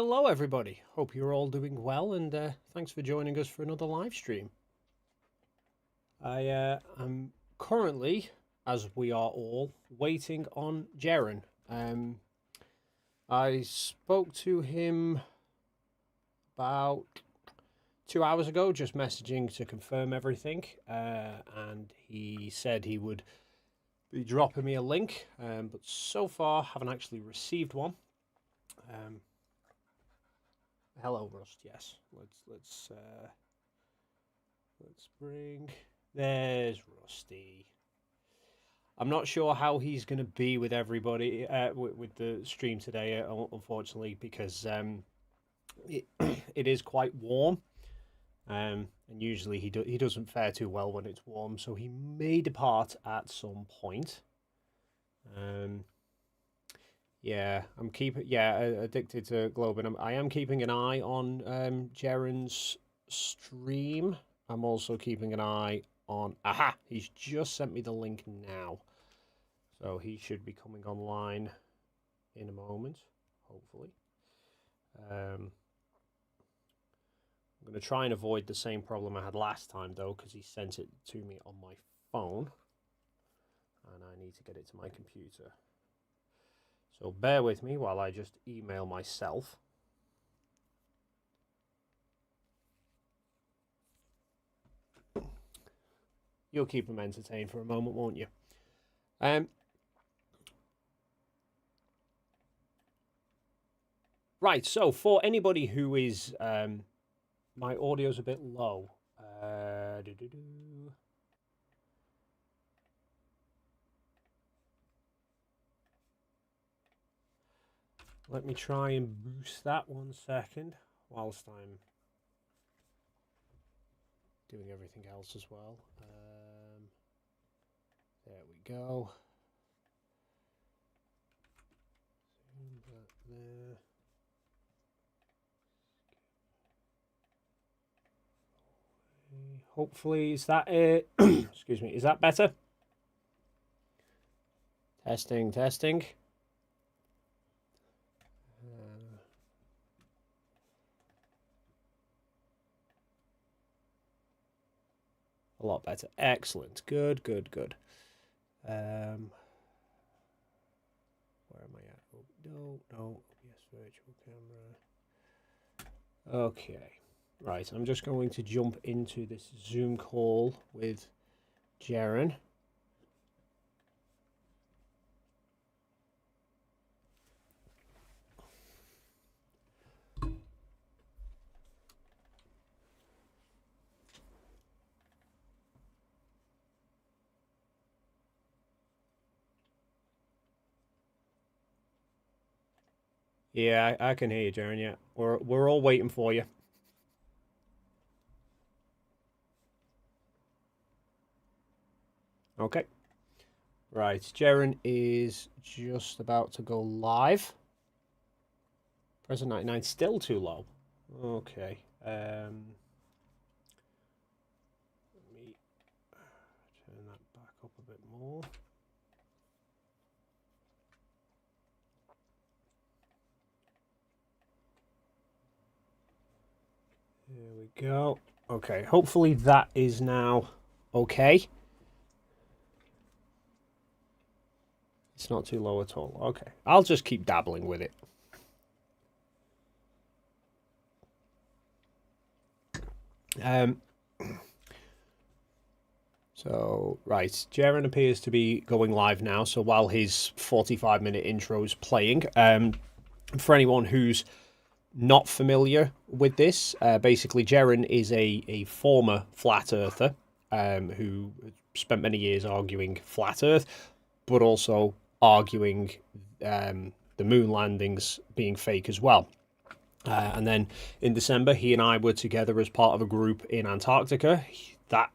Hello, everybody. Hope you're all doing well, and thanks for joining us for another live stream. I am currently, as we are all, waiting on Jeran. I spoke to him about 2 hours ago, just messaging to confirm everything, and he said he would be dropping me a link, but so far haven't actually received one. Hello, Rust. Yes, let's bring. There's Rusty. I'm not sure how he's going to be with everybody with the stream today, unfortunately, because it is quite warm, and usually he doesn't fare too well when it's warm, so he may depart at some point. Yeah, I'm keeping. Yeah, addicted to Globin. I am keeping an eye on Jeran's stream. I'm also keeping an eye on. Aha! He's just sent me the link now, so he should be coming online in a moment, hopefully. I'm going to try and avoid the same problem I had last time, though, because he sent it to me on my phone, and I need to get it to my computer. So bear with me while I just email myself. You'll keep them entertained for a moment, won't you? Right, so for anybody who is... my audio's a bit low. Let me try and boost that 1 second whilst I'm doing everything else as well. There we go. Zoom that there. Hopefully, is that it? Excuse me, is that better? Testing, testing. A lot better. Excellent. Good, good, good. Where am I at? Oh, no. Yes, virtual camera. Okay. Right, I'm just going to jump into this Zoom call with Jeran. Yeah, I can hear you, Jeran. Yeah, we're all waiting for you. Okay. Right, Jeran is just about to go live. Present 99 still too low. Okay. Let me turn that back up a bit more. There we go. Okay, hopefully that is now okay. It's not too low at all. Okay, I'll just keep dabbling with it. So, right, Jeran appears to be going live now. So while his 45-minute intro is playing, for anyone who's not familiar with this, basically Jeran is a former flat earther who spent many years arguing flat Earth, but also arguing the moon landings being fake as well. And then in December, he and I were together as part of a group in Antarctica that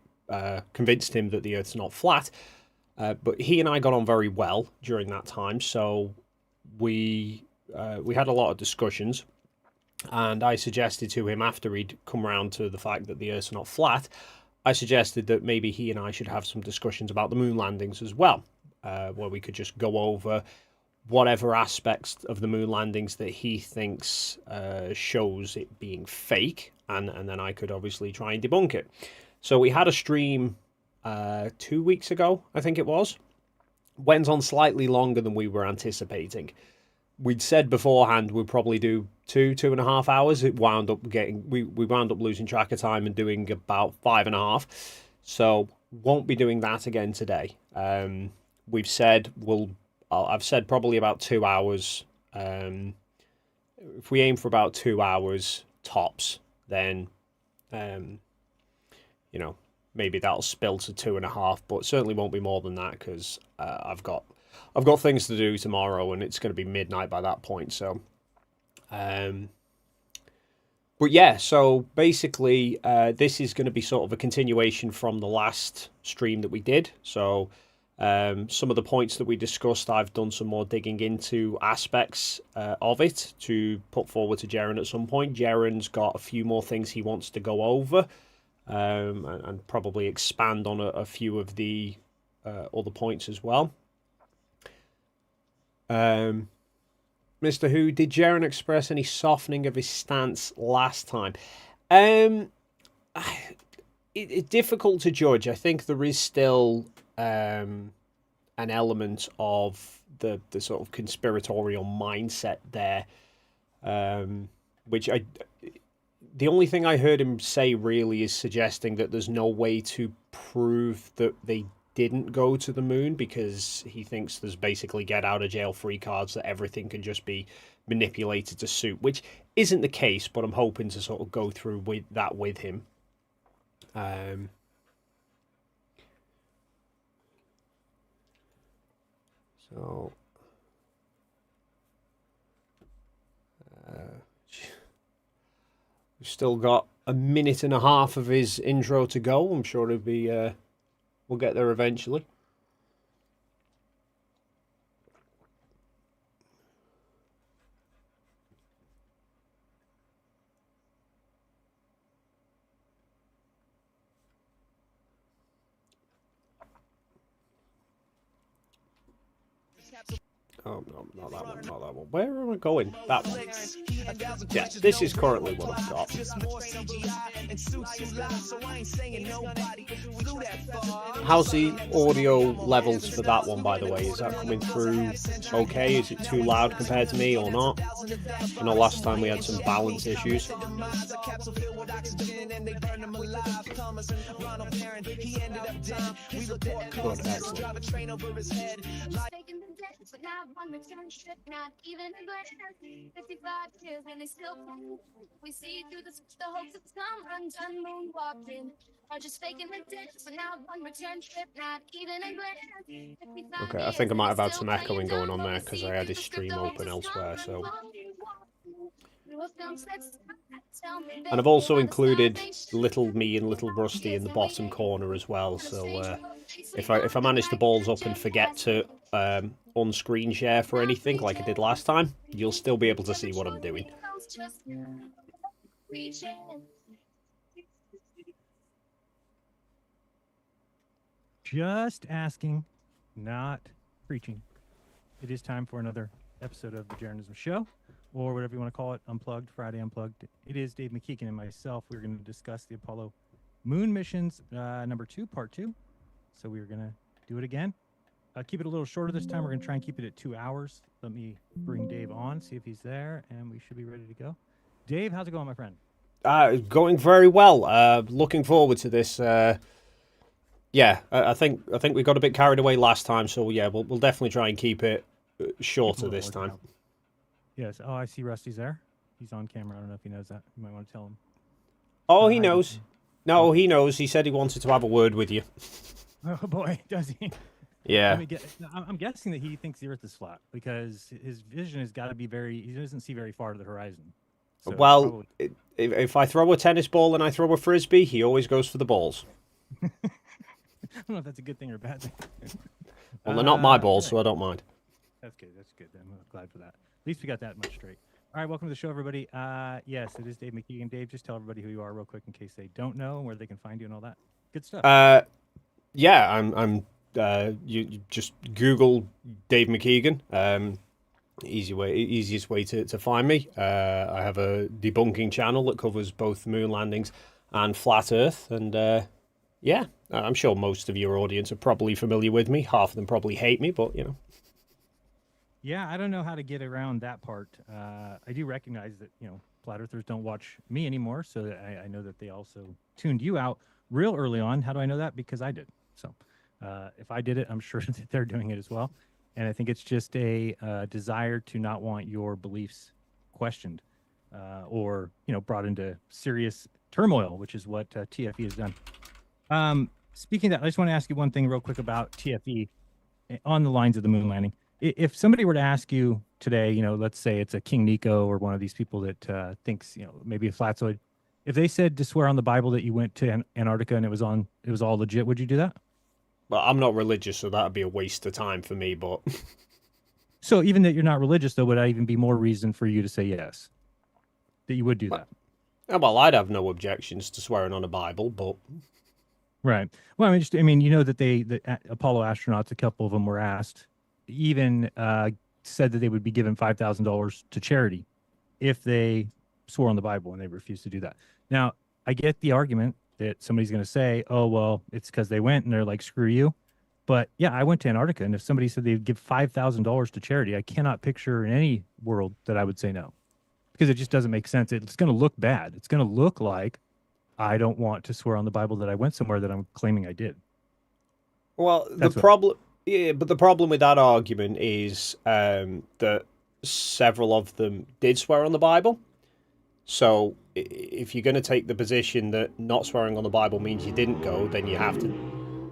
convinced him that the Earth's not flat. But he and I got on very well during that time, so we had a lot of discussions. And I suggested to him, after he'd come around to the fact that the Earth's not flat, I suggested that maybe he and I should have some discussions about the moon landings as well, where we could just go over whatever aspects of the moon landings that he thinks shows it being fake, and then I could obviously try and debunk it. So we had a stream 2 weeks ago, I think it was. Went on slightly longer than we were anticipating. We'd said beforehand we'd probably do 2.5 hours. It wound up we wound up losing track of time and doing about 5.5. So won't be doing that again today. We've said I've said probably about 2 hours. If we aim for about 2 hours tops, then maybe that'll spill to 2.5, but certainly won't be more than that because I've got things to do tomorrow and it's going to be midnight by that point. So, but yeah, so basically, this is going to be sort of a continuation from the last stream that we did. So, some of the points that we discussed, I've done some more digging into aspects of it to put forward to Jeran at some point. Jeran's got a few more things he wants to go over. And probably expand on a few of the other points as well. Mr. Who, did Jeran express any softening of his stance last time? It's difficult to judge. I think there is still an element of the sort of conspiratorial mindset there, which the only thing I heard him say really is suggesting that there's no way to prove that they didn't go to the moon because he thinks there's basically get out of jail free cards, that everything can just be manipulated to suit, which isn't the case, but I'm hoping to sort of go through with that with him. So we've still got a minute and a half of his intro to go. I'm sure it'll be we'll get there eventually. Oh, no, not that one, not that one. Where am I going? That one. Yeah, this is currently what I've got. How's the audio levels for that one, by the way? Is that coming through okay? Is it too loud compared to me or not? I know last time we had some balance issues. Good, excellent. But now one return trip, not even a glance. 55 years and they still come. We see through the hopes of some undone moonwalking. Are just faking the dance, but now one return trip, not even a glance. Okay, I think I might have had some echoing going on there because I had this stream open elsewhere, so. And I've also included Little Me and Little Rusty in the bottom corner as well, so if I manage to balls up and forget to on-screen share for anything like I did last time, you'll still be able to see what I'm doing. Just asking, not preaching. It is time for another episode of the Jeranism Show, or whatever you want to call it, Unplugged, Friday Unplugged. It is Dave McKeegan and myself. We're going to discuss the Apollo Moon Missions, number 2, part 2. So we're going to do it again. Keep it a little shorter this time. We're going to try and keep it at 2 hours. Let me bring Dave on, see if he's there, and we should be ready to go. Dave, how's it going, my friend? Going very well. Looking forward to this. Yeah, I think we got a bit carried away last time, so yeah, we'll definitely try and keep it shorter this time. Yes. Oh, I see Rusty's there. He's on camera. I don't know if he knows that. You might want to tell him. Oh, he knows. No, he knows. He said he wanted to have a word with you. Oh boy, does he? Yeah. I'm guessing that he thinks the Earth is flat because his vision has got to be he doesn't see very far to the horizon. So well, if I throw a tennis ball and I throw a frisbee, he always goes for the balls. I don't know if that's a good thing or a bad thing. Well, they're not my balls, so I don't mind. That's good. That's good. I'm glad for that. At least we got that much straight. All right, welcome to the show, everybody. Yes, it is Dave McKeegan. Dave, just tell everybody who you are real quick in case they don't know and where they can find you and all that. Good stuff. Yeah, I'm you just Google Dave McKeegan. Easiest way to find me. I have a debunking channel that covers both moon landings and flat Earth, and yeah, I'm sure most of your audience are probably familiar with me. Half of them probably hate me, but you know. Yeah, I don't know how to get around that part. I do recognize that, flat earthers don't watch me anymore, so I know that they also tuned you out real early on. How do I know that? Because I did. So if I did it, I'm sure that they're doing it as well. And I think it's just a desire to not want your beliefs questioned or, brought into serious turmoil, which is what TFE has done. Speaking of that, I just want to ask you one thing real quick about TFE on the lines of the moon landing. If somebody were to ask you today, let's say it's a King Nico or one of these people that thinks, maybe a flatzoid, if they said to swear on the Bible that you went to Antarctica and it was all legit, would you do that? Well, I'm not religious, so that'd be a waste of time for me. But So even that you're not religious, though, would that even be more reason for you to say yes, that you would do that? well, I'd have no objections to swearing on a Bible, but Right. Well, I mean, that the Apollo astronauts, a couple of them were asked, even said that they would be given $5,000 to charity if they swore on the Bible, and they refused to do that. Now, I get the argument that somebody's going to say, "Oh, well, it's because they went," and they're like, "Screw you." But yeah, I went to Antarctica, and if somebody said they'd give $5,000 to charity, I cannot picture in any world that I would say no, because it just doesn't make sense. It's going to look bad. It's going to look like I don't want to swear on the Bible that I went somewhere that I'm claiming I did. well, That's what. yeah, but the problem with that argument is that several of them did swear on the Bible. So if you're going to take the position that not swearing on the Bible means you didn't go, then you have to.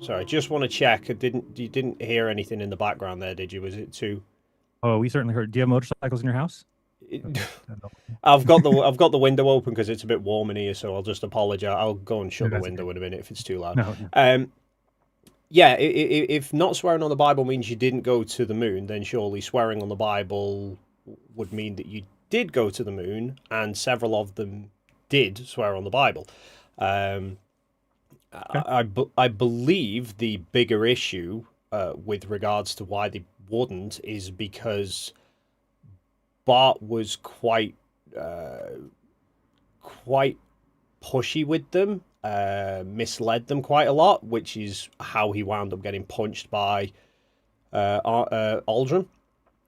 Sorry, I just want to check. You didn't hear anything in the background there, did you? Was it too? Oh, we certainly heard. Do you have motorcycles in your house? I've got the window open because it's a bit warm in here, so I'll just apologize. I'll go and shut the window Okay. in a minute if it's too loud. No, no. Yeah, if not swearing on the Bible means you didn't go to the moon, then surely swearing on the Bible would mean that you did go to the moon, and several of them did swear on the Bible. Um, I believe the bigger issue with regards to why they wouldn't is because Bart was quite pushy with them, misled them quite a lot, which is how he wound up getting punched by Aldrin,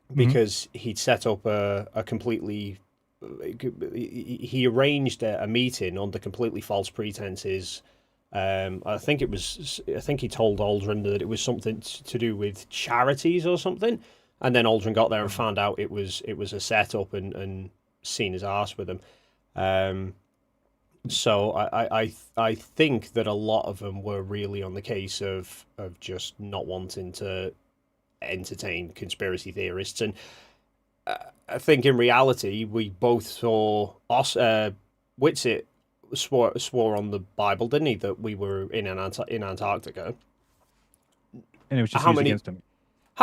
Mhm. because he'd set up a completely he arranged a meeting under completely false pretenses. I think he told Aldrin that it was something to do with charities or something, and then Aldrin got there and found out it was a setup and seen his ass with him. So I think that a lot of them were really on the case of just not wanting to entertain conspiracy theorists, and I think in reality we both saw Whitsitt swore on the Bible, didn't he, that we were in Antarctica. And it was just How used many? against him.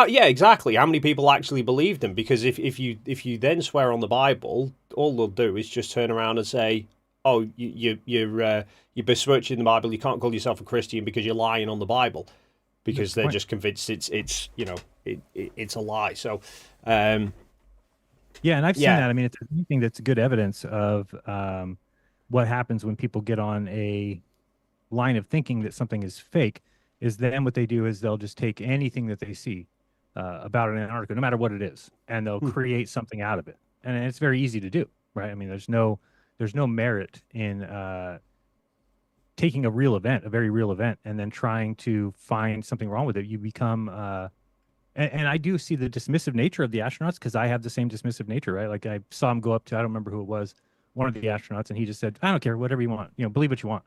Yeah, exactly. How many people actually believed him? Because if you then swear on the Bible, all they'll do is just turn around and say, "Oh, you're besmirching the Bible. You can't call yourself a Christian because you're lying on the Bible," That's because the they're point. just convinced it's a lie. So, Yeah, and I've seen yeah. that. I mean, if there's anything that's good evidence of what happens when people get on a line of thinking that something is fake, is then what they do is they'll just take anything that they see about an Antarctica, no matter what it is, and they'll create something out of it. And it's very easy to do, right? I mean, there's no merit in taking a real event, a very real event, and then trying to find something wrong with it. You become and I do see the dismissive nature of the astronauts, because I have the same dismissive nature, right? Like I saw him go up to, I don't remember who it was, one of the astronauts, and he just said, "I don't care, whatever you want, believe what you want."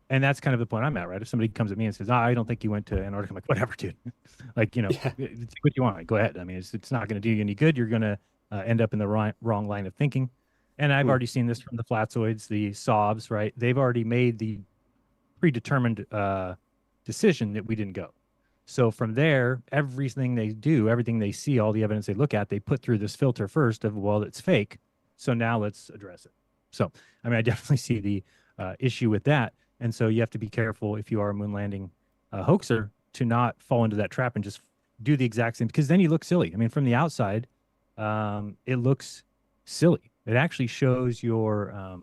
And that's kind of the point I'm at, right? If somebody comes at me and says, "I don't think you went to Antarctica," I'm like, "Whatever, dude." Like, Yeah. take what you want. Like, go ahead. I mean, it's not going to do you any good. You're going to end up in the wrong line of thinking. And I've already seen this from the flatzoids, the sobs, right? They've already made the predetermined decision that we didn't go. So from there, everything they do, everything they see, all the evidence they look at, they put through this filter first of, well, it's fake. So now let's address it. So, I mean, I definitely see the issue with that. And so you have to be careful if you are a moon landing hoaxer to not fall into that trap and just do the exact same, because then you look silly. I mean, from the outside, it looks silly. It actually shows what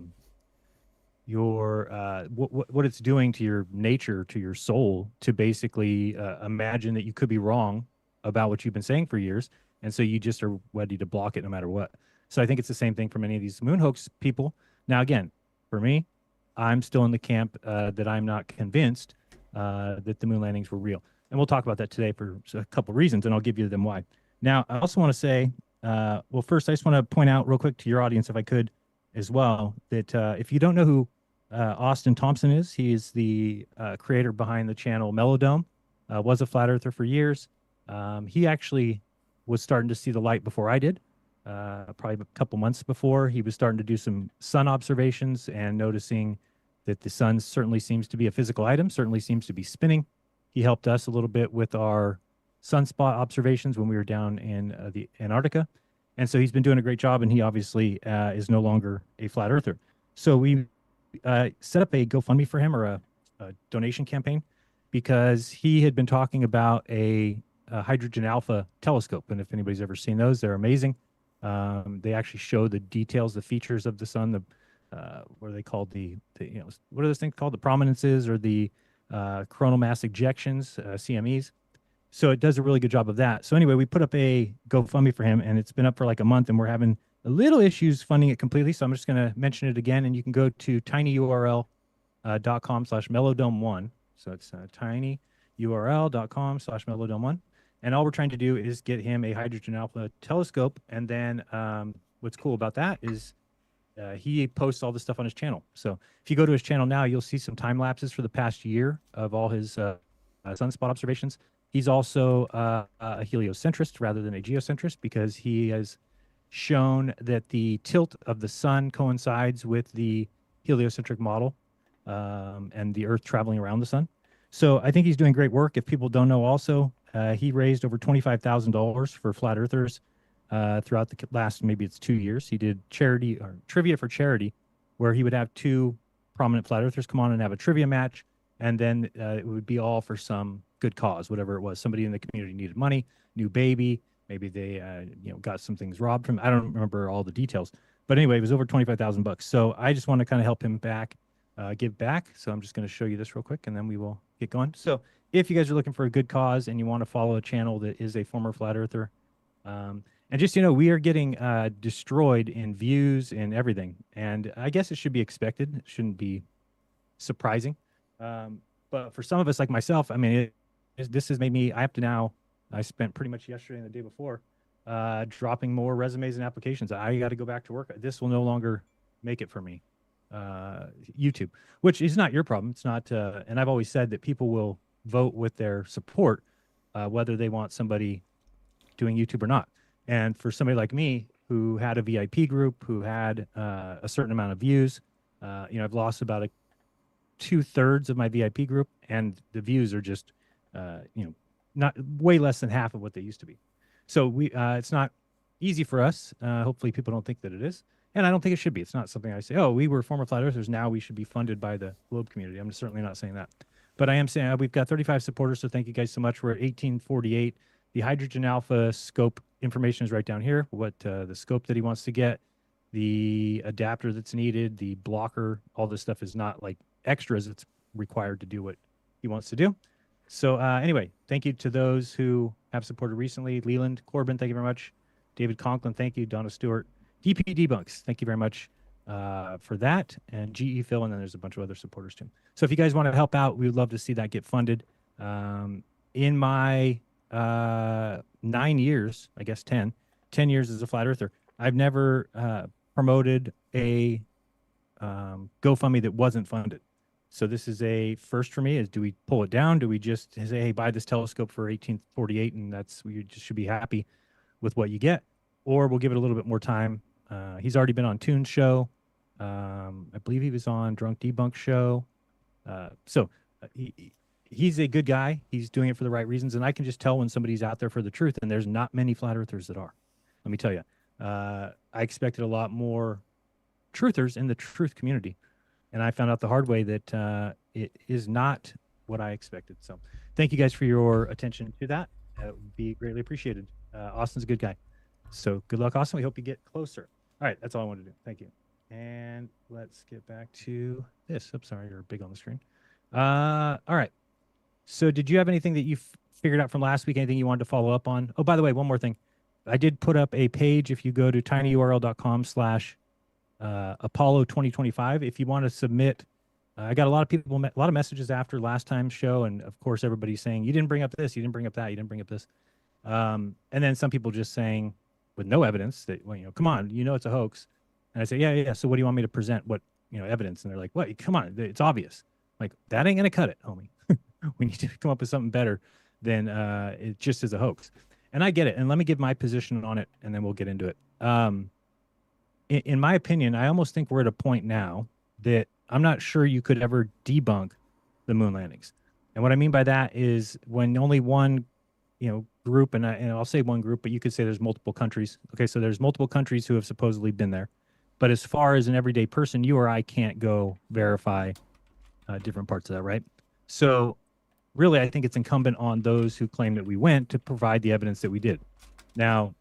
it's doing to your nature, to your soul, to basically imagine that you could be wrong about what you've been saying for years, and so you just are ready to block it no matter what. So I think it's the same thing for many of these moon hoax people. Now, again, for me, I'm still in the camp that I'm not convinced that the moon landings were real, and we'll talk about that today for a couple reasons, and I'll give you them why. Now, I also want to say, well, first, I just want to point out real quick to your audience, if I could, as well, that if you don't know who Austin Thompson is, he is the creator behind the channel Melodome, was a flat earther for years. He actually was starting to see the light before I did, probably a couple months before. He was starting to do some sun observations and noticing that the sun certainly seems to be a physical item, certainly seems to be spinning. He helped us a little bit with our sunspot observations when we were down in the Antarctica. And so he's been doing a great job, and he obviously is no longer a flat earther. So we set up a GoFundMe for him, or a donation campaign, because he had been talking about a hydrogen alpha telescope. And if anybody's ever seen those, they're amazing. They actually show the details, the features of the sun, what are they called? What are those things called? The prominences, or the coronal mass ejections, CMEs. So it does a really good job of that. So anyway, we put up a GoFundMe for him, and it's been up for like a month, and we're having a little issues funding it completely. So I'm just going to mention it again, and you can go to tinyurl.com/melodome1. So it's tinyurl.com/melodome1. And all we're trying to do is get him a hydrogen alpha telescope. And then what's cool about that is he posts all this stuff on his channel. So if you go to his channel now, you'll see some time lapses for the past year of all his sunspot observations. He's also a heliocentrist rather than a geocentrist, because he has shown that the tilt of the sun coincides with the heliocentric model and the Earth traveling around the sun. So I think he's doing great work. If people don't know, also, he raised over $25,000 for flat earthers throughout the last, maybe it's 2 years. He did charity, or trivia for charity, where he would have two prominent flat earthers come on and have a trivia match. And then it would be all for some good cause, whatever it was. Somebody in the community needed money, new baby, maybe they got some things robbed from. I don't remember all the details, but anyway, it was over $25,000. So I just want to kind of help him give back. So I'm just going to show you this real quick, and then we will get going. So if you guys are looking for a good cause and you want to follow a channel that is a former flat earther, and just we are getting destroyed in views and everything, and I guess it should be expected. It shouldn't be surprising. But for some of us, like myself, I mean, this has made me, I spent pretty much yesterday and the day before dropping more resumes and applications. I got to go back to work. This will no longer make it for me. YouTube, which is not your problem. It's not, and I've always said that people will vote with their support, whether they want somebody doing YouTube or not. And for somebody like me, who had a VIP group, who had a certain amount of views, I've lost about 2/3 of my VIP group, and the views are just, not way less than half of what they used to be. So it's not easy for us. Hopefully people don't think that it is. And I don't think it should be. It's not something I say, oh, we were former flat earthers, now we should be funded by the globe community. I'm certainly not saying that. But I am saying we've got 35 supporters, so thank you guys so much. We're at 1848. The hydrogen alpha scope information is right down here, what the scope that he wants to get, the adapter that's needed, the blocker, all this stuff is not like extras. It's required to do what he wants to do. So anyway, thank you to those who have supported recently. Leland, Corbin, thank you very much. David Conklin, thank you. Donna Stewart. DP Debunks, thank you very much for that. And GE Phil, and then there's a bunch of other supporters too. So if you guys want to help out, we would love to see that get funded. In my 9 years, I guess 10 years as a flat earther, I've never promoted a GoFundMe that wasn't funded. So this is a first for me. Is, do we pull it down? Do we just say, hey, buy this telescope for 1848, and you just should be happy with what you get? Or we'll give it a little bit more time. He's already been on Toon's show. I believe he was on Drunk Debunk show. He's a good guy. He's doing it for the right reasons. And I can just tell when somebody's out there for the truth, and there's not many flat earthers that are. Let me tell you, I expected a lot more truthers in the truth community. And I found out the hard way that it is not what I expected. So thank you guys for your attention to that. It would be greatly appreciated. Austin's a good guy. So good luck, Austin. We hope you get closer. All right, that's all I wanted to do. Thank you. And let's get back to this. I'm sorry, you're big on the screen. All right. So did you have anything that you figured out from last week? Anything you wanted to follow up on? Oh, by the way, one more thing. I did put up a page. If you go to tinyurl.com/Apollo 2025, if you want to submit, I got a lot of people, a lot of messages after last time's show. And of course, everybody's saying, you didn't bring up this, you didn't bring up that, you didn't bring up this. And then some people just saying with no evidence that, well, come on, it's a hoax. And I say, yeah. So what do you want me to present? What, evidence? And they're like, what? Come on, it's obvious. Like, that ain't going to cut it, homie. We need to come up with something better than it just is a hoax. And I get it. And let me give my position on it, and then we'll get into it. In my opinion, I almost think we're at a point now that I'm not sure you could ever debunk the moon landings. And what I mean by that is when only one, group, and I'll say one group, but you could say there's multiple countries. Okay, so there's multiple countries who have supposedly been there. But as far as an everyday person, you or I can't go verify different parts of that, right? So really, I think it's incumbent on those who claim that we went to provide the evidence that we did. Now,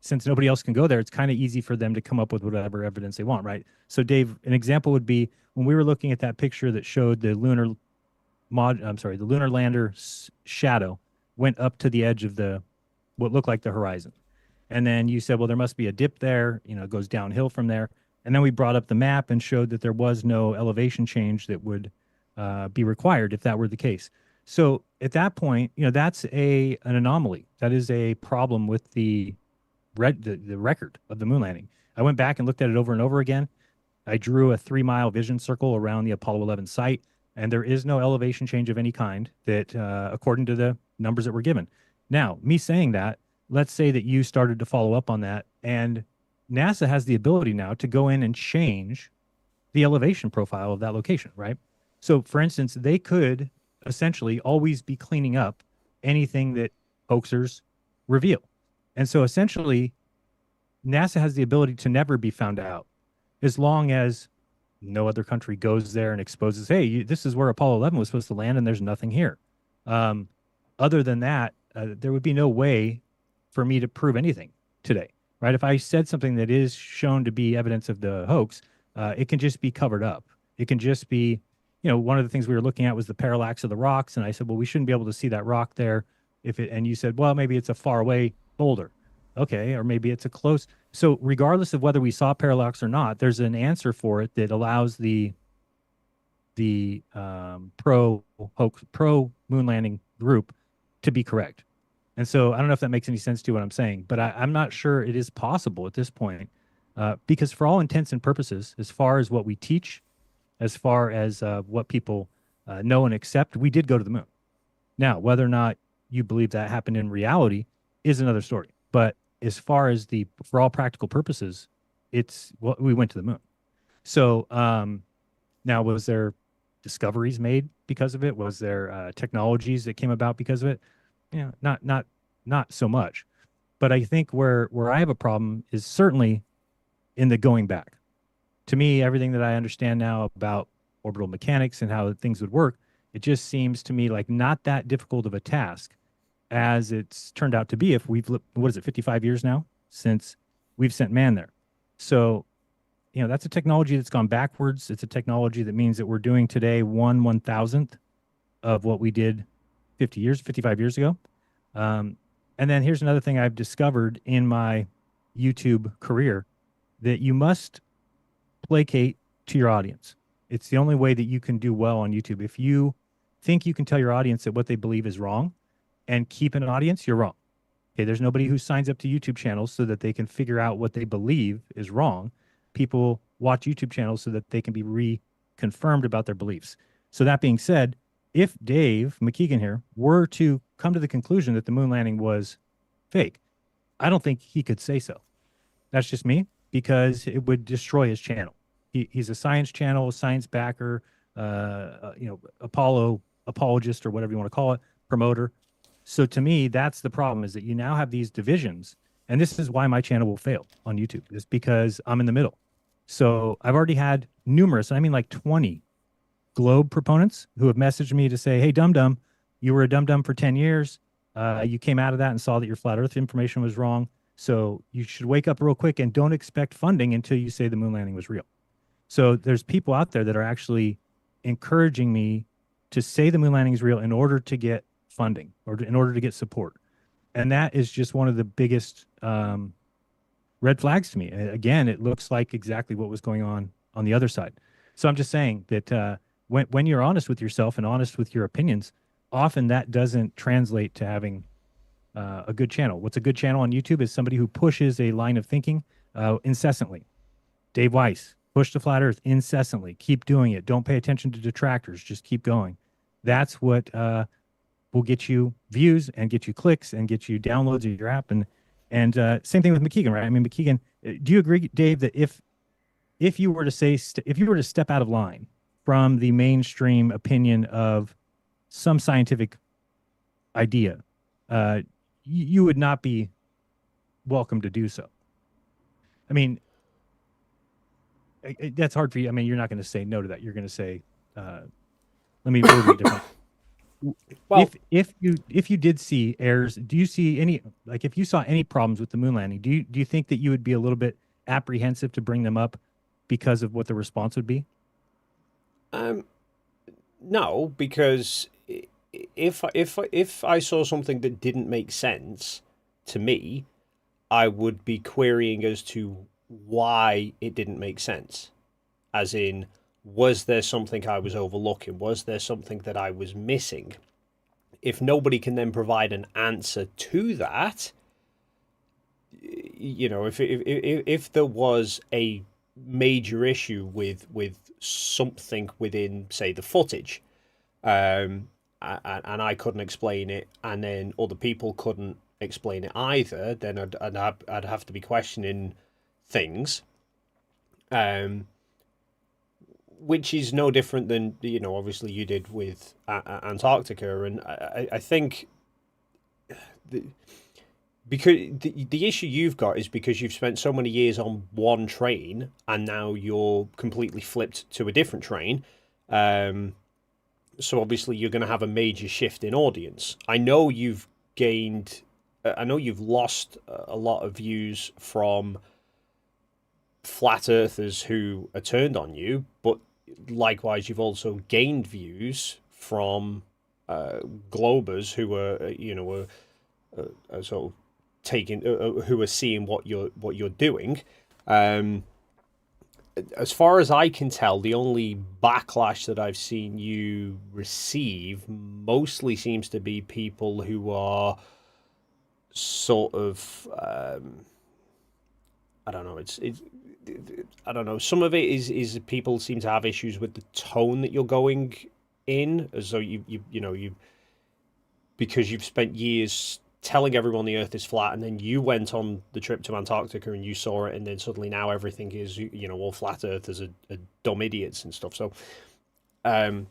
since nobody else can go there, it's kind of easy for them to come up with whatever evidence they want, right? So, Dave, an example would be when we were looking at that picture that showed the lunar lander shadow went up to the edge of what looked like the horizon. And then you said, well, there must be a dip there, it goes downhill from there. And then we brought up the map and showed that there was no elevation change that would be required if that were the case. So at that point, that's an anomaly. That is a problem with the record of the moon landing. I went back and looked at it over and over again. I drew a 3-mile vision circle around the Apollo 11 site, and there is no elevation change of any kind that, according to the numbers that were given. Now, me saying that, let's say that you started to follow up on that, and NASA has the ability now to go in and change the elevation profile of that location, right? So, for instance, they could essentially always be cleaning up anything that hoaxers reveal. And so essentially, NASA has the ability to never be found out as long as no other country goes there and exposes, hey, this is where Apollo 11 was supposed to land and there's nothing here. Other than that, there would be no way for me to prove anything today, right? If I said something that is shown to be evidence of the hoax, it can just be covered up. It can just be, one of the things we were looking at was the parallax of the rocks. And I said, well, we shouldn't be able to see that rock there. And you said, well, maybe it's a far away boulder. Okay. Or maybe it's a close. So regardless of whether we saw parallax or not, there's an answer for it that allows the pro moon landing group to be correct. And so I don't know if that makes any sense to what I'm saying, but I'm not sure it is possible at this point, because for all intents and purposes, as far as what we teach, as far as what people know and accept, we did go to the moon. Now, whether or not you believe that happened in reality is another story. But as far as for all practical purposes, we went to the moon. So now, was there discoveries made because of it? Was there technologies that came about because of it? Not so much. But I think where I have a problem is certainly in the going back. To me, everything that I understand now about orbital mechanics and how things would work, it just seems to me like not that difficult of a task as it's turned out to be if we've, 55 years now since we've sent man there. So, that's a technology that's gone backwards. It's a technology that means that we're doing today 1/1000th of what we did 55 years ago. And then here's another thing I've discovered in my YouTube career, that you must placate to your audience. It's the only way that you can do well on YouTube. If you think you can tell your audience that what they believe is wrong and keep an audience, you're wrong. Okay, there's nobody who signs up to YouTube channels so that they can figure out what they believe is wrong. People watch YouTube channels so that they can be reconfirmed about their beliefs. So that being said, if Dave McKeegan here were to come to the conclusion that the moon landing was fake, I don't think he could say so. That's just me, because it would destroy his channel. He's a science channel, a science backer, Apollo apologist, or whatever you want to call it, promoter. So to me, that's the problem, is that you now have these divisions. And this is why my channel will fail on YouTube, is because I'm in the middle. So I've already had numerous, I mean like 20 globe proponents who have messaged me to say, hey, dum-dum, you were a dum-dum for 10 years. You came out of that and saw that your flat earth information was wrong. So you should wake up real quick and don't expect funding until you say the moon landing was real. So there's people out there that are actually encouraging me to say the moon landing is real in order to get funding or in order to get support. And that is just one of the biggest red flags to me. Again, it looks like exactly what was going on the other side. So I'm just saying that when you're honest with yourself and honest with your opinions, often that doesn't translate to having a good channel. What's a good channel on YouTube is somebody who pushes a line of thinking incessantly. Dave Weiss, push the flat earth incessantly. Keep doing it. Don't pay attention to detractors. Just keep going. That's what will get you views and get you clicks and get you downloads of your app. And same thing with McKeegan, right? I mean, McKeegan, do you agree, Dave, that if you were to say if you were to step out of line from the mainstream opinion of some scientific idea, you would not be welcome to do so? I mean, that's hard for you. I mean, you're not going to say no to that. You're going to say, let me word it differently. Well, if you did see errors, do you see any, like, if you saw any problems with the moon landing, do you think that you would be a little bit apprehensive to bring them up because of what the response would be? No, because if I saw something that didn't make sense to me, I would be querying as to why it didn't make sense. As in, was there something I was overlooking? Was there something that I was missing? If nobody can then provide an answer to that, you know, if there was a major issue with something within, say, the footage, and I couldn't explain it, and then other people couldn't explain it either, then I'd have to be questioning things, which is no different than, you know, obviously you did with Antarctica. And I think because the issue you've got is because you've spent so many years on one train and now you're completely flipped to a different train. So obviously you're going to have a major shift in audience. I know you've lost a lot of views from flat earthers who are turned on you, but likewise you've also gained views from globers who are, you know, sort of taking, who are seeing what you're doing. As far as I can tell, the only backlash that I've seen you receive mostly seems to be people who are sort of, I don't know. I don't know. Some of it is people seem to have issues with the tone that you're going in, as though you because you've spent years telling everyone the Earth is flat, and then you went on the trip to Antarctica and you saw it, and then suddenly now everything is, you know, all flat Earthers are dumb idiots and stuff. So, I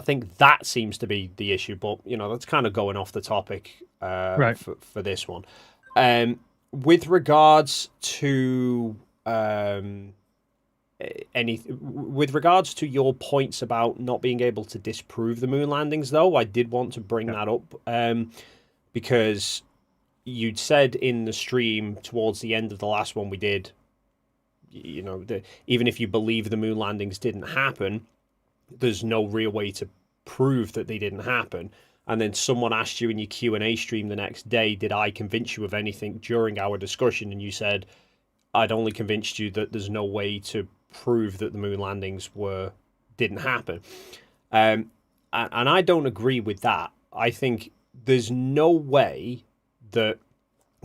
think that seems to be the issue. But you know, that's kind of going off the topic Right. for this one. With regards to with regards to your points about not being able to disprove the moon landings, though, I did want to bring that up because you'd said in the stream towards the end of the last one we did, you know, even if you believe the moon landings didn't happen, there's no real way to prove that they didn't happen. And then someone asked you in your Q&A stream the next day, did I convince you of anything during our discussion? And you said, I'd only convinced you that there's no way to prove that the moon landings didn't happen. And I don't agree with that. I think there's no way that,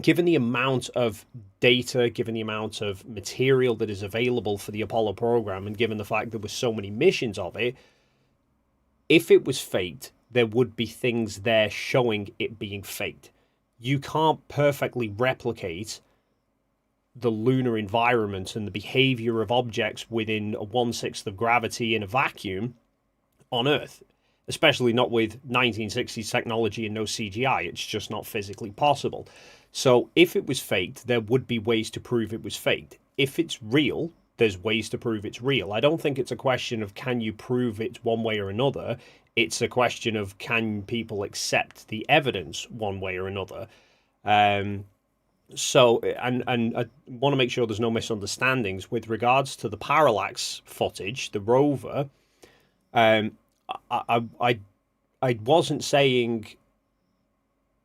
given the amount of data, given the amount of material that is available for the Apollo program, and given the fact there were so many missions of it, if it was faked, there would be things there showing it being faked. You can't perfectly replicate the lunar environment and the behavior of objects within a 1/6 of gravity in a vacuum on Earth, especially not with 1960s technology and no CGI. It's just not physically possible. So if it was faked, there would be ways to prove it was faked. If it's real, there's ways to prove it's real. I don't think it's a question of can you prove it one way or another. It's a question of can people accept the evidence one way or another. So, and I want to make sure there's no misunderstandings with regards to the parallax footage, the rover. Um, I wasn't saying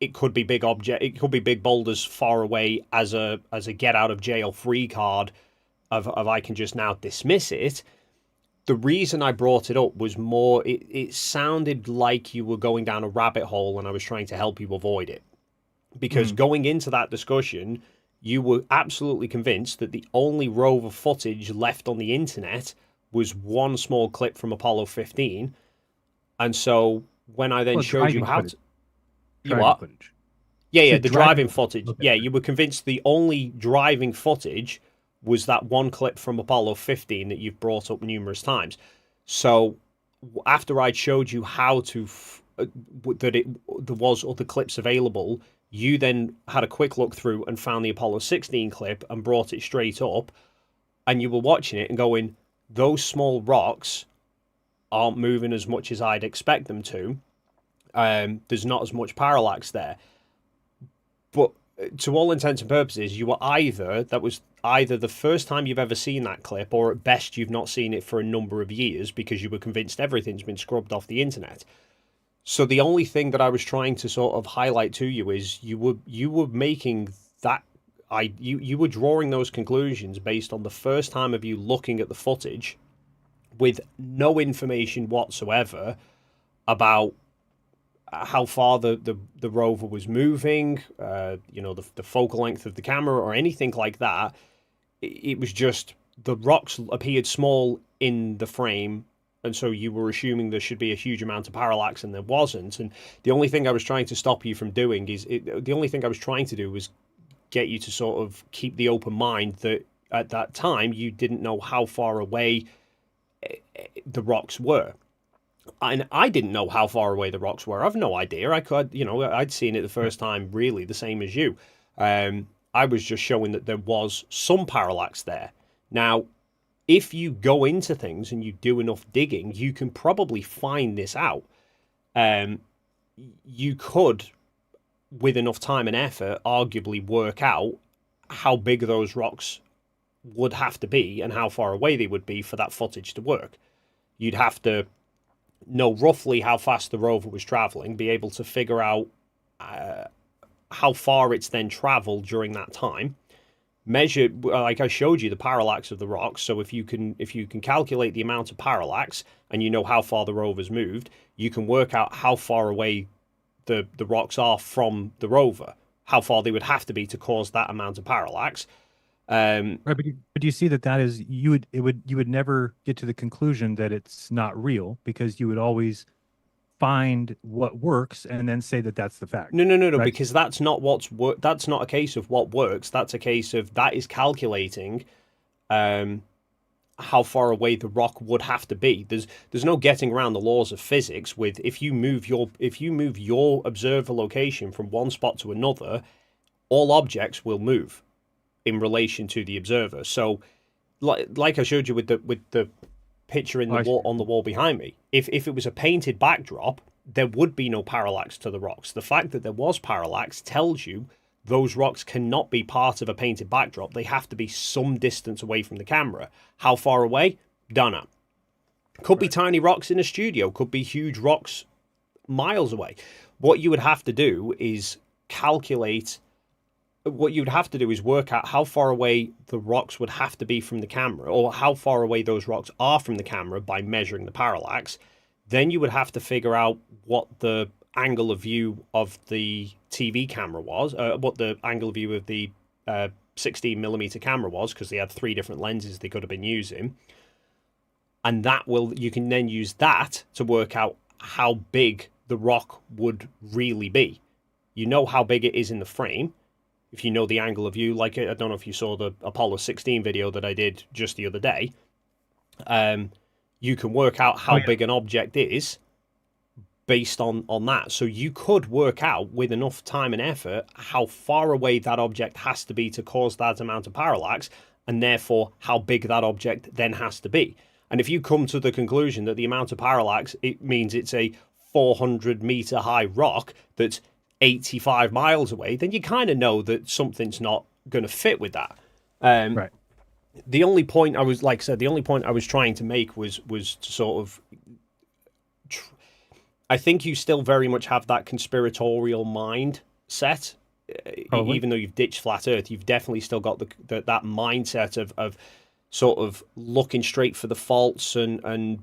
it could be it could be big boulders far away as a get out of jail free card of I can just now dismiss it. The reason I brought it up was more it sounded like you were going down a rabbit hole and I was trying to help you avoid it. Because going into that discussion, you were absolutely convinced that the only rover footage left on the internet was one small clip from Apollo 15. And so when I then Well, showed you driving how footage. to. You Driving what? footage. Yeah, So the driving driving footage. okay. Yeah, you were convinced the only driving footage was that one clip from Apollo 15 that you've brought up numerous times. So after I'd showed you how to there was other clips available, you then had a quick look through and found the Apollo 16 clip and brought it straight up, and you were watching it and going, those small rocks aren't moving as much as I'd expect them to. There's not as much parallax there. But to all intents and purposes, that was either the first time you've ever seen that clip, or at best you've not seen it for a number of years because you were convinced everything's been scrubbed off the internet. So the only thing that I was trying to sort of highlight to you is you were making that you were drawing those conclusions based on the first time of you looking at the footage with no information whatsoever about how far the rover was moving, the focal length of the camera or anything like that. It was just the rocks appeared small in the frame, and so you were assuming there should be a huge amount of parallax, and there wasn't. And the only thing I was trying to stop you from doing the only thing I was trying to do was get you to sort of keep the open mind that at that time you didn't know how far away the rocks were. And I didn't know how far away the rocks were. I've no idea. I'd seen it the first time, really the same as you. I was just showing that there was some parallax there. Now, if you go into things and you do enough digging, you can probably find this out. You could, with enough time and effort, arguably work out how big those rocks would have to be and how far away they would be for that footage to work. You'd have to know roughly how fast the rover was traveling, be able to figure out how far it's then traveled during that time, measure, like I showed you, the parallax of the rocks. So if you can calculate the amount of parallax and you know how far the rover's moved, you can work out how far away the rocks are from the rover, how far they would have to be to cause that amount of parallax. Right, but you see that is you would never get to the conclusion that it's not real, because you would always find what works and then say that that's the fact. No, right? because that's not that's not a case of what works. That's a case of that is calculating how far away the rock would have to be. There's no getting around the laws of physics with if you move your observer location from one spot to another, all objects will move in relation to the observer. So, like I showed you with the picture in the wall on the wall behind me, if it was a painted backdrop, there would be no parallax to the rocks. The fact that there was parallax tells you those rocks cannot be part of a painted backdrop. They have to be some distance away from the camera. How far away? Don't know. Could be tiny rocks in a studio. Could be huge rocks miles away. What you would have to do is calculate. What you'd have to do is work out how far away the rocks would have to be from the camera, or how far away those rocks are from the camera by measuring the parallax. Then you would have to figure out what the angle of view of the TV camera was, what the angle of view of the 16mm camera was, because they had 3 different lenses they could have been using. And you can then use that to work out how big the rock would really be. You know how big it is in the frame. If you know the angle of view, like I don't know if you saw the Apollo 16 video that I did just the other day, you can work out how big an object is based on that. So you could work out with enough time and effort how far away that object has to be to cause that amount of parallax, and therefore how big that object then has to be. And if you come to the conclusion that the amount of parallax, it means it's a 400 meter high rock that's 85 miles away, then you kind of know that something's not going to fit with that. Right. The only point I was, like I said, the only point I was trying to make was to sort of, I think you still very much have that conspiratorial mindset. Probably. Even though you've ditched flat Earth, you've definitely still got that mindset of sort of looking straight for the faults and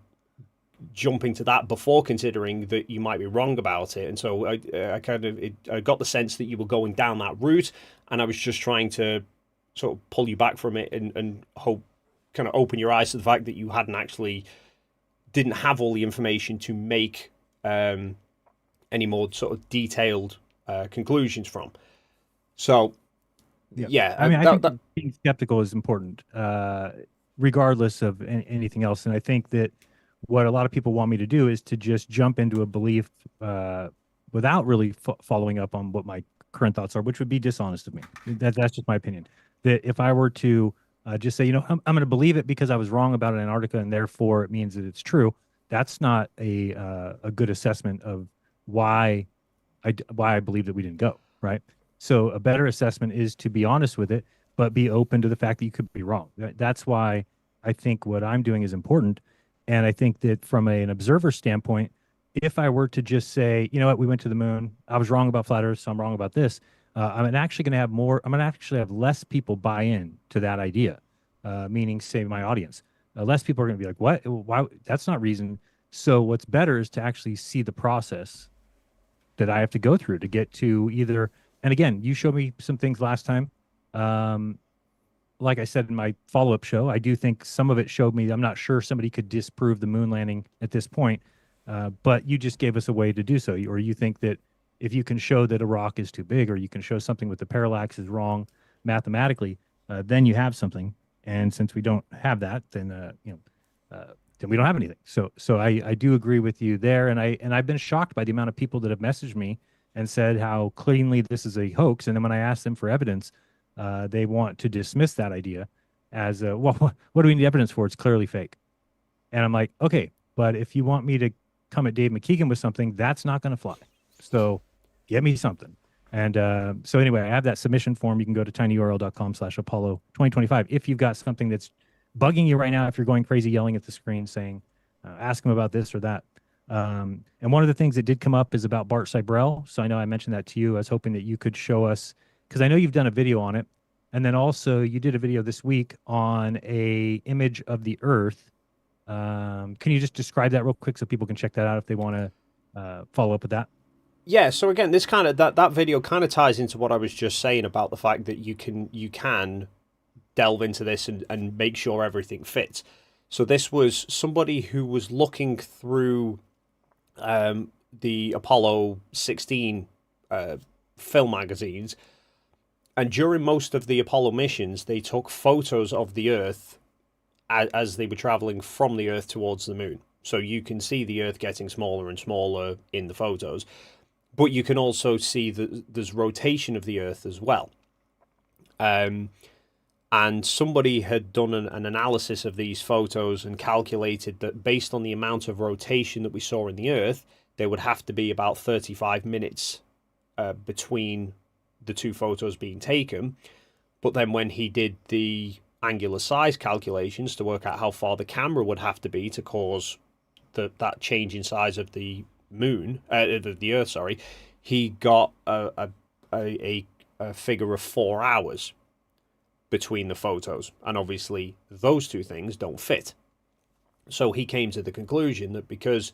jumping to that before considering that you might be wrong about it. And so I got the sense that you were going down that route, and I was just trying to sort of pull you back from it and hope, kind of open your eyes to the fact that you didn't have all the information to make any more sort of detailed conclusions from. So, yeah, I mean, I think being skeptical is important, regardless of anything else. And I think that what a lot of people want me to do is to just jump into a belief without really following up on what my current thoughts are, which would be dishonest of me. That's just my opinion. That if I were to just say, I'm going to believe it because I was wrong about Antarctica and therefore it means that it's true, that's not a good assessment of why I believe that we didn't go, right? So a better assessment is to be honest with it, but be open to the fact that you could be wrong. That's why I think what I'm doing is important. And I think that from an observer standpoint, if I were to just say, you know what, we went to the moon, I was wrong about flat Earth, so I'm wrong about this, I'm actually going to have less people buy in to that idea, meaning, say, my audience. Less people are going to be like, what? Why? That's not reason. So what's better is to actually see the process that I have to go through to get to either. And again, you showed me some things last time. Like I said in my follow-up show, I do think some of it showed me, I'm not sure somebody could disprove the moon landing at this point, but you just gave us a way to do so. Or you think that if you can show that a rock is too big, or you can show something with the parallax is wrong mathematically, then you have something. And since we don't have that, then then we don't have anything. So I do agree with you there, and I've been shocked by the amount of people that have messaged me and said how cleanly this is a hoax. And then when I ask them for evidence, they want to dismiss that idea as well. What do we need evidence for? It's clearly fake. And I'm like, okay, but if you want me to come at Dave McKeegan with something, that's not going to fly. So get me something. And so anyway, I have that submission form. You can go to tinyurl.com/Apollo2025 if you've got something that's bugging you right now. If you're going crazy yelling at the screen saying, ask him about this or that. And one of the things that did come up is about Bart Cybrell. So I know I mentioned that to you. I was hoping that you could show us, because I know you've done a video on it. And then also you did a video this week on a image of the Earth. Can you just describe that real quick so people can check that out if they want to follow up with that? Yeah, so again, this kind of that video kind of ties into what I was just saying about the fact that you can delve into this and make sure everything fits. So this was somebody who was looking through the Apollo 16 film magazines, and during most of the Apollo missions, they took photos of the Earth as they were traveling from the Earth towards the moon. So you can see the Earth getting smaller and smaller in the photos, but you can also see that there's rotation of the Earth as well. And somebody had done an analysis of these photos and calculated that based on the amount of rotation that we saw in the Earth, there would have to be about 35 minutes between the two photos being taken. But then when he did the angular size calculations to work out how far the camera would have to be to cause that change in size of the moon, the Earth, sorry, he got a figure of 4 hours between the photos, and obviously those two things don't fit. So he came to the conclusion that because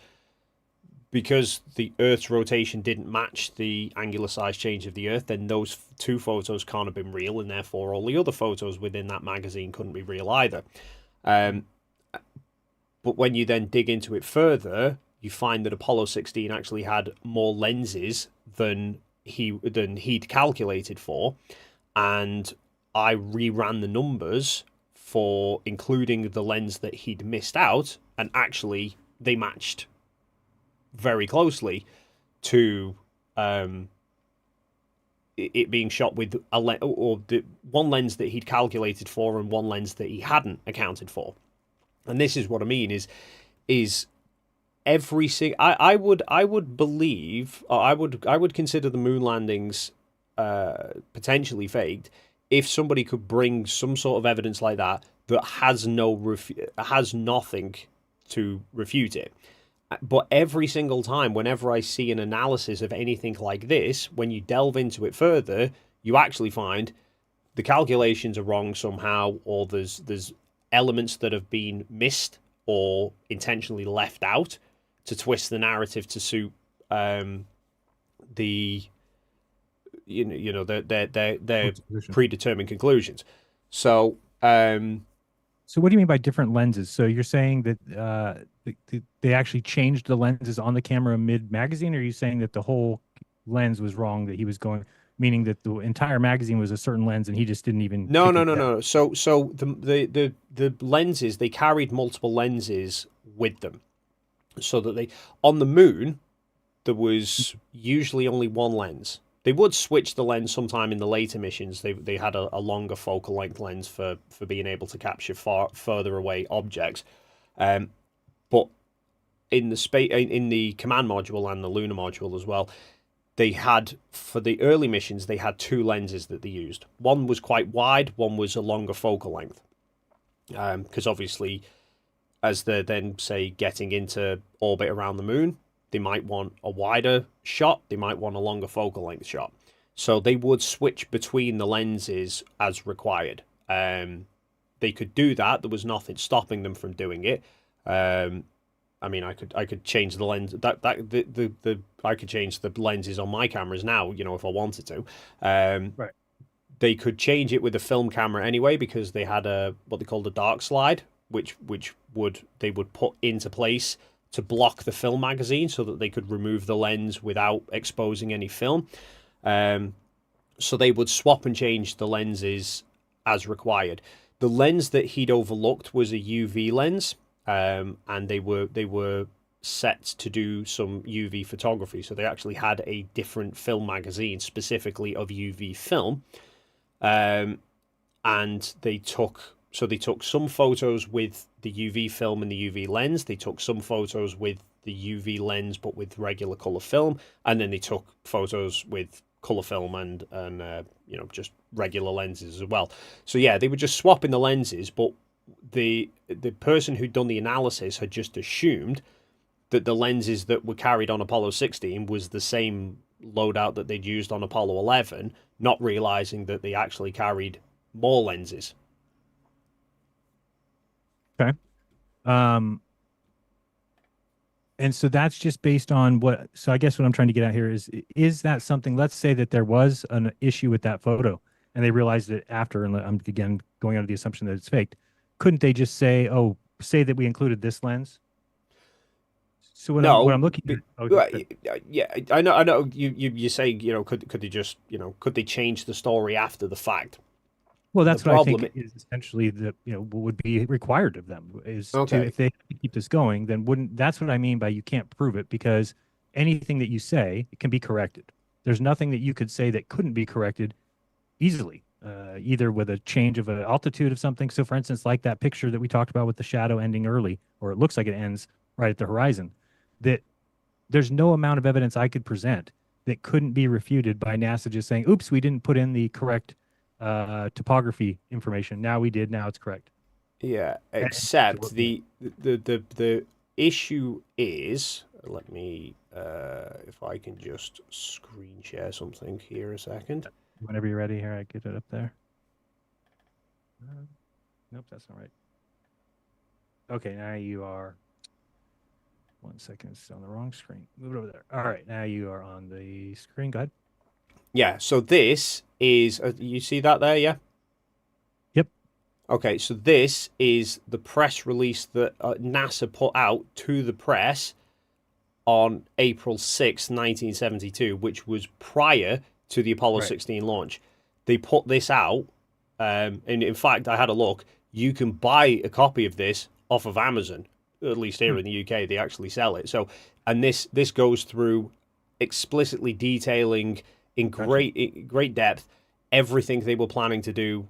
the Earth's rotation didn't match the angular size change of the Earth, then those two photos can't have been real, and therefore all the other photos within that magazine couldn't be real either. But when you then dig into it further, you find that Apollo 16 actually had more lenses than he'd calculated for, and I reran the numbers for including the lens that he'd missed out, and actually they matched very closely to it being shot with one lens that he'd calculated for and one lens that he hadn't accounted for. And this is what I mean is I would believe, or I would consider the moon landings potentially faked if somebody could bring some sort of evidence like that has has nothing to refute it. But every single time, whenever I see an analysis of anything like this, when you delve into it further, you actually find the calculations are wrong somehow, or there's elements that have been missed or intentionally left out to twist the narrative to suit the their predetermined conclusions. So So what do you mean by different lenses? So you're saying that they actually changed the lenses on the camera mid magazine, or are you saying that the whole lens was wrong, that he was going, meaning that the entire magazine was a certain lens and he just didn't even no, pick no, it no, up? no. So the lenses, they carried multiple lenses with them, so that they on the moon there was usually only one lens. They would switch the lens sometime in the later missions. They had a longer focal length lens for being able to capture further away objects. But in the command module and the lunar module as well, they had, for the early missions, they had two lenses that they used. One was quite wide, one was a longer focal length. Because obviously, as they're then, say, getting into orbit around the moon, they might want a wider shot, they might want a longer focal length shot. So they would switch between the lenses as required. They could do that. There was nothing stopping them from doing it. I mean, I could change the lens. I could change the lenses on my cameras now, if I wanted to. Right. They could change it with a film camera anyway, because they had what they called a dark slide, which they would put into place to block the film magazine so that they could remove the lens without exposing any film. So they would swap and change the lenses as required. The lens that he'd overlooked was a UV lens, and they were set to do some UV photography. So they actually had a different film magazine specifically of UV film, and they took some photos with the UV film and the UV lens. They took some photos with the UV lens but with regular color film, and then they took photos with color film and just regular lenses as well. So yeah, they were just swapping the lenses, but the person who'd done the analysis had just assumed that the lenses that were carried on Apollo 16 was the same loadout that they'd used on Apollo 11, not realizing that they actually carried more lenses. Okay. And so that's just based on what, so I guess what I'm trying to get at here is that something, let's say that there was an issue with that photo and they realized it after, and I'm again going under the assumption that it's faked. Couldn't they just say, oh, say that we included this lens? So what I'm looking at, yeah, I know. You say, could they just, could they change the story after the fact? well, that's The what I problem think is essentially what would be required of them is to, Okay. if they keep this going, then that's what I mean by you can't prove it, because anything that you say, it can be corrected. There's nothing that you could say that couldn't be corrected easily, either with a change of an altitude of something. So for instance, like that picture that we talked about with the shadow ending early, or it looks like it ends right at the horizon, that there's no amount of evidence I could present that couldn't be refuted by NASA just saying, oops, we didn't put in the correct topography information. Now we did. Now it's correct. Yeah, except the issue is, let me if I can just screen share something here a second. Whenever you're ready, here I get it up there. Nope, that's not right. Okay, now you are. 1 second, it's on the wrong screen. Move it over there. All right, now you are on the screen. Go ahead. Yeah, so this is, you see that there, yeah? Yep. Okay, so this is the press release that NASA put out to the press on April 6th, 1972, which was prior to the Apollo 16 launch. They put this out, and in fact, I had a look. You can buy a copy of this off of Amazon, at least here in the UK. They actually sell it. So, and this goes through explicitly detailing in great depth everything they were planning to do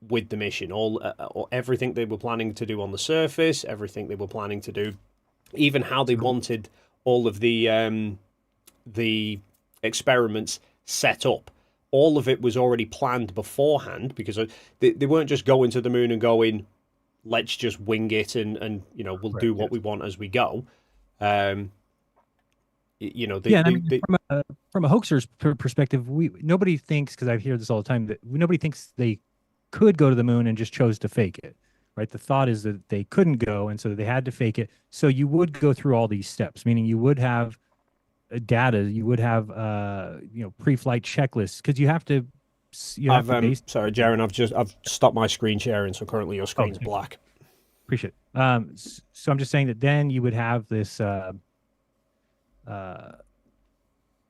with the mission, or everything they were planning to do on the surface, everything they were planning to do even how they wanted all of the experiments set up. All of it was already planned beforehand, because they weren't just going to the moon and going, let's just wing it and we'll do what we want as we go. And I mean, from a hoaxer's perspective, nobody thinks, because I hear this all the time, that nobody thinks they could go to the moon and just chose to fake it, right? The thought is that they couldn't go, and so they had to fake it. So you would go through all these steps, meaning you would have data, you would have pre-flight checklists, because you have to. Sorry, Jeran, I've stopped my screen sharing, so currently your screen's black. Appreciate it. So I'm just saying that then you would have this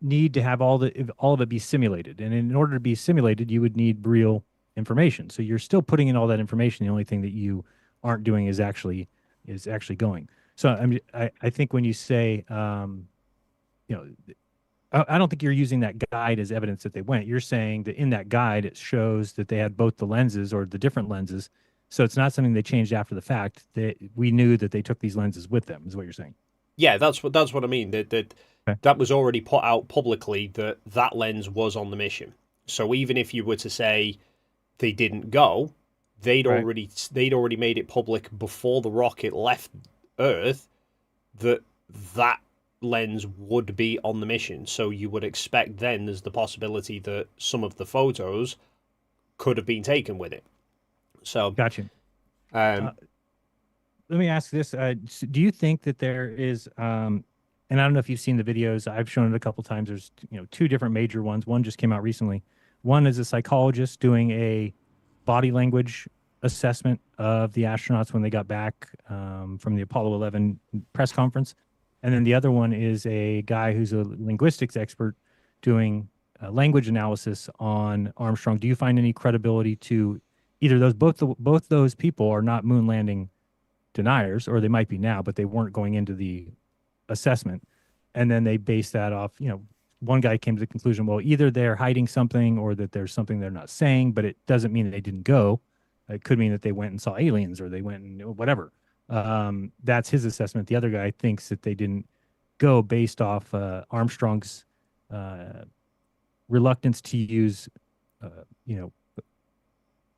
need to have all of it be simulated, and in order to be simulated, you would need real information. So you're still putting in all that information. The only thing that you aren't doing is actually going. So I think when you say, I don't think you're using that guide as evidence that they went. You're saying that in that guide, it shows that they had both the lenses or the different lenses. So it's not something they changed after the fact. That we knew that they took these lenses with them, is what you're saying. Yeah, that's what I mean. That was already put out publicly, that lens was on the mission. So even if you were to say they didn't go, they'd already made it public before the rocket left Earth that lens would be on the mission. So you would expect then there's the possibility that some of the photos could have been taken with it. So gotcha. Let me ask this: do you think that there is, and I don't know if you've seen the videos, I've shown it a couple times. There's two different major ones. One just came out recently. One is a psychologist doing a body language assessment of the astronauts when they got back from the Apollo 11 press conference. And then the other one is a guy who's a linguistics expert doing language analysis on Armstrong. Do you find any credibility to either of those? Both those people are not moon landing deniers, or they might be now, but they weren't going into the assessment. And then they base that off, one guy came to the conclusion, well, either they're hiding something or that there's something they're not saying, but it doesn't mean that they didn't go. It could mean that they went and saw aliens, or they went and whatever. That's his assessment. The other guy thinks that they didn't go based off Armstrong's reluctance to use,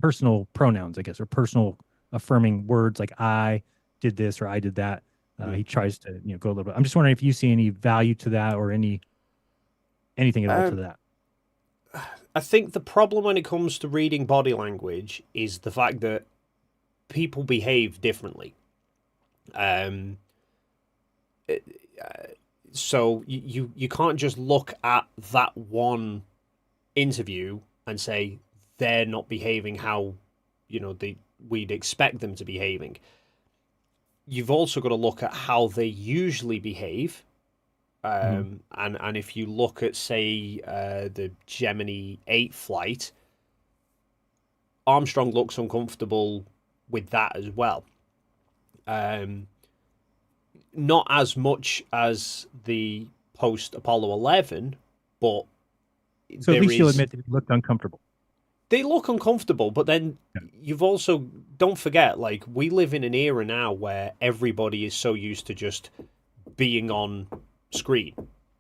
personal pronouns, I guess, or personal affirming words like I did this or I did that. He tries to go a little bit. I'm just wondering if you see any value to that, or anything at all to that. I think the problem when it comes to reading body language is the fact that people behave differently. So you can't just look at that one interview and say they're not behaving how we'd expect them to be behaving. You've also got to look at how they usually behave. And if you look at, say, the Gemini 8 flight, Armstrong looks uncomfortable with that as well. Not as much as the post-Apollo 11, but so at least you'll admit that it looked uncomfortable. They look uncomfortable, but then you've also, don't forget, like, we live in an era now where everybody is so used to just being on screen.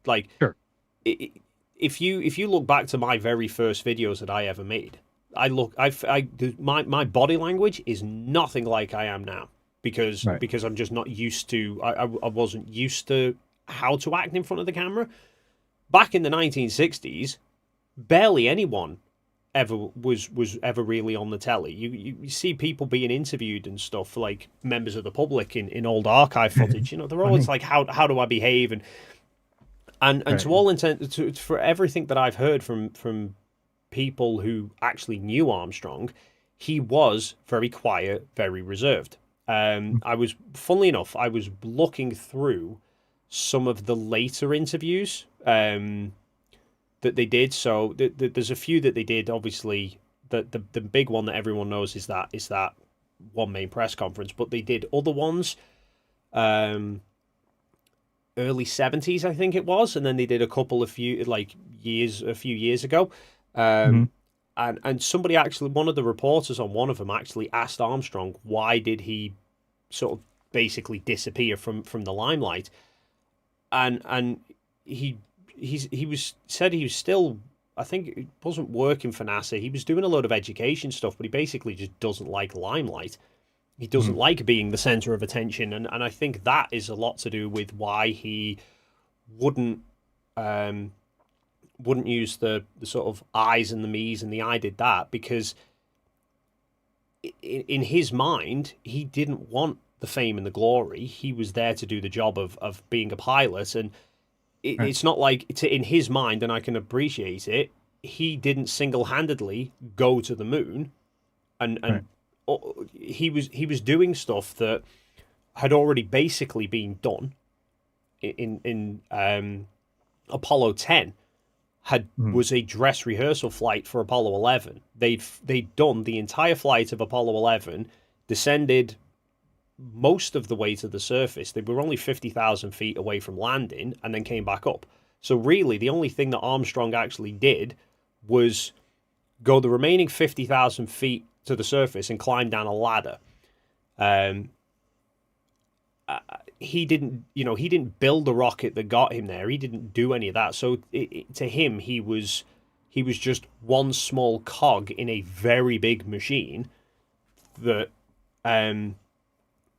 Like, sure. If you look back to my very first videos that I ever made, my body language is nothing like I am now, because I'm just not used to. I wasn't used to how to act in front of the camera. Back in the 1960s, barely anyone ever was ever really on the telly. You see people being interviewed and stuff, like members of the public in old archive footage. They're always like, how do I behave? And to all intent, for everything that I've heard from people who actually knew Armstrong, he was very quiet, very reserved. Funnily enough, I was looking through some of the later interviews that they did. So there's a few that they did. Obviously, the big one that everyone knows is that one main press conference. But they did other ones, early 70s, I think it was, and then they did a few years ago. And somebody actually, one of the reporters on one of them actually asked Armstrong, why did he sort of basically disappear from the limelight. And he was said he was still, I think it wasn't working for NASA. He was doing a load of education stuff, but he basically just doesn't like limelight. He doesn't like being the center of attention, and I think that is a lot to do with why he wouldn't wouldn't use the sort of I's and the me's and the I did that, because in his mind he didn't want the fame and the glory. He was there to do the job of being a pilot, and it's not like in his mind, and I can appreciate it, he didn't single-handedly go to the moon, and he was doing stuff that had already basically been done in Apollo 10 was a dress rehearsal flight for Apollo 11. They'd done the entire flight of Apollo 11, descended most of the way to the surface. They were only 50,000 feet away from landing, and then came back up. So really, the only thing that Armstrong actually did was go the remaining 50,000 feet to the surface and climb down a ladder. He didn't build a rocket that got him there. He didn't do any of that. So to him, he was just one small cog in a very big machine. That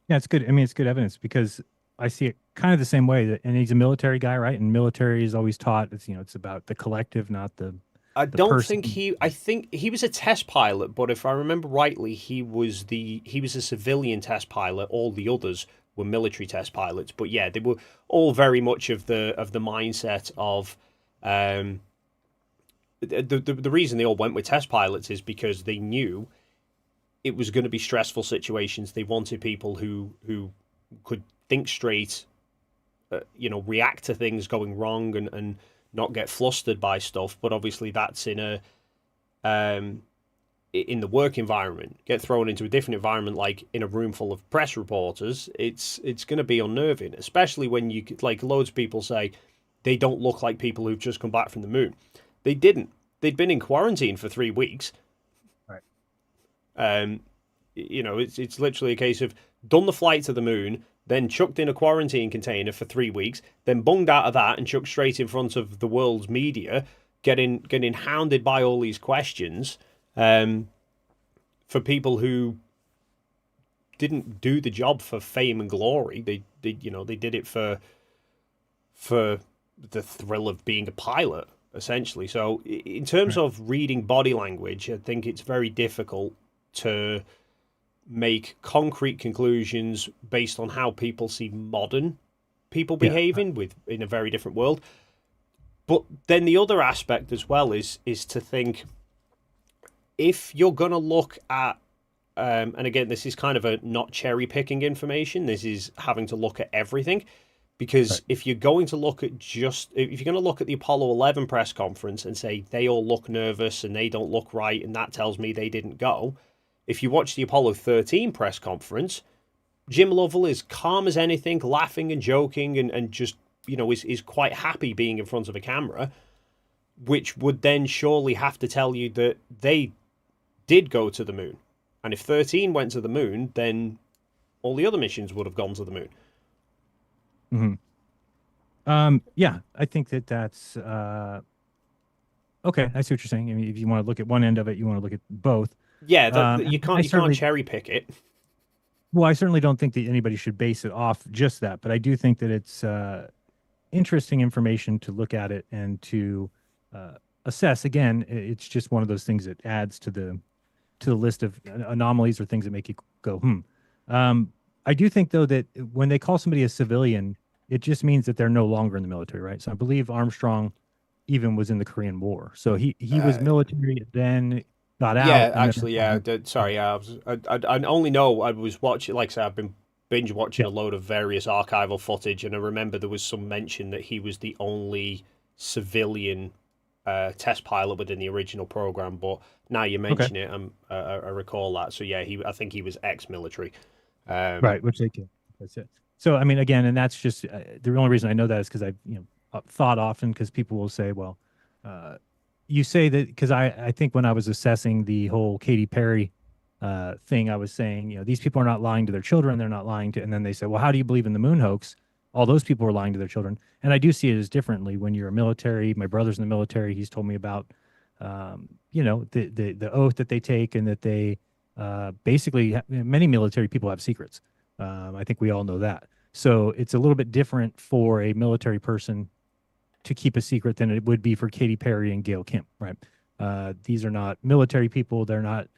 yeah, it's good. I mean, it's good evidence, because I see it kind of the same way. And he's a military guy, right? And military is always taught it's about the collective, not the. I don't think I think he was a test pilot, but if I remember rightly, he was a civilian test pilot. All the others were military test pilots. But yeah, they were all very much of the mindset of the reason they all went with test pilots is because they knew it was going to be stressful situations. They wanted people who could think straight, react to things going wrong and not get flustered by stuff. But obviously that's in the work environment. Get thrown into a different environment, like in a room full of press reporters, it's going to be unnerving, especially when you, like, loads of people say they don't look like people who've just come back from the moon. They didn't. They'd been in quarantine for 3 weeks. Right. It's literally a case of done the flight to the moon, then chucked in a quarantine container for 3 weeks, then bunged out of that and chucked straight in front of the world's media, getting hounded by all these questions, for people who didn't do the job for fame and glory. They did it for the thrill of being a pilot, essentially. So in terms of reading body language, I think it's very difficult to make concrete conclusions based on how people see modern people behaving in a very different world. But then the other aspect as well is to think, if you're going to look at, and again, this is kind of a not cherry picking information, this is having to look at everything, because if you're going to look at the Apollo 11 press conference and say they all look nervous and they don't look right, and that tells me they didn't go. If you watch the Apollo 13 press conference, Jim Lovell is calm as anything, laughing and joking, and just, is quite happy being in front of a camera, which would then surely have to tell you that they did go to the moon. And if 13 went to the moon, then all the other missions would have gone to the moon. Yeah, I think that's okay. I see what you're saying. I mean, if you want to look at one end of it, you want to look at both. Yeah, you can't cherry pick it. Well, I certainly don't think that anybody should base it off just that, but I do think that it's interesting information to look at it and to assess. Again, it's just one of those things that adds to the list of anomalies or things that make you go, I do think, though, that when they call somebody a civilian, it just means that they're no longer in the military, right? So I believe Armstrong even was in the Korean War. So he was military, then got out. Yeah, actually, yeah. Sorry, yeah. I only know I was watching, like I said, I've been binge watching a load of various archival footage, and I remember there was some mention that he was the only civilian test pilot within the original program. But now you mention it, I recall that. So yeah, I think he was ex-military. Right, which they can. That's it. So I mean, again, and that's just the only reason I know that is because I've thought often, because people will say, well, you say that because I think when I was assessing the whole Katy Perry thing, I was saying, these people are not lying to their children. They're not lying to, and then they say, well, how do you believe in the moon hoax? All those people are lying to their children. And I do see it as differently when you're a military. My brother's in the military. He's told me about, the oath that they take, and that they basically, many military people have secrets. I think we all know that. So it's a little bit different for a military person to keep a secret than it would be for Katy Perry and Gail Kim, right? These are not military people. They're not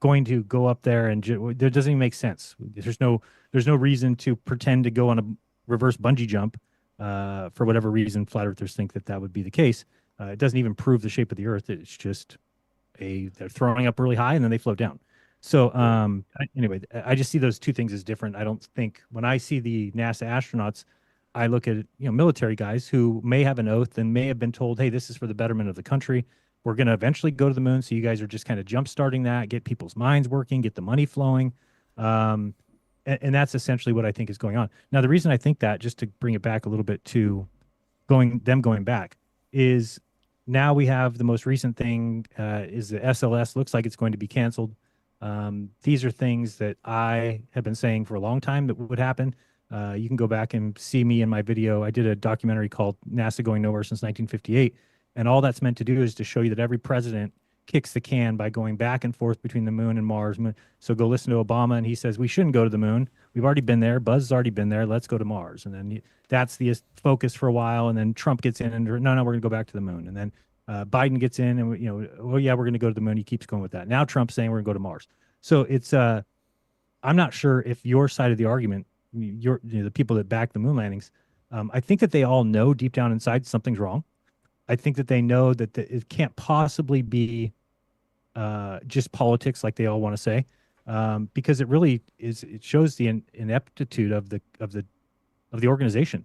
going to go up there and there doesn't even make sense. There's no reason to pretend to go on a reverse bungee jump for whatever reason. Flat earthers think that would be the case. It doesn't even prove the shape of the earth. It's just they're throwing up really high and then they float down. So anyway, I just see those two things as different. I don't think when I see the NASA astronauts, I look at military guys who may have an oath and may have been told, hey, this is for the betterment of the country. We're going to eventually go to the moon. So you guys are just kind of jump starting that, get people's minds working, get the money flowing. And that's essentially what I think is going on. Now, the reason I think that, just to bring it back a little bit to going back, is now we have the most recent thing is the SLS looks like it's going to be canceled. These are things that I have been saying for a long time that would happen. You can go back and see me in my video. I did a documentary called NASA Going Nowhere Since 1958. And all that's meant to do is to show you that every president kicks the can by going back and forth between the moon and Mars. So go listen to Obama, and he says, we shouldn't go to the moon. We've already been there. Buzz has already been there. Let's go to Mars. And then that's the focus for a while. And then Trump gets in and no, we're going to go back to the moon. And then Biden gets in and, oh, yeah, we're going to go to the moon. He keeps going with that. Now Trump's saying we're going to go to Mars. So it's, I'm not sure if your side of the argument, the people that back the moon landings, I think that they all know deep down inside something's wrong. I think that they know that it can't possibly be just politics like they all want to say, because it really is. It shows the ineptitude of the organization.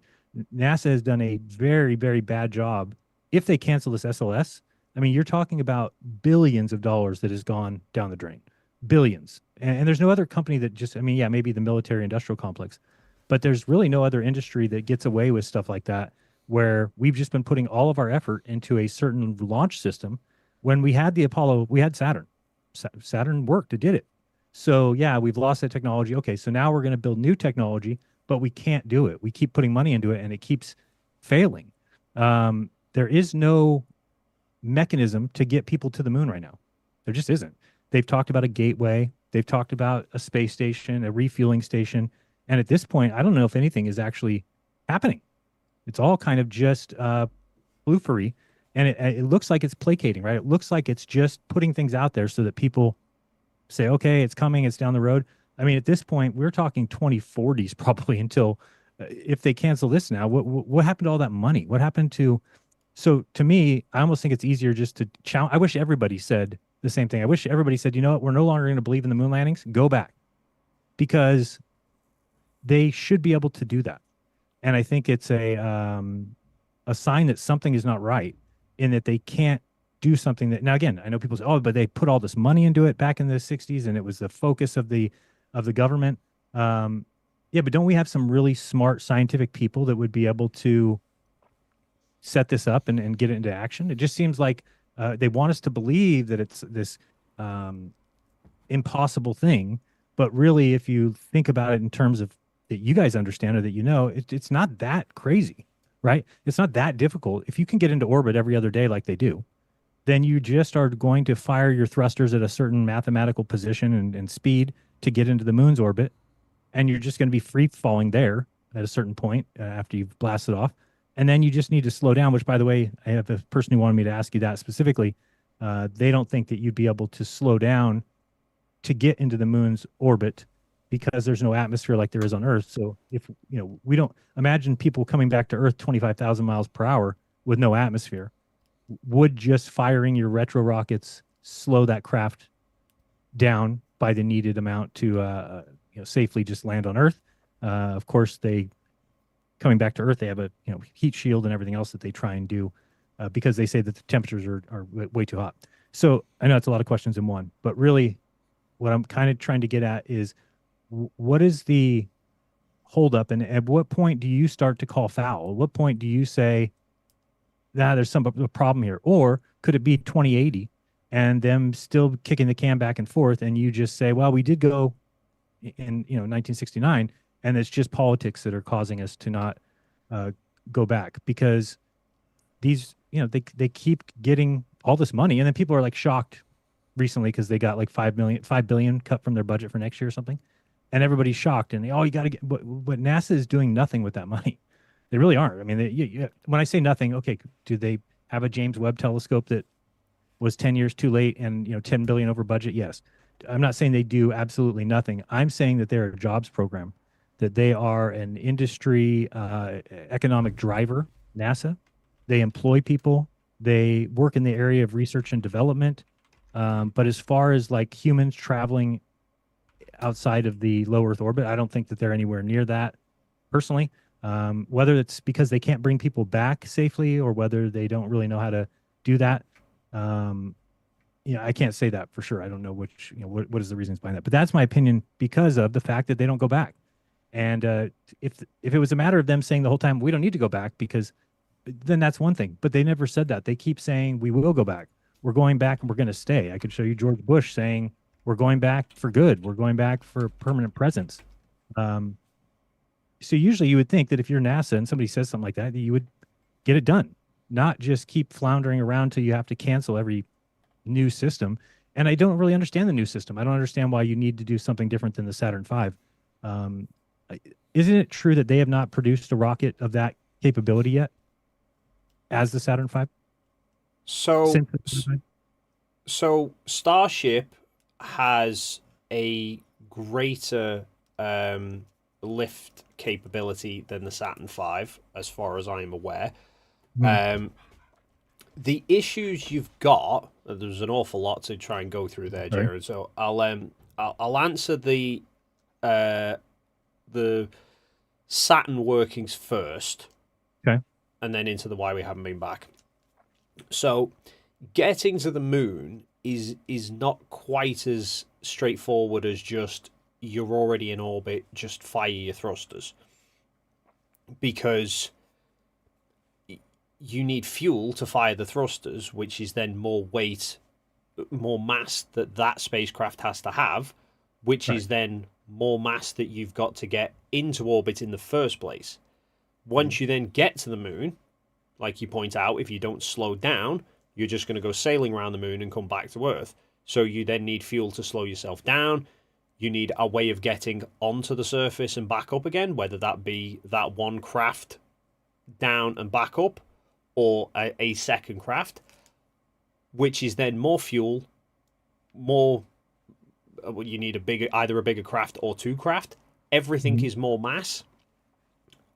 NASA has done a very, very bad job. If they cancel this SLS, I mean, you're talking about billions of dollars that has gone down the drain, billions. And there's no other company that just, I mean, yeah, maybe the military industrial complex, but there's really no other industry that gets away with stuff like that, where we've just been putting all of our effort into a certain launch system. When we had the Apollo, we had Saturn. Saturn worked, it did it. So yeah, we've lost that technology. Okay, so now we're going to build new technology, but we can't do it. We keep putting money into it and it keeps failing. There is no mechanism to get people to the moon right now. There just isn't. They've talked about a gateway. They've talked about a space station, a refueling station. And at this point, I don't know if anything is actually happening. It's all kind of just floofery, and it looks like it's placating, right? It looks like it's just putting things out there so that people say, okay, it's coming, it's down the road. I mean, at this point, we're talking 2040s probably until, if they cancel this now, what happened to all that money? What happened to, so to me, I almost think it's easier just to challenge. I wish everybody said the same thing. I wish everybody said, you know what, we're no longer going to believe in the moon landings, go back, because they should be able to do that. And I think it's a sign that something is not right, in that they can't do something that, now again, I know people say, oh, but they put all this money into it back in the 60s and it was the focus of the government. Yeah, but don't we have some really smart scientific people that would be able to set this up and get it into action? It just seems like they want us to believe that it's this impossible thing. But really, if you think about it in terms of that you guys understand, or that it's not that crazy, right? It's not that difficult. If you can get into orbit every other day like they do, then you just are going to fire your thrusters at a certain mathematical position and speed to get into the moon's orbit, and you're just going to be free falling there at a certain point after you've blasted off. And then you just need to slow down, which, by the way, I have a person who wanted me to ask you that specifically. They don't think that you'd be able to slow down to get into the moon's orbit, because there's no atmosphere like there is on Earth. So if, we don't imagine people coming back to Earth 25,000 miles per hour with no atmosphere. Would just firing your retro rockets slow that craft down by the needed amount to safely just land on Earth? Of course, coming back to Earth, they have a heat shield and everything else that they try and do because they say that the temperatures are way too hot. So I know it's a lot of questions in one, but really what I'm kind of trying to get at is, what is the holdup, and at what point do you start to call foul? At what point do you say, there's a problem here? Or could it be 2080 and them still kicking the can back and forth, and you just say, well, we did go in 1969, and it's just politics that are causing us to not uh, go back, because these, they keep getting all this money, and then people are like shocked recently because they got like 5 billion cut from their budget for next year or something, and everybody's shocked, and you got to get, but NASA is doing nothing with that money. They really aren't. I mean, when I say nothing, okay, do they have a James Webb telescope that was 10 years too late and 10 billion over budget? Yes. I'm not saying they do absolutely nothing. I'm saying that they're a jobs program, that they are an industry economic driver. NASA, they employ people, they work in the area of research and development, but as far as like humans traveling outside of the low Earth orbit, I don't think that they're anywhere near that personally. Whether it's because they can't bring people back safely or whether they don't really know how to do that, I can't say that for sure. I don't know which, what is the reasons behind that, but that's my opinion because of the fact that they don't go back. And if it was a matter of them saying the whole time we don't need to go back, because then that's one thing. But they never said that. They keep saying we will go back. We're going back and we're going to stay. I could show you George Bush saying we're going back for good. We're going back for permanent presence. So usually you would think that if you're NASA and somebody says something like that you would get it done, not just keep floundering around till you have to cancel every new system. And I don't really understand the new system. I don't understand why you need to do something different than the Saturn V. Isn't it true that they have not produced a rocket of that capability yet as the Saturn V? So, Since the Saturn V? so Starship has a greater lift capability than the Saturn V, as far as I'm aware. The issues you've got, there's an awful lot to try and go through there, Jared. So I'll answer the Saturn workings first, Okay. and then into the why we haven't been back. So getting to the moon is not quite as straightforward as just you're already in orbit, just fire your thrusters, because you need fuel to fire the thrusters, which is then more weight, more mass that spacecraft has to have, which is then more mass that you've got to get into orbit in the first place. Once you then get to the moon, like you point out, if you don't slow down, you're just going to go sailing around the moon and come back to Earth. So you then need fuel to slow yourself down. You need a way of getting onto the surface and back up again, whether that be that one craft down and back up, or a second craft, which is then more fuel, you need either a bigger craft or two craft. Everything is more mass.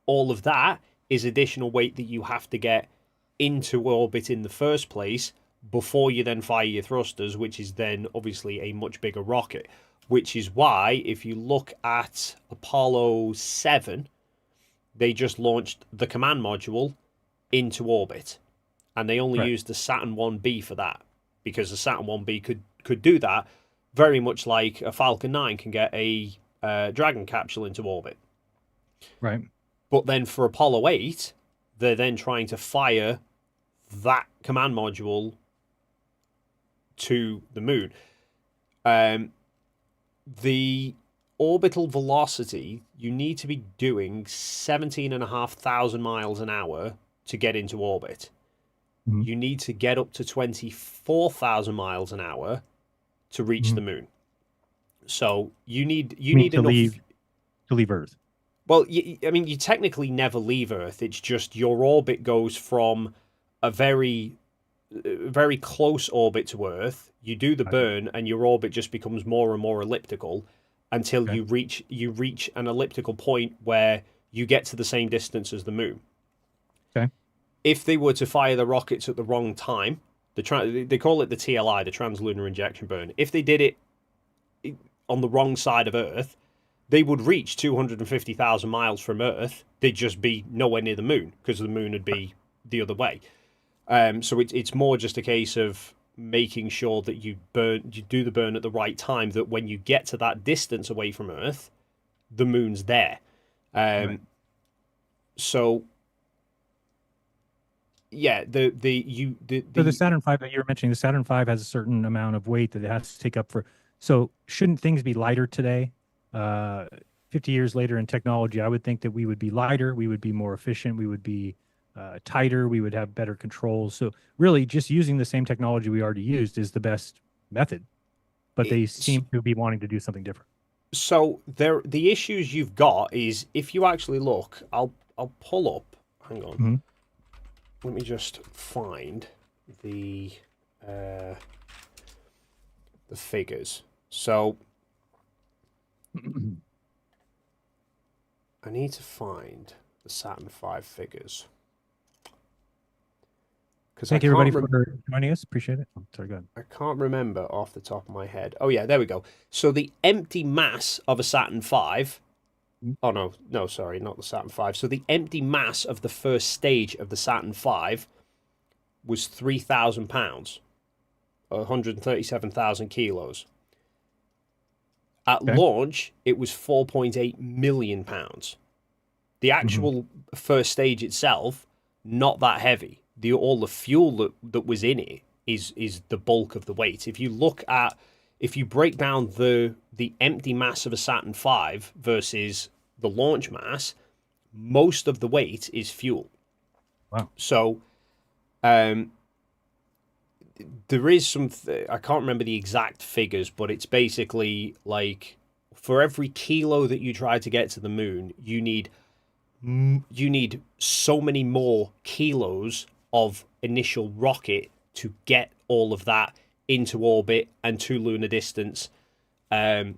All of that is additional weight that you have to get into orbit in the first place before you then fire your thrusters, which is then obviously a much bigger rocket. Which is why, if you look at Apollo 7, they just launched the command module into orbit. And they only used the Saturn 1B for that, because the Saturn 1B could do that very much like a Falcon 9 can get a Dragon capsule into orbit. Right. But then for Apollo 8, they're then trying to fire that command module to the moon. The orbital velocity, you need to be doing 17,500 miles an hour to get into orbit. You need to get up to 24,000 miles an hour to reach the moon. So you need to enough to leave Earth. Well, I mean, you technically never leave Earth. It's just your orbit goes from a very close orbit to Earth. You do the burn, and your orbit just becomes more and more elliptical until you reach an elliptical point where you get to the same distance as the moon. Okay. If they were to fire the rockets at the wrong time, they call it the TLI, the translunar injection burn. If they did it on the wrong side of Earth, they would reach 250,000 miles from Earth. They'd just be nowhere near the moon, because the moon would be the other way. So it's more just a case of making sure that you do the burn at the right time, that when you get to that distance away from Earth, the moon's there. So yeah, the So the Saturn V that you were mentioning, the Saturn V has a certain amount of weight that it has to take up for. So shouldn't things be lighter today? 50 years later in technology, I would think that we would be lighter, we would be more efficient, we would be tighter, we would have better controls. So really, just using the same technology we already used is the best method. But they it's, seem to be wanting to do something different. so there the issues you've got is if you actually look, I'll pull up. Hang on, Mm-hmm. let me just find the uh, the figures. So I need to find the Saturn V figures because Thank you, everybody, for joining us. Appreciate it. Oh, sorry, go ahead. I can't remember off the top of my head. Oh yeah, there we go. So the empty mass of a Saturn V. Oh no, sorry, not the Saturn V. So the empty mass of the first stage of the Saturn V was 3,000 pounds, 137,000 kilos. At Okay. launch, it was 4.8 million pounds. The actual first stage itself, not that heavy. All the fuel that was in it is the bulk of the weight. If you break down the empty mass of a Saturn V versus the launch mass, most of the weight is fuel. Wow. So, there is some. I can't remember the exact figures, but it's basically like for every kilo that you try to get to the moon, you need so many more kilos of initial rocket to get all of that into orbit and to lunar distance in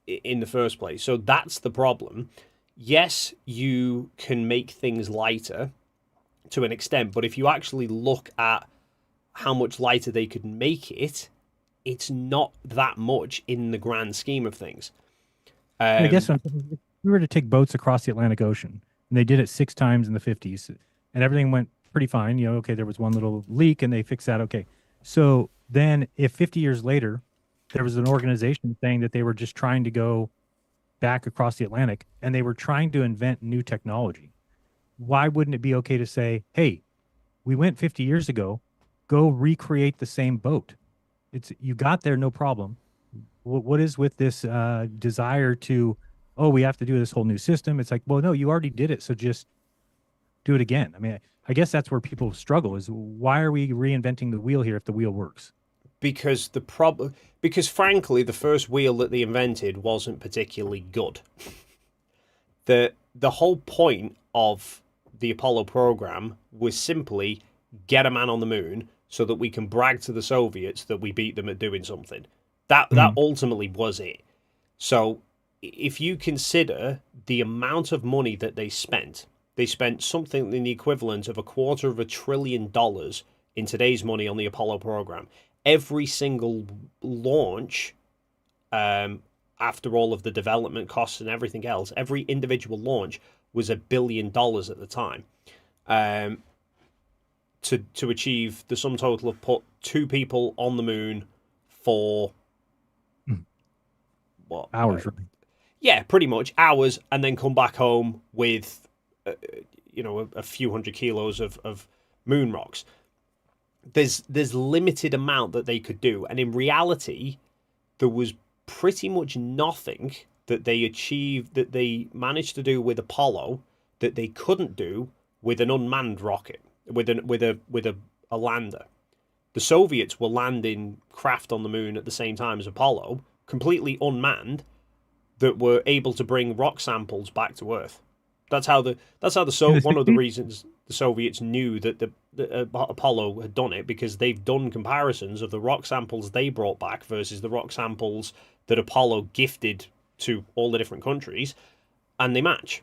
the first place. So that's the problem. Yes, you can make things lighter to an extent, but if you actually look at how much lighter they could make it, it's not that much in the grand scheme of things. I guess if we were to take boats across the Atlantic Ocean, and they did it 6 times in the 50s, and everything went pretty fine. Okay, there was one little leak, and they fixed that. Okay, so then if 50 years later, there was an organization saying that they were just trying to go back across the Atlantic, and they were trying to invent new technology, why wouldn't it be okay to say, hey, we went 50 years ago, go recreate the same boat? You got there, no problem. What is with this desire to, oh, we have to do this whole new system? It's like, well, no, you already did it, so just do it again. I mean, I guess that's where people struggle is why are we reinventing the wheel here if the wheel works? Because frankly, the first wheel that they invented wasn't particularly good. The whole point of the Apollo program was simply get a man on the moon so that we can brag to the Soviets that we beat them at doing something. That ultimately was it. So if you consider the amount of money that they spent something in the equivalent of $250 billion in today's money on the Apollo program. Every single launch, after all of the development costs and everything else, every individual launch was $1 billion at the time. To achieve the sum total of put 2 people on the moon for what Hours, right? Yeah, pretty much hours, and then come back home with a few hundred kilos of moon rocks. There's limited amount that they could do, and in reality, there was pretty much nothing that they managed to do with Apollo that they couldn't do with an unmanned rocket, with a lander. The Soviets were landing craft on the moon at the same time as Apollo, completely unmanned, that were able to bring rock samples back to Earth. That's how one of the reasons the Soviets knew that the Apollo had done it, because they've done comparisons of the rock samples they brought back versus the rock samples that Apollo gifted to all the different countries, and they match.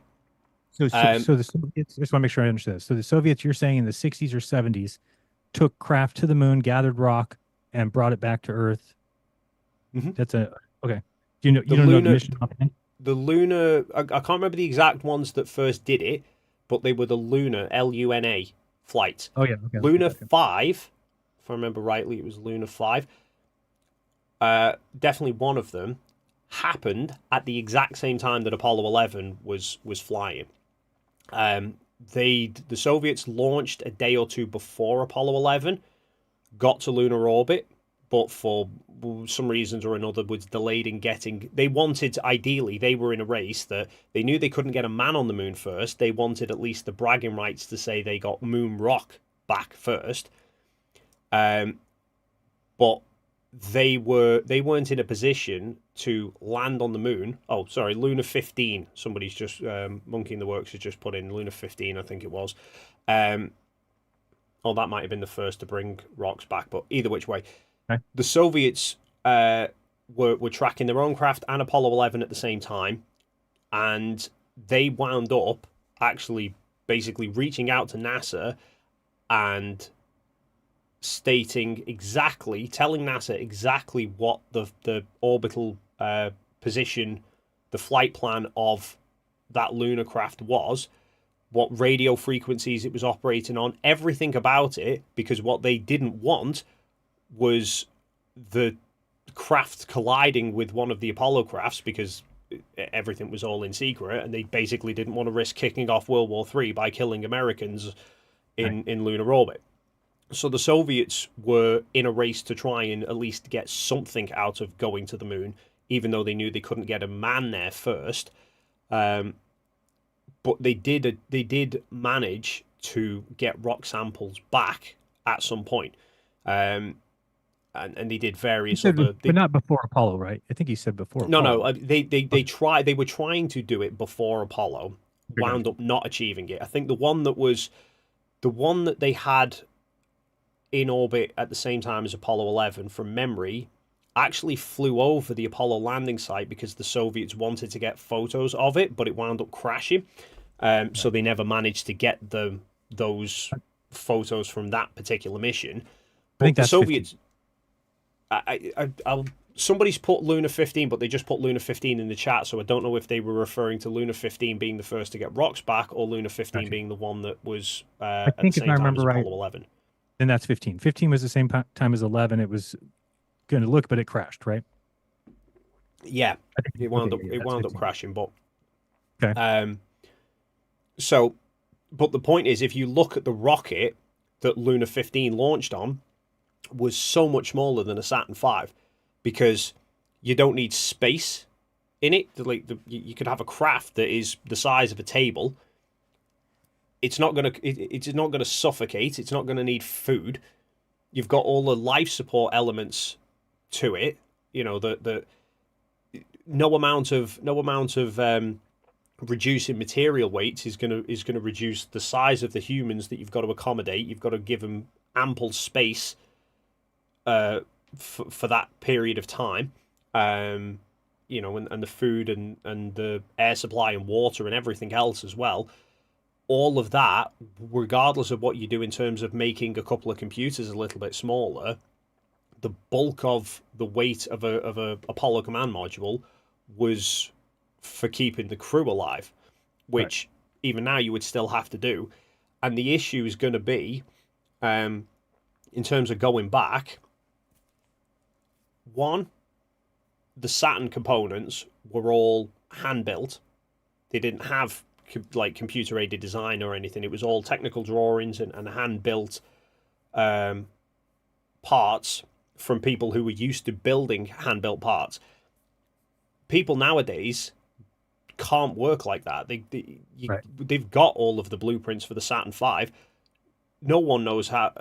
So the Soviets, I just want to make sure I understand this. So the Soviets, you're saying in the 60s or 70s, took craft to the moon, gathered rock, and brought it back to Earth. Mm-hmm. That's okay. You don't know the mission? The lunar, I can't remember the exact ones that first did it, but they were the lunar, LUNA flights. Oh yeah, okay, Luna 5, if I remember rightly, it was Luna 5. Definitely one of them happened at the exact same time that Apollo 11 was flying. the Soviets launched a day or two before Apollo 11, got to lunar orbit, but for some reasons or another was delayed in getting. They wanted, ideally, they were in a race that they knew they couldn't get a man on the moon first. They wanted at least the bragging rights to say they got moon rock back first. But they weren't in a position to land on the moon. Oh, sorry, Luna 15. Somebody's just Monkey in the Works has just put in Luna 15, I think it was. Oh, that might have been the first to bring rocks back, but either which way, okay. The Soviets were tracking their own craft and Apollo 11 at the same time, and they wound up actually basically reaching out to NASA and telling NASA exactly what the orbital position, the flight plan of that lunar craft was, what radio frequencies it was operating on, everything about it, because what they didn't want was the craft colliding with one of the Apollo crafts, because everything was all in secret, and they basically didn't want to risk kicking off World War III by killing Americans in lunar orbit. So the Soviets were in a race to try and at least get something out of going to the moon, even though they knew they couldn't get a man there first. But they did manage to get rock samples back at some point. And they did various other... but not before Apollo, right? I think you said before Apollo. No, they were trying to do it before Apollo, wound up not achieving it. I think the one that they had in orbit at the same time as Apollo 11, from memory, actually flew over the Apollo landing site because the Soviets wanted to get photos of it, but it wound up crashing. So they never managed to get those photos from that particular mission. But I think the that's Soviets... somebody's put Luna 15, but they just put Luna 15 in the chat, so I don't know if they were referring to Luna 15 being the first to get rocks back, or Luna 15 being the one that was at the same time as Apollo 11. Then that's 15. 15 was the same time as 11. It was going to look, but it crashed, right? Yeah, it wound up crashing, but... Okay. So, but the point is, if you look at the rocket that Luna 15 launched on, was so much smaller than a Saturn V, because you don't need space in it. Like you could have a craft that is the size of a table. It's not gonna suffocate. It's not gonna need food. You've got all the life support elements to it. You know, the no amount of reducing material weights is gonna reduce the size of the humans that you've got to accommodate. You've got to give them ample space for that period of time. You know, and the food and the air supply and water and everything else as well. All of that, regardless of what you do in terms of making a couple of computers a little bit smaller, the bulk of the weight of a Apollo command module was for keeping the crew alive, which even now you would still have to do. And the issue is going to be, in terms of going back, one, the Saturn components were all hand-built. They didn't have like computer-aided design or anything. It was all technical drawings and hand-built parts from people who were used to building hand-built parts. People nowadays can't work like that. They've got all of the blueprints for the Saturn V. No one knows how,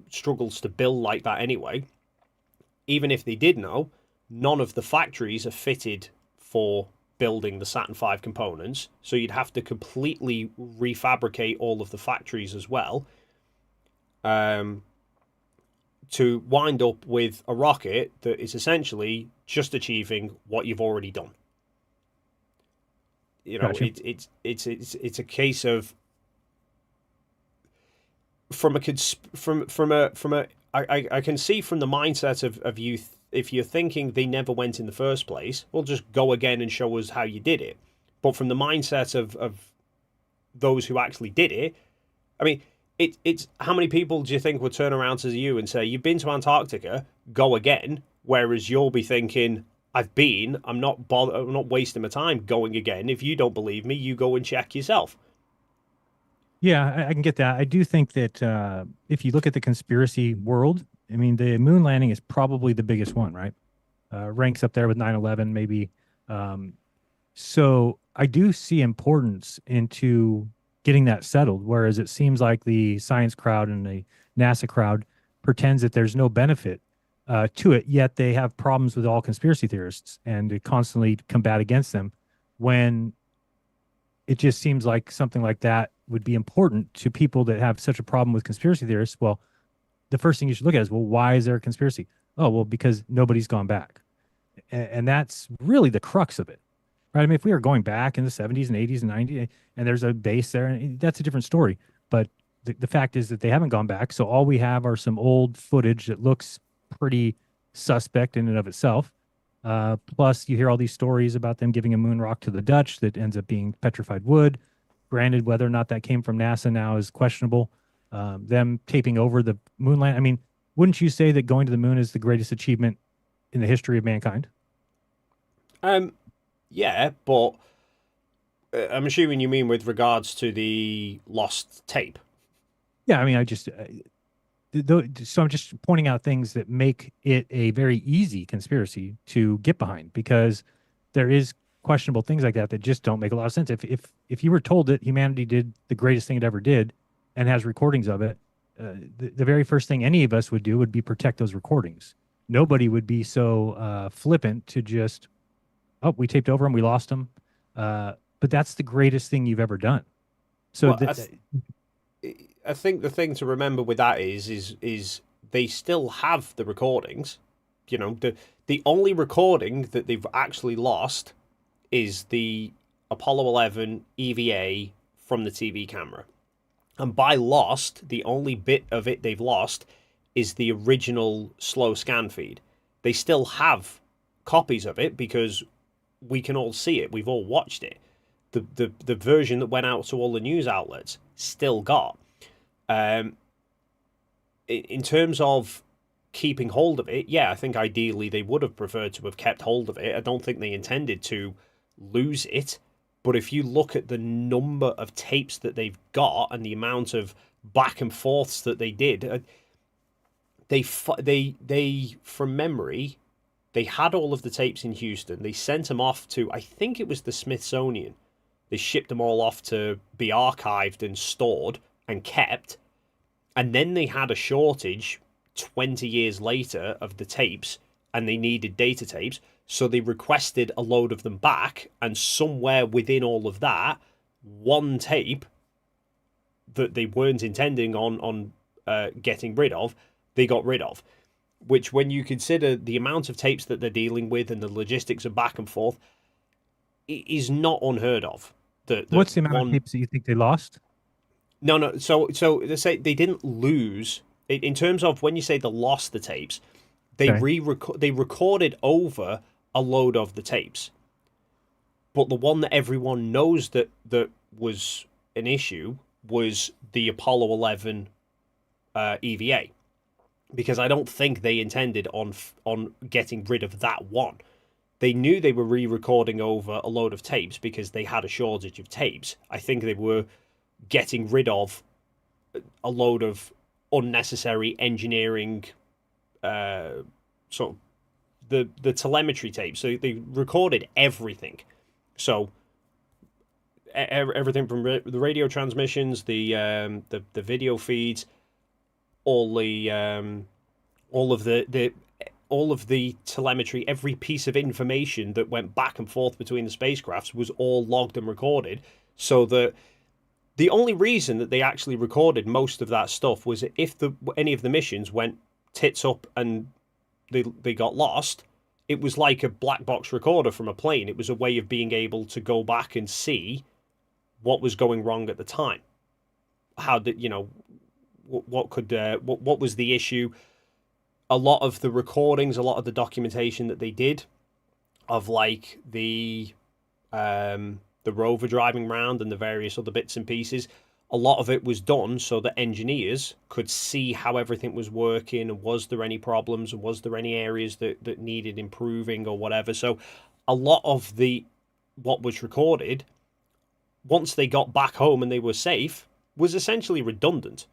struggles to build like that anyway. Even if they did know, none of the factories are fitted for building the Saturn V components, so you'd have to completely refabricate all of the factories as well, to wind up with a rocket that is essentially just achieving what you've already done. You know, Gotcha. it's a case of I can see from the mindset of youth. If you're thinking they never went in the first place, well, just go again and show us how you did it. But from the mindset of those who actually did it, I mean, it's how many people do you think would turn around to you and say, "You've been to Antarctica, go again," whereas you'll be thinking, "I've been. I'm not wasting my time going again. If you don't believe me, you go and check yourself." Yeah, I can get that. I do think that if you look at the conspiracy world, I mean, the moon landing is probably the biggest one, right? Ranks up there with 9/11, maybe. Um, so I do see importance into getting that settled, whereas it seems like the science crowd and the NASA crowd pretends that there's no benefit to it, yet they have problems with all conspiracy theorists and they constantly combat against them when it just seems like something like that would be important to people that have such a problem with conspiracy theorists. Well, the first thing you should look at is, well, why is there a conspiracy? Oh, well, because nobody's gone back. And that's really the crux of it, right? I mean, if we are going back in the 70s and 80s and 90s and there's a base there, and that's a different story. But the fact is that they haven't gone back. So all we have are some old footage that looks pretty suspect in and of itself. Plus, you hear all these stories about them giving a moon rock to the Dutch that ends up being petrified wood. Granted, whether or not that came from NASA now is questionable. Them taping over the moon land. I mean, wouldn't you say that going to the moon is the greatest achievement in the history of mankind? Yeah, but I'm assuming you mean with regards to the lost tape. Yeah, I mean, so I'm just pointing out things that make it a very easy conspiracy to get behind because there is questionable things like that that just don't make a lot of sense. If you were told that humanity did the greatest thing it ever did and has recordings of it, the very first thing any of us would do would be protect those recordings. Nobody would be so flippant to just, oh, we taped over them, we lost them. But that's the greatest thing you've ever done. So Well, I think the thing to remember with that is they still have the recordings. You know, the only recording that they've actually lost is the Apollo 11 EVA from the TV camera. And by lost, the only bit of it they've lost is the original slow scan feed. They still have copies of it because we can all see it. We've all watched it. The version that went out to all the news outlets still got. In terms of keeping hold of it, yeah, I think ideally they would have preferred to have kept hold of it. I don't think they intended to lose it. But if you look at the number of tapes that they've got and the amount of back and forths that they did, they from memory, they had all of the tapes in Houston. They sent them off to, I think it was the Smithsonian. They shipped them all off to be archived and stored and kept. And then they had a shortage 20 years later of the tapes and they needed data tapes. So they requested a load of them back. And somewhere within all of that, one tape that they weren't intending on getting rid of, they got rid of. Which, when you consider the amount of tapes that they're dealing with and the logistics of back and forth, is not unheard of. what's the amount of tapes that you think they lost? No. So they say they didn't lose. In terms of when you say they lost the tapes, they they recorded over a load of the tapes. But the one that everyone knows that was an issue was the Apollo 11 EVA, because I don't think they intended on getting rid of that one. They knew they were re-recording over a load of tapes because they had a shortage of tapes. I think they were getting rid of a load of unnecessary engineering, sort of the telemetry tapes. So they recorded everything. So everything from the radio transmissions, the video feeds, all of the telemetry, every piece of information that went back and forth between the spacecrafts was all logged and recorded. So that the only reason that they actually recorded most of that stuff was if any of the missions went tits up and they got lost, it was like a black box recorder from a plane. It was a way of being able to go back and see what was going wrong at the time. How did what was the issue? A lot of the recordings, a lot of the documentation that they did of like the rover driving around and the various other bits and pieces, a lot of it was done so that engineers could see how everything was working and was there any problems and was there any areas that needed improving or whatever. So a lot of what was recorded, once they got back home and they were safe, was essentially redundant.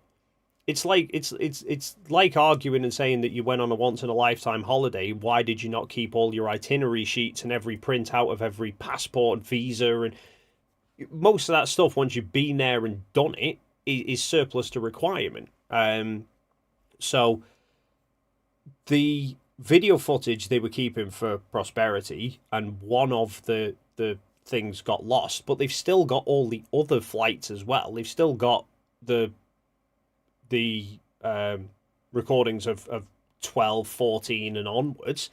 It's like it's like arguing and saying that you went on a once in a lifetime holiday. Why did you not keep all your itinerary sheets and every printout of every passport and visa? And most of that stuff, once you've been there and done it, is surplus to requirement. So the video footage they were keeping for prosperity, and one of the things got lost, but they've still got all the other flights as well. They've still got the recordings of 12, 14 and onwards,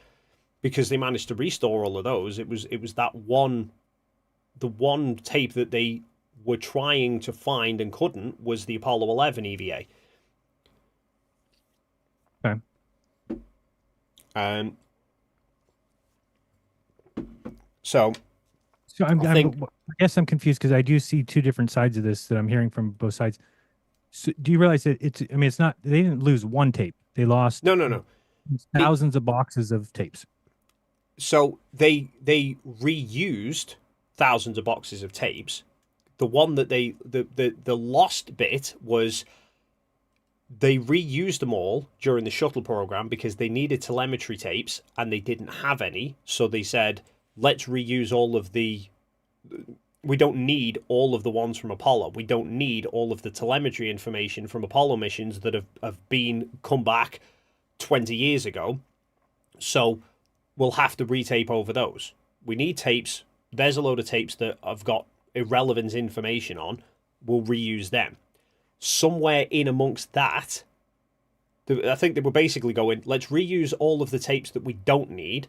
because they managed to restore all of those. It was that the one tape that they were trying to find and couldn't was the Apollo 11 EVA. Okay. So I guess I'm confused, because I do see two different sides of this that I'm hearing from both sides. So do you realize that it's not, they didn't lose one tape. They lost no. thousands of boxes of tapes. So they reused thousands of boxes of tapes. The one that the lost bit was they reused them all during the shuttle program because they needed telemetry tapes and they didn't have any. So they said, let's reuse all of we don't need all of the ones from Apollo. We don't need all of the telemetry information from Apollo missions that have come back 20 years ago. So we'll have to retape over those. We need tapes. There's a load of tapes that have got irrelevant information on. We'll reuse them. Somewhere in amongst that, I think they were basically going, let's reuse all of the tapes that we don't need,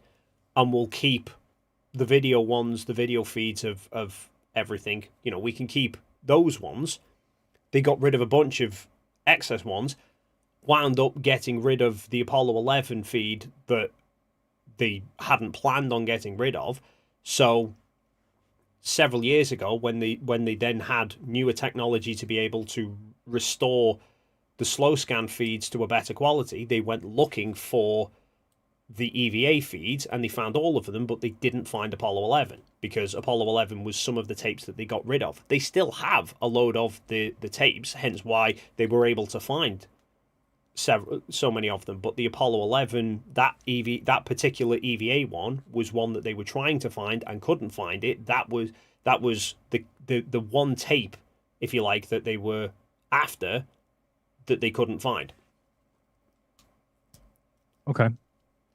and we'll keep the video ones, the video feeds of everything. You know, we can keep those ones. They got rid of a bunch of excess ones, wound up getting rid of the Apollo 11 feed that they hadn't planned on getting rid of. So several years ago, when they then had newer technology to be able to restore the slow scan feeds to a better quality, they went looking for the EVA feeds, and they found all of them, but they didn't find Apollo 11, because Apollo 11 was some of the tapes that they got rid of. They still have a load of the tapes, hence why they were able to find so many of them. But the Apollo 11, that particular EVA one, was one that they were trying to find and couldn't find it. That was the one tape, if you like, that they were after, that they couldn't find. Okay.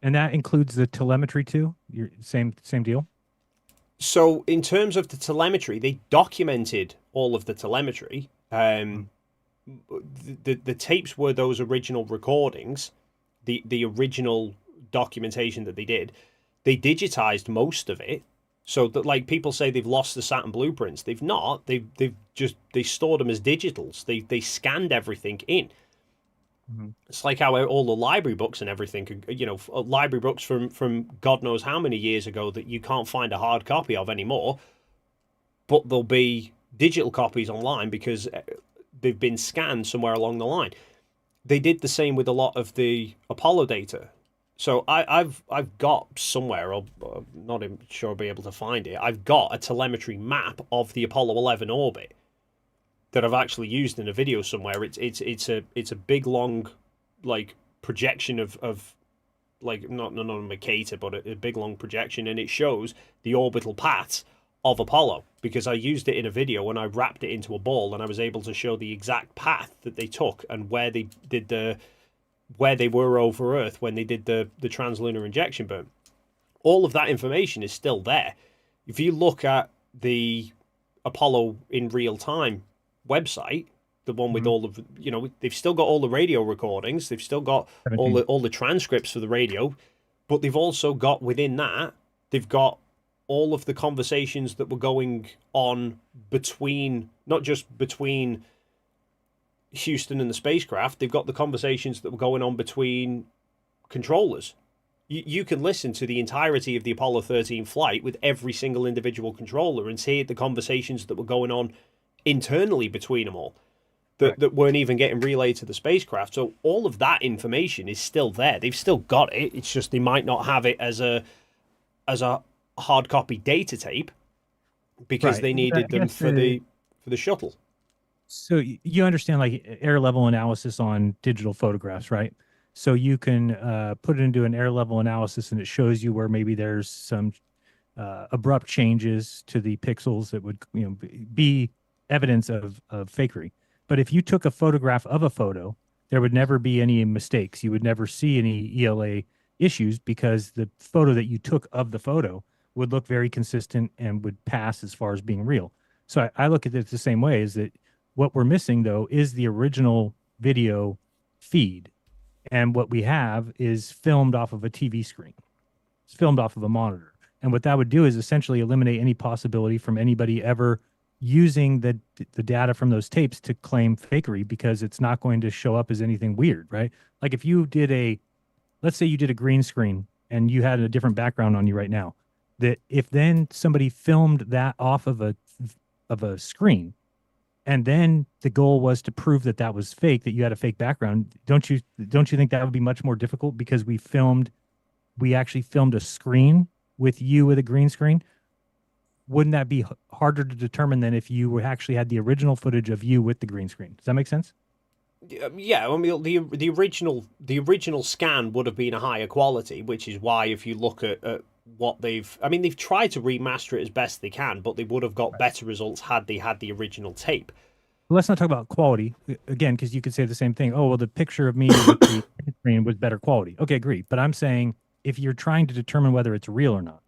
And that includes the telemetry too? Same deal? So in terms of the telemetry, they documented all of the telemetry. The tapes were those original recordings, the original documentation that they did. They digitized most of it, so that, like, people say they've lost the Saturn blueprints. They've not. They stored them as digitals. They scanned everything in. Mm-hmm. It's like how all the library books and everything, you know, library books from God knows how many years ago that you can't find a hard copy of anymore, but there'll be digital copies online because they've been scanned somewhere along the line. They did the same with a lot of the Apollo data. So I've got somewhere, I'm not even sure I'll be able to find it, I've got a telemetry map of the Apollo 11 orbit that I've actually used in a video somewhere. It's a big long, like, projection of like, not a Mercator, but a big long projection, and it shows the orbital paths of Apollo, because I used it in a video and I wrapped it into a ball, and I was able to show the exact path that they took and where they did where they were over Earth when they did the translunar injection burn. All of that information is still there. If you look at the Apollo in real time website, the one with all of, you know, they've still got all the radio recordings, they've still got 17. all the transcripts for the radio, but they've also got, within that, they've got all of the conversations that were going on between, not just between Houston and the spacecraft, they've got the conversations that were going on between controllers. You can listen to the entirety of the Apollo 13 flight with every single individual controller and see the conversations that were going on internally between them all, that weren't even getting relayed to the spacecraft. So all of that information is still there. They've still got it. It's just they might not have it as a hard copy data tape because they needed them for the shuttle. So you understand like air level analysis on digital photographs, right? So you can put it into an air level analysis, and it shows you where maybe there's some abrupt changes to the pixels that would be evidence of fakery. But if you took a photograph of a photo, there would never be any mistakes. You would never see any ELA issues because the photo that you took of the photo would look very consistent and would pass as far as being real. So I look at it the same way, is that what we're missing though is the original video feed. And what we have is filmed off of a TV screen. It's filmed off of a monitor. And what that would do is essentially eliminate any possibility from anybody ever using the data from those tapes to claim fakery, because it's not going to show up as anything weird, right? Like if you did let's say you did a green screen and you had a different background on you right now, that if then somebody filmed that off of a screen, and then the goal was to prove that that was fake, that you had a fake background, don't you think that would be much more difficult, because we actually filmed a screen with you with a green screen? Wouldn't that be harder to determine than if you actually had the original footage of you with the green screen? Does that make sense? Yeah, I mean the original scan would have been a higher quality, which is why if you look at what they've tried to remaster it as best they can, but they would have got better results had they had the original tape. Let's not talk about quality again, because you could say the same thing. Oh, well, the picture of me with the screen was better quality. Okay, great. But I'm saying if you're trying to determine whether it's real or not,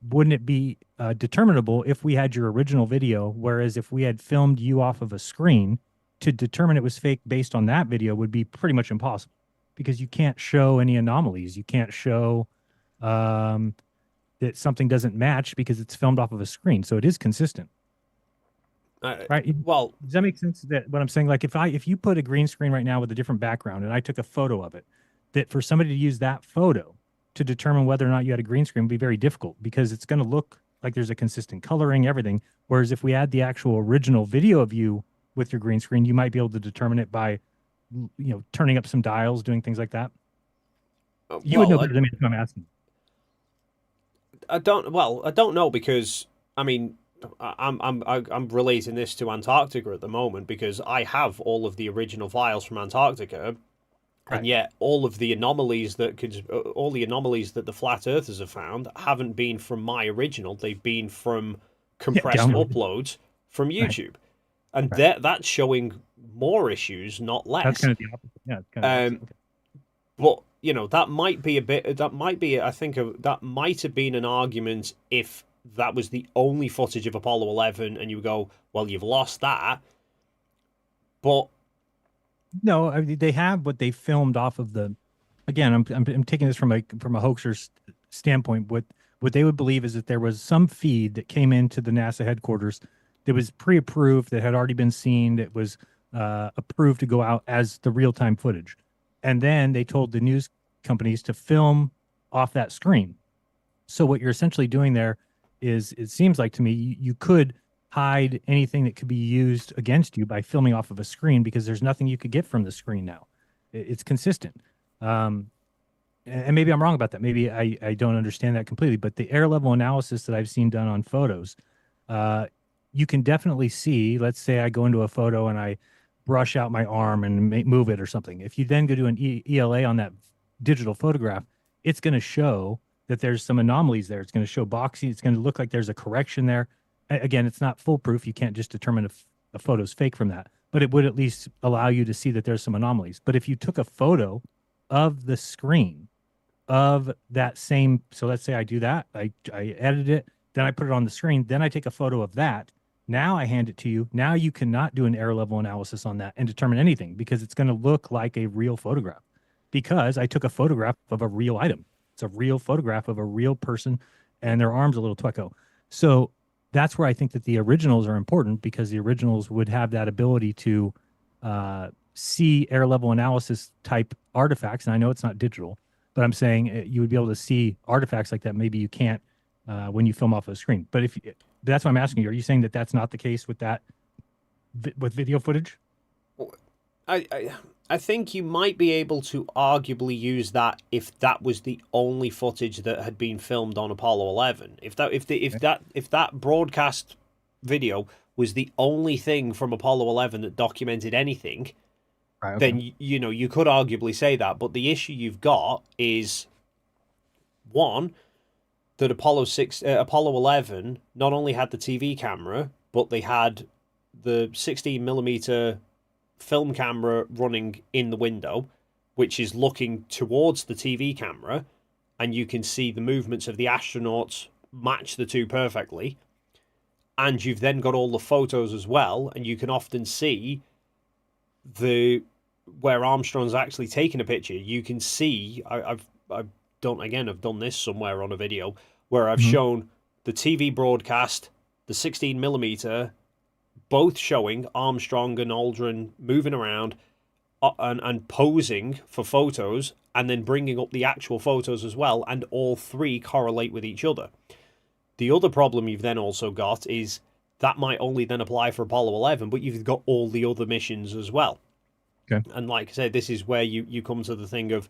wouldn't it be determinable if we had your original video? Whereas if we had filmed you off of a screen, to determine it was fake based on that video would be pretty much impossible, because you can't show any anomalies. You can't show that something doesn't match because it's filmed off of a screen. So it is consistent. Right. Well, does that make sense? That what I'm saying, like if you put a green screen right now with a different background and I took a photo of it, that for somebody to use that photo to determine whether or not you had a green screen would be very difficult, because it's going to look like there's a consistent coloring, everything. Whereas if we had the actual original video of you with your green screen, you might be able to determine it by, turning up some dials, doing things like that. You would know better than me if I'm asking. I don't know, because I mean, I'm relating this to Antarctica at the moment, because I have all of the original files from Antarctica, and yet all the anomalies that the flat earthers have found haven't been from my original. They've been from compressed uploads from YouTube, and that's showing more issues, not less. That's kind of the opposite. Yeah, it's kind of okay. But that might be that might have been an argument if that was the only footage of Apollo 11, and you go, well, you've lost that. But no, I mean, they have what they filmed off of the. Again, I'm taking this from a hoaxer's standpoint. What they would believe is that there was some feed that came into the NASA headquarters that was pre-approved, that had already been seen, that was approved to go out as the real-time footage, and then they told the news companies to film off that screen. So what you're essentially doing there is, it seems like to me, you could hide anything that could be used against you by filming off of a screen, because there's nothing you could get from the screen now. It's consistent. And maybe I'm wrong about that. Maybe I don't understand that completely, but the air level analysis that I've seen done on photos, you can definitely see, let's say I go into a photo and I brush out my arm and move it or something. If you then go to an ELA on that digital photograph, it's going to show that there's some anomalies there. It's going to show boxy. It's going to look like there's a correction there. Again, it's not foolproof. You can't just determine if a photo's fake from that, but it would at least allow you to see that there's some anomalies. But if you took a photo of the screen of that same, so let's say I do that, I edit it, then I put it on the screen, then I take a photo of that. Now I hand it to you. Now you cannot do an air level analysis on that and determine anything, because it's going to look like a real photograph, because I took a photograph of a real item. It's a real photograph of a real person, and their arm's a little twecko. So that's where I think that the originals are important, because the originals would have that ability to see air level analysis type artifacts. And I know it's not digital, but I'm saying you would be able to see artifacts like that. Maybe you can't when you film off a screen. But that's what I'm asking you. Are you saying that that's not the case with that, with video footage? I think you might be able to arguably use that if that was the only footage that had been filmed on Apollo 11. If that broadcast video was the only thing from Apollo 11 that documented anything, Right, okay. then you could arguably say that. But the issue you've got is, one, that Apollo 11 not only had the TV camera, but they had the 16mm film camera running in the window, which is looking towards the TV camera, and you can see the movements of the astronauts match the two perfectly. And you've then got all the photos as well, and you can often see where Armstrong's actually taken a picture. You can see I've done this somewhere on a video where I've shown the TV broadcast, the 16mm, both showing Armstrong and Aldrin moving around and posing for photos, and then bringing up the actual photos as well, and all three correlate with each other. The other problem you've then also got is that might only then apply for Apollo 11, but you've got all the other missions as well. Okay. And like I said, this is where you come to the thing of,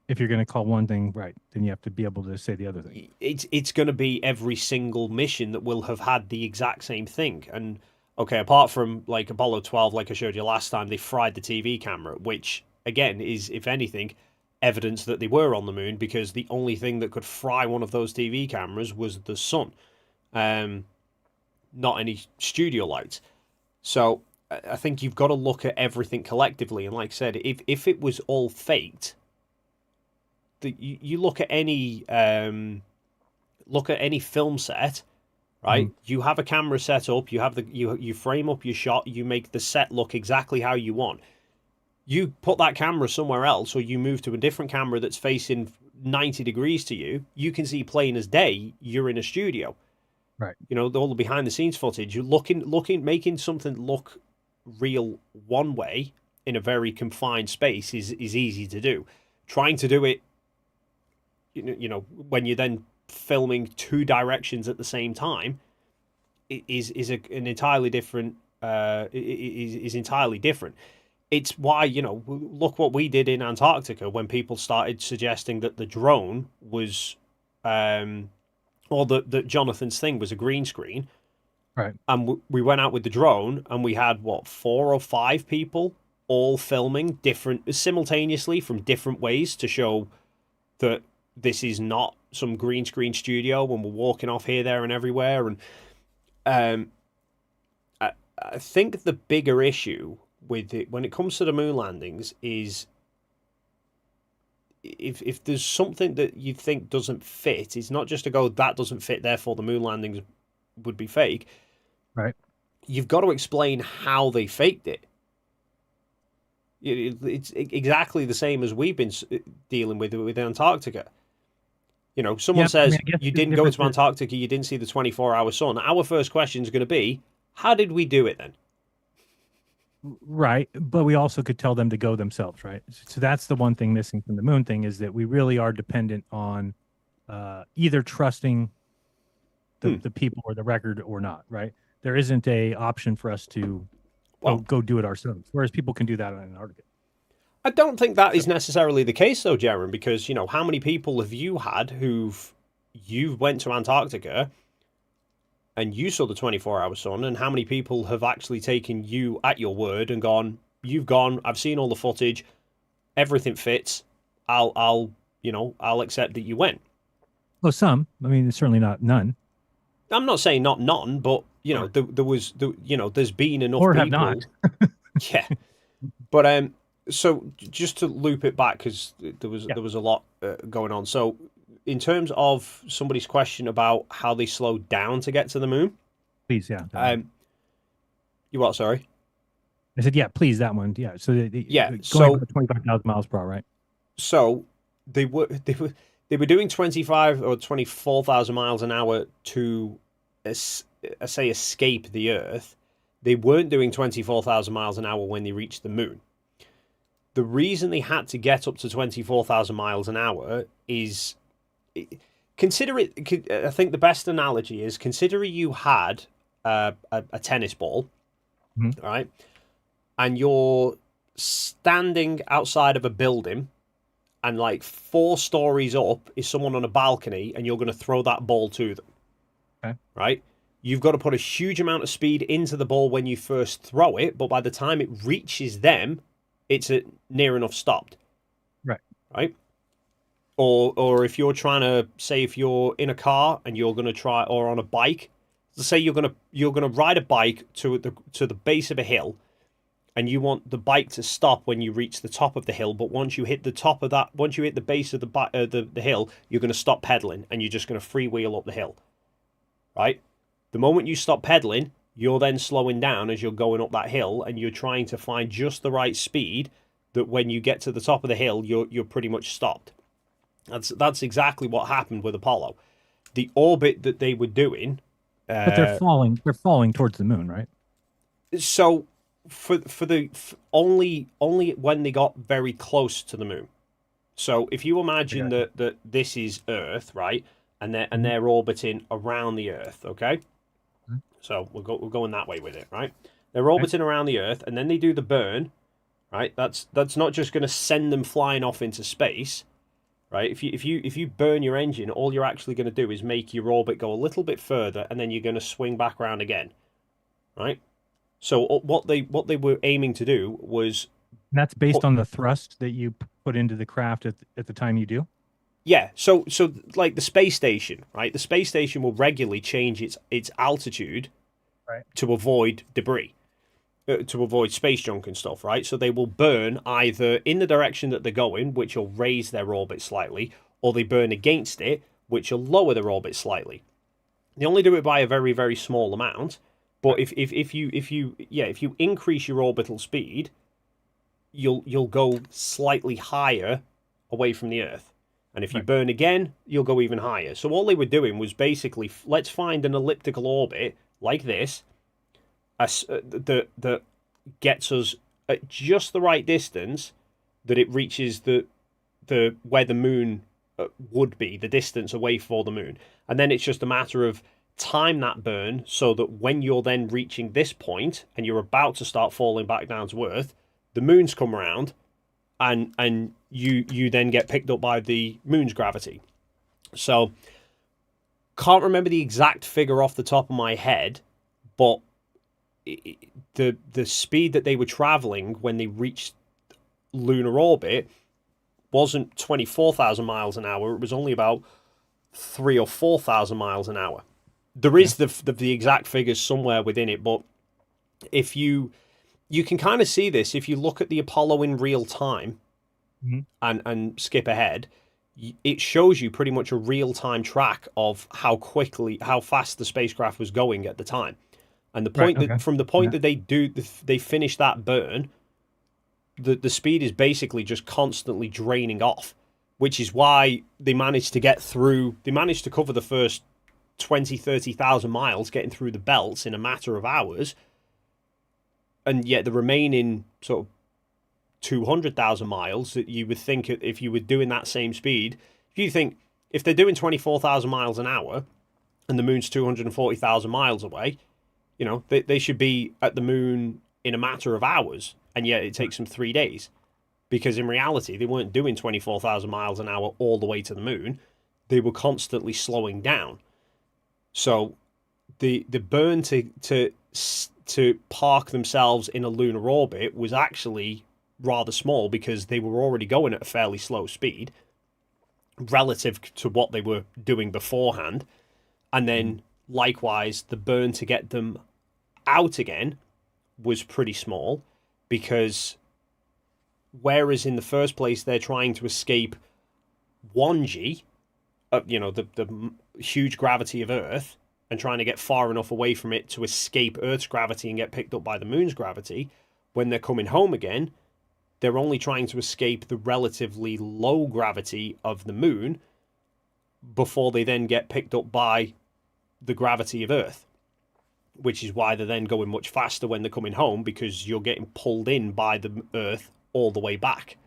if you're going to call one thing right, then you have to be able to say the other thing. It's going to be every single mission that will have had the exact same thing. And okay, apart from like Apollo 12, like I showed you last time, they fried the TV camera, which again is, if anything, evidence that they were on the moon, because the only thing that could fry one of those TV cameras was the sun, not any studio lights. So I think you've got to look at everything collectively. And like I said, if it was all faked, you look at any film set, right? You have a camera set up, you have you frame up your shot, you make the set look exactly how you want. You put that camera somewhere else, or you move to a different camera that's facing 90 degrees to you, you can see plain as day you're in a studio. Right. You know, all the behind the scenes footage, you're making something look real one way in a very confined space is easy to do. Trying to do it, you know, when you're then filming two directions at the same time, is an entirely different is entirely different. It's why, you know, look what we did in Antarctica when people started suggesting that the drone was, or that Jonathan's thing was a green screen. Right. And we went out with the drone, and we had, 4 or 5 people all filming simultaneously from different ways to show that this is not some green screen studio when we're walking off here, there, and everywhere. And I think the bigger issue with it when it comes to the moon landings is, if there's something that you think doesn't fit, it's not just to go, that doesn't fit, therefore the moon landings would be fake. Right. You've got to explain how they faked it. It's exactly the same as we've been dealing with Antarctica. You know, someone says, you didn't go to Antarctica, you didn't see the 24-hour sun. Our first question is going to be, how did we do it then? Right. But we also could tell them to go themselves, right? So that's the one thing missing from the moon thing, is that we really are dependent on either trusting the people or the record or not, right? There isn't a option for us to go do it ourselves, whereas people can do that on Antarctica. I don't think that is necessarily the case, though, Jeran, because, you know, how many people have you had you went to Antarctica and you saw the 24-hour sun, and how many people have actually taken you at your word and gone, you've gone, I've seen all the footage, everything fits, I'll accept that you went. Well, some. I mean, it's certainly not none. I'm not saying not none, but, you know, there's been enough or people. Have not. Yeah. But, so just to loop it back, because there was a lot going on. So in terms of somebody's question about how they slowed down to get to the moon. Please, yeah. You what, sorry? I said, yeah, please, that one. Yeah. So so 25,000 miles per hour, right? So they were doing 25 or 24,000 miles an hour to say escape the Earth. They weren't doing 24,000 miles an hour when they reached the moon. The reason they had to get up to 24,000 miles an hour is, consider it, I think the best analogy is, consider you had a tennis ball, right? And you're standing outside of a building, and like 4 stories up is someone on a balcony, and you're going to throw that ball to them. Okay. Right? you've got to put a huge amount of speed into the ball when you first throw it, but by the time it reaches them, it's near enough stopped. Right. Right? Or if you're trying to say, if you're in a car and you're going to try, or on a bike, let's say you're going to ride a bike to the base of a hill, and you want the bike to stop when you reach the top of the hill, but once you hit the top of that, once you hit the base of the hill, you're going to stop pedaling and you're just going to freewheel up the hill. Right? The moment you stop pedaling, you're then slowing down as you're going up that hill, and you're trying to find just the right speed that when you get to the top of the hill, you're pretty much stopped. That's exactly what happened with Apollo. The orbit that they were doing, But they're falling. They're falling towards the moon, right? so only when they got very close to the moon. So if you imagine that this is Earth, right, and they're orbiting around the Earth, okay. So we're going that way with it, right? They're orbiting around the Earth, and then they do the burn, right? That's not just going to send them flying off into space. Right, if you burn your engine, all you're actually going to do is make your orbit go a little bit further, and then you're going to swing back around again, right? So what they were aiming to do was, and that's based on the thrust that you put into the craft at the time you do. Yeah, so like the space station, right? The space station will regularly change its altitude, right, to avoid debris. To avoid space junk and stuff, right? So they will burn either in the direction that they're going, which will raise their orbit slightly, or they burn against it, which will lower their orbit slightly. They only do it by a very, very small amount, but if you increase your orbital speed, you'll go slightly higher away from the Earth, and if you burn again, you'll go even higher. So all they were doing was basically, let's find an elliptical orbit like this, that gets us at just the right distance, that it reaches the where the moon would be, the distance away for the moon, and then it's just a matter of time that burn, so that when you're then reaching this point and you're about to start falling back down to Earth, the moon's come around, and you then get picked up by the moon's gravity. So can't remember the exact figure off the top of my head, but the speed that they were traveling when they reached lunar orbit wasn't 24,000 miles an hour. It was only about 3,000 or 4,000 miles an hour. There is the exact figures somewhere within it, but if you can kind of see this if you look at the Apollo in real time, and skip ahead, it shows you pretty much a real-time track of how fast the spacecraft was going at the time. And the point from the point that they finish that burn, the speed is basically just constantly draining off, which is why they managed to get through. They managed to cover the first 20,000-30,000 miles, getting through the belts in a matter of hours, and yet the remaining sort of 200,000 miles that you would think, if you were doing that same speed, if they're doing 24,000 miles an hour, and the moon's 240,000 miles away. You know, they should be at the moon in a matter of hours, and yet it takes them 3 days. Because in reality, they weren't doing 24,000 miles an hour all the way to the moon. They were constantly slowing down. So the burn to park themselves in a lunar orbit was actually rather small, because they were already going at a fairly slow speed relative to what they were doing beforehand. And then likewise, the burn to get them out again was pretty small, because whereas in the first place they're trying to escape 1G, the huge gravity of Earth, and trying to get far enough away from it to escape Earth's gravity and get picked up by the moon's gravity, when they're coming home again, they're only trying to escape the relatively low gravity of the moon before they then get picked up by the gravity of Earth, which is why they're then going much faster when they're coming home, because you're getting pulled in by the Earth all the way back.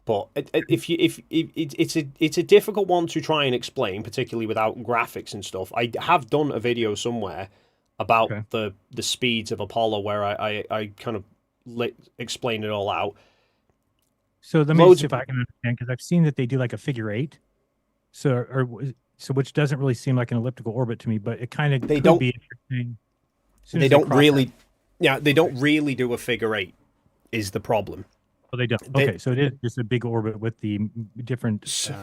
But it's a difficult one to try and explain, particularly without graphics and stuff. I have done a video somewhere about the speeds of Apollo, where I kind of explain it all out. So let me see if I can understand, because I've seen that they do like a figure eight. So So which doesn't really seem like an elliptical orbit to me, but it kind of They could don't- be interesting. As soon They as don't cross really, that- yeah, they don't really do a figure eight. Is the problem? Oh, they don't. They- Okay, so it is just a big orbit with the different. So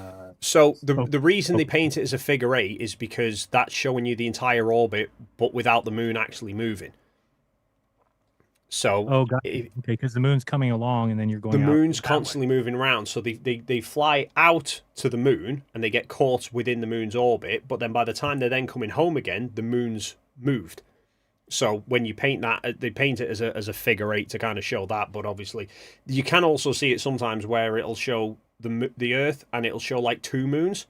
the Oh, reason they okay. paint it as a figure eight is because that's showing you the entire orbit, but without the moon actually moving. So Oh, got it. Okay, because the moon's coming along, and then you're the going out moon's that way. constantly moving around, so they fly out to the moon and they get caught within the moon's orbit, but then by the time they're then coming home again, the moon's moved. So when you paint that, they paint it as a figure eight to kind of show that, but obviously you can also see it sometimes where it'll show the Earth and it'll show like two moons,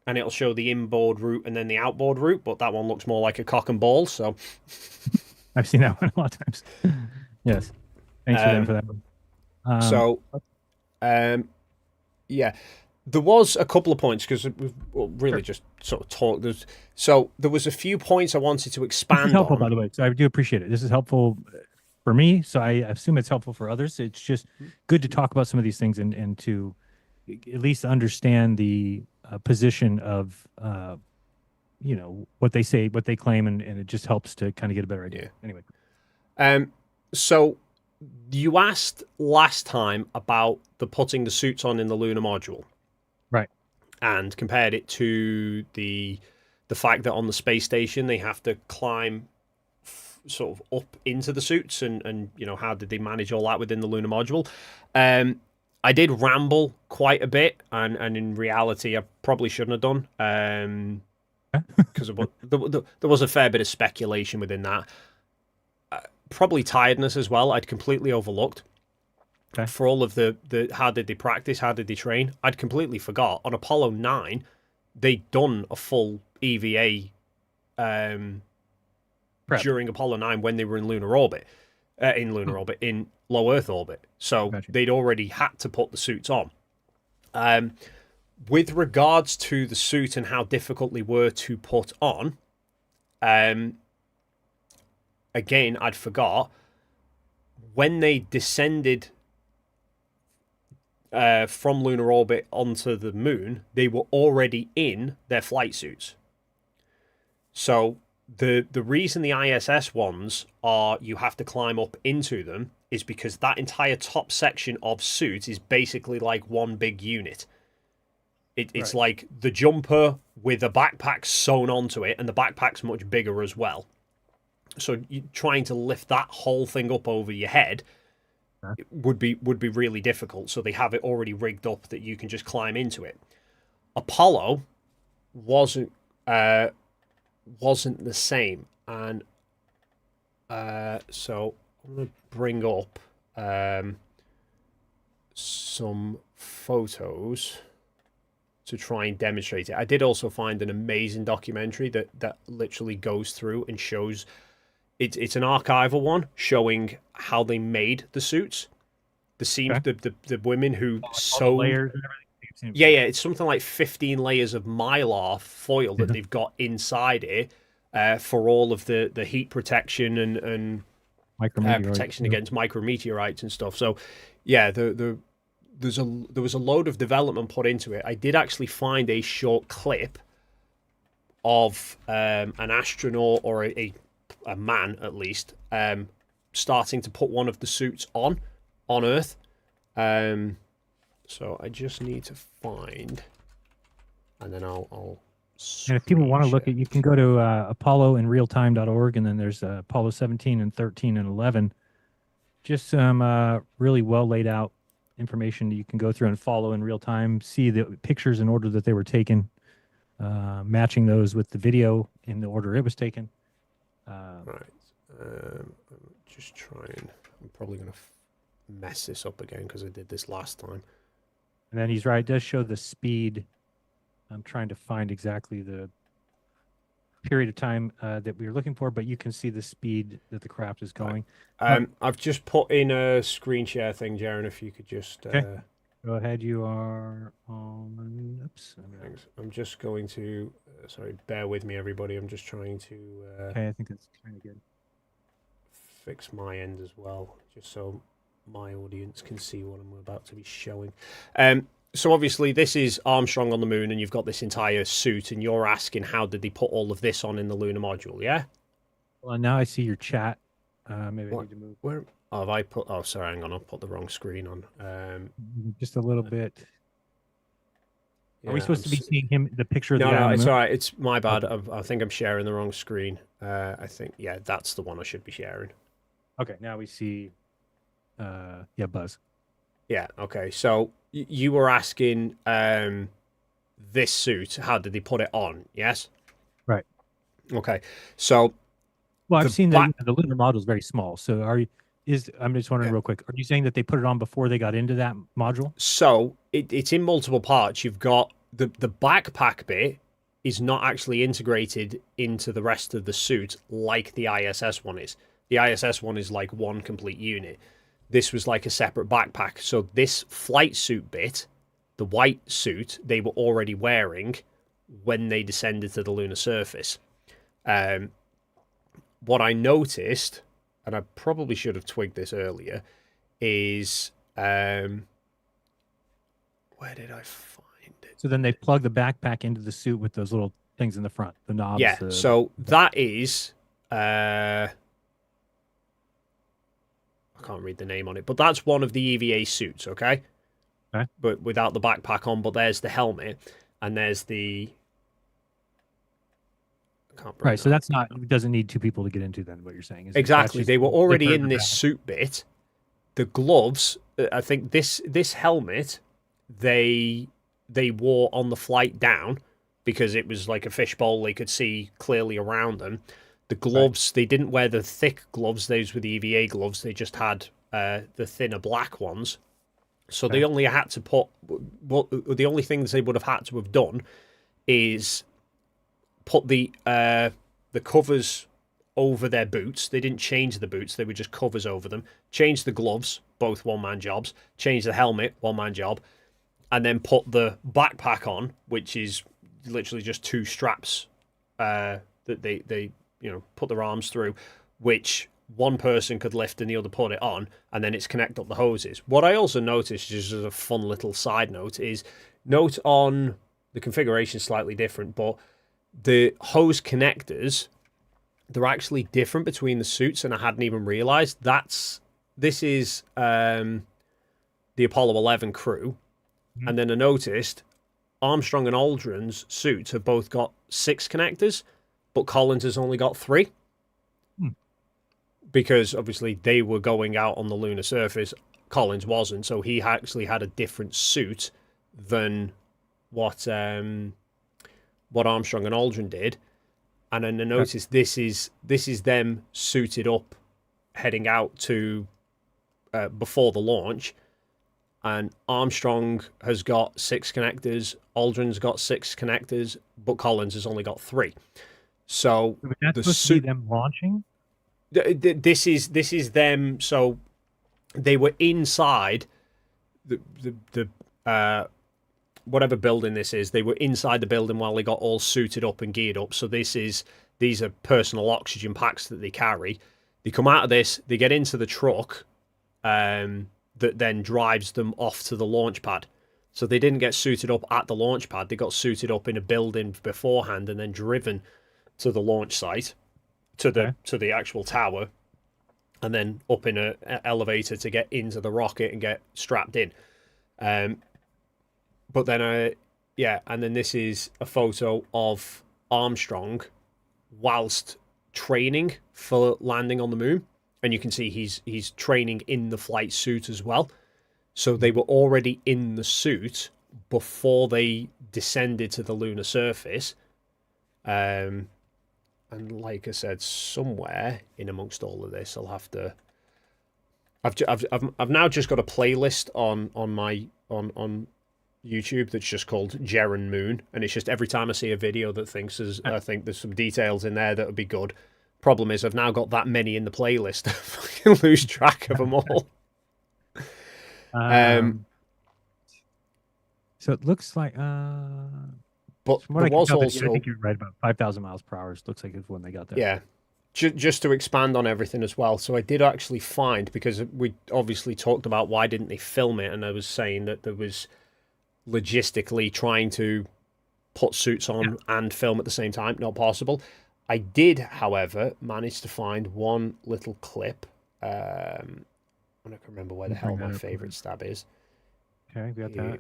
and it'll show the inboard route and then the outboard route, but that one looks more like a cock and ball. So I've seen that one a lot of times. Yes, thanks for that one. Yeah, there was a couple of points because we've really just sort of talked. There was a few points I wanted to This expand is helpful, on. by the way. So I do appreciate it. This is helpful for me. So I assume it's helpful for others. It's just good to talk about some of these things and to at least understand the position of what they say, what they claim, and it just helps to kind of get a better idea. Yeah. Anyway, So you asked last time about the putting the suits on in the lunar module, right? And compared it to the fact that on the space station they have to climb sort of up into the suits, and how did they manage all that within the lunar module? I did ramble quite a bit, and in reality I probably shouldn't have done, because there was a fair bit of speculation within that. Probably tiredness as well. I'd completely overlooked. Okay. For all of the how did they practice, how did they train, I'd completely forgot. On Apollo 9, they'd done a full EVA during Apollo 9 when they were in lunar orbit, in low Earth orbit. So Gotcha. they'd already had to put the suits on. With regards to the suit and how difficult they were to put on, again, I'd forgot, when they descended from lunar orbit onto the moon, they were already in their flight suits. So the reason the ISS ones are you have to climb up into them is because that entire top section of suit is basically like one big unit. It's Right. like the jumper with a backpack sewn onto it, and the backpack's much bigger as well. So you trying to lift that whole thing up over your head would be really difficult. So they have it already rigged up that you can just climb into it. Apollo wasn't the same, and so I'm gonna bring up some photos to try and demonstrate it. I did also find an amazing documentary that literally goes through and shows. It's an archival one showing how they made the suits. The women who sewed layers and everything. yeah, it's something like 15 layers of mylar foil that they've got inside it for all of the heat protection and protection against micrometeorites and stuff. So yeah, there was a load of development put into it. I did actually find a short clip of an astronaut or a man at least starting to put one of the suits on Earth. So I just need to find, and then I'll And if people want to look share. at, you can go to apolloinrealtime.org, and then there's Apollo 17 and 13 and 11. Just some really well laid out information that you can go through and follow in real time, see the pictures in order that they were taken, matching those with the video in the order it was taken. Right. I'm just trying. I'm probably going to mess this up again because I did this last time. And then he's right. It does show the speed. I'm trying to find exactly the period of time that we were looking for, but you can see the speed that the craft is going. I've just put in a screen share thing, Jeran, if you could just... Okay. Go ahead. You are on... Oops. Thanks. I'm just going to... sorry, bear with me, everybody. I'm just trying to... Okay, I think that's kind of good. Fix my end as well, just so my audience can see what I'm about to be showing. so obviously this is Armstrong on the moon, and you've got this entire suit, and you're asking how did they put all of this on in the lunar module? Yeah. Well, now I see your chat. Maybe I What? need to move Where? Oh, have I put? Oh, sorry. Hang on. I've put the wrong screen on. just a little bit. Are we Yeah, supposed to be seeing him, the picture of the No, guy no, on the it's moon? all right. It's my bad. Okay. I think I'm sharing the wrong screen. I think, yeah, that's the one I should be sharing. Okay, now we see, yeah, Buzz. Yeah, okay. So you were asking this suit, how did they put it on? Yes? Right. Okay. So Well, I've the seen black- the lunar module is very small. So I'm just wondering Yeah. real quick, are you saying that they put it on before they got into that module? So it's in multiple parts. You've got the backpack bit is not actually integrated into the rest of the suit like the ISS one is. The ISS one is like one complete unit. This was like a separate backpack. So this flight suit bit, the white suit, they were already wearing when they descended to the lunar surface. What I noticed, and I probably should have twigged this earlier, is where did I find it? So then they plug the backpack into the suit with those little things in the front, the knobs. Yeah, so that is I can't read the name on it, but that's one of the EVA suits, okay? Okay. But without the backpack on, but there's the helmet, and there's the I can't bring Right, so that that's not, it doesn't need two people to get into then, what you're saying is exactly. They were already in this back. suit bit. The gloves, I think this helmet, they wore on the flight down because it was like a fishbowl. They could see clearly around them. The gloves, They didn't wear the thick gloves. Those were the EVA gloves. They just had the thinner black ones. So they only had to put. Well, the only things they would have had to have done is put the covers over their boots. They didn't change the boots. They were just covers over them. Change the gloves, both one-man jobs. Change the helmet, one-man job. And then put the backpack on, which is literally just two straps that they put their arms through, which one person could lift and the other put it on, and then it's connect up the hoses. What I also noticed, just as a fun little side note, is note on the configuration slightly different, but the hose connectors, they're actually different between the suits, and I hadn't even realized. This is the Apollo 11 crew, and then I noticed Armstrong and Aldrin's suits have both got 6 connectors, but Collins has only got 3. Because obviously they were going out on the lunar surface, Collins wasn't, so he actually had a different suit than what Armstrong and Aldrin did. And then I noticed this is them suited up, heading out to before the launch. And Armstrong has got 6 connectors, Aldrin's got 6 connectors, but Collins has only got 3. So that's the supposed to be them launching. This is them. So they were inside the whatever building this is. They were inside the building while they got all suited up and geared up. So these are personal oxygen packs that they carry. They come out of this. They get into the truck that then drives them off to the launch pad. So they didn't get suited up at the launch pad. They got suited up in a building beforehand and then driven to the launch site. To the actual tower, and then up in an elevator to get into the rocket and get strapped in. But then and then this is a photo of Armstrong whilst training for landing on the moon, and you can see he's training in the flight suit as well. So they were already in the suit before they descended to the lunar surface. And like I said, somewhere in amongst all of this, I'll have to. I've now just got a playlist on YouTube that's just called Jeran Moon, and it's just every time I see a video that I think there's some details in there that would be good. Problem is, I've now got that many in the playlist, I fucking lose track of them all. So it looks like. But From what there was I also, think you're right about 5,000 miles per hour. It looks like it's when they got there. Yeah. Just to expand on everything as well. So I did actually find, because we obviously talked about why didn't they film it, and I was saying that there was logistically trying to put suits on and film at the same time. Not possible. I did, however, manage to find one little clip. I don't remember where the hell my favorite stab is. Okay, we got that.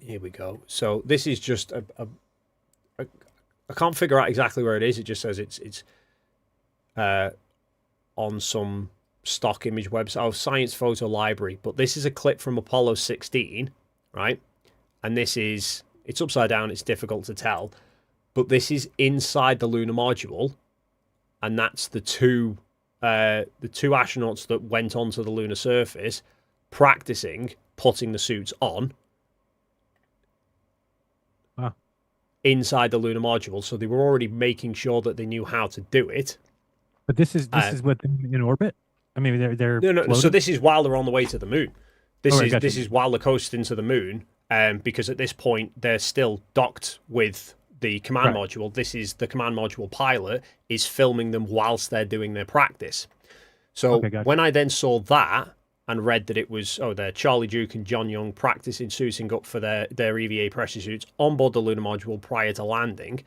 Here we go. So this is just I can't figure out exactly where it is. It just says it's on some stock image website, Science Photo Library. But this is a clip from Apollo 16, right? And it's upside down. It's difficult to tell. But this is inside the lunar module, and that's the two astronauts that went onto the lunar surface practicing putting the suits on inside the lunar module. So they were already making sure that they knew how to do it. But this is what in orbit. I mean, they're no. floating? So this is while they're on the way to the moon. This Gotcha. is while they're coasting to the moon. Because at this point they're still docked with the command module. This is the command module pilot is filming them whilst they're doing their practice. So when I then saw that and read that it was they're Charlie Duke and John Young practicing suiting up for their EVA pressure suits on board the lunar module prior to landing,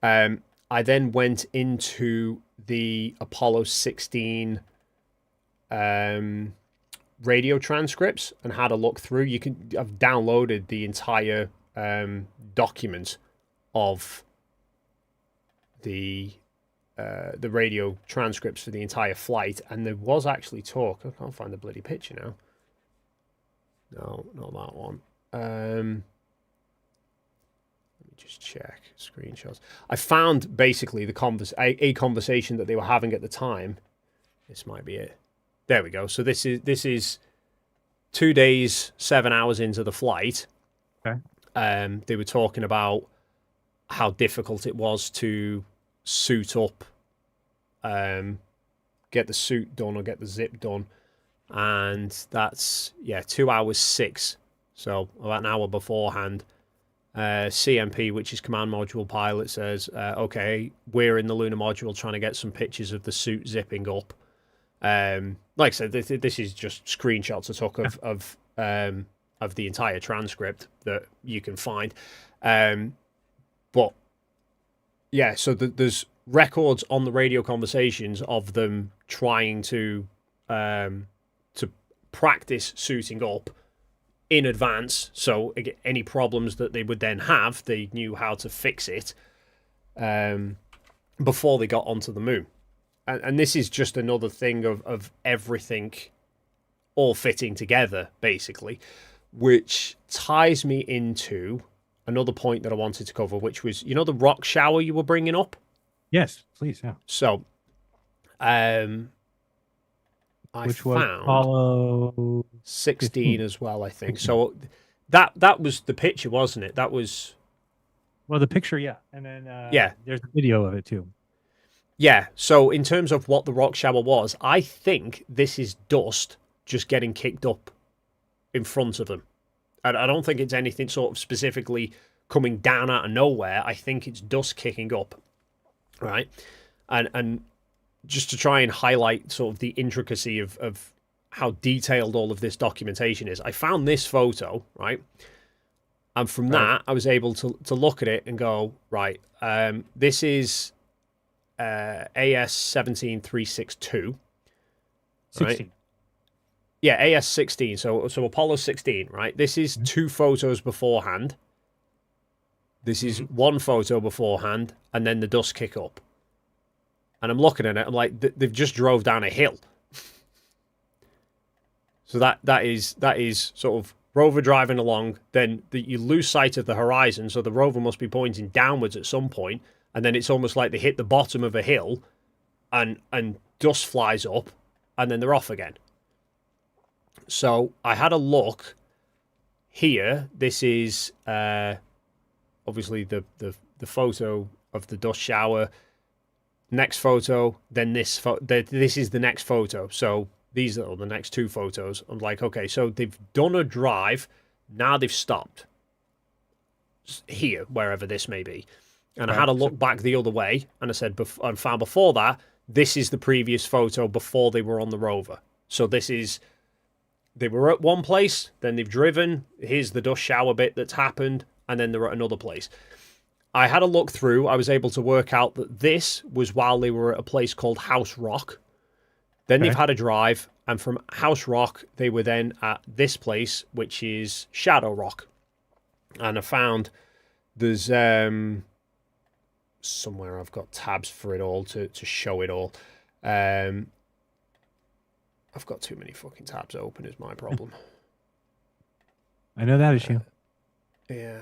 I then went into the Apollo 16 radio transcripts and had a look through. I've downloaded the entire document of the radio transcripts for the entire flight, and there was actually talk. I can't find the bloody picture now. No, not that one. Let me just check screenshots. I found basically a conversation that they were having at the time. This might be it. There we go. So this is 2 days, 7 hours into the flight. Okay. They were talking about how difficult it was to suit up, get the suit done or get the zip done, and that's 2 hours 6. So about an hour beforehand. CMP, which is Command Module Pilot, says, okay, we're in the lunar module trying to get some pictures of the suit zipping up. Like I said, this is just screenshots I took of the entire transcript that you can find. But yeah, so there's records on the radio conversations of them trying to practice suiting up in advance. So any problems that they would then have, they knew how to fix it before they got onto the moon. And this is just another thing of everything all fitting together, basically, which ties me into another point that I wanted to cover, which was, the rock shower you were bringing up? Yes, please, yeah. So, Which was Apollo 16 as well, I think. 16. So that was the picture, wasn't it? That was... Well, the picture, yeah. And then there's a video of it, too. Yeah, so in terms of what the rock shower was, I think this is dust just getting kicked up in front of them. I don't think it's anything sort of specifically coming down out of nowhere. I think it's dust kicking up, right? And just to try and highlight sort of the intricacy of how detailed all of this documentation is, I found this photo, right? And from that, I was able to look at it and go, right, this is... AS 17362. 16. Right? Yeah, AS 16. So Apollo 16, right? This is 2 photos beforehand. This is 1 photo beforehand, and then the dust kick up. And I'm looking at it, I'm like, they've just drove down a hill. So that is sort of rover driving along, then you lose sight of the horizon, so the rover must be pointing downwards at some point. And then it's almost like they hit the bottom of a hill and dust flies up and then they're off again. So I had a look here. This is obviously the photo of the dust shower. Next photo, then this is the next photo. So these are the next 2 photos. I'm like, okay, so they've done a drive. Now they've stopped here, wherever this may be. And I had a look back the other way, and I said, I found before that, this is the previous photo before they were on the rover. So this is they were at one place, then they've driven, here's the dust shower bit that's happened, and then they're at another place. I had a look through, I was able to work out that this was while they were at a place called House Rock. Then they've had a drive, and from House Rock, they were then at this place, which is Shadow Rock. And I found there's somewhere I've got tabs for it all to show it all. I've got too many fucking tabs open is my problem. I know that issue. Yeah.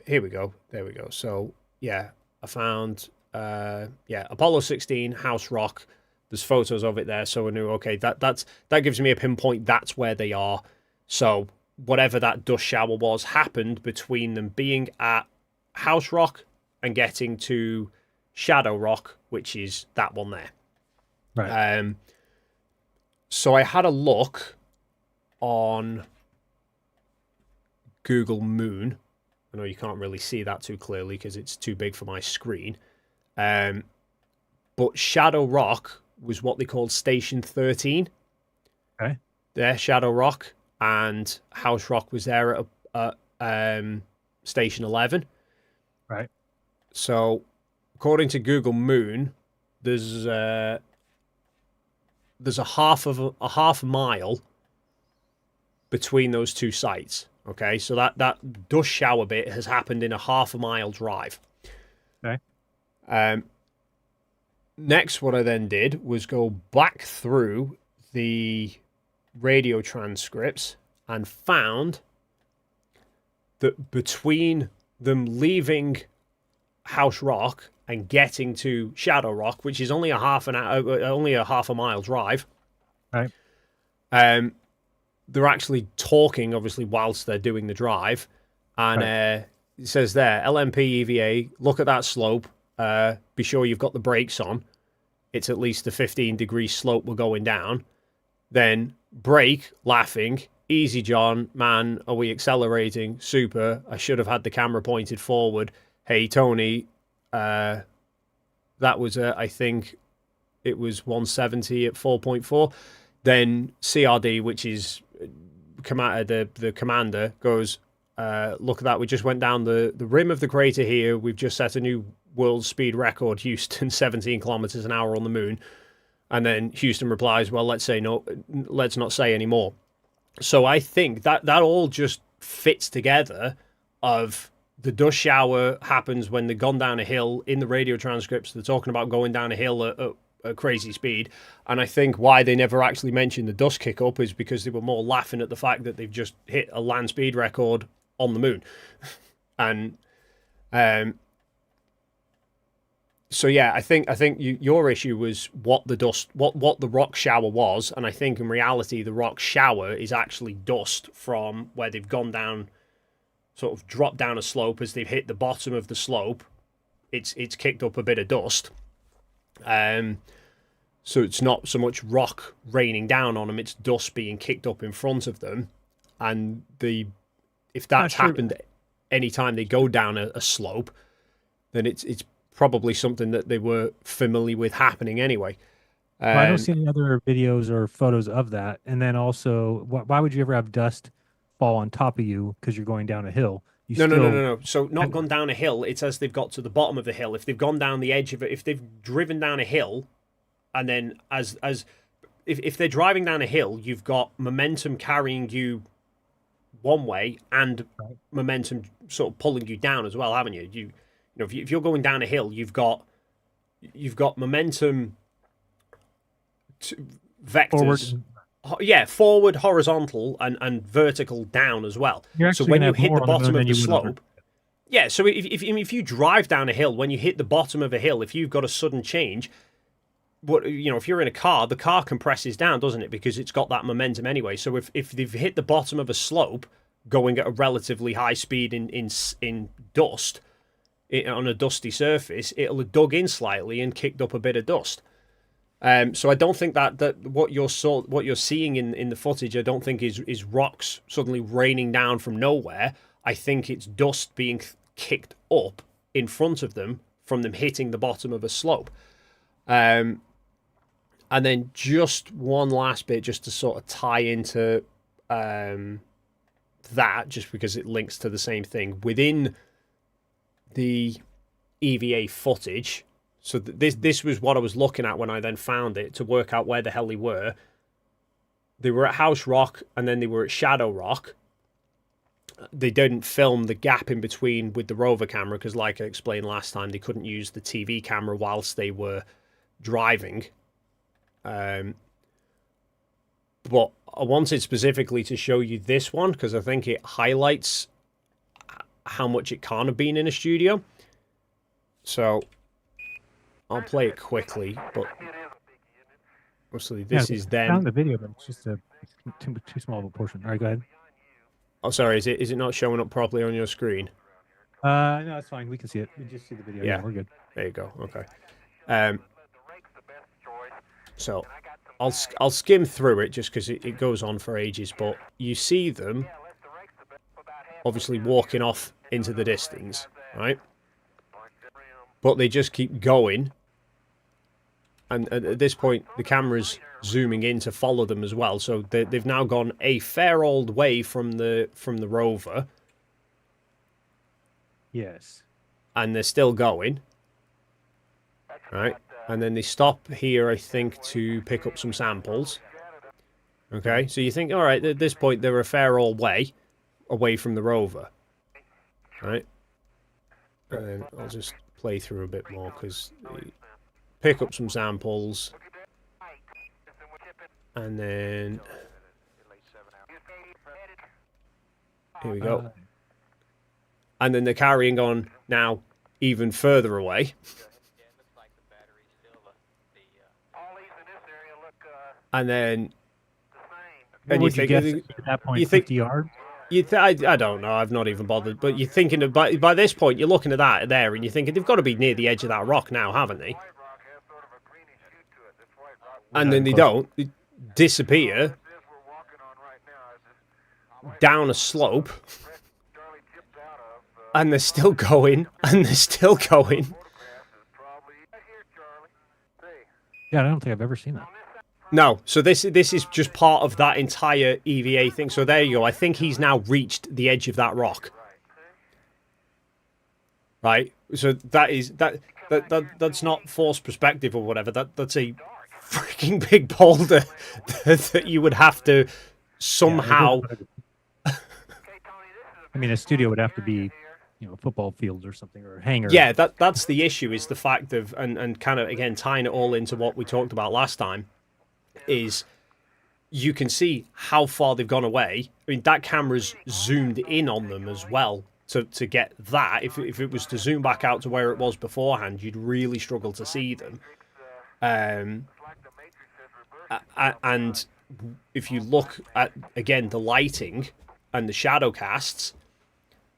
Here we go. There we go. So, yeah, I found, Apollo 16, House Rock. There's photos of it there, so I knew, okay, that gives me a pinpoint. That's where they are. So, whatever that dust shower was happened between them being at House Rock and getting to Shadow Rock, which is that one there. Right. So I had a look on Google Moon. I know you can't really see that too clearly because it's too big for my screen. But Shadow Rock was what they called Station 13. Okay. There, Shadow Rock, and House Rock was there at Station 11. Right. So, according to Google Moon, there's a half a mile between those two sites. Okay, so that dust shower bit has happened in a half a mile drive. Okay. Next, what I then did was go back through the radio transcripts and found that between them leaving House Rock and getting to Shadow Rock, which is only a half a mile drive, right? They're actually talking, obviously, whilst they're doing the drive, and it says there, LMP EVA, look at that slope. Be sure you've got the brakes on. It's at least a 15-degree slope we're going down. Then brake, laughing. Easy, John. Man, are we accelerating? Super. I should have had the camera pointed forward. Hey, Tony. That was, I think, it was 170 at 4.4. Then CRD, which is the commander, goes, look at that. We just went down the rim of the crater here. We've just set a new world speed record, Houston, 17 kilometers an hour on the moon. And then Houston replies, well, let's not say any more. So I think that all just fits together of the dust shower happens when they've gone down a hill. In the radio transcripts, they're talking about going down a hill at a crazy speed. And I think why they never actually mentioned the dust kick up is because they were more laughing at the fact that they've just hit a land speed record on the moon. And so yeah, I think your issue was what the rock shower was, and I think in reality the rock shower is actually dust from where they've gone down, sort of dropped down a slope. As they've hit the bottom of the slope, it's kicked up a bit of dust. So it's not so much rock raining down on them; it's dust being kicked up in front of them. And if that's happened anytime they go down a slope, then it's probably something that they were familiar with happening anyway. I don't see any other videos or photos of that. And then also, why would you ever have dust fall on top of you because you're going down a hill? No. So not gone down a hill. It's as they've got to the bottom of the hill. If they've gone down the edge of it, if they've driven down a hill, and then if they're driving down a hill, you've got momentum carrying you one way and momentum sort of pulling you down as well, haven't you? You know, if you're going down a hill, you've got momentum vectors. Forward, horizontal, and vertical down as well. So when you hit the bottom of the slope, so if you drive down a hill, when you hit the bottom of a hill, if you've got a sudden change, if you're in a car, the car compresses down, doesn't it? Because it's got that momentum anyway. So if they've hit the bottom of a slope, going at a relatively high speed in dust, on a dusty surface, it'll have dug in slightly and kicked up a bit of dust. So I don't think that what you're seeing in the footage, I don't think is rocks suddenly raining down from nowhere. I think it's dust being kicked up in front of them from them hitting the bottom of a slope. And then just one last bit, just to sort of tie into that just because it links to the same thing within the EVA footage. So this was what I was looking at when I then found it to work out where the hell they were. They were at House Rock and then they were at Shadow Rock. They didn't film the gap in between with the rover camera because, like I explained last time, they couldn't use the TV camera whilst they were driving. But I wanted specifically to show you this one because I think it highlights how much it can't have been in a studio. So I'll play it quickly, but obviously this is them. I found the video, but it's just too small of a portion. All right, go ahead. Oh, sorry, is it not showing up properly on your screen? No, it's fine. We can see it. We just see the video. Yeah, we're good. There you go. Okay. So I'll skim through it just because it goes on for ages, but you see them obviously walking off into the distance, right? But they just keep going. And at this point, the camera's zooming in to follow them as well. So they've now gone a fair old way from the rover. Yes. And they're still going. Right. And then they stop here, I think, to pick up some samples. Okay. So you think, all right, at this point, they're a fair old way away from the rover. Right. And then I'll just play through a bit more because... Pick up some samples, and then here we go. And then they're carrying on now even further away. And then, and you think at that point, 50 yards? I don't know. I've not even bothered. But you're thinking by this point, you're looking at that there, and you're thinking they've got to be near the edge of that rock now, haven't they? And then they don't. They disappear down a slope. And they're still going. And they're still going. Yeah, I don't think I've ever seen that. No. So this is just part of that entire EVA thing. So there you go. I think he's now reached the edge of that rock. Right? So that's not forced perspective or whatever. That's a freaking big boulder that you would have to somehow... I mean, a studio would have to be, a football field or something, or a hangar. Yeah, that's the issue, is the fact of, and kind of, again, tying it all into what we talked about last time, is you can see how far they've gone away. I mean, that camera's zoomed in on them as well to get that. If it was to zoom back out to where it was beforehand, you'd really struggle to see them. And if you look at, again, the lighting and the shadow casts,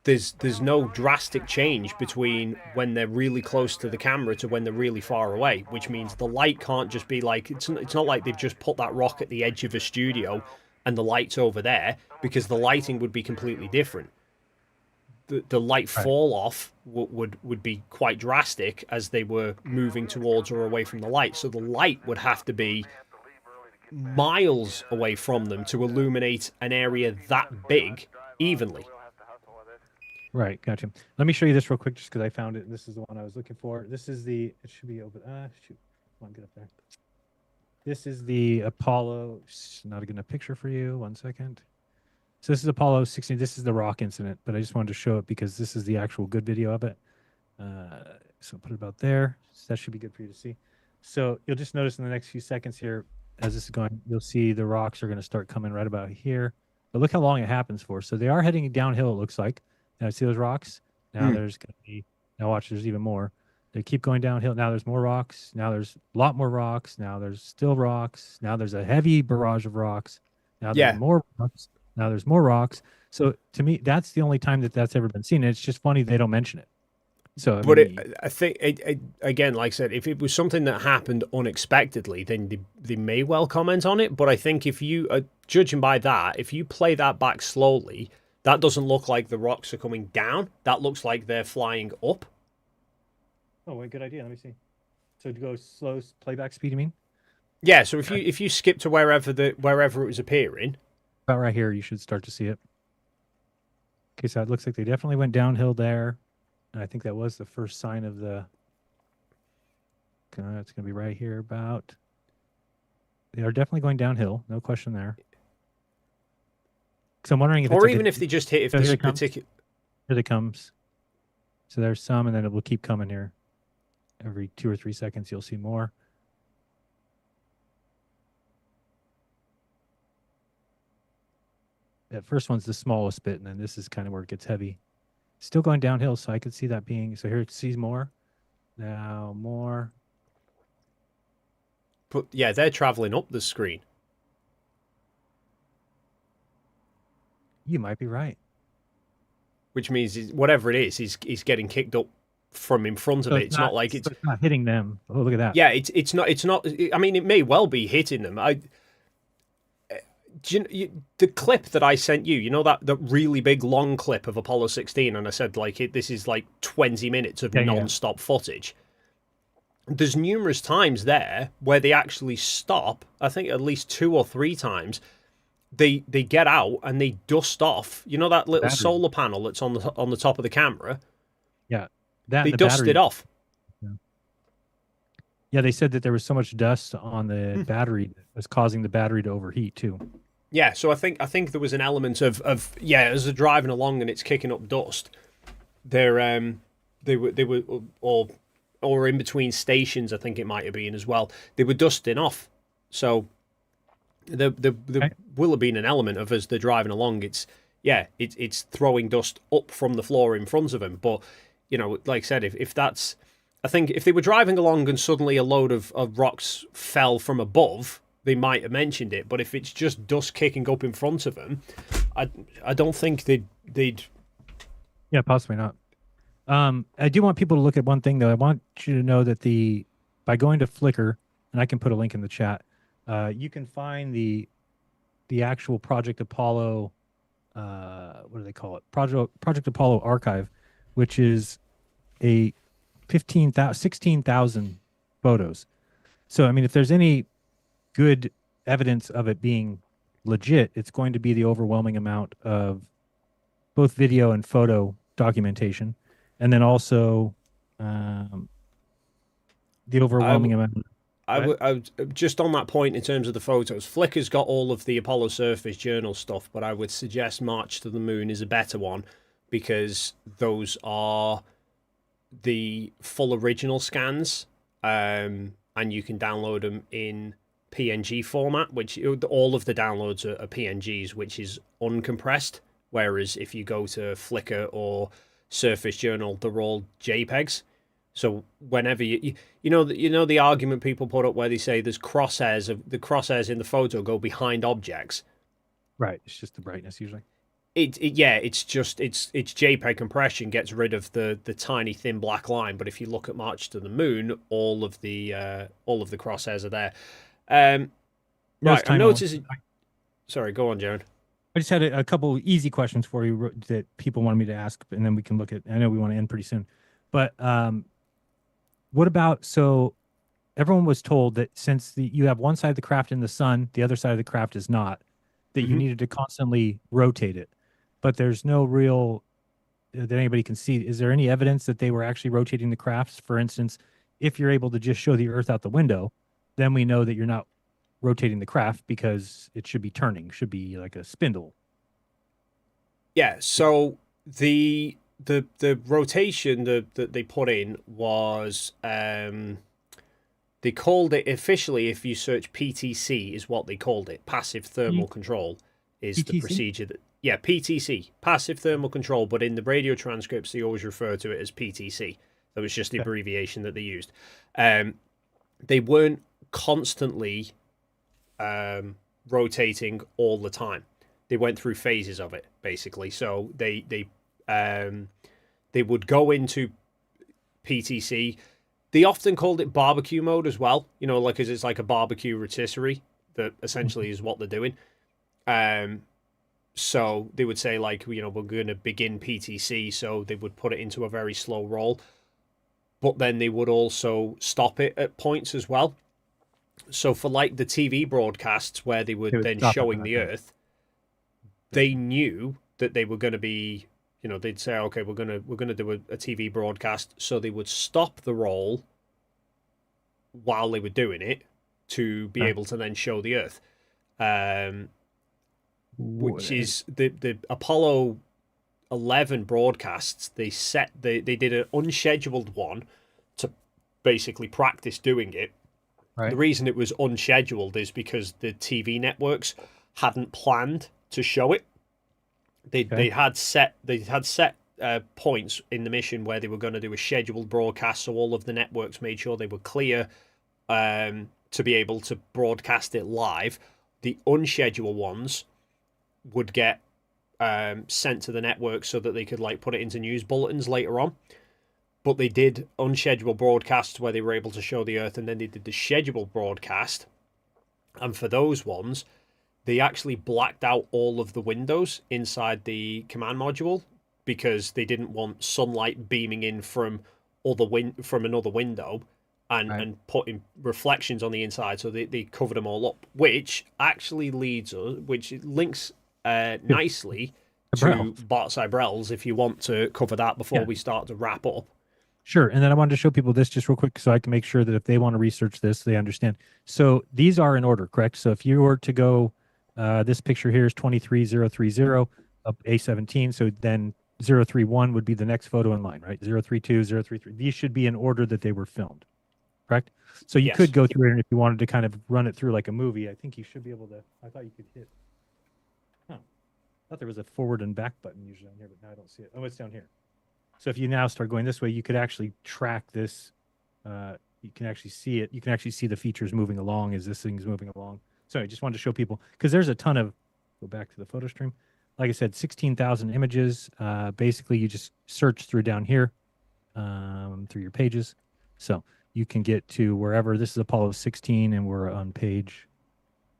there's no drastic change between when they're really close to the camera to when they're really far away, which means the light can't just be like, it's not like they've just put that rock at the edge of a studio and the light's over there, because the lighting would be completely different. The light fall off would be quite drastic as they were moving towards or away from the light. So the light would have to be miles away from them to illuminate an area that big evenly. Right, gotcha. Let me show you this real quick just because I found it. This is the one I was looking for. This is it should be over. Shoot. Come on, get up there. This is the Apollo. Not a good enough picture for you. 1 second. So this is Apollo 16. This is the rock incident, but I just wanted to show it because this is the actual good video of it. So put it about there. So that should be good for you to see. So you'll just notice in the next few seconds here, as this is going, you'll see the rocks are going to start coming right about here. But look how long it happens for. So they are heading downhill, it looks like. Now see those rocks? Now there's going to be, now watch, there's even more. They keep going downhill. Now there's more rocks. Now there's a lot more rocks. Now there's still rocks. Now there's a heavy barrage of rocks. Now there's more rocks. Now there's more rocks. So to me, that's the only time that's ever been seen. And it's just funny they don't mention it. So, I think, again, like I said, if it was something that happened unexpectedly, then they may well comment on it. But I think if you, judging by that, if you play that back slowly, that doesn't look like the rocks are coming down. That looks like they're flying up. Oh, wait, good idea. Let me see. So to go slow playback speed, you mean? Yeah. So if you skip to wherever it was appearing, About right here, you should start to see it. Okay, so it looks like they definitely went downhill there. And I think that was the first sign of the... it's going to be right here about... They are definitely going downhill. No question there. So I'm wondering if it's Or like even if they just hit, if So here this it comes. particular... Here it comes. So there's some, and then it will keep coming here. Every 2 or 3 seconds, you'll see more. That first one's the smallest bit, and then this is kind of where it gets heavy. Still going downhill, so I could see that being... So here it sees more. Now more. But yeah, they're traveling up the screen. You might be right. Which means whatever it is, he's getting kicked up from in front of So it. It's not like it's not hitting them. Oh, look at that. Yeah, it's not. I mean, it may well be hitting them. The clip that I sent you, you know that really big long clip of Apollo 16, and I said like this is like 20 minutes of non-stop footage. There's numerous times there where they actually stop. I think at least 2 or 3 times. They get out and they dust off. You know that little solar panel that's on the top of the camera. Yeah, they dust it off. Yeah, they said that there was so much dust on the battery that was causing the battery to overheat too. Yeah, so I think there was an element of as they're driving along and it's kicking up dust. They were or in between stations, I think it might have been as well. They were dusting off. So there will have been an element of as they're driving along, it's throwing dust up from the floor in front of them. But you know, like I said, if that's, I think if they were driving along and suddenly a load of rocks fell from above, they might have mentioned it. But if it's just dust kicking up in front of them, I don't think they'd. Yeah, possibly not. I do want people to look at one thing though. I want you to know that by going to Flickr, and I can put a link in the chat, you can find the actual Project Apollo. What do they call it? Project Apollo archive, which is a 16,000 photos. So I mean, if there's any good evidence of it being legit, it's going to be the overwhelming amount of both video and photo documentation, and then also the overwhelming amount. I would just on that point in terms of the photos. Flickr's got all of the Apollo Surface Journal stuff, but I would suggest March to the Moon is a better one because those are the full original scans, and you can download them in PNG format, which all of the downloads are PNGs, which is uncompressed. Whereas if you go to Flickr or Surface Journal, they're all JPEGs. So whenever you know the argument people put up where they say there's crosshairs in the photo go behind objects. Right, it's just the brightness usually. It's JPEG compression gets rid of the tiny thin black line, but if you look at March to the Moon, all of the crosshairs are there. Right, I'm noticing. Sorry, go on, Jeran. I just had a couple easy questions for you that people wanted me to ask, and then we can look at. I know we want to end pretty soon, but what about, so everyone was told that since you have one side of the craft in the sun, the other side of the craft is not, that you needed to constantly rotate it, but there's no real that anybody can see. Is there any evidence that they were actually rotating the crafts? For instance, if you're able to just show the Earth out the window, then we know that you're not rotating the craft because it should be turning, should be like a spindle. Yeah, so the rotation that they put in was they called it officially, if you search PTC is what they called it, passive thermal control is PTC? The procedure that PTC, passive thermal control, but in the radio transcripts they always refer to it as PTC. That was just the abbreviation that they used. They weren't constantly rotating all the time. They went through phases of it basically. So they would go into PTC. They often called it barbecue mode as well, you know, like, 'cause it's like a barbecue rotisserie that essentially is what they're doing. So they would say, like, you know, we're going to begin PTC, so they would put it into a very slow roll, but then they would also stop it at points as well. So for like the TV broadcasts where they were then showing the Earth, they knew that they were going to be, they'd say, okay, we're gonna do a TV broadcast, so they would stop the roll while they were doing it to be able to then show the Earth, which is the Apollo 11 broadcasts. They did an unscheduled one to basically practice doing it. Right. The reason it was unscheduled is because the TV networks hadn't planned to show it. They had set points in the mission where they were going to do a scheduled broadcast, so all of the networks made sure they were clear to be able to broadcast it live. The unscheduled ones would get sent to the network so that they could put it into news bulletins later on. But they did unscheduled broadcasts where they were able to show the Earth, and then they did the scheduled broadcast. And for those ones, they actually blacked out all of the windows inside the command module because they didn't want sunlight beaming in from another window and putting reflections on the inside. So they covered them all up, which actually links nicely to Bart Cybrels, if you want to cover that before we start to wrap up. Sure. And then I wanted to show people this just real quick so I can make sure that if they want to research this, they understand. So these are in order, correct? So if you were to go, this picture here is 23030 up A17. So then 031 would be the next photo in line, right? 032, 033. These should be in order that they were filmed, correct? So you could go through it, and if you wanted to kind of run it through like a movie, I think you should be able to. I thought you could hit. I thought there was a forward and back button usually on here, but now I don't see it. Oh, it's down here. So if you now start going this way, you could actually track this. You can actually see it. You can actually see the features moving along as this thing's moving along. So I just wanted to show people, because there's a ton of, go back to the photo stream. Like I said, 16,000 images. Basically, you just search through down here, through your pages. So you can get to wherever. This is Apollo 16, and we're on page,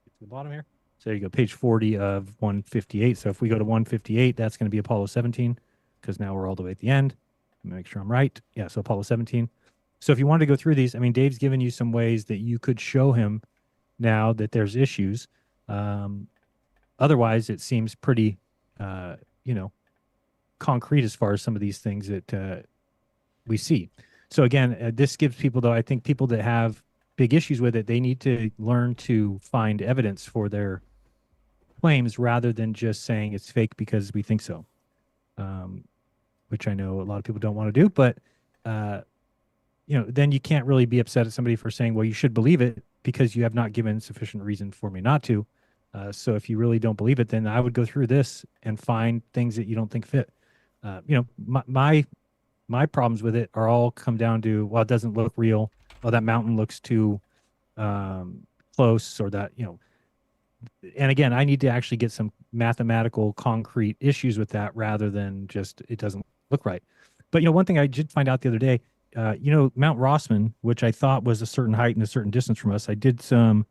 get to the bottom here. So there you go, page 40 of 158. So if we go to 158, that's going to be Apollo 17. Because now we're all the way at the end. Let me make sure I'm right. Yeah, so Apollo 17. So if you wanted to go through these, I mean, Dave's given you some ways that you could show him now that there's issues. Otherwise, it seems pretty, concrete as far as some of these things that we see. So again, this gives people, though, I think people that have big issues with it, they need to learn to find evidence for their claims rather than just saying it's fake because we think so. Which I know a lot of people don't want to do, but then you can't really be upset at somebody for saying, well, you should believe it because you have not given sufficient reason for me not to. So if you really don't believe it, then I would go through this and find things that you don't think fit. My problems with it are all come down to, well, it doesn't look real. Well, that mountain looks too close, or that, and again, I need to actually get some mathematical concrete issues with that rather than just it doesn't look right. But one thing I did find out the other day, Mount Rossman, which I thought was a certain height and a certain distance from us, I did some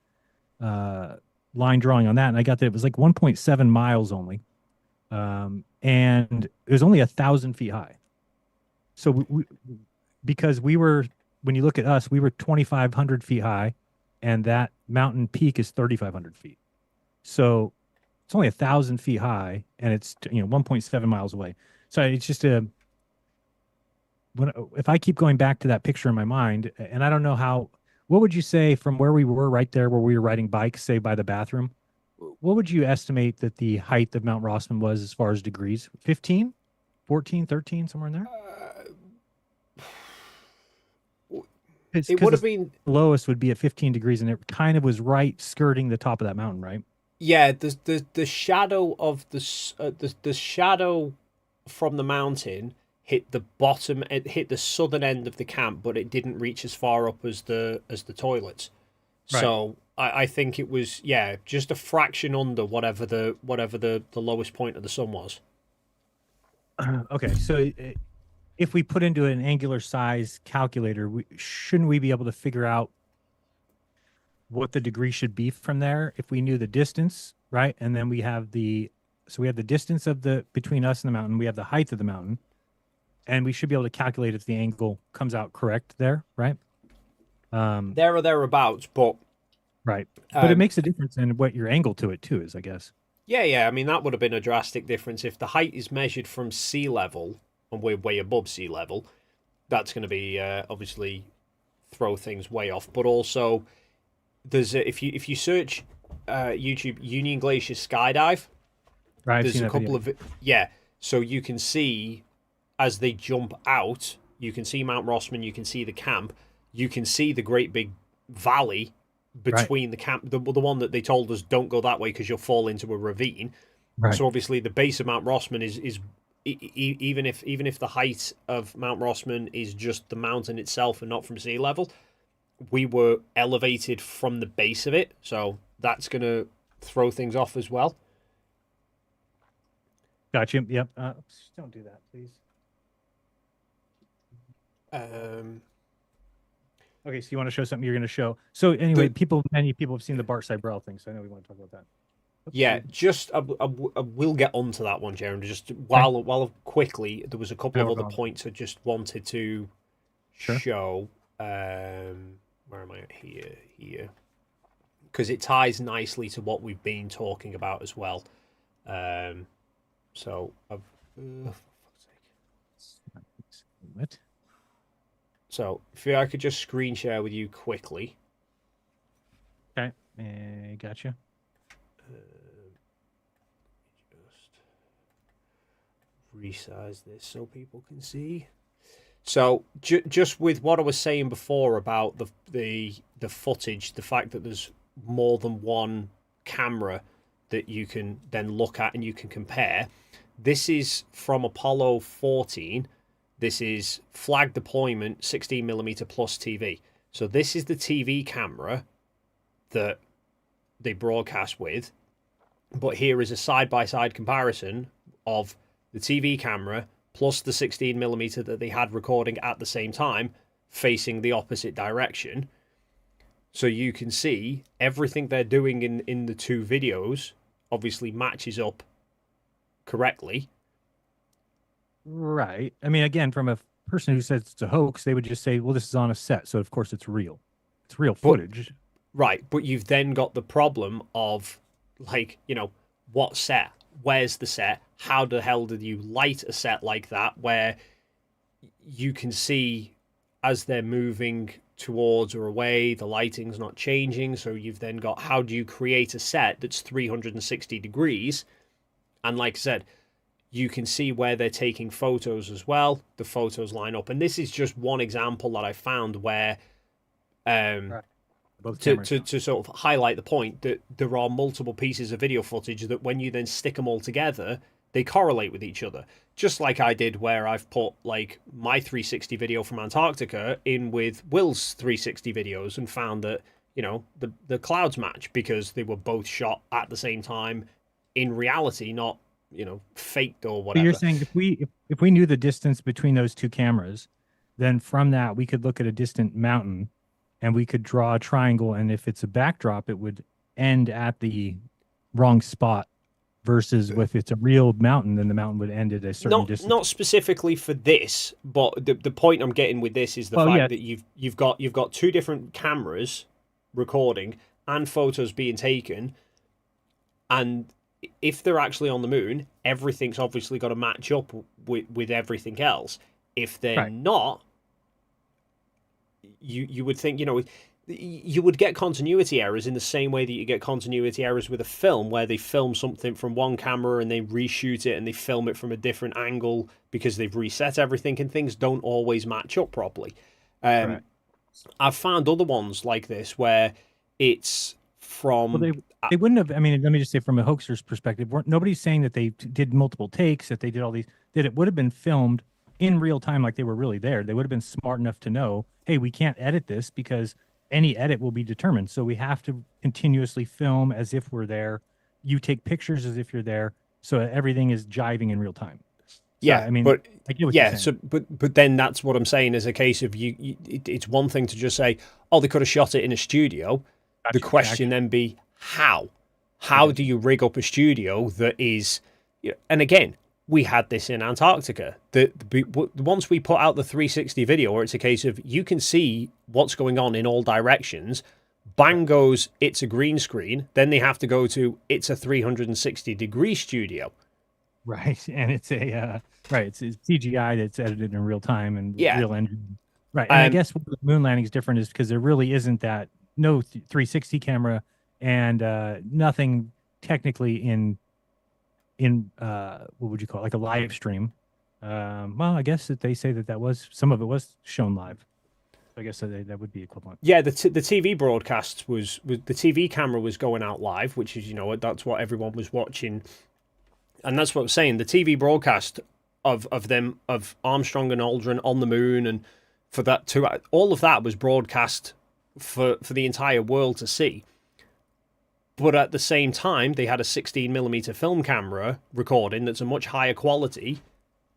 line drawing on that, and I got that it was like 1.7 miles only, and it was only 1,000 feet high. So because we were, when you look at us, we were 2,500 feet high, and that mountain peak is 3,500 feet. So it's only 1,000 feet high, and it's 1.7 miles away. So it's just if I keep going back to that picture in my mind, and I don't know what would you say from where we were right there, where we were riding bikes, say by the bathroom, what would you estimate that the height of Mount Rossman was as far as degrees? 15, 14, 13, somewhere in there? It would have been, the lowest would be at 15 degrees, and it kind of was right skirting the top of that mountain, right? Yeah, the shadow of the shadow from the mountain hit the bottom. It hit the southern end of the camp, but it didn't reach as far up as the toilets. Right. So I think it was just a fraction under whatever the lowest point of the sun was. Okay, so if we put into an angular size calculator, shouldn't we be able to figure out what the degree should be from there if we knew the distance, right? And then we have the distance of between us and the mountain, we have the height of the mountain, and we should be able to calculate if the angle comes out correct there, right? There or thereabouts, but right. But it makes a difference in what your angle to it too is, I guess. Yeah. I mean, that would have been a drastic difference if the height is measured from sea level and we're way above sea level. That's going to be obviously throw things way off. But also, there's if you search YouTube Union Glacier skydive, Right, I've there's seen a that couple video. of yeah. So you can see as they jump out, you can see Mount Rossman, you can see the camp, you can see the great big valley Right, between the camp, the one that they told us don't go that way because you'll fall into a ravine. right. So obviously the base of Mount Rossman is even if the height of Mount Rossman is just the mountain itself and not from sea level, we were elevated from the base of it, so that's gonna throw things off as well. Gotcha. Yep. Don't do that, please. Um, Okay, so you want to show something you're going to show. So anyway, The- many people have seen the Bart Cybrell thing, so I know we want to talk about that. yeah, Oopsie. just I will get onto that one, Jaron. Just Okay. while quickly, there was a couple Yeah, of we're other going. points I just wanted to Sure. show. Where am I at? Here, because it ties nicely to what we've been talking about as well. So I've, for fuck's sake. What? So if I could just screen share with you quickly. Okay. Gotcha. Just resize this so people can see. So just with what I was saying before about the footage, the fact that there's more than one camera that you can then look at and you can compare. This is from Apollo 14. This is flag deployment 16mm plus TV. So this is the TV camera that they broadcast with. But here is a side-by-side comparison of the TV camera plus the 16mm that they had recording at the same time, facing the opposite direction. So you can see everything they're doing in the two videos obviously matches up correctly. Right. I mean, again, from a person who says it's a hoax, they would just say, well, this is on a set, so of course it's real. It's real footage. Right, but you've then got the problem of, like, what set? Where's the set? How the hell did you light a set like that where you can see as they're moving towards or away, the lighting's not changing. So you've then got, how do you create a set that's 360 degrees? And like I said, you can see where they're taking photos as well. The photos line up. And this is just one example that I found where Right. to sort of highlight the point that there are multiple pieces of video footage that when you then stick them all together, they correlate with each other. Just like I did where I've put like my 360 video from Antarctica in with Will's 360 videos and found that, the clouds match because they were both shot at the same time in reality, not, faked or But whatever. you're saying if we knew the distance between those two cameras, then from that we could look at a distant mountain and we could draw a triangle, and if it's a backdrop, it would end at the wrong spot. Versus if it's a real mountain, then the mountain would end at a certain distance. Not specifically for this, but the point I'm getting with this is the fact that you've got two different cameras recording and photos being taken, and if they're actually on the moon, everything's obviously got to match up with everything else. If they're not, you would think, you would get continuity errors in the same way that you get continuity errors with a film where they film something from one camera and they reshoot it and they film it from a different angle because they've reset everything and things don't always match up properly. I've found other ones like this where it's from... Well, they wouldn't have, I mean, let me just say from a hoaxer's perspective, nobody's saying that they did multiple takes, that they did all these, that it would have been filmed in real time like they were really there. They would have been smart enough to know, hey, we can't edit this because any edit will be determined. So we have to continuously film as if we're there. You take pictures as if you're there. So everything is jiving in real time. So, Yeah, I mean, but I get what you're saying. so but then that's what I'm saying is a case of it's one thing to just say, oh, they could have shot it in a studio. Gotcha, The question then be how? How do you rig up a studio that is, and again, we had this in Antarctica. Once we put out the 360 video, where it's a case of you can see what's going on in all directions, Bang goes, it's a green screen. Then they have to go to, it's a 360-degree studio. Right, and it's a it's CGI that's edited in real time and Yeah. real engine. Right, and I guess what the moon landing is different is because there really isn't that 360 camera and nothing technically in what would you call it, like a live stream. Well, I guess that they say that was some of it was shown live. I guess that would be equivalent. Yeah, the TV broadcast was the TV camera was going out live, which is that's what everyone was watching. And that's what I'm saying. The TV broadcast of Armstrong and Aldrin on the moon, and for that all of that was broadcast for the entire world to see. But at the same time, they had a 16mm film camera recording that's a much higher quality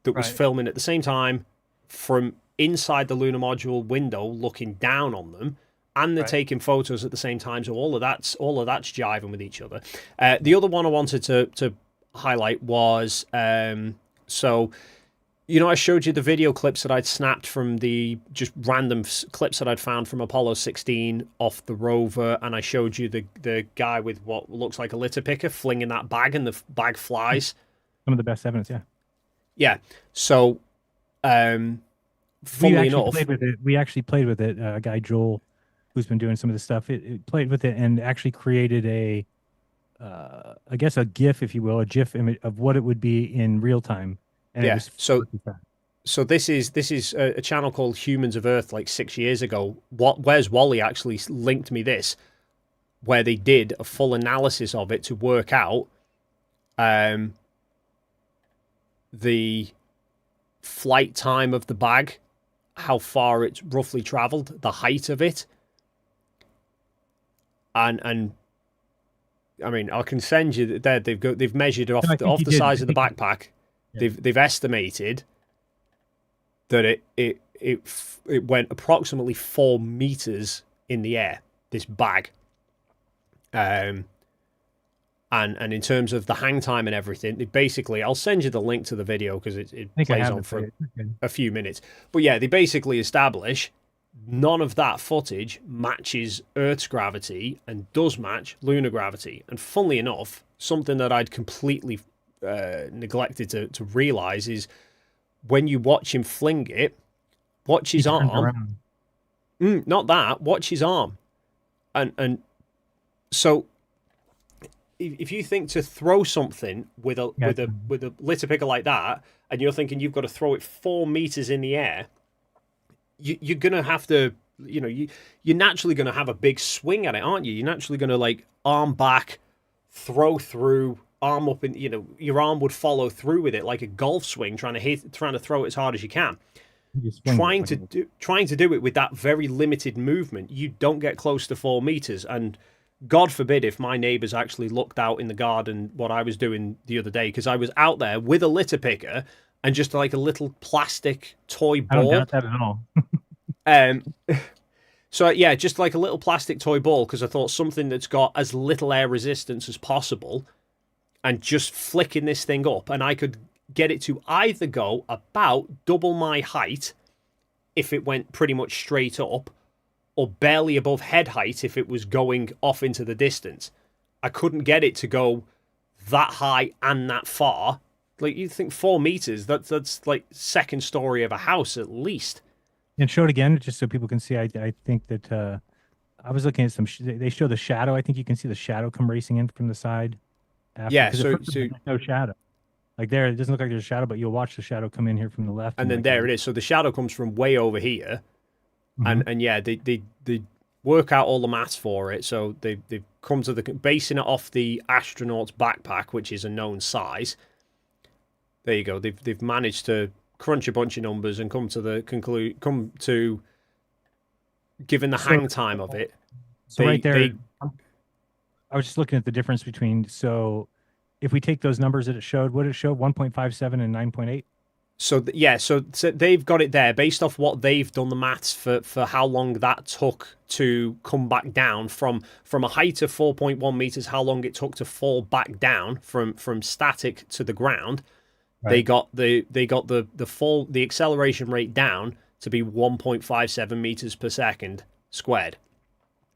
that was filming at the same time from inside the lunar module window, looking down on them, and they're taking photos at the same time. So all of that's jiving with each other. The other one I wanted to highlight was so I showed you the video clips that I'd snapped from the just random clips that I'd found from Apollo 16 off the rover, and I showed you the guy with what looks like a litter picker flinging that bag, and the bag flies. Some of the best evidence, yeah. So funnily enough, we actually played with it. A guy, Joel, who's been doing some of this stuff, it played with it and actually created a I guess a GIF, if you will, a GIF image of what it would be in real time. And yeah. So this is a channel called Humans of Earth, like 6 years ago. Where's Wally actually linked me this, where they did a full analysis of it to work out the flight time of the bag, how far it's roughly traveled, the height of it, and I mean, I can send you there. They've measured off the size of the backpack. Yeah. They've estimated that it went approximately 4 meters in the air, this bag. And in terms of the hang time and everything, I'll send you the link to the video because it plays on for a few minutes. But yeah, they basically establish none of that footage matches Earth's gravity and does match lunar gravity. And funnily enough, something that I'd completely neglected to realize is when you watch him fling it, watch his arm. Not that. Watch his arm, and so if you think to throw something with a litter picker like that, and you're thinking you've got to throw it 4 meters in the air, you're gonna have to, you're naturally gonna have a big swing at it, aren't you? You're naturally gonna like arm back, throw through, arm up, and your arm would follow through with it like a golf swing, trying to throw it as hard as you can. Trying to do it with that very limited movement, you don't get close to 4 meters. And God forbid if my neighbors actually looked out in the garden what I was doing the other day, because I was out there with a litter picker and just like a little plastic toy ball. I don't doubt that at all. So yeah, just like a little plastic toy ball, because I thought something that's got as little air resistance as possible, and just flicking this thing up, and I could get it to either go about double my height if it went pretty much straight up, or barely above head height if it was going off into the distance. I couldn't get it to go that high and that far. Like, you think 4 meters, that's like second story of a house at least. And show it again, just so people can see. I think that I was looking at some. They show the shadow. I think you can see the shadow come racing in from the side. After, yeah, so no shadow. Like there, it doesn't look like there's a shadow, but you'll watch the shadow come in here from the left. And then there it is. So the shadow comes from way over here. And yeah, they work out all the maths for it. So they've come to basing it off the astronaut's backpack, which is a known size. There you go. They've managed to crunch a bunch of numbers and come to given the hang time of it. So right there, I was just looking at the difference between. So if we take those numbers that it showed, what did it show? 1.57 and 9.8. So they've got it there based off what they've done the maths for how long that took to come back down from a height of 4.1 meters, how long it took to fall back down from static to the ground. Right. They got the acceleration rate down to be 1.57 meters per second squared.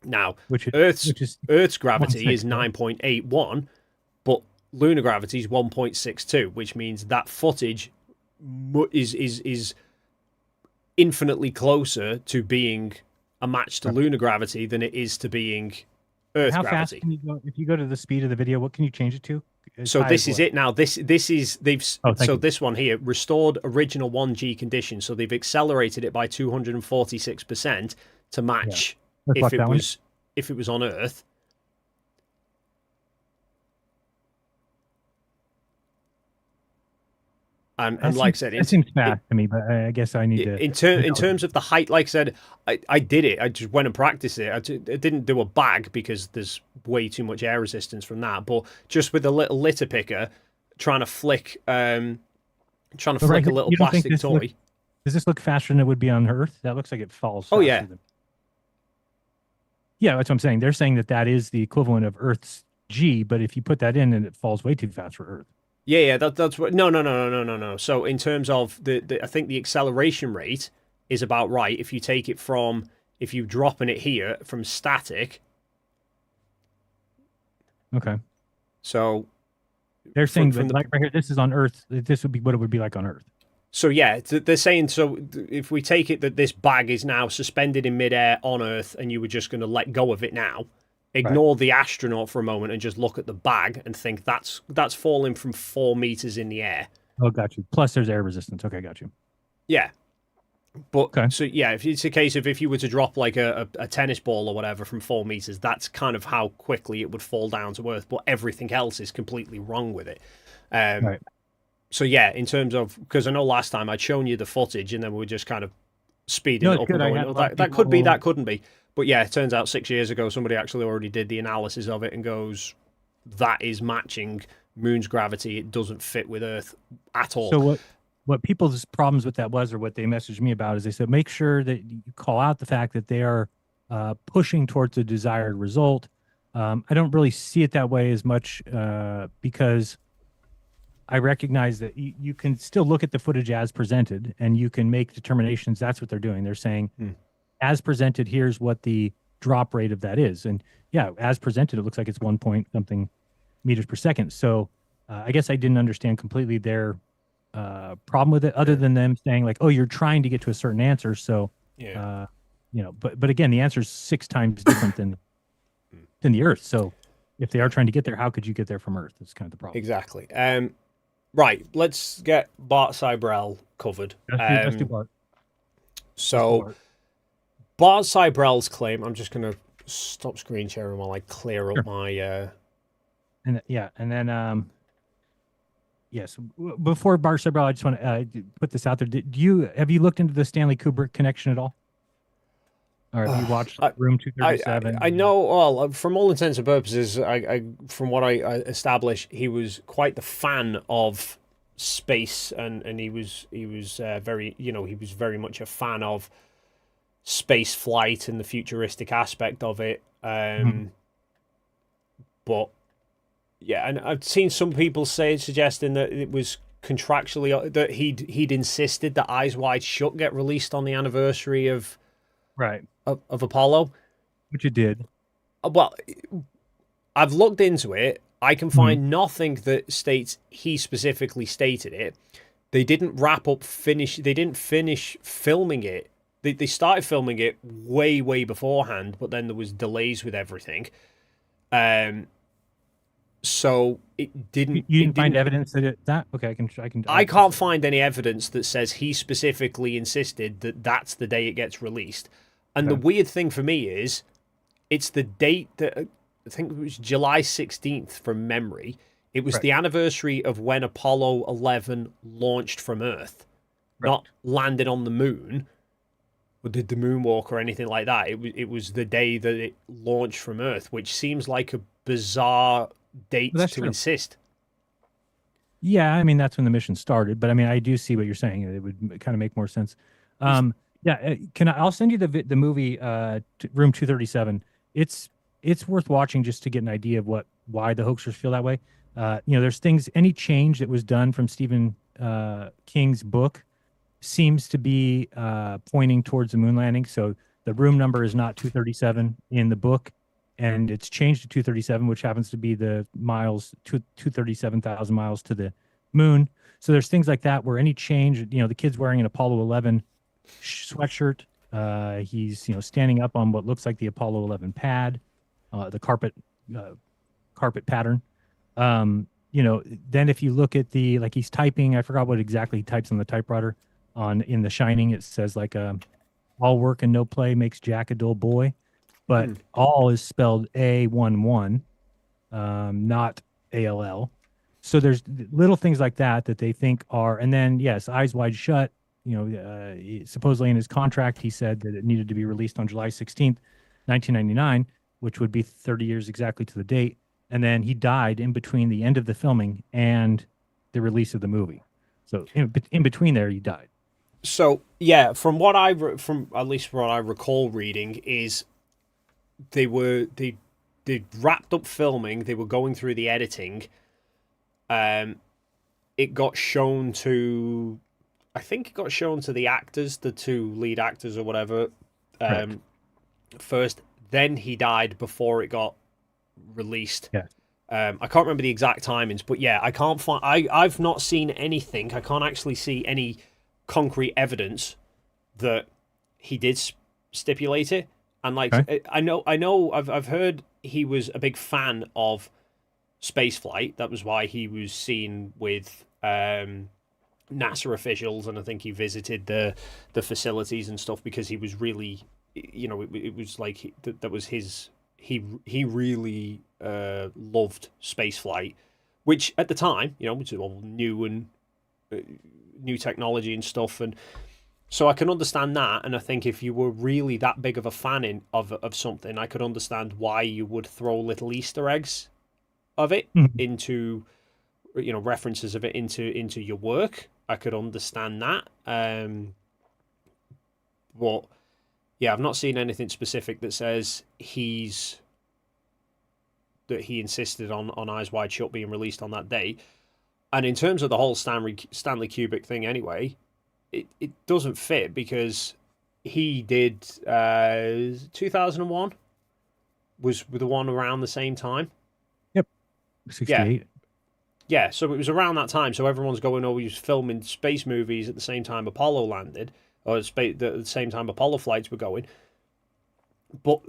Now, which Earth's is gravity is 1/6, right? 9.81, but lunar gravity is 1.62, which means that footage is infinitely closer to being a match to Right. lunar gravity than it is to being And Earth how fast gravity. can you go if you go to the speed of the video? What can you change it to? As So high as this is what? it now. This is they've Oh, thank so you. this one here restored original 1G condition. So they've accelerated it by 246% to Yeah. match Let's if watch it that one. was on Earth. And like I said, That seems fast to me, but I guess I need to. in terms of the height, like I said, I did it. I just went and practiced it. I didn't do a bag because there's way too much air resistance from that. But just with a little litter picker, trying to flick a But here, little you don't think plastic toy. does this look faster than it would be on Earth? That looks like it falls Oh faster yeah, than. Yeah, that's what I'm saying. They're saying that is the equivalent of Earth's G, but if you put that in, then it falls way too fast for Earth. yeah. That's what. No. So in terms of I think the acceleration rate is about right. If you take it from if you dropping it here from static. Okay. So They're saying from that, the like right here, this is on Earth. This would be what it would be like on Earth. So yeah, they're saying so. If we take it that this bag is now suspended in midair on Earth, and you were just going to let go of it now, ignore the astronaut for a moment and just look at the bag and think that's falling from 4 meters in the air. Oh, got you. Plus, there's air resistance. Okay, got you. Yeah, but Okay. so yeah, if it's a case of if you were to drop like a tennis ball or whatever from 4 meters, that's kind of how quickly it would fall down to Earth. But everything else is completely wrong with it. Right. So yeah, in terms of because I know last time I'd shown you the footage and then we were just kind of speeding No, it it's up good. and I going, had a oh, lot of that could be, people. that couldn't be. But yeah, it turns out 6 years ago somebody actually already did the analysis of it and goes, that is matching Moon's gravity. It doesn't fit with Earth at all. So what people's problems with that was, or what they messaged me about, is they said make sure that you call out the fact that they are pushing towards the desired result. I don't really see it that way as much because I recognize that you can still look at the footage as presented and you can make determinations. That's what they're doing. They're saying, as presented, here's what the drop rate of that is. And yeah, as presented, it looks like it's 1 point something meters per second. So I guess I didn't understand completely their problem with it, other than them saying like, oh, you're trying to get to a certain answer. So, but again, the answer is 6 times different than the Earth. So if they are trying to get there, how could you get there from Earth? That's kind of the problem. Exactly. Right, let's get Bart Cybrell covered. Let's do Bart. So, Bart Cybrell's claim, I'm just going to stop screen sharing while I clear up my... And then, yes, before Bart Cybrell, I just want to put this out there. Have you looked into the Stanley Kubrick connection at all? Or have you watched Room 237? I know, well, from all intents and purposes, from what I established, he was quite the fan of space, and he was very, he was very much a fan of space flight and the futuristic aspect of it. But yeah, and I've seen some people suggesting that it was contractually that he'd insisted that Eyes Wide Shut get released on the anniversary of Apollo, which it did. Well, I've looked into it. I can find nothing that states he specifically stated it. They didn't They didn't finish filming it. They started filming it way beforehand, but then there was delays with everything. So it didn't. You didn't find evidence that okay? I can't find any evidence that says he specifically insisted that that's the day it gets released. And the weird thing for me is, it's the date that I think it was July 16th from memory. It was the anniversary of when Apollo 11 launched from Earth, not landed on the moon, or did the moonwalk or anything like that. It was the day that it launched from Earth, which seems like a bizarre date to insist. Yeah, I mean that's when the mission started, but I mean I do see what you're saying. It would kind of make more sense. Yeah, I'll send you the movie Room 237. It's worth watching just to get an idea of why the hoaxers feel that way. There's any change that was done from Stephen King's book seems to be pointing towards the moon landing. So The room number is not 237 in the book, and it's changed to 237, which happens to be the miles, 237,000 miles to the moon. So there's things like that where any change, the kid's wearing an Apollo 11 sweatshirt. He's, standing up on what looks like the Apollo 11 pad, the carpet pattern. Then if you look at like he's typing, I forgot what exactly he types on the typewriter. In The Shining, it says like all work and no play makes Jack a dull boy, but all is spelled A11, not ALL. So there's little things like that they think are, and then yes, Eyes Wide Shut. Supposedly in his contract, he said that it needed to be released on July 16th, 1999, which would be 30 years exactly to the date. And then he died in between the end of the filming and the release of the movie. So in between there, he died. So yeah, from at least what I recall reading is they wrapped up filming. They were going through the editing. It got shown to, I think it got shown to the actors, the two lead actors or whatever. First, then he died before it got released. Yeah. I can't remember the exact timings, but yeah, I can't find. I've not seen anything. I can't actually see any concrete evidence that he did stipulate it. And like, okay. I know, I've heard he was a big fan of spaceflight. That was why he was seen with NASA officials, and I think he visited the facilities and stuff because he was really, it was like that was his. He really loved spaceflight, which at the time, which is all new and new technology and stuff, and so I can understand that. And I think if you were really that big of a fan of something, I could understand why you would throw little Easter eggs of it into, references of it into your work. I could understand that, but yeah, I've not seen anything specific that says he insisted on Eyes Wide Shut being released on that date. And in terms of the whole Stanley Kubrick thing anyway, it doesn't fit because he did 2001 was the one around the same time. Yep. 68. Yeah, so it was around that time. So everyone's going, he was filming space movies at the same time Apollo landed, or at the same time Apollo flights were going. But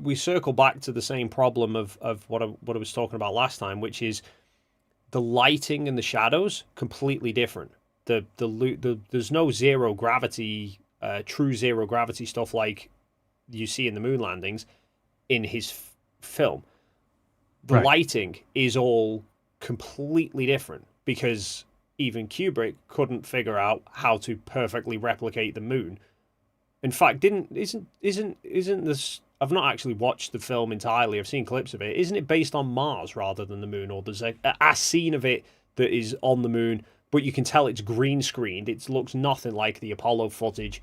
we circle back to the same problem of what I was talking about last time, which is the lighting and the shadows completely different. There's no zero gravity, true zero gravity stuff like you see in the moon landings in his film. The lighting is all completely different because even Kubrick couldn't figure out how to perfectly replicate the moon. In fact, isn't this? I've not actually watched the film entirely. I've seen clips of it. Isn't it based on Mars rather than the moon? Or there's a scene of it that is on the moon, but you can tell it's green screened. It looks nothing like the Apollo footage.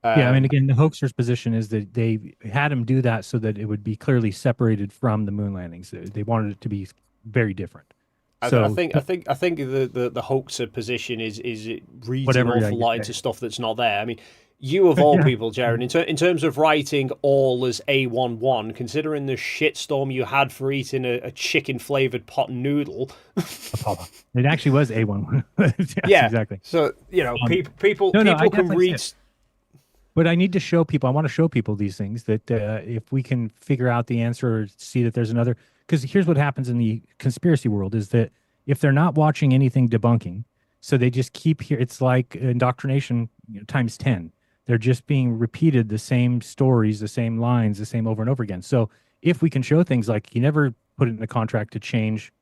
Yeah, I mean, again, the hoaxer's position is that they had him do that so that it would be clearly separated from the moon landings. They wanted it to be very different. So I think the hoaxer position is it reads an awful lot into stuff that's not there. I mean, you of all people, Jeran, in terms of writing all as A11, considering the shitstorm you had for eating a chicken flavored pot noodle. It actually was A11. Yeah, exactly. So people can read. But I need to show people. I want to show people these things that if we can figure out the answer or see that there's another. Because here's what happens in the conspiracy world is that if they're not watching anything debunking, so they just keep here. It's like indoctrination times 10. They're just being repeated the same stories, the same lines, the same over and over again. So if we can show things like he never put it in the contract to change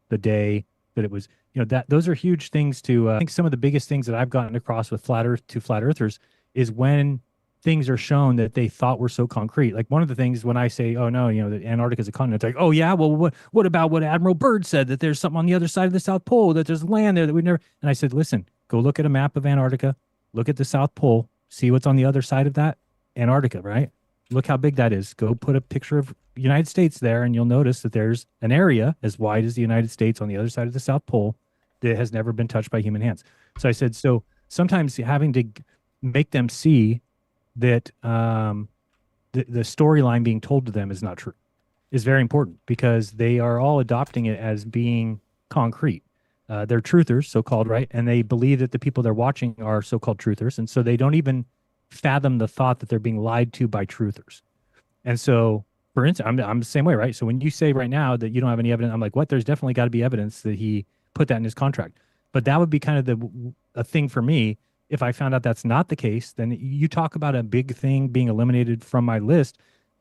the day that it was, that those are huge things to. I think some of the biggest things that I've gotten across with flat earthers is when things are shown that they thought were so concrete. Like one of the things when I say, oh no, that Antarctica is a continent, it's like, oh yeah, well, what about what Admiral Byrd said, that there's something on the other side of the South Pole, that there's land there that we never, and I said, listen, go look at a map of Antarctica, look at the South Pole, see what's on the other side of that Antarctica, right? Look how big that is. Go put a picture of the United States there and you'll notice that there's an area as wide as the United States on the other side of the South Pole that has never been touched by human hands. So I said, so sometimes having to make them see that the storyline being told to them is not true is very important because they are all adopting it as being concrete. They're truthers, so-called, right? And they believe that the people they're watching are so-called truthers. And so they don't even fathom the thought that they're being lied to by truthers. And so, for instance, I'm the same way, right? So when you say right now that you don't have any evidence, I'm like, what? There's definitely got to be evidence that he put that in his contract. But that would be kind of a thing for me. If I found out that's not the case, then you talk about a big thing being eliminated from my list.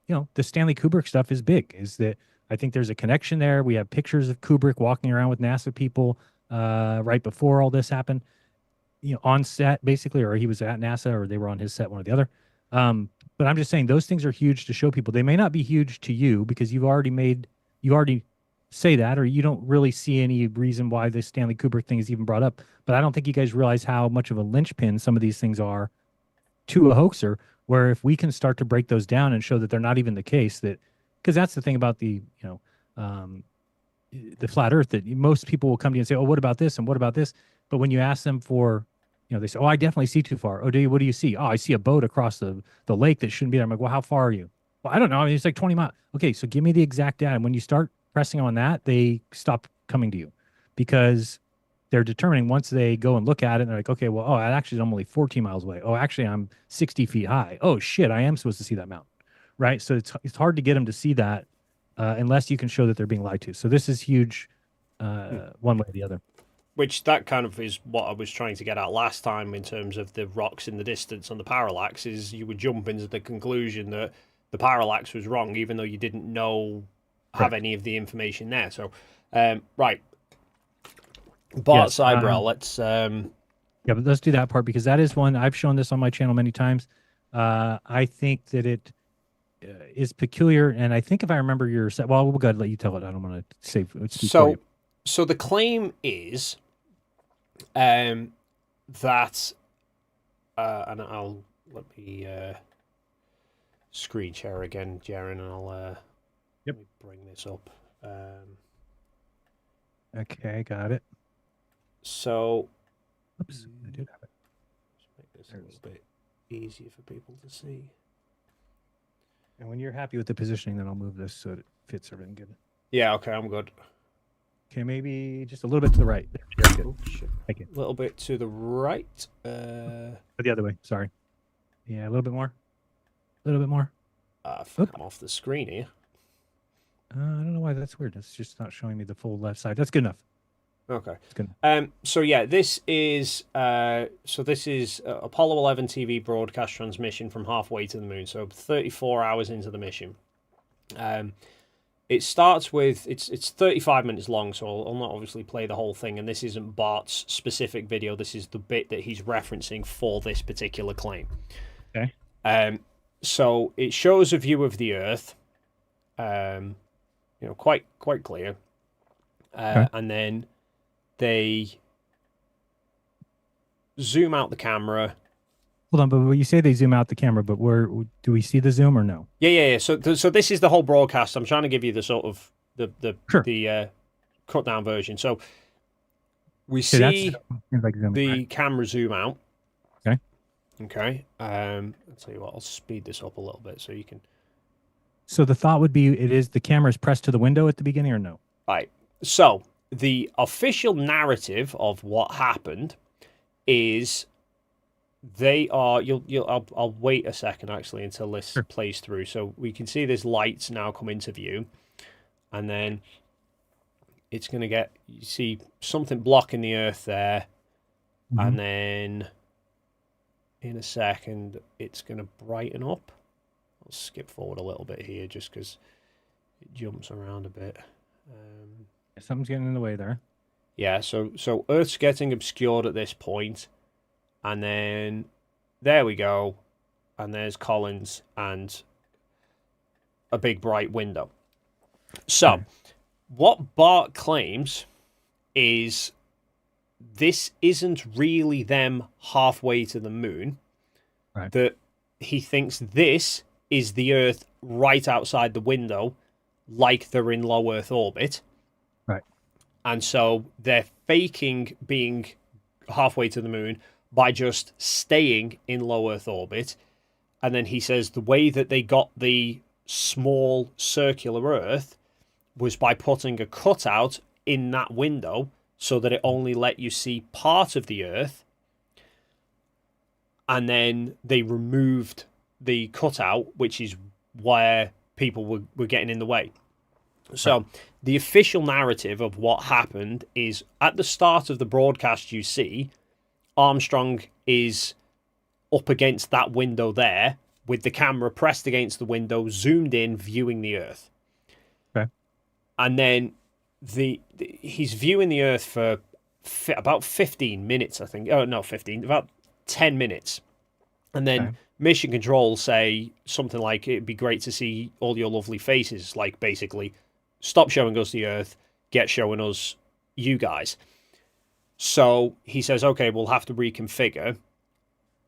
The Stanley Kubrick stuff is big. Is that I think there's a connection there. We have pictures of Kubrick walking around with NASA people right before all this happened, on set basically, or he was at NASA, or they were on his set, one or the other. But I'm just saying those things are huge to show people. They may not be huge to you because you already say that, or you don't really see any reason why this Stanley Kubrick thing is even brought up. But I don't think you guys realize how much of a linchpin some of these things are to a hoaxer, where if we can start to break those down and show that they're not even the case, that because that's the thing about the flat earth, that most people will come to you and say, oh, what about this? And what about this? But when you ask them for, they say, oh, I definitely see too far. Oh, what do you see? Oh, I see a boat across the lake that shouldn't be there. I'm like, well, how far are you? Well, I don't know. I mean, it's like 20 miles. Okay. So give me the exact data. And when you start pressing on that, they stop coming to you because they're determining once they go and look at it, and they're like, okay, well, oh, actually I'm only 14 miles away. Oh, actually I'm 60 feet high. Oh shit, I am supposed to see that mountain. Right. So it's hard to get them to see that unless you can show that they're being lied to. So this is huge one way or the other. Which that kind of is what I was trying to get at last time in terms of the rocks in the distance on the parallax, is you would jump into the conclusion that the parallax was wrong, even though you didn't have any of the information there. So, right. Bart Cybral, let's... Yeah, but let's do that part because that is one, I've shown this on my channel many times. I think that it is peculiar, and I think if I remember your... Well, we'll go ahead and let you tell it. I don't want to say... So the claim is... that, and let me screen share again, Jeran, and I'll let me bring this up. Okay, got it. So, oops, I did have it. Just make this a little bit easier for people to see. And when you're happy with the positioning, then I'll move this so it fits everything good. Yeah, okay, I'm good. Okay, maybe just a little bit to the right. There, good. Thank you. A little bit to the right. But the other way, sorry. Yeah, a little bit more. A little bit more. I've come off the screen here. I don't know why that's weird. It's just not showing me the full left side. That's good enough. Okay. That's good. So yeah, this is Apollo 11 TV broadcast transmission from halfway to the moon. So 34 hours into the mission. It starts with it's 35 minutes long, so I'll not obviously play the whole thing. And this isn't Bart's specific video. This is the bit that he's referencing for this particular claim. Okay. So it shows a view of the Earth, quite clear, okay. And then they zoom out the camera. Hold on, but when you say they zoom out the camera, but where do we see the zoom or no? Yeah. So this is the whole broadcast. I'm trying to give you the sort of the cut down version. So we see the camera zoom out. Okay. I'll tell you what. I'll speed this up a little bit so you can. So the thought would be, the camera is pressed to the window at the beginning, or no? Right. So the official narrative of what happened is. They are. I'll wait a second actually until this plays through, so we can see this lights now come into view, and then it's going to get. You see something blocking the Earth there, and then in a second it's going to brighten up. I'll skip forward a little bit here just because it jumps around a bit. Something's getting in the way there. Yeah. So Earth's getting obscured at this point. And then there we go. And there's Collins and a big bright window. So what Bart claims is this isn't really them halfway to the moon. Right. That he thinks this is the Earth right outside the window, like they're in low Earth orbit. Right. And so they're faking being halfway to the moon by just staying in low Earth orbit, And then he says the way that they got the small circular Earth was by putting a cutout in that window so that it only let you see part of the Earth. And then they removed the cutout, which is where people were getting in the way. So the official narrative of what happened is at the start of the broadcast, you see Armstrong is up against that window there with the camera pressed against the window, zoomed in, viewing the Earth. Okay. And then he's viewing the Earth for about 15 minutes, I think. Oh, no, 15, about 10 minutes. And then Mission Control say something like, it'd be great to see all your lovely faces. Like, basically, stop showing us the Earth, get showing us you guys. So he says, okay, we'll have to reconfigure.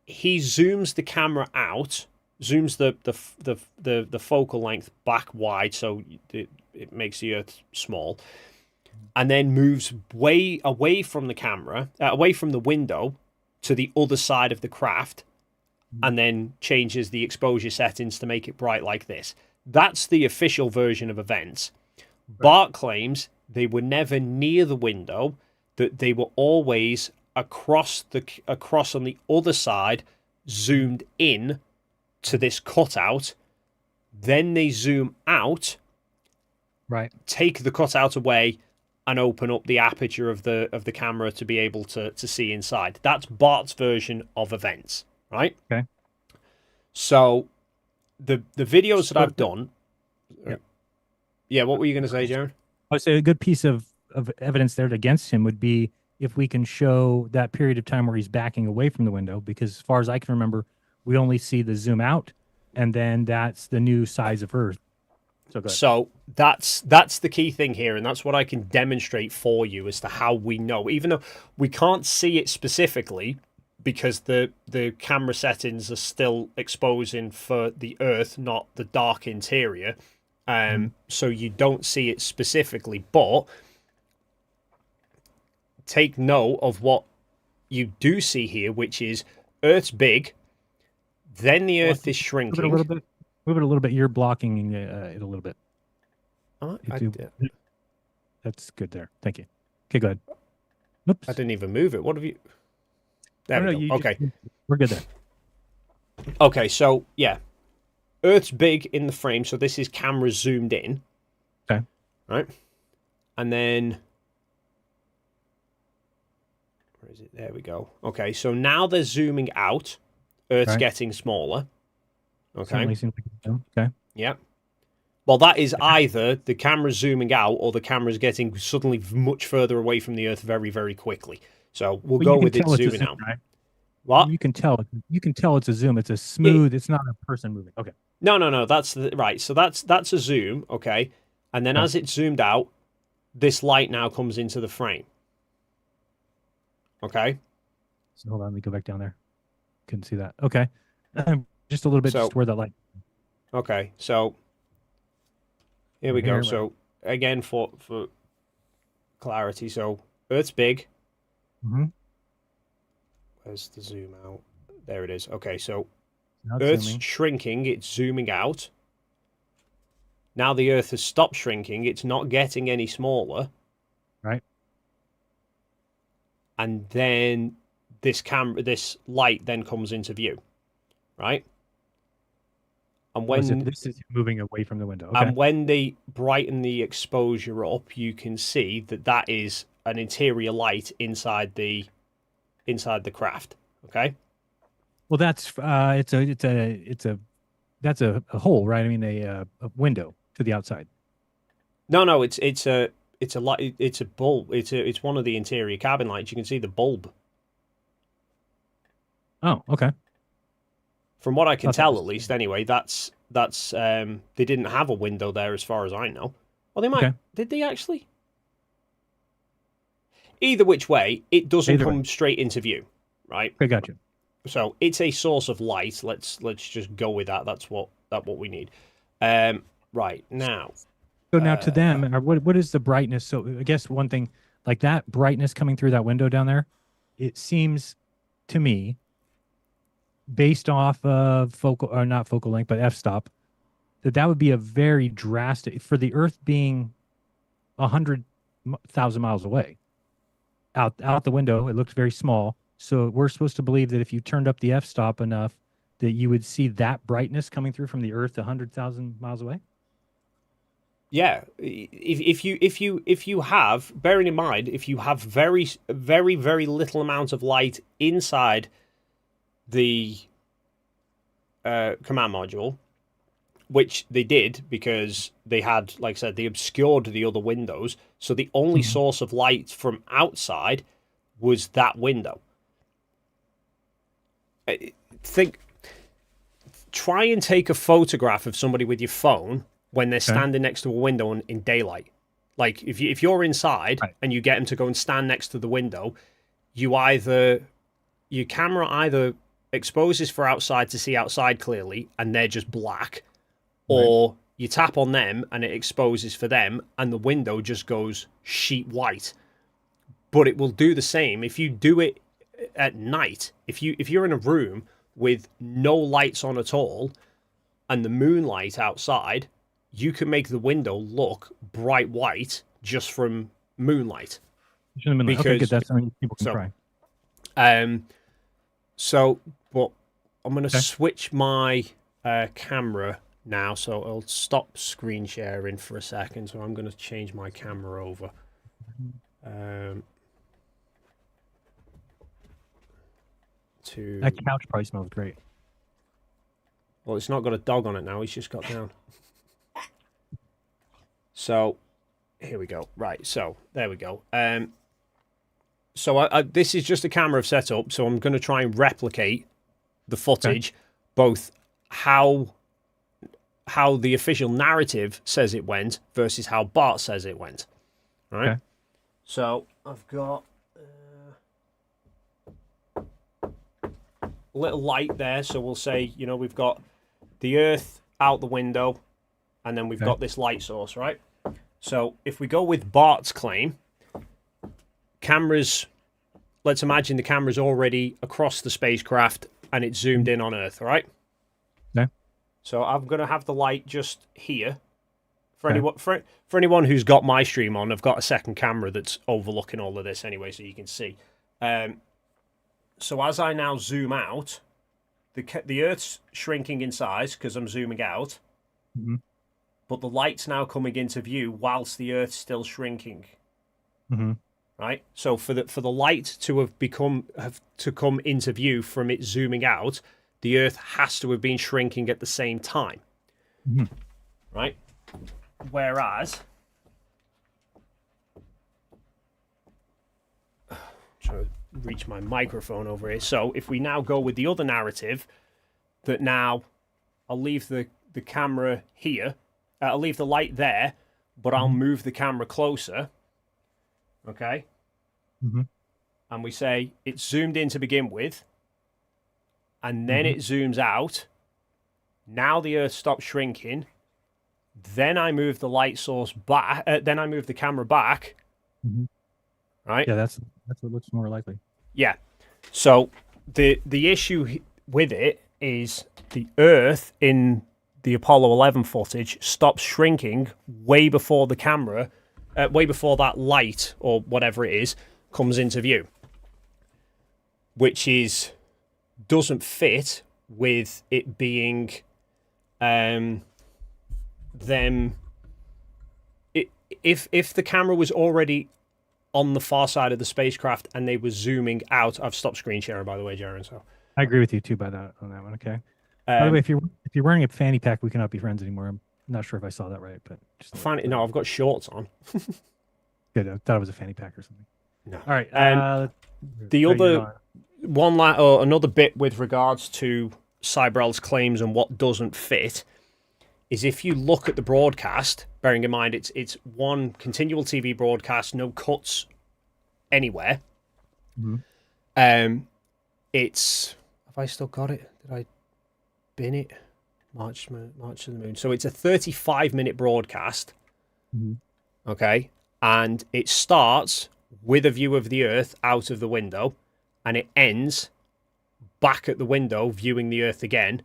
He zooms the camera out, zooms the focal length back wide so it makes the Earth small, and then moves way away from the camera, away from the window to the other side of the craft, and then changes the exposure settings to make it bright like this. That's the official version of events. Bart claims they were never near the window, that they were always across on the other side, zoomed in to this cutout. Then they zoom out, right, take the cutout away, and open up the aperture of the camera to be able to see inside. That's Bart's version of events, right? Okay. So the videos that I've done. Yeah, what were you going to say, Jeran? I would say a good piece of evidence there against him would be if we can show that period of time where he's backing away from the window, because as far as I can remember, we only see the zoom out, and then that's the new size of Earth. So that's the key thing here, and that's what I can demonstrate for you as to how we know, even though we can't see it specifically because the camera settings are still exposing for the Earth, not the dark interior. So you don't see it specifically, but take note of what you do see here, which is Earth's big, then the Earth is shrinking. Move it a little bit. You're blocking it a little bit. That's good there. Thank you. Okay, go ahead. Oops. I didn't even move it. What have you... There we go. Okay. We're good there. Okay, so, yeah. Earth's big in the frame, so this is camera zoomed in. Okay. Right? And then... Where is it? There we go. Okay, so now they're zooming out. Earth's getting smaller. Okay. Okay. Yeah. Well, that is either the camera's zooming out or the camera's getting suddenly much further away from the Earth very, very quickly. So we'll go with it zooming out. Right? What? You can tell it's a zoom. It's a smooth. It's not a person moving. Okay. No. That's right. So that's a zoom. Okay. And then as it's zoomed out, this light now comes into the frame. Okay. So hold on. Let me go back down there. Couldn't see that. Okay. Just a little bit, just where that light. Okay. So here we go. So again, for clarity. So Earth's big. Mm-hmm. Where's the zoom out? There it is. Okay, so Earth's shrinking. It's zooming out. Now the Earth has stopped shrinking. It's not getting any smaller. Right. And then this light then comes into view. Right. And when this is moving away from the window. Okay. And when they brighten the exposure up, you can see that is an interior light inside the craft. Okay. Well, that's that's a hole, right? I mean, a window to the outside. No, it's a light. It's a bulb. It's one of the interior cabin lights. You can see the bulb. Oh, okay. From what I can tell, at least, anyway, that's they didn't have a window there as far as I know. Well, they might. Okay. Did they actually? Either which way, it doesn't come straight into view, right? I got you. So it's a source of light. Let's just go with that. That's what we need. Right now. So now to them, what is the brightness? So I guess one thing like that brightness coming through that window down there, it seems to me based off of focal, or not focal length, but f-stop, that would be a very drastic for the Earth being 100,000 miles away. Out the window, it looks very small. So we're supposed to believe that if you turned up the f-stop enough, that you would see that brightness coming through from the Earth 100,000 miles away. Yeah, if you have, bearing in mind, if you have very little amount of light inside the command module, which they did because they had, like I said, they obscured the other windows, so the only source of light from outside was that window. Try and take a photograph of somebody with your phone when they're standing next to a window in daylight. Like if you're inside and you get them to go and stand next to the window, your camera either exposes for outside to see outside clearly and they're just black, or you tap on them and it exposes for them and the window just goes sheet white. But it will do the same if you do it at night. If you're in a room with no lights on at all and the moonlight outside, you can make the window look bright white just from moonlight. Because, okay, good. That's something people can try. But I'm going to switch my camera now, so I'll stop screen sharing for a second. So I'm going to change my camera over. That couch probably smells great. Well, it's not got a dog on it now. He's just got down. So, here we go. Right, so there we go. So this is just a camera I've set up, so I'm going to try and replicate the footage, both how the official narrative says it went versus how Bart says it went. All right? Okay. So I've got a little light there, so we'll say, we've got the Earth out the window, and then we've got this light source, right? So if we go with Bart's claim, let's imagine the camera's already across the spacecraft and it's zoomed in on Earth, all right? Okay. So I'm going to have the light just here. For anyone who's got my stream on, I've got a second camera that's overlooking all of this anyway, so you can see. So as I now zoom out, the Earth's shrinking in size because I'm zooming out. Mm-hmm. But the light's now coming into view whilst the Earth's still shrinking. Mm-hmm. Right? So for the light to have come into view from it zooming out, the Earth has to have been shrinking at the same time. Mm-hmm. Right? Whereas, trying to reach my microphone over here. So if we now go with the other narrative, that now I'll leave the camera here. I'll leave the light there, but I'll move the camera closer. Okay? Mm-hmm. And we say it's zoomed in to begin with, and then it zooms out. Now the Earth stops shrinking. Then I move the light source back. Then I move the camera back. Mm-hmm. Right? Yeah, that's what looks more likely. Yeah. So the issue with it is the Earth in the Apollo 11 footage stops shrinking way before the camera, way before that light or whatever it is comes into view, which doesn't fit with it being if the camera was already on the far side of the spacecraft and they were zooming out. I've stopped screen sharing, by the way, Jeran. So I agree with you too on that one. Okay. By the way, if you're wearing a fanny pack, we cannot be friends anymore. I'm not sure if I saw that right, but no, I've got shorts on. Good. I thought it was a fanny pack or something. No. All right. The other another bit with regards to Cybrel's claims and what doesn't fit is if you look at the broadcast, bearing in mind it's one continual TV broadcast, no cuts anywhere. Mm-hmm. It's have I still got it? Did I bin it? March to the Moon. So it's a 35-minute broadcast. Mm-hmm. Okay, and it starts with a view of the Earth out of the window, and it ends back at the window viewing the Earth again,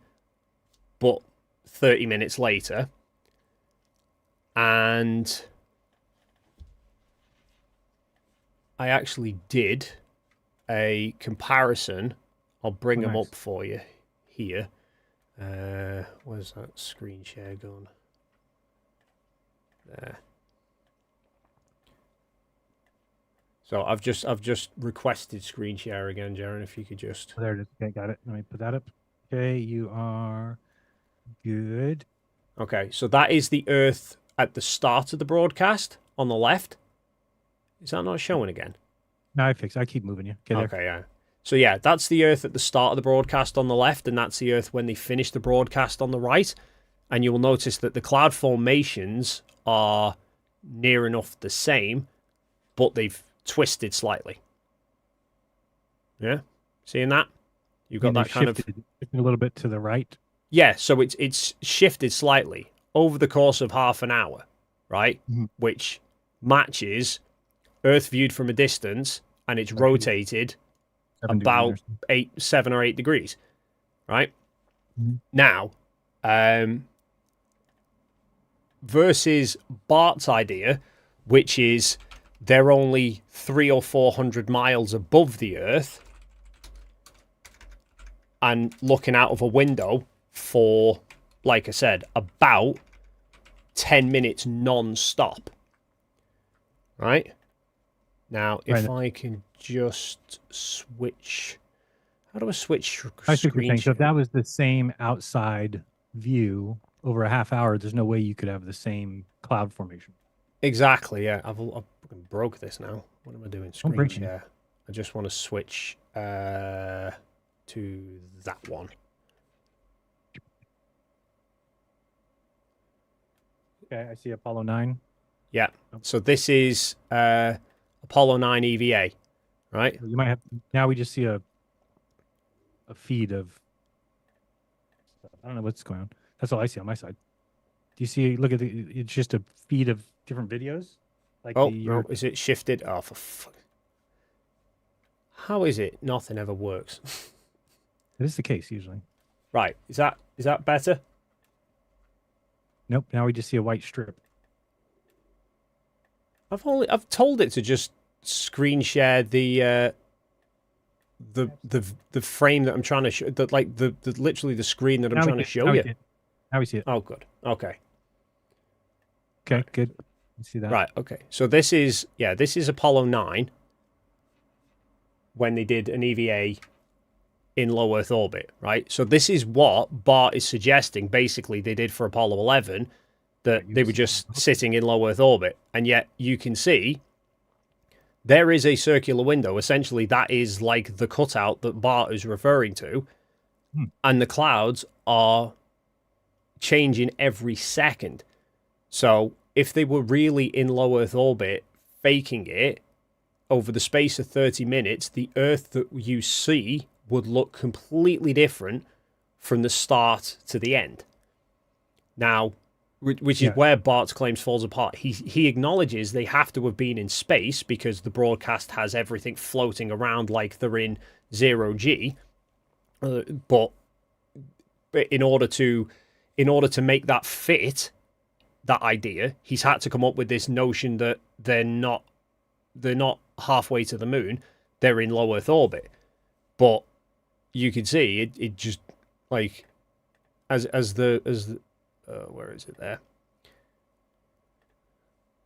but 30 minutes later. And I actually did a comparison. I'll bring them up for you here. Where's that screen share gone? There. So I've just requested screen share again, Jeran. If you could just. Oh, there it is. Okay, got it. Let me put that up. Okay, you are good. Okay, so that is the Earth at the start of the broadcast on the left. Is that not showing again? No, I fixed. I keep moving you. Okay, yeah. So yeah, that's the Earth at the start of the broadcast on the left, and that's the Earth when they finish the broadcast on the right. And you will notice that the cloud formations are near enough the same, but they've twisted slightly. Yeah, seeing that? You've got that kind of a little bit to the right. Yeah, so it's shifted slightly over the course of half an hour, right? Mm-hmm. Which matches Earth viewed from a distance, and it's rotated about 7 or 8 degrees, right? Mm-hmm. Now, versus Bart's idea, which is they're only 300 or 400 miles above the Earth and looking out of a window for, like I said, about 10 minutes non-stop. Right? Now, if I can just switch... How do I switch screen? So if that was the same outside view over a half hour, there's no way you could have the same cloud formation. Exactly, yeah. I've broke this now. What am I doing? Screen share. I just want to switch to that one. Okay, I see Apollo 9. Yeah. So this is Apollo 9 EVA, right? You might have now. We just see a feed of. I don't know what's going on. That's all I see on my side. Do you see? Look at it's just a feed of different videos. Like no, is it shifted? Oh, for fuck! How is it? Nothing ever works. That is the case usually. Right? Is that better? Nope. Now we just see a white strip. I've told it to just screen share the frame that I'm trying to show, literally the screen that I'm trying to show you. Now we see it. Oh, good. Okay. Okay, good. You see that? Right. Okay. So this is Apollo 9 when they did an EVA in low Earth orbit, right? So this is what Bart is suggesting. Basically, they did for Apollo 11, that they were just sitting in low Earth orbit, and yet you can see there is a circular window. Essentially, that is like the cutout that Bart is referring to, and the clouds are changing every second. So if they were really in low Earth orbit, faking it over the space of 30 minutes, the Earth that you see would look completely different from the start to the end. Now, which is where Bart's claims falls apart. He acknowledges they have to have been in space because the broadcast has everything floating around like they're in 0G. But in order to make that fit, that idea, he's had to come up with this notion that they're not halfway to the moon, they're in low Earth orbit. But you can see it just like as the where is it there?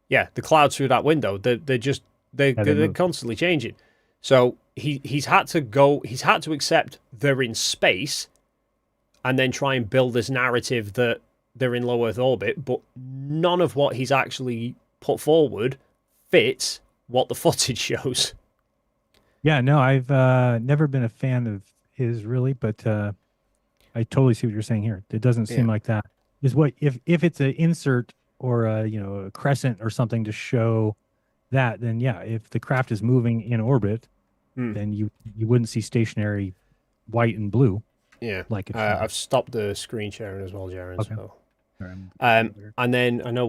Yeah, the clouds through that window, they're constantly changing. So he's had to accept they're in space and then try and build this narrative that they're in low Earth orbit, but none of what he's actually put forward fits what the footage shows. Yeah, no, I've never been a fan of his really, but I totally see what you're saying here. It doesn't seem like that. Is what if it's an insert or a crescent or something to show that, then yeah, if the craft is moving in orbit, then you wouldn't see stationary white and blue. Yeah, like I've stopped the screen sharing as well, Jeran. Okay. So. And then I know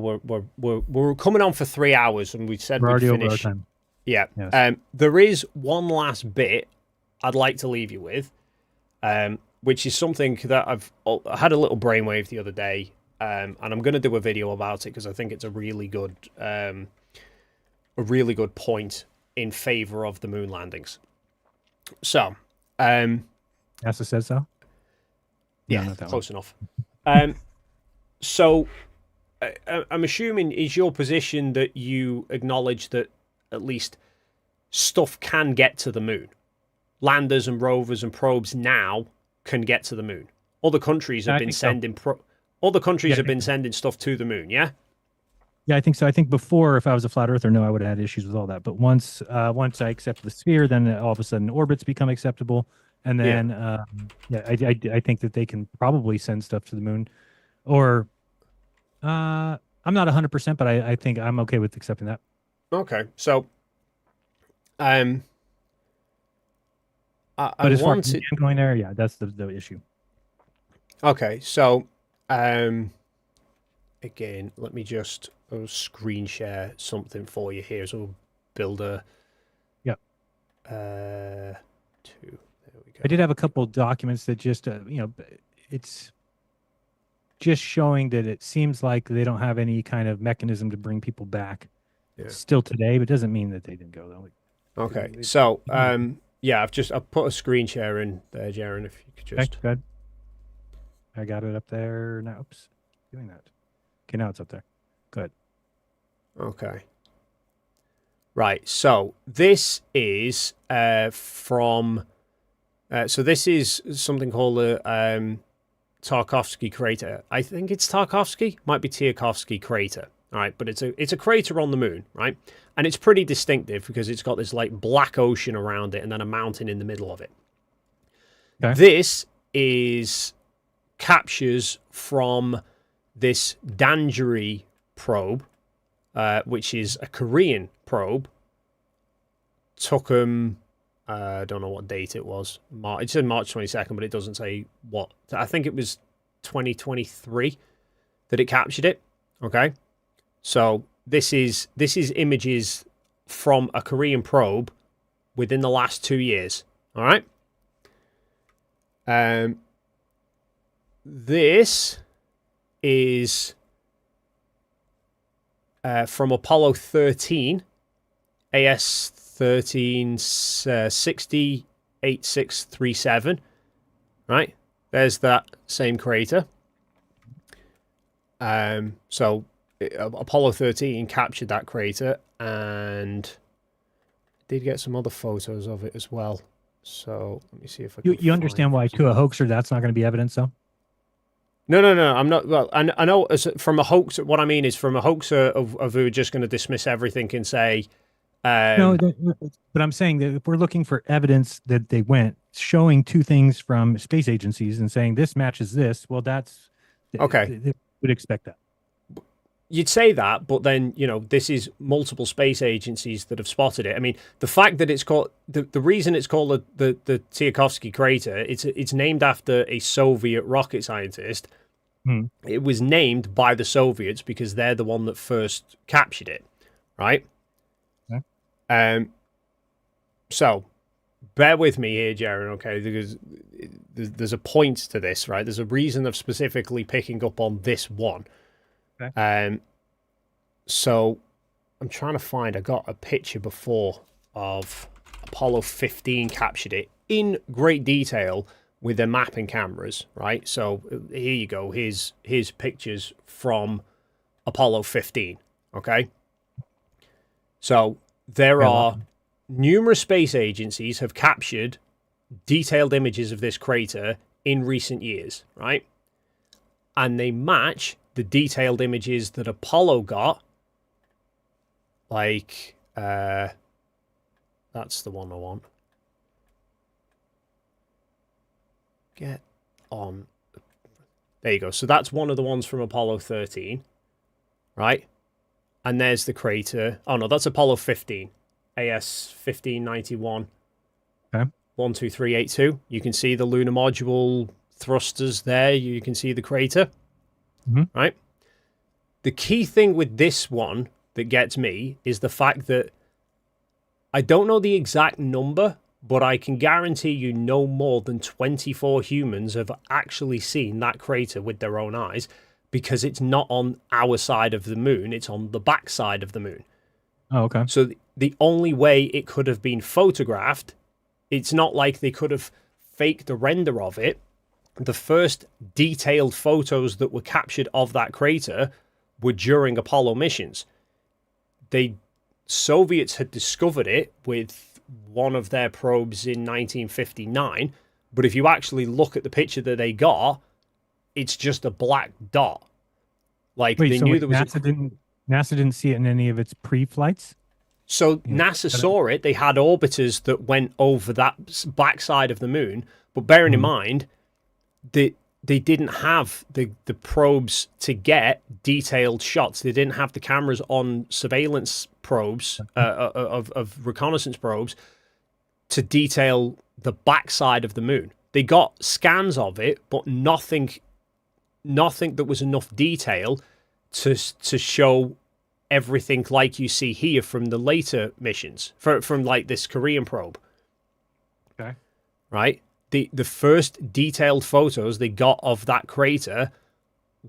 we're coming on for 3 hours, and we said we'd finish. Over our time. Yeah. Yes. There is one last bit I'd like to leave you with, which is something that I had a little brainwave the other day, and I'm going to do a video about it because I think it's a really good point in favor of the moon landings. So, NASA says so. Yeah, not that close enough. So, I'm assuming is your position that you acknowledge that at least stuff can get to the moon. Landers and rovers and probes now can get to the moon. Other countries have been sending sending stuff to the moon. Yeah. Yeah, I think so. I think before, if I was a flat earther, no, I would have had issues with all that. But once I accept the sphere, then all of a sudden orbits become acceptable, and then I think that they can probably send stuff to the moon, or I'm not 100%, but I think I'm okay with accepting that. Okay, so but as far as going there, yeah, that's the issue. Okay, so again, let me just screen share something for you here. So we'll build a There we go. I did have a couple documents that just it's just showing that it seems like they don't have any kind of mechanism to bring people back still today, but it doesn't mean that they didn't go though. Okay, so I've put a screen share in there, Jeran. If you could just good. I got it up there now. Oops, doing that. Okay, now it's up there. Good. Okay. Right. So this is from. So this is something called the Tarkovsky crater. I think it's Tarkovsky. Might be Tarkovsky crater. All right, but it's a crater on the moon, right? And it's pretty distinctive because it's got this like black ocean around it and then a mountain in the middle of it. Okay. This is captures from this Danjari probe, which is a Korean probe. Took them, I don't know what date it was. It said March 22nd, but it doesn't say what. I think it was 2023 that it captured it. Okay, so this is images from a Korean probe within the last 2 years. All right. This is from Apollo 13, AS 13 60 8637. Right, there's that same crater. So Apollo 13 captured that crater and did get some other photos of it as well. So let me see if I can. You understand why to a hoaxer that's not going to be evidence, though? No. I'm not. Well, I know from a hoaxer. What I mean is from a hoaxer of who are just going to dismiss everything and say. No, but I'm saying that if we're looking for evidence that they went showing two things from space agencies and saying this matches this, well, that's okay. They would expect that. You'd say that, but then, this is multiple space agencies that have spotted it. I mean, the fact that it's called the reason it's called the Tarkovsky crater, it's named after a Soviet rocket scientist. It was named by the Soviets because they're the one that first captured it, right? Okay. So bear with me here, Jeran, okay? Because there's a point to this, right? There's a reason of specifically picking up on this one. Okay. So I'm trying to find. I got a picture before of Apollo 15 captured it in great detail with their mapping cameras, right? So here you go. Here's pictures from Apollo 15. Okay. So there are numerous space agencies have captured detailed images of this crater in recent years, right? And they match the detailed images that Apollo got. Like, that's the one I want. Get on. There you go. So that's one of the ones from Apollo 13, right? And there's the crater. Oh, no, that's Apollo 15. AS 1591. Okay. 12382. You can see the lunar module thrusters there. You can see the crater. Right? The key thing with this one that gets me is the fact that I don't know the exact number but I can guarantee you no more than 24 humans have actually seen that crater with their own eyes, because it's not on our side of the moon, it's on the back side of the moon. Oh, okay. So the only way it could have been photographed, it's not like they could have faked a render of it. The first detailed photos that were captured of that crater were during Apollo missions. Soviets had discovered it with one of their probes in 1959, but if you actually look at the picture that they got, it's just a black dot. Like, Wait, they so knew wait, there was NASA didn't see it in any of its pre-flights? So Yeah. NASA saw it. They had orbiters that went over that backside of the moon. But bearing in mind that they didn't have the probes to get detailed shots. They didn't have the cameras on surveillance probes of reconnaissance probes to detail the backside of the moon. They got scans of it, but nothing that was enough detail to show everything like you see here from the later missions, from like this Korean probe. Okay. Right? The first detailed photos they got of that crater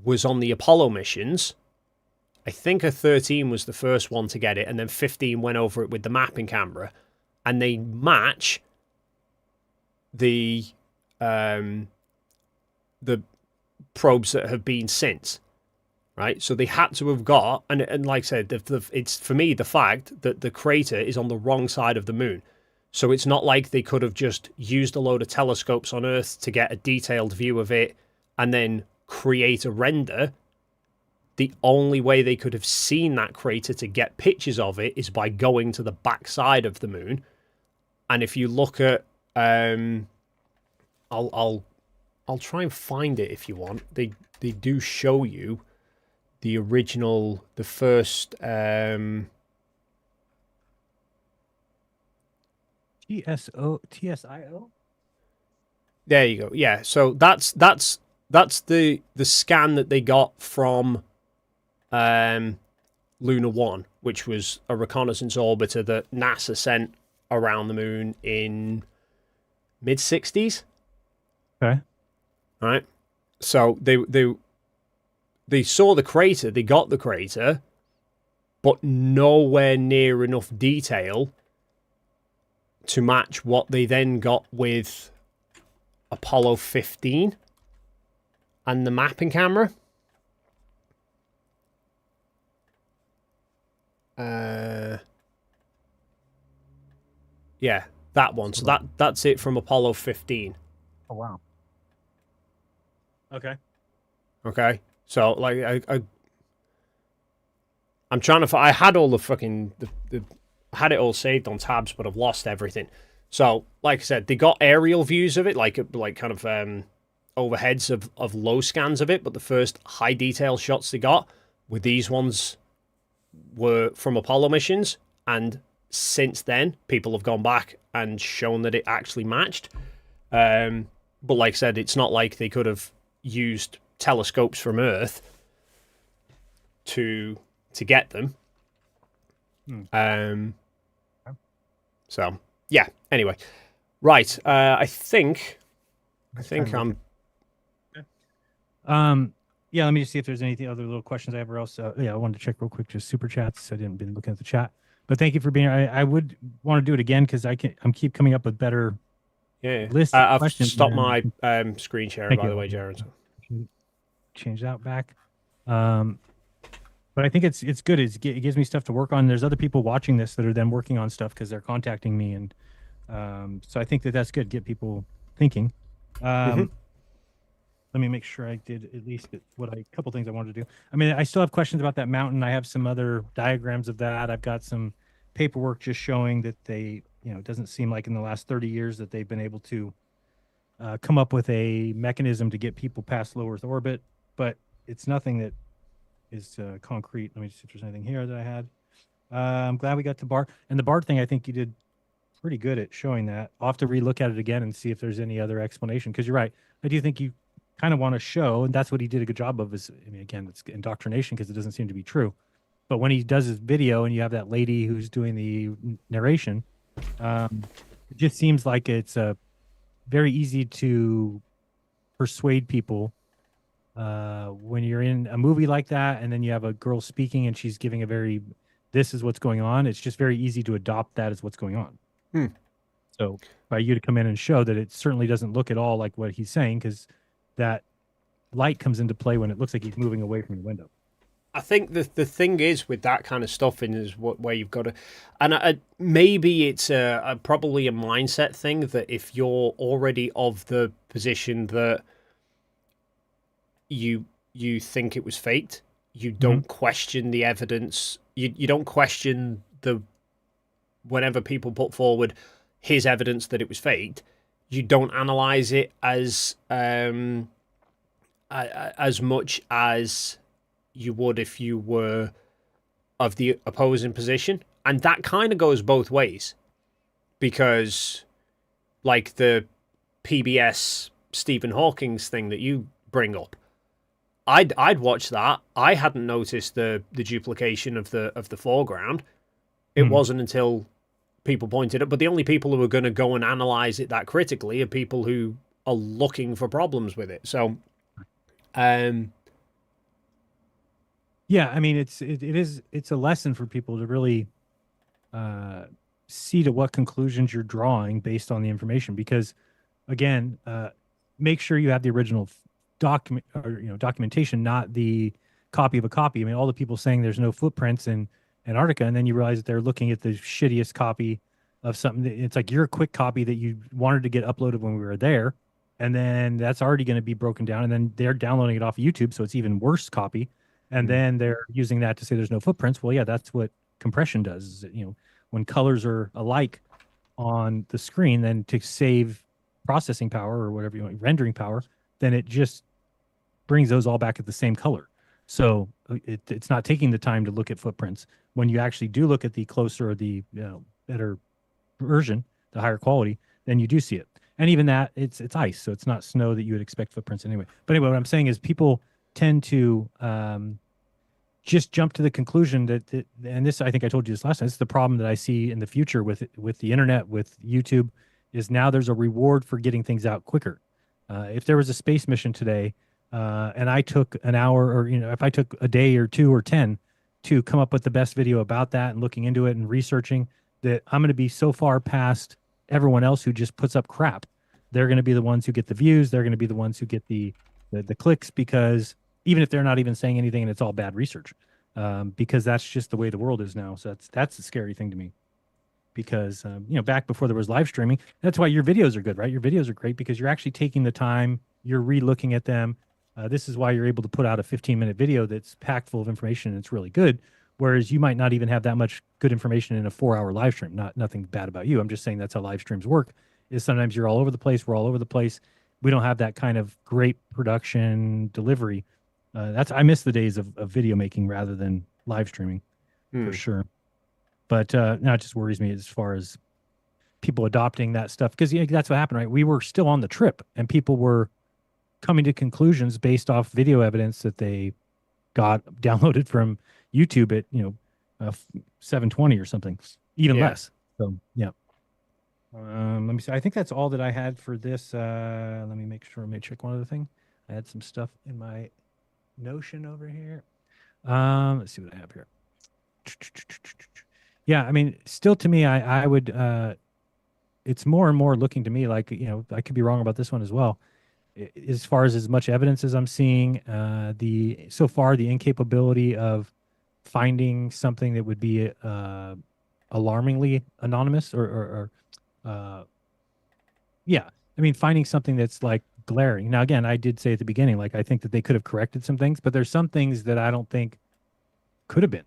was on the Apollo missions. I think a 13 was the first one to get it, and then 15 went over it with the mapping camera, and they match the probes that have been since. Right, so they had to have got, and like I said, it's for me the fact that the crater is on the wrong side of the moon. So it's not like they could have just used a load of telescopes on Earth to get a detailed view of it and then create a render. The only way they could have seen that crater to get pictures of it is by going to the backside of the moon. And if you look at, I'll try and find it if you want. They do show you the original, the first TSIO. There you go. Yeah, so that's the scan that they got from Luna 1, which was a reconnaissance orbiter that NASA sent around the moon in mid-60s. Okay. Right? So they saw the crater, they got the crater, but nowhere near enough detail to match what they then got with Apollo 15 and the mapping camera. Yeah, that one. So that's it from Apollo 15. Oh, wow. Okay. Okay. So, like, I'm trying to. I had all the fucking I had it all saved on tabs, but I've lost everything. So, like I said, they got aerial views of it, like kind of overheads of low scans of it. But the first high detail shots they got with these ones were from Apollo missions, and since then, people have gone back and shown that it actually matched. But like I said, it's not like they could have used telescopes from Earth to get them. So yeah. Anyway, right. I think I'm. Yeah. Let me just see if there's anything other little questions I have or else. Yeah, I wanted to check real quick, just super chats. I didn't been looking at the chat, but thank you for being here. I would want to do it again because I'm keep coming up with better. Yeah. List of I've questions stopped there. my screen sharing, by the way, Jeran. Change that back. But I think it's good. It gives me stuff to work on. There's other people watching this that are then working on stuff because they're contacting me, and so I think that's good. Get people thinking. Let me make sure I did at least a couple things I wanted to do. I mean, I still have questions about that mountain. I have some other diagrams of that. I've got some paperwork just showing that they, it doesn't seem like in the last 30 years that they've been able to come up with a mechanism to get people past low Earth orbit, but it's nothing that is concrete. Let me just see if there's anything here that I had. I'm glad we got to bar. And the bar thing, I think you did pretty good at showing that. I'll have to relook at it again and see if there's any other explanation. Because you're right. I do think you kind of want to show, and that's what he did a good job of, is, I mean, again, it's indoctrination because it doesn't seem to be true. But when he does his video and you have that lady who's doing the narration, It just seems like it's very easy to persuade people when you're in a movie like that, and then you have a girl speaking and she's giving a very, this is what's going on. It's just very easy to adopt that as what's going on. Hmm. So by you to come in and show that it certainly doesn't look at all like what he's saying, because that light comes into play when it looks like he's moving away from the window. I think the thing is with that kind of stuff is where you've got to, and maybe it's probably a mindset thing that if you're already of the position that you think it was faked, you don't question the evidence. You don't question whenever people put forward his evidence that it was faked. You don't analyze it as much as you would if you were of the opposing position. And that kind of goes both ways, because like the PBS Stephen Hawking's thing that you bring up, I'd watch that. I hadn't noticed the duplication of the foreground. It wasn't until people pointed it. But the only people who are going to go and analyze it that critically are people who are looking for problems with it. So, yeah, I mean, it's a lesson for people to really see to what conclusions you're drawing based on the information. Because, again, make sure you have the original document or documentation, not the copy of a copy. I mean, all the people saying there's no footprints in Antarctica, and then you realize that they're looking at the shittiest copy of something. It's like your quick copy that you wanted to get uploaded when we were there, and then that's already going to be broken down, and then they're downloading it off of YouTube, so it's even worse copy. And then they're using that to say there's no footprints. Well, yeah, that's what compression does. Is that, when colors are alike on the screen, then to save processing power or whatever you want, rendering power, then it just brings those all back at the same color. So it's not taking the time to look at footprints. When you actually do look at the closer or the better version, the higher quality, then you do see it. And even that, it's ice, so it's not snow that you would expect footprints anyway. But anyway, what I'm saying is people tend to just jump to the conclusion that and this, I think I told you this last time, this is the problem that I see in the future with the internet, with YouTube, is now there's a reward for getting things out quicker. If there was a space mission today, and I took an hour, or if I took a day or 2 or 10 to come up with the best video about that and looking into it and researching, that I'm going to be so far past everyone else who just puts up crap. They're going to be the ones who get the views. They're going to be the ones who get the clicks, because even if they're not even saying anything and it's all bad research, because that's just the way the world is now. So that's the scary thing to me, because back before there was live streaming, that's why your videos are good, right? Your videos are great because you're actually taking the time, you're re-looking at them. This is why you're able to put out a 15-minute video that's packed full of information and it's really good, whereas you might not even have that much good information in a 4-hour live stream. Nothing bad about you. I'm just saying that's how live streams work, is sometimes you're all over the place. We're all over the place. We don't have that kind of great production delivery. I miss the days of video making rather than live streaming, for sure. But now it just worries me as far as people adopting that stuff, because that's what happened, right? We were still on the trip, and people were coming to conclusions based off video evidence that they got downloaded from YouTube at 720 or something, even less. So yeah. Let me see. I think that's all that I had for this. Let me make sure. Let me check one other thing. I had some stuff in my Notion over here. Let's see what I have here. Yeah, I mean, still to me, I would. It's more and more looking to me like, I could be wrong about this one as well. As far as much evidence as I'm seeing, so far the incapability of finding something that would be alarmingly anonymous or yeah, I mean, finding something that's like glaring. Now, again, I did say at the beginning, like, I think that they could have corrected some things, but there's some things that I don't think could have been,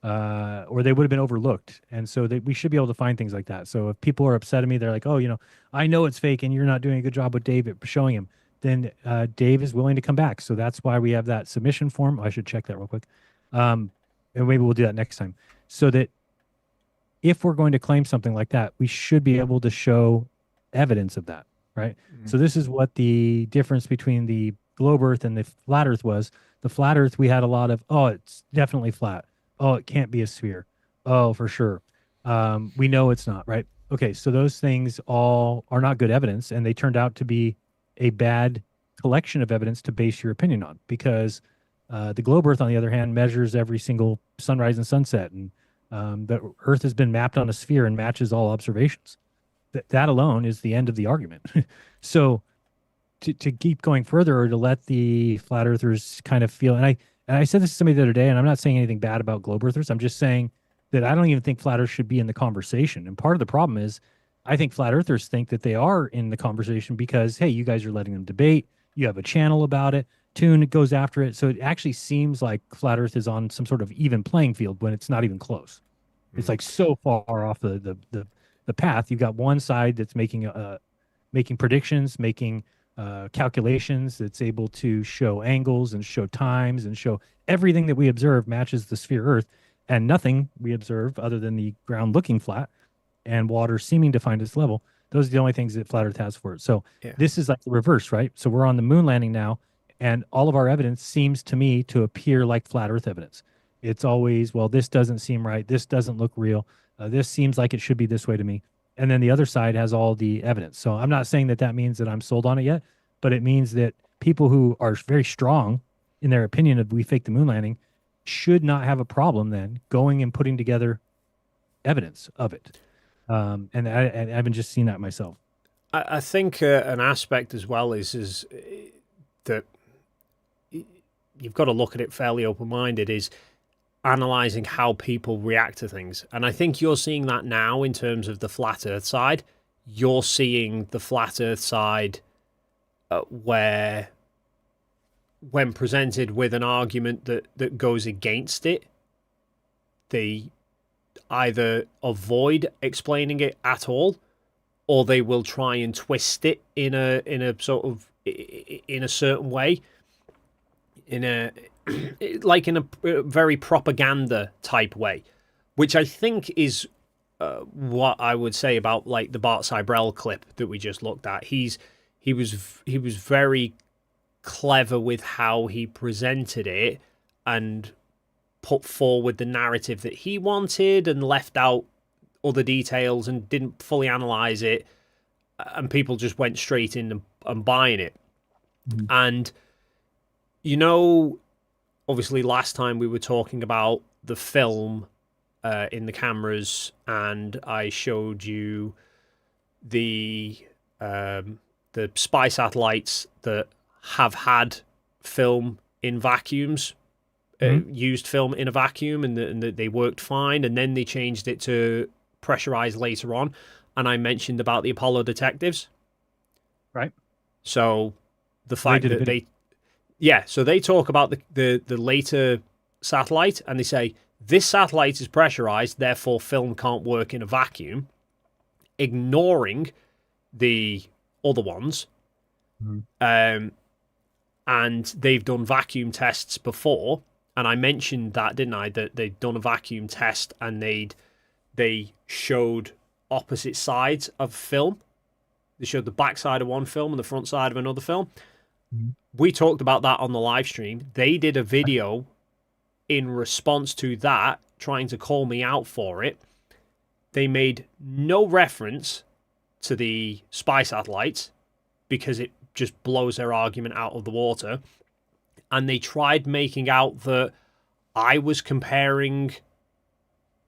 or they would have been overlooked. And so we should be able to find things like that. So if people are upset at me, they're like, oh, I know it's fake and you're not doing a good job with Dave at showing him, then Dave is willing to come back. So that's why we have that submission form. I should check that real quick. And maybe we'll do that next time. So that if we're going to claim something like that, we should be able to show evidence of that, right? So this is what the difference between the globe Earth and the flat Earth was. The flat Earth, we had a lot of, oh, it's definitely flat. Oh, it can't be a sphere. Oh, for sure. We know it's not, right? Okay, so those things all are not good evidence, and they turned out to be a bad collection of evidence to base your opinion on. Because the globe Earth, on the other hand, measures every single sunrise and sunset, and the Earth has been mapped on a sphere and matches all observations. That alone is the end of the argument. So to keep going further, or to let the flat earthers kind of feel, and I said this to somebody the other day, and I'm not saying anything bad about globe earthers. I'm just saying that I don't even think flat earth should be in the conversation. And part of the problem is I think flat earthers think that they are in the conversation because, hey, you guys are letting them debate. You have a channel about it. Tune goes after it. So it actually seems like flat earth is on some sort of even playing field when it's not even close. It's like so far off the path. You've got one side that's making predictions, making calculations, that's able to show angles and show times and show everything that we observe matches the sphere Earth, and nothing we observe other than the ground looking flat and water seeming to find its level. Those are the only things that flat Earth has for it. So this is like the reverse, right? So we're on the moon landing now, and all of our evidence seems to me to appear like flat Earth evidence. It's always, well, this doesn't seem right. This doesn't look real. This seems like it should be this way to me. And then the other side has all the evidence. So I'm not saying that that means that I'm sold on it yet, but it means that people who are very strong in their opinion of we faked the moon landing should not have a problem then going and putting together evidence of it. And I haven't just seen that myself. I think an aspect as well is that you've got to look at it fairly open-minded, is analyzing how people react to things. And I think you're seeing that now in terms of the flat earth side. You're seeing the flat earth side where, when presented with an argument that goes against it, they either avoid explaining it at all, or they will try and twist it in a sort of in a certain way, in a like in a very propaganda type way, which I think is what I would say about like the Bart Cybrell clip that we just looked at. He was very clever with how he presented it and put forward the narrative that he wanted and left out other details and didn't fully analyze it, and people just went straight in and buying it. Mm-hmm. And you know, obviously last time we were talking about the film in the cameras, and I showed you the spy satellites that have had film in vacuums, used film in a vacuum, and that they worked fine, and then they changed it to pressurized later on. And I mentioned about the Apollo detectives. Right. So the fact that so they talk about the later satellite, and they say this satellite is pressurized, therefore film can't work in a vacuum, ignoring the other ones. And they've done vacuum tests before, and I mentioned that, didn't I? That they'd done a vacuum test and they showed opposite sides of film. They showed the back side of one film and the front side of another film. We talked about that on the live stream. They did a video in response to that, trying to call me out for it. They made no reference to the spy satellites because it just blows their argument out of the water. And they tried making out that I was comparing,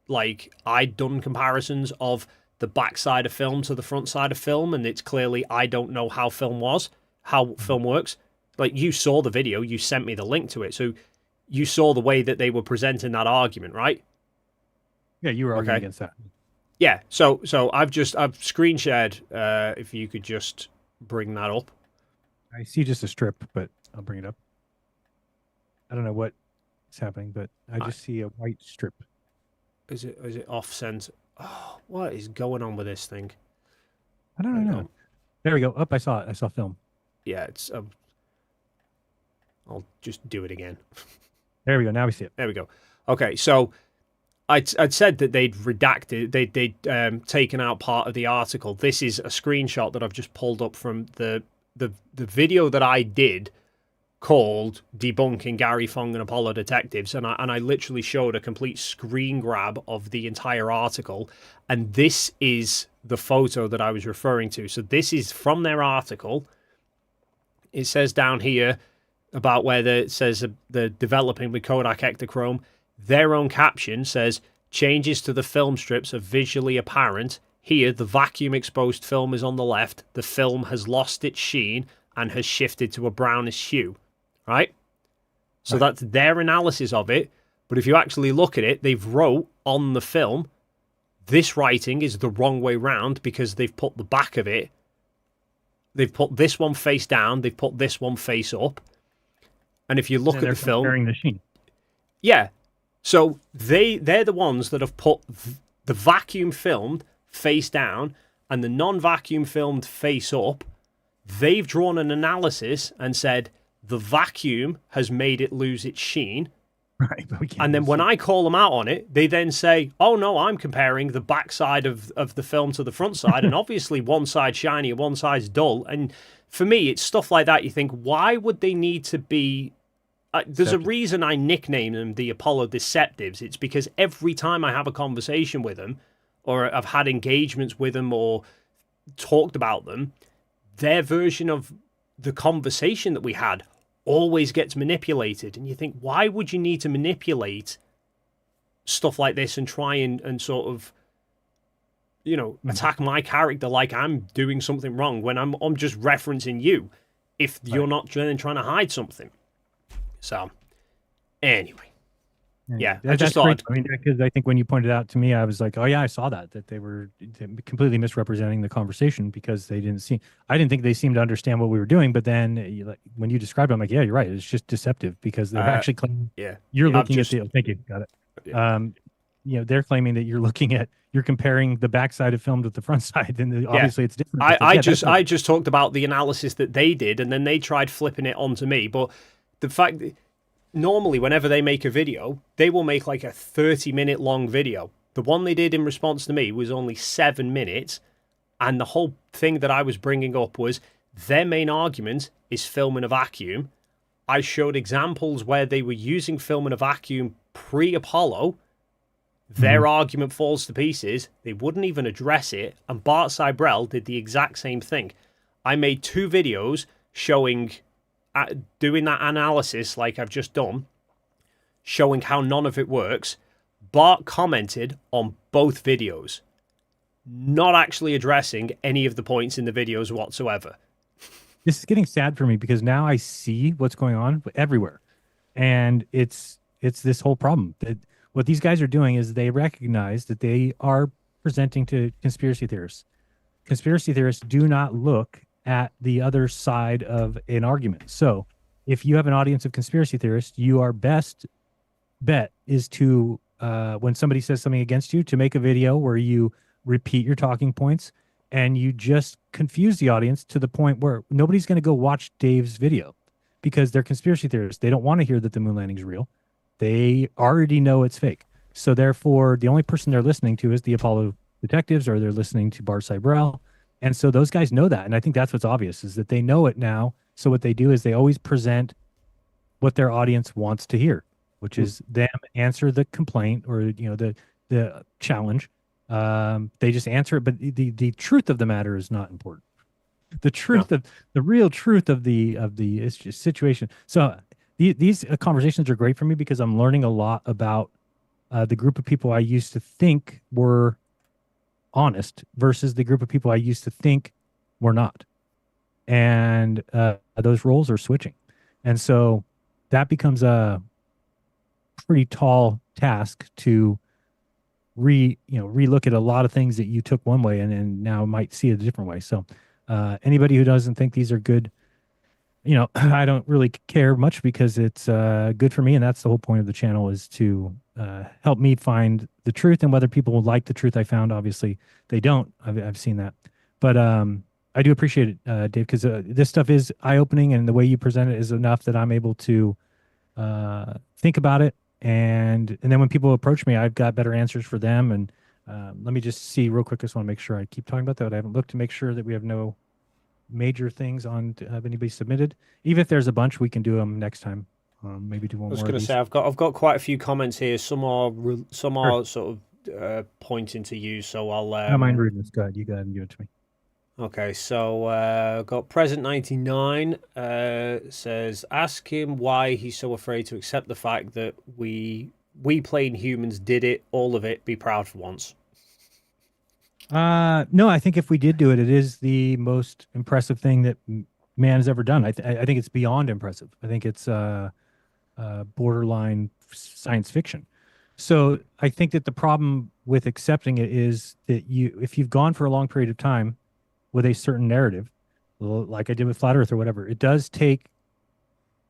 like I'd done comparisons of the back side of film to the front side of film, and it's clearly I don't know how film works. Like, you saw the video, you sent me the link to it, so you saw the way that they were presenting that argument, right? Yeah, you were arguing against that. Yeah, so I've screen shared. If you could just bring that up. I see just a strip, but I'll bring it up. I don't know what is happening, but I just see a white strip. Is it off center? Oh, what is going on with this thing? I don't know. There we go. I saw it. I saw film. Yeah, it's. I'll just do it again. There we go. Now we see it. There we go. Okay, so I'd said that they'd redacted, they'd taken out part of the article. This is a screenshot that I've just pulled up from the video that I did called Debunking Gary Fong and Apollo Detectives, and I literally showed a complete screen grab of the entire article, and this is the photo that I was referring to. So this is from their article. It says down here about where it says they're developing with Kodak Ektachrome. Their own caption says, changes to the film strips are visually apparent. Here, the vacuum exposed film is on the left. The film has lost its sheen and has shifted to a brownish hue. Right? So that's their analysis of it. But if you actually look at it, they've wrote on the film, this writing is the wrong way round because they've put the back of it. They've put this one face down. They've put this one face up. And if you look at the film, the sheen. Yeah. So they're the ones that have put the vacuum filmed face down and the non-vacuum filmed face up. They've drawn an analysis and said the vacuum has made it lose its sheen. Right. But we can't And then when I call them out on it, they then say, oh no, I'm comparing the back side of the film to the front side. And obviously one side's shiny and one side's dull. And for me, it's stuff like that. You think, why would they need to be... there's a reason I nickname them the Apollo Deceptives. It's because every time I have a conversation with them, or I've had engagements with them or talked about them, their version of the conversation that we had always gets manipulated. And you think, why would you need to manipulate stuff like this and try and sort of, you know, attack my character like I'm doing something wrong when I'm just referencing you if you're not then trying to hide something. So, anyway. Yeah, I just thought... Great. I mean, because I think when you pointed out to me, I was like, oh yeah, I saw that they were completely misrepresenting the conversation because I didn't think they seemed to understand what we were doing. But then when you described it, I'm like, yeah, you're right. It's just deceptive because they're actually claiming you're looking at the... Thank you. Got it. Yeah. They're claiming that you're comparing the backside of film with the front side, and obviously it's different. I just talked about the analysis that they did, and then they tried flipping it onto me. But the fact that normally whenever they make a video, they will make like a 30-minute long video. The one they did in response to me was only 7 minutes, and the whole thing that I was bringing up was their main argument is film in a vacuum. I showed examples where they were using film in a vacuum pre-Apollo. Their argument falls to pieces. They wouldn't even address it, and Bart Cybrell did the exact same thing. I made 2 videos showing... doing that analysis like I've just done, showing how none of it works. Bart commented on both videos, not actually addressing any of the points in the videos whatsoever. This is getting sad for me because now I see what's going on everywhere, and it's this whole problem that what these guys are doing is they recognize that they are presenting to conspiracy theorists. Conspiracy theorists do not look at the other side of an argument. So if you have an audience of conspiracy theorists, your best bet is to, when somebody says something against you, to make a video where you repeat your talking points and you just confuse the audience to the point where nobody's going to go watch Dave's video because they're conspiracy theorists. They don't want to hear that the moon landing is real. They already know it's fake. So therefore, the only person they're listening to is the Apollo Detectives, or they're listening to Bart Cybrell. And so those guys know that. And I think that's what's obvious is that they know it now. So what they do is they always present what their audience wants to hear, which is them answer the complaint or, the challenge. They just answer it. But the truth of the matter is not important. The truth of the real truth of the situation. So these conversations are great for me because I'm learning a lot about the group of people I used to think were honest versus the group of people I used to think were not. And those roles are switching. And so that becomes a pretty tall task to relook at a lot of things that you took one way and now might see it a different way. So anybody who doesn't think these are good, I don't really care much because it's good for me. And that's the whole point of the channel is to help me find the truth, and whether people will like the truth I found. Obviously they don't. I've seen that, but I do appreciate it, Dave, because this stuff is eye-opening, and the way you present it is enough that I'm able to think about it, and then when people approach me, I've got better answers for them. And let me just see real quick. I just want to make sure I keep talking about that. I haven't looked to make sure that we have no major things on to have anybody submitted. Even if there's a bunch, we can do them next time. Maybe do one I was more going of to these. say I've got quite a few comments here. Some are Sure. sort of pointing to you, so I'll I don't mind reading this. Go ahead. You go ahead and give it to me. Okay, so got Present 99 says, ask him why he's so afraid to accept the fact that we plain humans did it, all of it. Be proud for once. No, I think if we did do it, it is the most impressive thing that man has ever done. I think it's beyond impressive. I think it's borderline science fiction. So I think that the problem with accepting it is that if you've gone for a long period of time with a certain narrative, like I did with Flat Earth or whatever, it does take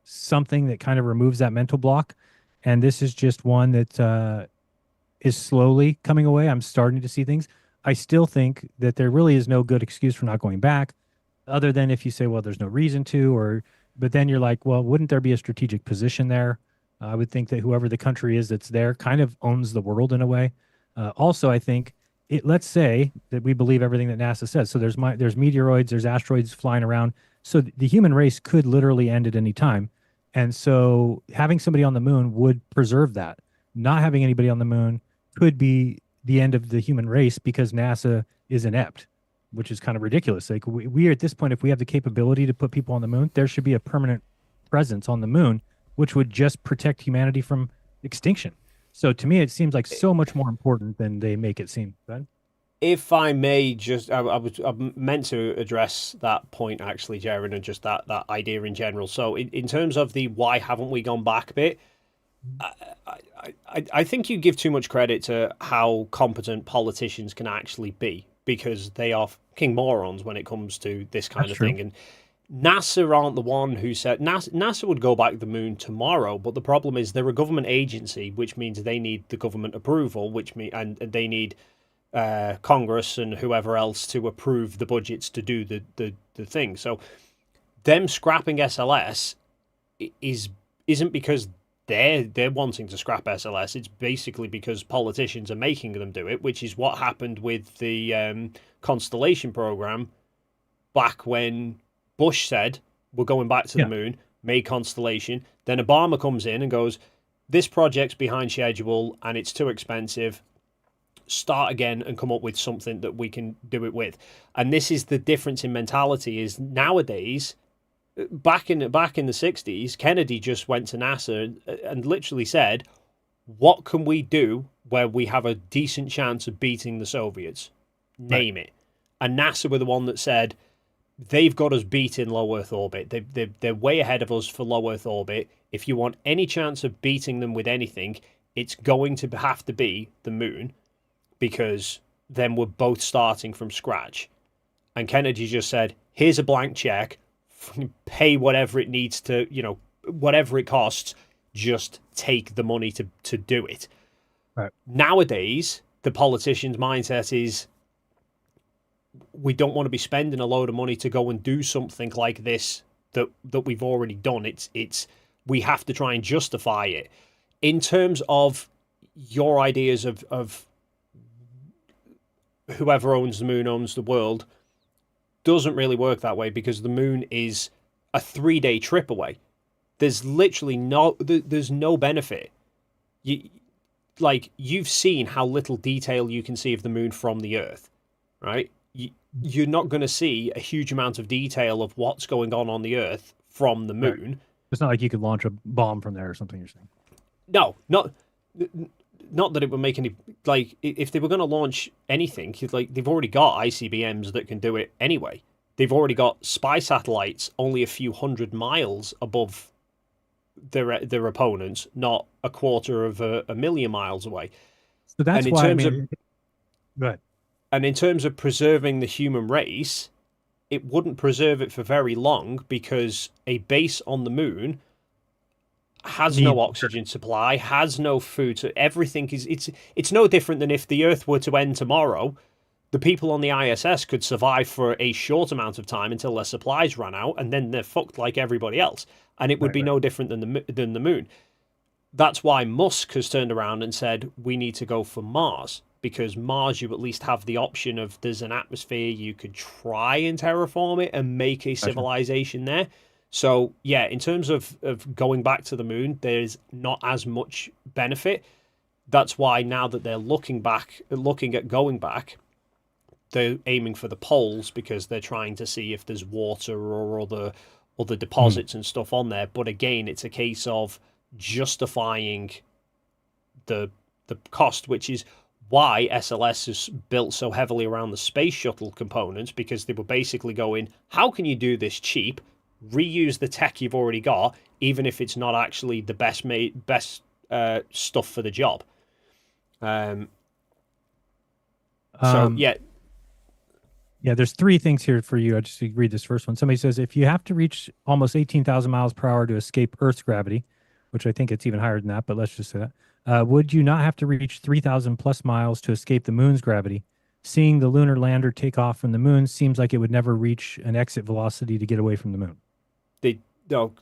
something that kind of removes that mental block. And this is just one that is slowly coming away. I'm starting to see things. I still think that there really is no good excuse for not going back, other than if you say, well, there's no reason to, but then you're like, well, wouldn't there be a strategic position there? I would think that whoever the country is that's there kind of owns the world in a way. Also, I think let's say that we believe everything that NASA says. So there's meteoroids, there's asteroids flying around. So the human race could literally end at any time. And so having somebody on the moon would preserve that. Not having anybody on the moon could be the end of the human race because NASA is inept, which is kind of ridiculous. Like we are at this point, if we have the capability to put people on the moon, there should be a permanent presence on the moon, which would just protect humanity from extinction. So to me, it seems like so much more important than they make it seem. Ben? If I may, I meant to address that point actually, Jeran, and just that idea in general. So in terms of the why haven't we gone back bit, I think you give too much credit to how competent politicians can actually be, because they are fucking morons when it comes to this kind of thing. And NASA aren't the one who said NASA would go back to the moon tomorrow, but the problem is they're a government agency, which means they need the government approval, and they need Congress and whoever else to approve the budgets to do the thing. So them scrapping SLS isn't because they're wanting to scrap SLS. It's basically because politicians are making them do it, which is what happened with the Constellation program back when Bush said we're going back to the moon, made Constellation. Then Obama comes in and goes, this project's behind schedule and it's too expensive. Start again and come up with something that we can do it with. And this is the difference in mentality. Is nowadays, back in the 60s, Kennedy just went to NASA and literally said, what can we do where we have a decent chance of beating the Soviets? Name it. And NASA were the one that said, they've got us beat in low Earth orbit. They're way ahead of us for low Earth orbit. If you want any chance of beating them with anything, it's going to have to be the moon, because then we're both starting from scratch. And Kennedy just said, here's a blank check, pay whatever it needs to, whatever it costs, just take the money to do it. Right. Nowadays, the politician's mindset is, we don't want to be spending a load of money to go and do something like this that we've already done. It's we have to try and justify it. In terms of your ideas of whoever owns the moon owns the world, doesn't really work that way, because the moon is a 3-day trip away. There's literally there's no benefit. You've seen how little detail you can see of the moon from the Earth, right? You're not going to see a huge amount of detail of what's going on the Earth from the moon. Right. It's not like you could launch a bomb from there or something, you're saying. No, not that it would make any, if they were going to launch anything, they've already got ICBMs that can do it anyway. They've already got spy satellites only a few hundred miles above their opponents, not a quarter of a million miles away. So that's why go ahead. And in terms of preserving the human race, it wouldn't preserve it for very long, because a base on the moon has no oxygen supply, has no food. So everything it's no different than if the Earth were to end tomorrow. The people on the ISS could survive for a short amount of time until their supplies ran out, and then they're fucked like everybody else. And it would be no different than the moon. That's why Musk has turned around and said we need to go for Mars. because Mars, you at least have the option of there's an atmosphere, you could try and terraform it and make a civilization there. So yeah, in terms of going back to the moon, there's not as much benefit. That's why now that they're looking at going back, they're aiming for the poles because they're trying to see if there's water or other deposits and stuff on there. But again, it's a case of justifying the cost, which is why SLS is built so heavily around the space shuttle components, because they were basically going, how can you do this cheap? Reuse the tech you've already got, even if it's not actually the best stuff for the job. So yeah. Yeah, there's three things here for you. I just read this first one. Somebody says, if you have to reach almost 18,000 miles per hour to escape Earth's gravity, which I think it's even higher than that, but let's just say that, would you not have to reach 3,000 plus miles to escape the moon's gravity? Seeing the lunar lander take off from the moon seems like it would never reach an exit velocity to get away from the moon.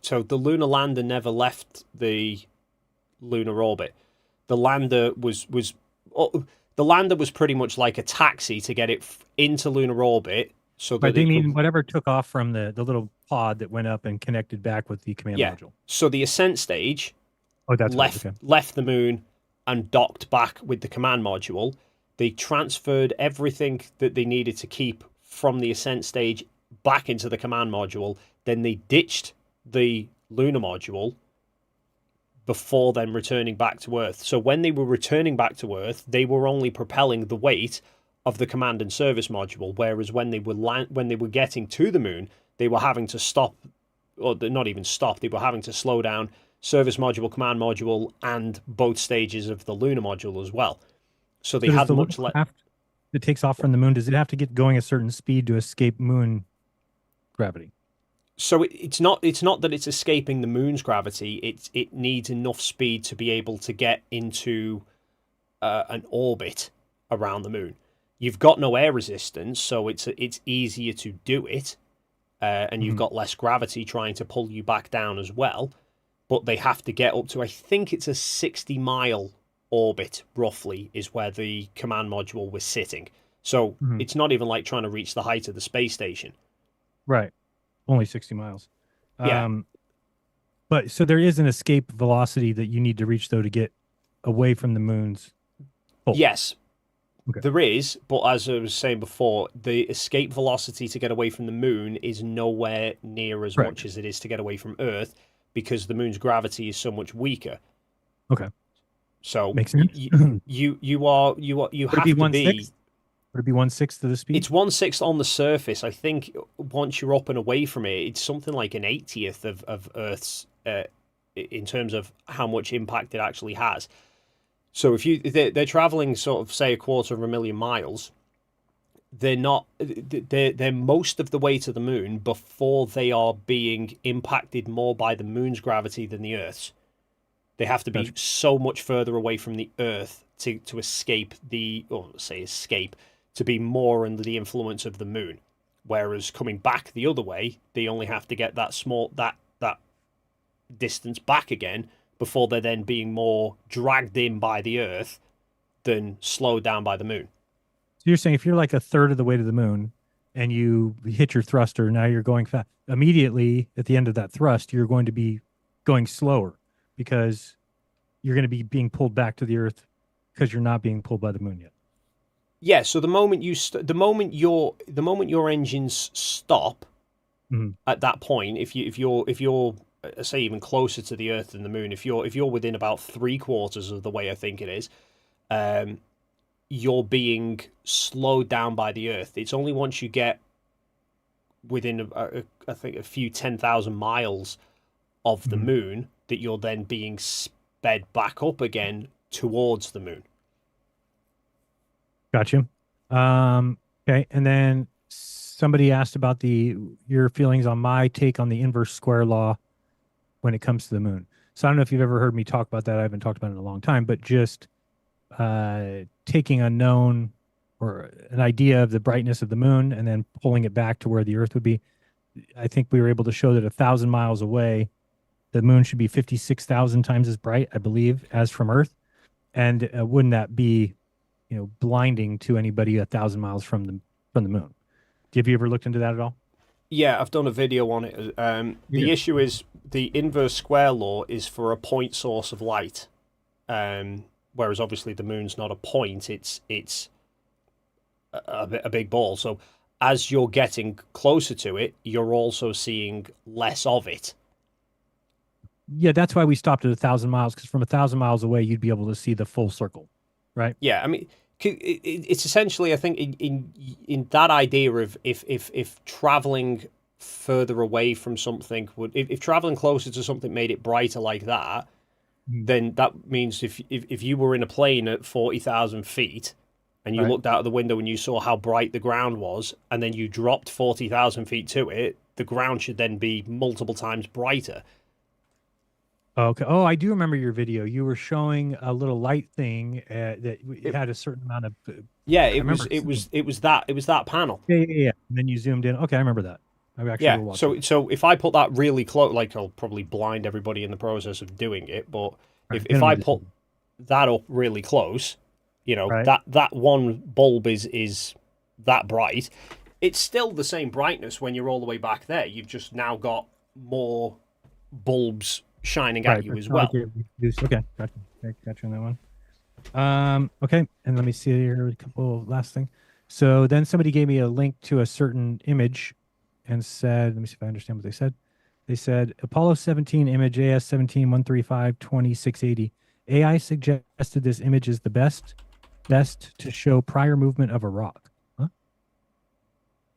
So the lunar lander never left the lunar orbit. The lander was pretty much like a taxi to get it into lunar orbit. So that whatever took off from the little pod that went up and connected back with the command module. So the ascent stage left the moon and docked back with the command module. They transferred everything that they needed to keep from the ascent stage back into the command module. Then they ditched the lunar module before then returning back to Earth. So when they were returning back to Earth, they were only propelling the weight of the command and service module, whereas when they were getting to the moon, they were having to stop, or not even stop, they were having to slow down service module, command module, and both stages of the lunar module as well. So they had much less. It takes off from the moon. Does it have to get going a certain speed to escape moon gravity? So it's not that it's escaping the moon's gravity. It needs enough speed to be able to get into an orbit around the moon. You've got no air resistance, so it's easier to do it, and you've got less gravity trying to pull you back down as well. But they have to get up to, I think it's a 60-mile orbit, roughly, is where the command module was sitting. So it's not even like trying to reach the height of the space station. Right. Only 60 miles. Yeah. But so there is an escape velocity that you need to reach, though, to get away from the moon's pull. Yes, okay. There is. But as I was saying before, the escape velocity to get away from the moon is nowhere near as much as it is to get away from Earth, because the moon's gravity is so much weaker. Okay. So makes sense. you have to be. Would it be 1/6 of the speed? It's 1/6 on the surface. I think once you're up and away from it, it's something like an 80th of Earth's in terms of how much impact it actually has. So if they're traveling sort of, say, 250,000 miles, they're most of the way to the moon before they are being impacted more by the moon's gravity than the Earth's. They have to be so much further away from the Earth to escape to be more under the influence of the moon. Whereas coming back the other way, they only have to get that distance back again before they're then being more dragged in by the Earth than slowed down by the moon. So you're saying if you're like a third of the way to the moon and you hit your thruster, now you're going fast. Immediately at the end of that thrust, you're going to be going slower because you're going to be being pulled back to the Earth because you're not being pulled by the moon yet. Yeah. So the moment your engines stop at that point, if you're say even closer to the Earth than the moon, if you're within about 3/4 of the way, I think it is, you're being slowed down by the Earth. It's only once you get within I think a few 10,000 miles of the moon that you're then being sped back up again towards the moon. Gotcha. Okay, and then somebody asked about your feelings on my take on the inverse square law when it comes to the moon. So I don't know if you've ever heard me talk about that. I haven't talked about it in a long time, but just taking a known or an idea of the brightness of the moon and then pulling it back to where the Earth would be. I think we were able to show that 1,000 miles away, the moon should be 56,000 times as bright, I believe, as from Earth. And wouldn't that be blinding to anybody 1,000 miles from the moon. Have you ever looked into that at all? Yeah, I've done a video on it. The issue is the inverse square law is for a point source of light, whereas obviously the moon's not a point; it's a big ball. So as you're getting closer to it, you're also seeing less of it. Yeah, that's why we stopped at 1,000 miles, because from 1,000 miles away, you'd be able to see the full circle, right? Yeah, I mean, it's essentially, I think, in that idea of if traveling further away from something would, if traveling closer to something made it brighter like that, then that means if you were in a plane at 40,000 feet and you Right. looked out of the window and you saw how bright the ground was, and then you dropped 40,000 feet to it, the ground should then be multiple times brighter. Okay. Oh, I do remember your video. You were showing a little light thing that had a certain amount of. Yeah, I remember it was that panel. Yeah. And then you zoomed in. Okay, I remember that. I actually Yeah, will watch it. so if I put that really close, like I'll probably blind everybody in the process of doing it, but Right, if I need to put see that up really close, Right. that one bulb is that bright. It's still the same brightness when you're all the way back there. You've just now got more bulbs shining at you but as not well. like it reduced- Okay, gotcha. Okay, gotcha on that one. Okay, and let me see here a couple last thing. So then somebody gave me a link to a certain image and said, let me see if I understand what they said. They said Apollo 17 image AS 17 135 2680. AI suggested this image is the best to show prior movement of a rock. Huh?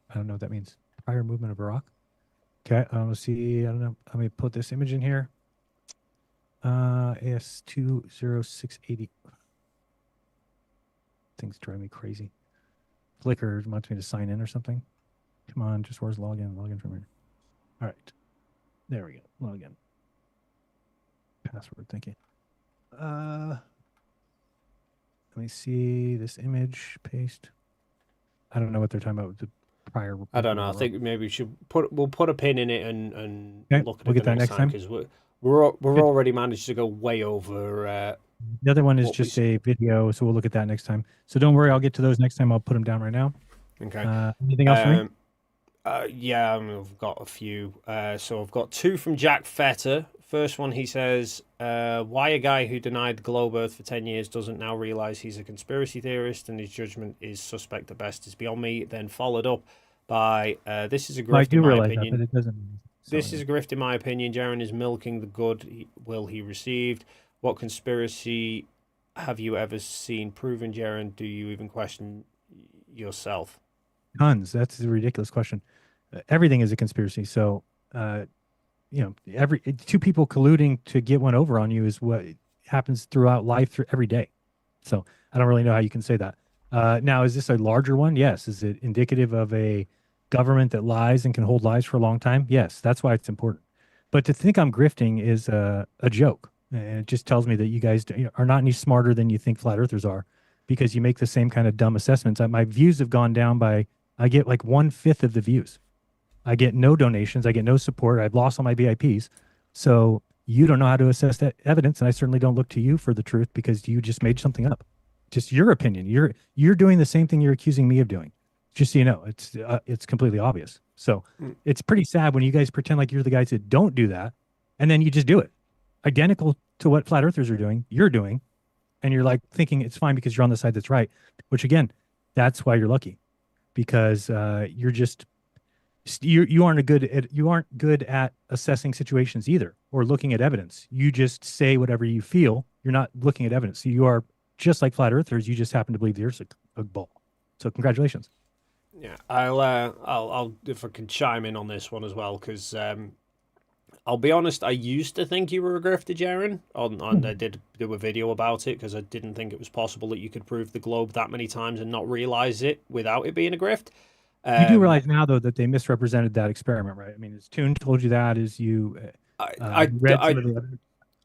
I don't know what that means. Prior movement of a rock. Okay, let's see. I don't know. Let me put this image in here. AS20680. Things drive me crazy. Flickr wants me to sign in or something. Come on, just where's login? Login from here. All right. There we go. Login. Password, thank you. Let me see this image. Paste. I don't know what they're talking about with the prior. I don't know. I think maybe we'll put a pin in it and Okay, look at we'll it get the that next next time, time. because we're already managed to go way over. The other one is what we just a video, so we'll look at that next time. So don't worry, I'll get to those next time. I'll put them down right now. Okay. Anything else for me? Yeah, I've got a few. So I've got two from Jack Fetter. First one, he says, why a guy who denied the globe Earth for 10 years doesn't now realize he's a conspiracy theorist and his judgment is suspect at best is beyond me. Then followed up by, this is a Well, I grift do in my realize opinion. that, but it doesn't. This is a grift in my opinion. Jeran is milking the good will he received. What conspiracy have you ever seen proven, Jeran? Do you even question yourself? Tons. That's a ridiculous question. Everything is a conspiracy. So, every two people colluding to get one over on you is what happens throughout life, through every day. So I don't really know how you can say that. Now, is this a larger one? Yes. Is it indicative of a government that lies and can hold lies for a long time? Yes. That's why it's important. But to think I'm grifting is a joke. And it just tells me that you guys are not any smarter than you think flat earthers are, because you make the same kind of dumb assessments. My views have gone down by, I get like 1/5 of the views. I get no donations. I get no support. I've lost all my VIPs. So you don't know how to assess that evidence, and I certainly don't look to you for the truth, because you just made something up. Just your opinion. You're doing the same thing you're accusing me of doing. Just so you know, it's completely obvious. So it's pretty sad when you guys pretend like you're the guys that don't do that, and then you just do it, identical to what flat earthers are doing. You're doing, and you're like thinking it's fine because you're on the side that's right. Which again, that's why you're lucky, because you're just you aren't good at assessing situations either, or looking at evidence. You just say whatever you feel. You're not looking at evidence. So you are just like flat earthers. You just happen to believe the Earth's a ball. So congratulations. Yeah, I'll if I can chime in on this one as well, because I'll be honest, I used to think you were a grifter, Jeran. I did do a video about it because I didn't think it was possible that you could prove the globe that many times and not realize it without it being a grift. You do realize now, though, that they misrepresented that experiment, right? I mean, as Toon told you that, as you read some of the other.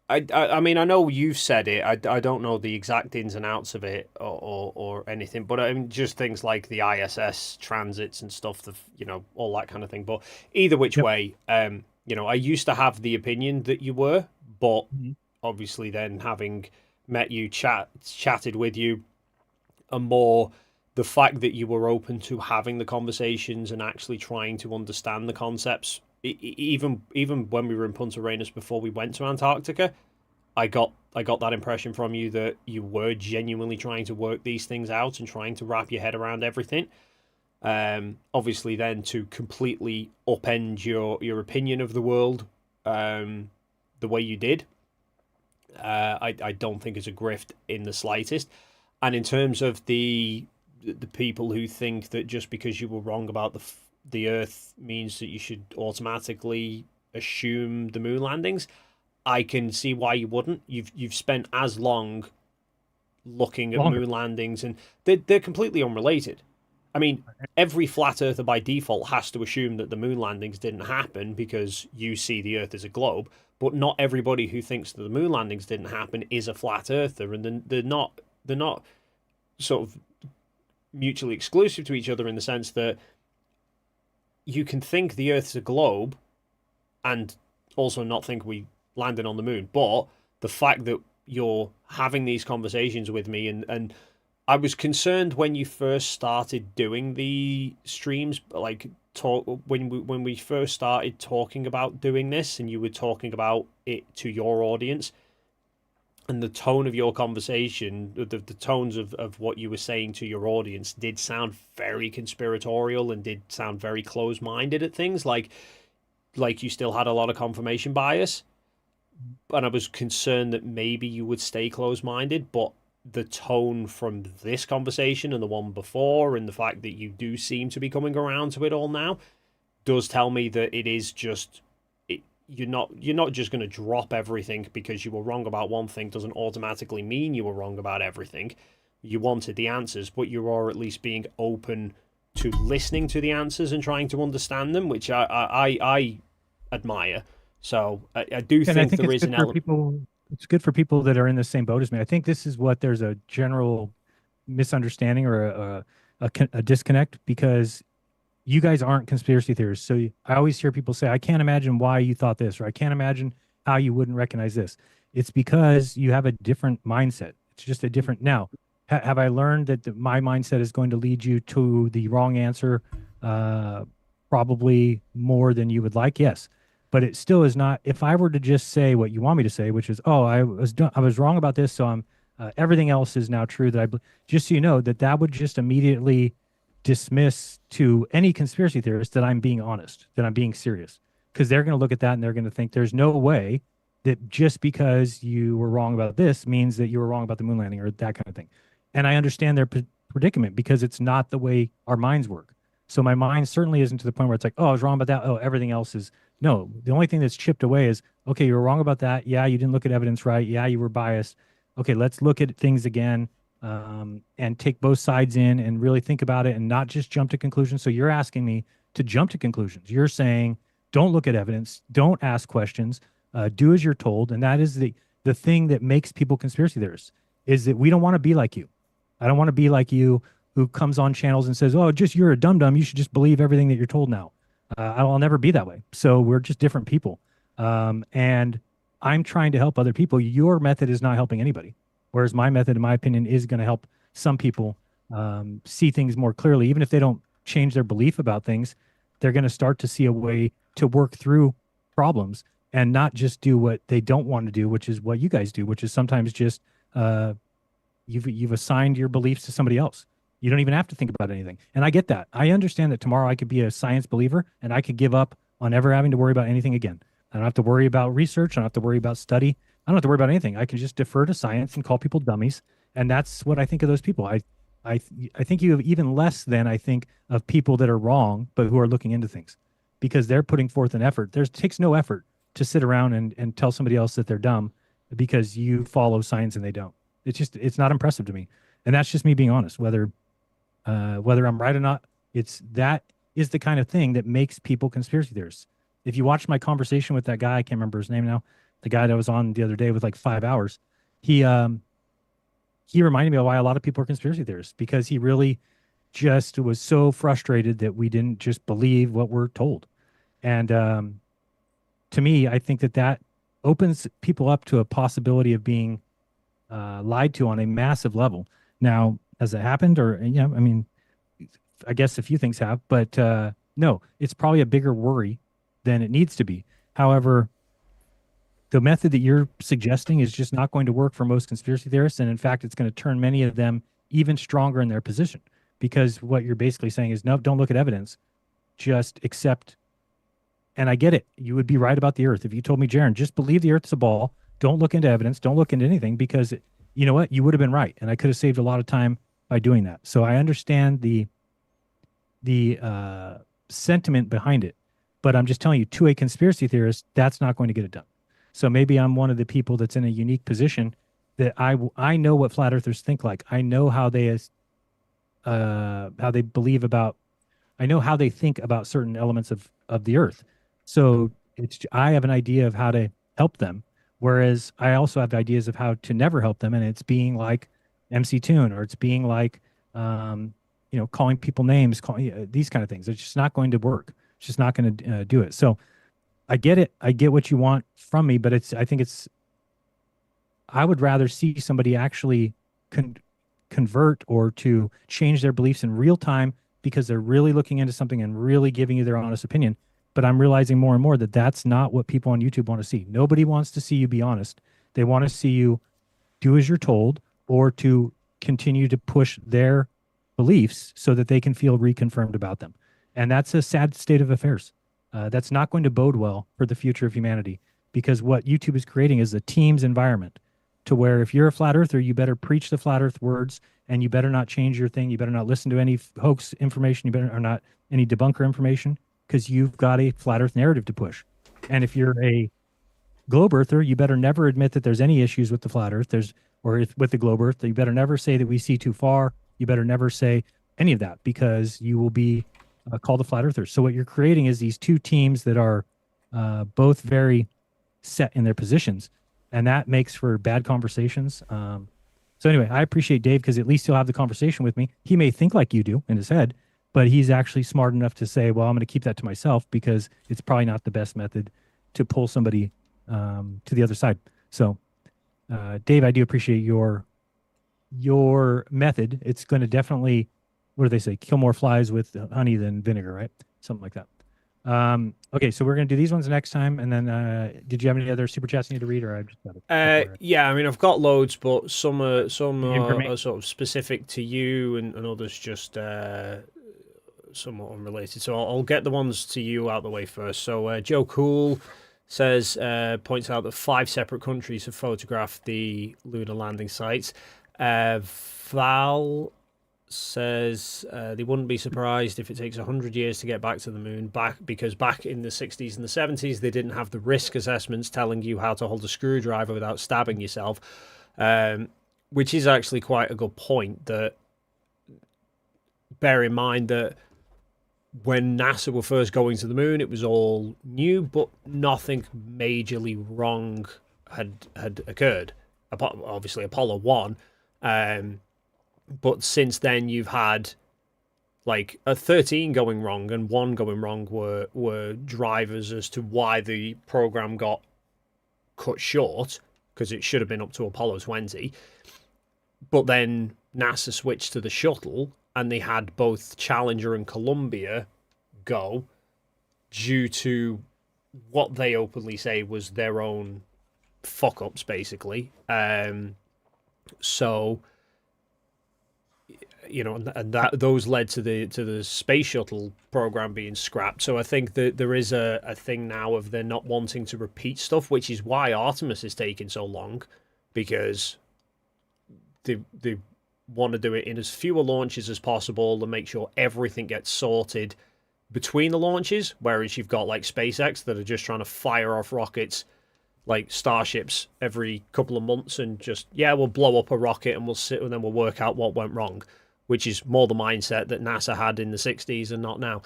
I mean, I know you've said it. I don't know the exact ins and outs of it or anything, but I mean, just things like the ISS transits and stuff, all that kind of thing. But either which way, I used to have the opinion that you were, but obviously then having met you, chatted with you, are more the fact that you were open to having the conversations and actually trying to understand the concepts. Even when we were in Punta Arenas before we went to Antarctica, I got that impression from you that you were genuinely trying to work these things out and trying to wrap your head around everything. Obviously, then to completely upend your opinion of the world, the way you did, I don't think it's a grift in the slightest. And in terms of the people who think that just because you were wrong about the Earth means that you should automatically assume the moon landings, I can see why you wouldn't. You've spent as long looking at Longer. moon landings, and they're completely unrelated. I mean, every flat earther by default has to assume that the moon landings didn't happen because you see the Earth as a globe. But not everybody who thinks that the moon landings didn't happen is a flat earther, and they're not sort of mutually exclusive to each other in the sense that you can think the Earth's a globe and also not think we landed on the moon. But the fact that you're having these conversations with me, and I was concerned when you first started doing the streams, like talk when we first started talking about doing this, and you were talking about it to your audience, and the tone of your conversation, the tones of what you were saying to your audience did sound very conspiratorial and did sound very close-minded at things, like you still had a lot of confirmation bias. And I was concerned that maybe you would stay close-minded, but the tone from this conversation and the one before, and the fact that you do seem to be coming around to it all now, does tell me that it is just you're not just going to drop everything because you were wrong about one thing. Doesn't automatically mean you were wrong about everything. You wanted the answers, but you are at least being open to listening to the answers and trying to understand them, which I admire. So I do And I think think there it's is an good for element. people. It's good for people that are in the same boat as me. I think this is what there's a general misunderstanding or a disconnect because you guys aren't conspiracy theorists. So I always hear people say, I can't imagine why you thought this, or I can't imagine how you wouldn't recognize this. It's because you have a different mindset. It's just a different. Now, have I learned that my mindset is going to lead you to the wrong answer? Uh, Probably more than you would like. Yes. But it still is not. If I were to just say what you want me to say, which is, oh, I was wrong about this, so I'm everything else is now true. Just so you know that would just immediately dismiss to any conspiracy theorist that I'm being honest, that I'm being serious, because they're going to look at that and they're going to think there's no way that just because you were wrong about this means that you were wrong about the moon landing or that kind of thing. And I understand their predicament because it's not the way our minds work. So my mind certainly isn't to the point where it's like, oh, I was wrong about that. Oh, everything else is no. The only thing that's chipped away is, okay, you were wrong about that. Yeah, you didn't look at evidence right. Yeah, you were biased. Okay, let's look at things again and take both sides in and really think about it and not just jump to conclusions. So you're asking me to jump to conclusions. You're saying don't look at evidence, don't ask questions, do as you're told, and that is the thing that makes people conspiracy theorists is that we don't want to be like you. I don't want to be like you who comes on channels and says, "Oh, just you're a dum dum. You should just believe everything that you're told now." I'll never be that way. So we're just different people, and I'm trying to help other people. Your method is not helping anybody, whereas my method, in my opinion, is going to help some people see things more clearly. Even if they don't change their belief about things, they're going to start to see a way to work through problems and not just do what they don't want to do, which is what you guys do, which is sometimes just you've assigned your beliefs to somebody else. You don't even have to think about anything. And I get that. I understand that tomorrow I could be a science believer and I could give up on ever having to worry about anything again. I don't have to worry about research. I don't have to worry about study. I don't have to worry about anything. I can just defer to science and call people dummies. And that's what I think of those people. I think you have even less than I think of people that are wrong, but who are looking into things because they're putting forth an effort. There takes no effort to sit around and tell somebody else that they're dumb because you follow science and they don't. It's not impressive to me. And that's just me being honest, whether I'm right or not. That is the kind of thing that makes people conspiracy theorists. If you watch my conversation with that guy, I can't remember his name now, the guy that was on the other day with like 5 hours, he reminded me of why a lot of people are conspiracy theorists because he really just was so frustrated that we didn't just believe what we're told. And to me, I think that opens people up to a possibility of being lied to on a massive level. Now, Has it happened? Or yeah, I mean, I guess a few things have, but no, it's probably a bigger worry than it needs to be. However, the method that you're suggesting is just not going to work for most conspiracy theorists, and in fact, it's going to turn many of them even stronger in their position, because what you're basically saying is, no, don't look at evidence, just accept. And I get it. You would be right about the Earth if you told me, Jaron, just believe the Earth's a ball. Don't look into evidence. Don't look into anything, because you know what? You would have been right, and I could have saved a lot of time by doing that. So I understand the sentiment behind it, but I'm just telling you, to a conspiracy theorist, that's not going to get it done. So maybe I'm one of the people that's in a unique position that I know what flat earthers think like. I know how they believe about. I know how they think about certain elements of the earth. So I have an idea of how to help them, whereas I also have ideas of how to never help them, and it's being like MC Toon, or it's being like calling people names, calling these kind of things. It's just not going to work. It's just not going to do it. So I get it. I get what you want from me, but I would rather see somebody actually convert or to change their beliefs in real time, because they're really looking into something and really giving you their honest opinion. But I'm realizing more and more that that's not what people on YouTube want to see. Nobody wants to see you be honest. They want to see you do as you're told, or to continue to push their beliefs so that they can feel reconfirmed about them. And that's a sad state of affairs. That's not going to bode well for the future of humanity, because what YouTube is creating is a team's environment, to where if you're a flat earther, you better preach the flat earth words, and you better not change your thing. You better not listen to any hoax information. You better, or not any debunker information, because you've got a flat earth narrative to push. And if you're a globe earther, you better never admit that there's any issues with the flat earth. With the globe earth, you better never say that we see too far. You better never say any of that, because you will be called a flat earther. So what you're creating is these two teams that are both very set in their positions, and that makes for bad conversations. So anyway, I appreciate Dave, because at least he'll have the conversation with me. He may think like you do in his head, but he's actually smart enough to say, well, I'm going to keep that to myself, because it's probably not the best method to pull somebody to the other side. So Dave, I do appreciate your method. It's going to definitely, what do they say, kill more flies with honey than vinegar, right? Something like that. Okay, so we're going to do these ones next time. And then did you have any other super chats you need to read, or I just got it? Yeah, I mean, I've got loads, but some are sort of specific to you, and others just somewhat unrelated. So I'll get the ones to you out the way first. So Joe Cool says, points out that 5 separate countries have photographed the lunar landing sites. Val says they wouldn't be surprised if it takes 100 years to get back to the moon, because back in the 60s and the 70s they didn't have the risk assessments telling you how to hold a screwdriver without stabbing yourself, which is actually quite a good point. That, bear in mind that when NASA were first going to the moon, it was all new, but nothing majorly wrong had occurred. Obviously Apollo 1, but since then you've had like a 13 going wrong and 1 going wrong were drivers as to why the program got cut short, because it should have been up to Apollo 20. But then NASA switched to the shuttle, and they had both Challenger and Columbia go, due to what they openly say was their own fuck-ups, basically. So, and those led to the space shuttle program being scrapped. So I think that there is a thing now of they're not wanting to repeat stuff, which is why Artemis is taking so long, because they want to do it in as fewer launches as possible and make sure everything gets sorted between the launches, whereas you've got like SpaceX that are just trying to fire off rockets like starships every couple of months, and just, we'll blow up a rocket and we'll sit and then we'll work out what went wrong, which is more the mindset that NASA had in the 60s and not now.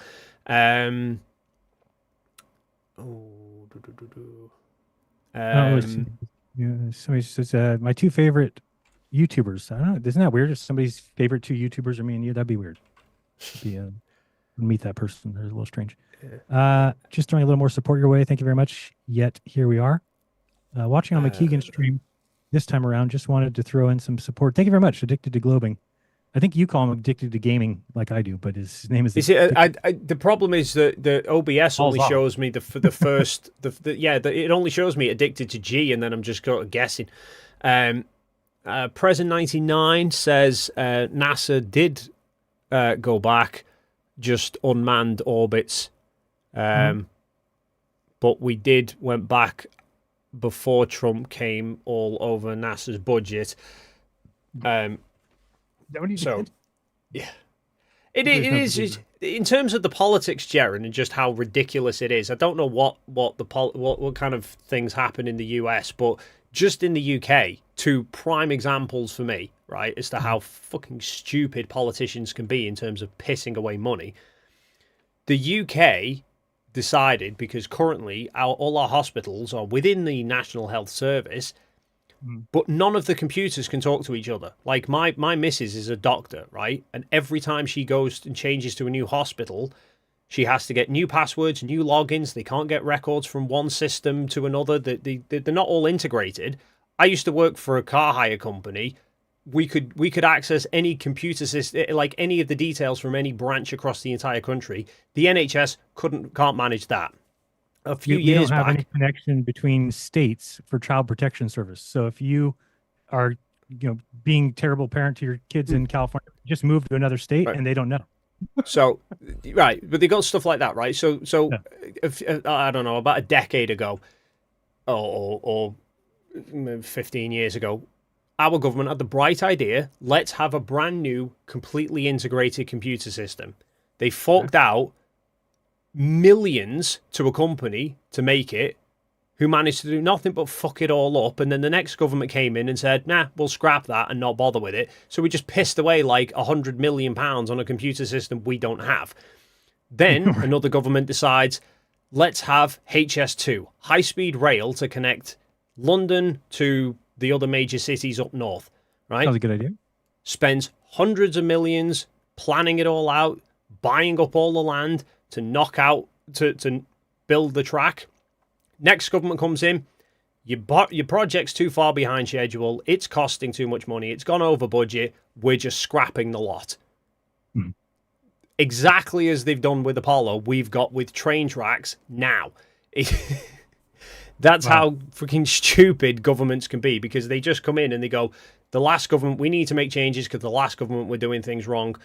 Somebody says, my 2 favorite YouTubers. I don't know. Isn't that weird? If somebody's favorite 2 YouTubers are me and you, that'd be weird. Meet that person. They're a little strange. Just throwing a little more support your way. Thank you very much. Yet here we are, watching on McKeegan's stream this time around. Just wanted to throw in some support. Thank you very much. Addicted to Globing. I think you call him addicted to gaming like I do, but his name is. You see, the problem is that the OBS only Balls off. shows me the first it only shows me addicted to G, and then I'm just guessing. Present 99 says NASA did go back, just unmanned orbits, but we went back before Trump came all over NASA's budget. That what he So did? yeah, it There's no is believer. in terms of the politics, Jeran, and just how ridiculous it is. I don't know what kind of things happen in the US, but just in the UK, two prime examples for me, right, as to how fucking stupid politicians can be in terms of pissing away money. The UK decided, because currently all our hospitals are within the National Health Service, but none of the computers can talk to each other. Like my missus is a doctor, right? And every time she goes and changes to a new hospital, she has to get new passwords, new logins. They can't get records from one system to another. They're not all integrated. I used to work for a car hire company. We could access any computer system, like any of the details from any branch across the entire country. The NHS can't manage that. A few We years don't have back, any connection between states for child protection service. So if you are, being terrible parent to your kids in California, just move to another state Right. and they don't know. so right, but they got stuff like that, right? So Yeah. I don't know, about a decade ago, or 15 years ago, our government had the bright idea: let's have a brand new, completely integrated computer system. They forked out millions to a company to make it, who managed to do nothing but fuck it all up. And then the next government came in and said, nah, we'll scrap that and not bother with it. So we just pissed away like £100 million on a computer system we don't have. Then another government decides, let's have HS2, high-speed rail to connect London to the other major cities up north, right? Sounds a good idea. Spends hundreds of millions planning it all out, buying up all the land to knock out, to build the track. Next government comes in, your project's too far behind schedule, it's costing too much money, it's gone over budget, we're just scrapping the lot. Exactly as they've done with Apollo, we've got with train tracks now. That's how freaking stupid governments can be, because they just come in and they go, the last government, we need to make changes because the last government were doing things wrong.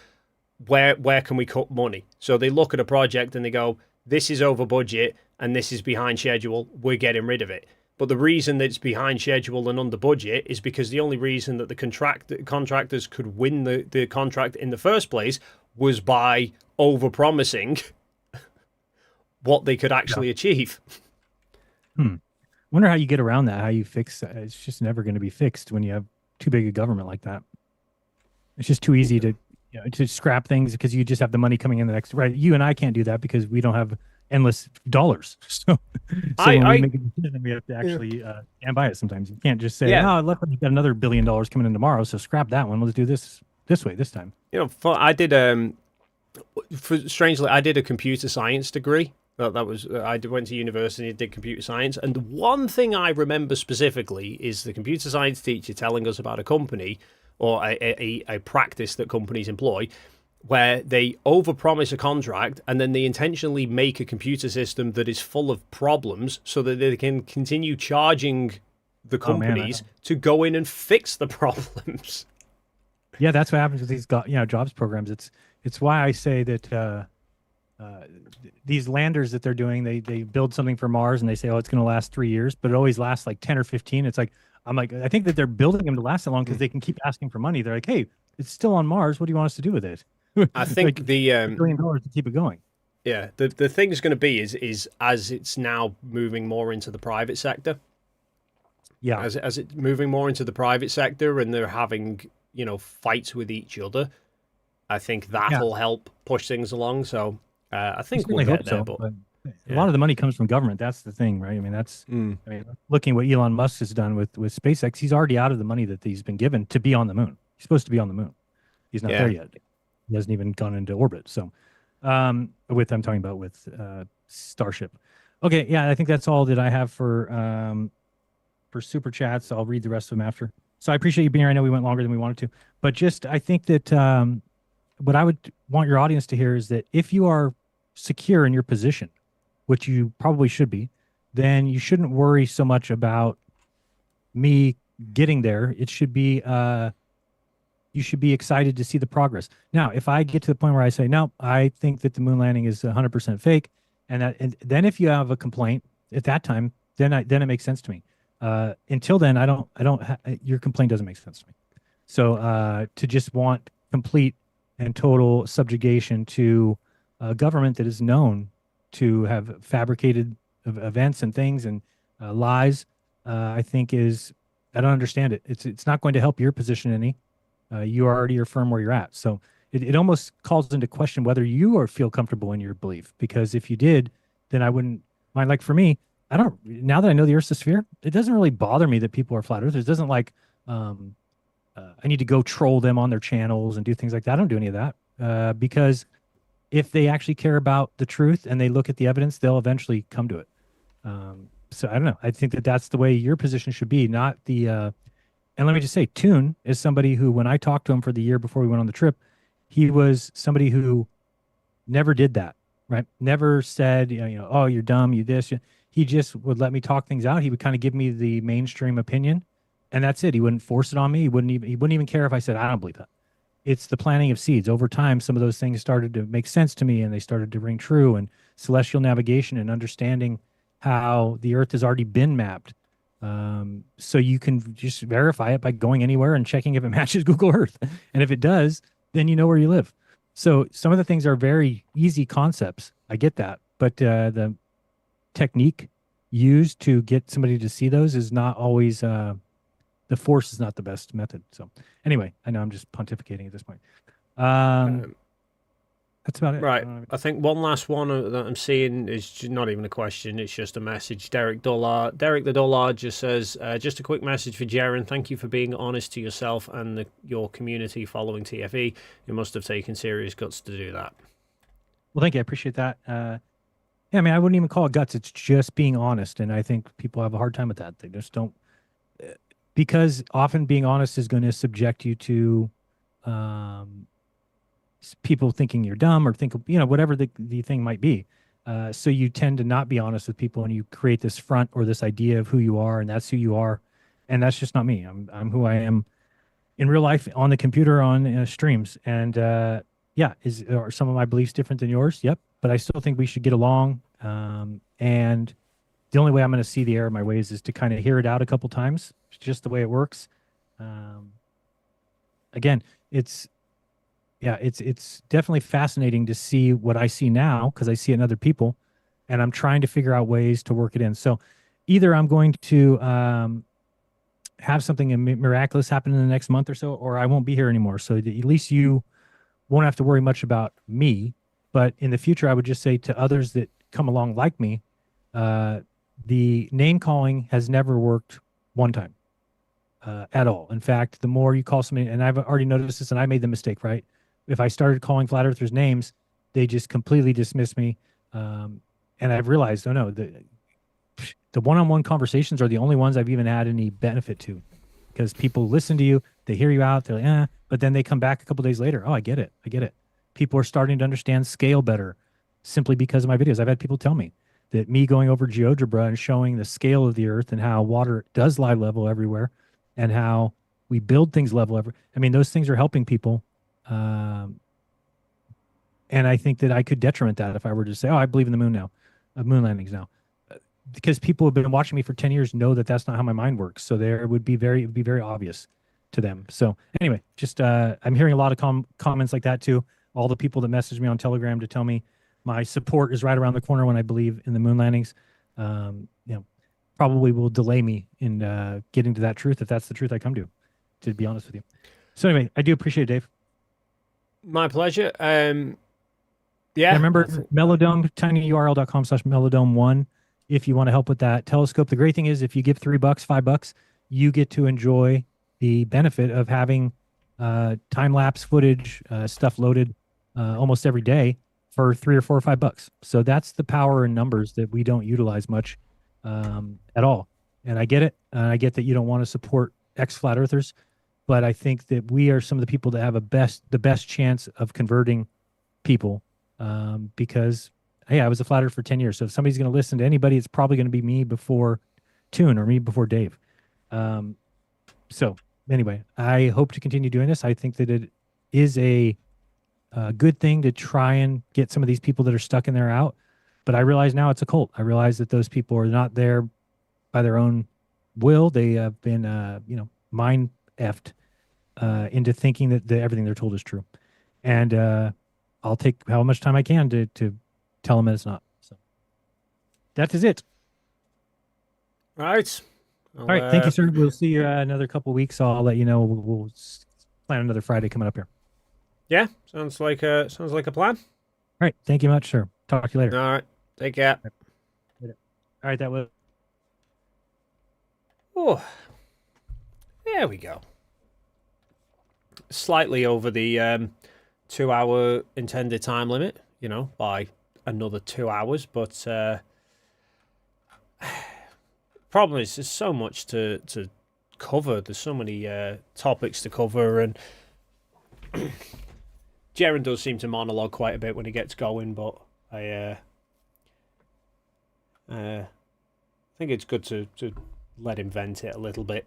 Where can we cut money? So they look at a project and they go, this is over budget and this is behind schedule, we're getting rid of it. But the reason that it's behind schedule and under budget is because the only reason that the contractors could win the contract in the first place was by over-promising what they could actually achieve. Wonder how you get around that, how you fix that. It's just never going to be fixed when you have too big a government like that. It's just too easy to scrap things because you just have the money coming in the next, right? You and I can't do that because we don't have endless dollars. So when we make a decision, we have to actually stand by it sometimes. You can't just say, oh, look, we've got another $1 billion coming in tomorrow, so scrap that one. Let's do this way this time. I did, strangely, I did a computer science degree. That was, I went to university and did computer science. And the one thing I remember specifically is the computer science teacher telling us about a company or a practice that companies employ where they overpromise a contract and then they intentionally make a computer system that is full of problems so that they can continue charging the companies to go in and fix the problems. Yeah, that's what happens with these jobs programs. It's why I say that these landers that they're doing, they build something for Mars and they say, oh, it's going to last 3 years, but it always lasts like 10 or 15. It's like, I think that they're building them to last that long because they can keep asking for money. They're like, hey, it's still on Mars. What do you want us to do with it? I think like the $1 billion to keep it going. Yeah, the thing is going to be is as it's now moving more into the private sector. Yeah, as it's moving more into the private sector and they're having fights with each other, I think that'll help push things along. So I think we'll get there. But a lot of the money comes from government. That's the thing, right? I mean, looking at what Elon Musk has done with SpaceX, he's already out of the money that he's been given to be on the moon. He's supposed to be on the moon. He's not there yet. He hasn't even gone into orbit. So I'm talking about with Starship. Okay, yeah, I think that's all that I have for super chats. I'll read the rest of them after. So I appreciate you being here. I know we went longer than we wanted to, but just I think that what I would want your audience to hear is that if you are secure in your position, which you probably should be, then you shouldn't worry so much about me getting there. It should be you should be excited to see the progress. Now, if I get to the point where I say, no, I think that the moon landing is 100% fake, and then if you have a complaint at that time, then it makes sense to me. Until then, your complaint doesn't make sense to me. So to just want complete and total subjugation to a government that is known to have fabricated events and things and lies, I think I don't understand it. It's not going to help your position any. You already are firm where you're at. So it almost calls into question whether you feel comfortable in your belief. Because if you did, then I wouldn't mind. Like for me, now that I know the Earth's a sphere, it doesn't really bother me that people are flat earthers. It doesn't I need to go troll them on their channels and do things like that. I don't do any of that because if they actually care about the truth and they look at the evidence, they'll eventually come to it. So I don't know. I think that that's the way your position should be, not the. And let me just say, Toon is somebody who, when I talked to him for the year before we went on the trip, he was somebody who never did that, right? Never said, oh, you're dumb, you this. He just would let me talk things out. He would kind of give me the mainstream opinion, and that's it. He wouldn't force it on me. He wouldn't even care if I said I don't believe that. It's the planting of seeds. Over time, some of those things started to make sense to me, and they started to ring true. And celestial navigation and understanding how the Earth has already been mapped. So you can just verify it by going anywhere and checking if it matches Google Earth. And if it does, then you know where you live. So some of the things are very easy concepts. I get that. But the technique used to get somebody to see those is not always, the force is not the best method. So anyway, I know I'm just pontificating at this point. That's about it. Right. I think one last one that I'm seeing is not even a question. It's just a message. Derek the Dullard just says, just a quick message for Jeran. Thank you for being honest to yourself and your community following TFE. You must have taken serious guts to do that. Well, thank you. I appreciate that. Yeah, I mean, I wouldn't even call it guts. It's just being honest. And I think people have a hard time with that. They just don't, because often being honest is going to subject you to, people thinking you're dumb or think, whatever the thing might be. So you tend to not be honest with people and you create this front or this idea of who you are, and that's who you are. And that's just not me. I'm who I am in real life, on the computer, on streams. And yeah, are some of my beliefs different than yours? Yep. But I still think we should get along. And the only way I'm going to see the error of my ways is to kind of hear it out a couple times. It's just the way it works. Again, it's definitely fascinating to see what I see now because I see it in other people, and I'm trying to figure out ways to work it in. So either I'm going to have something miraculous happen in the next month or so, or I won't be here anymore. So at least you won't have to worry much about me. But in the future, I would just say to others that come along like me, the name calling has never worked one time at all. In fact, the more you call somebody, and I've already noticed this, and I made the mistake, right? If I started calling flat earthers names, they just completely dismiss me. And I've realized, oh no, the one-on-one conversations are the only ones I've even had any benefit to, because people listen to you, they hear you out, they're like, but then they come back a couple days later. Oh, I get it. People are starting to understand scale better simply because of my videos. I've had people tell me that me going over GeoGebra and showing the scale of the Earth and how water does lie level everywhere and how we build things level I mean, those things are helping people. And I think that I could detriment that if I were to say, oh, I believe in the moon now, moon landings now, because people have been watching me for 10 years know that that's not how my mind works. So it would be very obvious to them. So anyway, just, I'm hearing a lot of comments like that too. All the people that message me on Telegram to tell me my support is right around the corner when I believe in the moon landings, probably will delay me in getting to that truth, if that's the truth I come to be honest with you. So anyway, I do appreciate it, Dave. My pleasure. Yeah, remember Melodome, tinyurl.com/melodome1 if you want to help with that telescope. The great thing is if you give $3, $5, you get to enjoy the benefit of having time-lapse footage, stuff loaded almost every day for $3 or $4 or $5. So that's the power in numbers that we don't utilize much at all. And I get it. I get that you don't want to support ex-flat earthers, but I think that we are some of the people that have the best chance of converting people, because hey, I was a flat earther for 10 years. So if somebody's going to listen to anybody, it's probably going to be me before Toon or me before Dave. So anyway, I hope to continue doing this. I think that it is a good thing to try and get some of these people that are stuck in there out. But I realize now it's a cult. I realize that those people are not there by their own will. They have been, mind effed into thinking that everything they're told is true. And I'll take how much time I can to tell them that it's not. So that is it. Right. All right. Thank you, sir. We'll see you another couple of weeks. I'll let you know. We'll plan another Friday coming up here. Yeah, sounds like a plan. All right. Thank you much, sir. Talk to you later. All right. Take care. Later. All right. That was. Oh, there we go. Slightly over the 2-hour intended time limit, by another 2 hours. But problem is, there's so much to cover. There's so many topics to cover, and Jeran does seem to monologue quite a bit when he gets going. But I think it's good to let him vent it a little bit.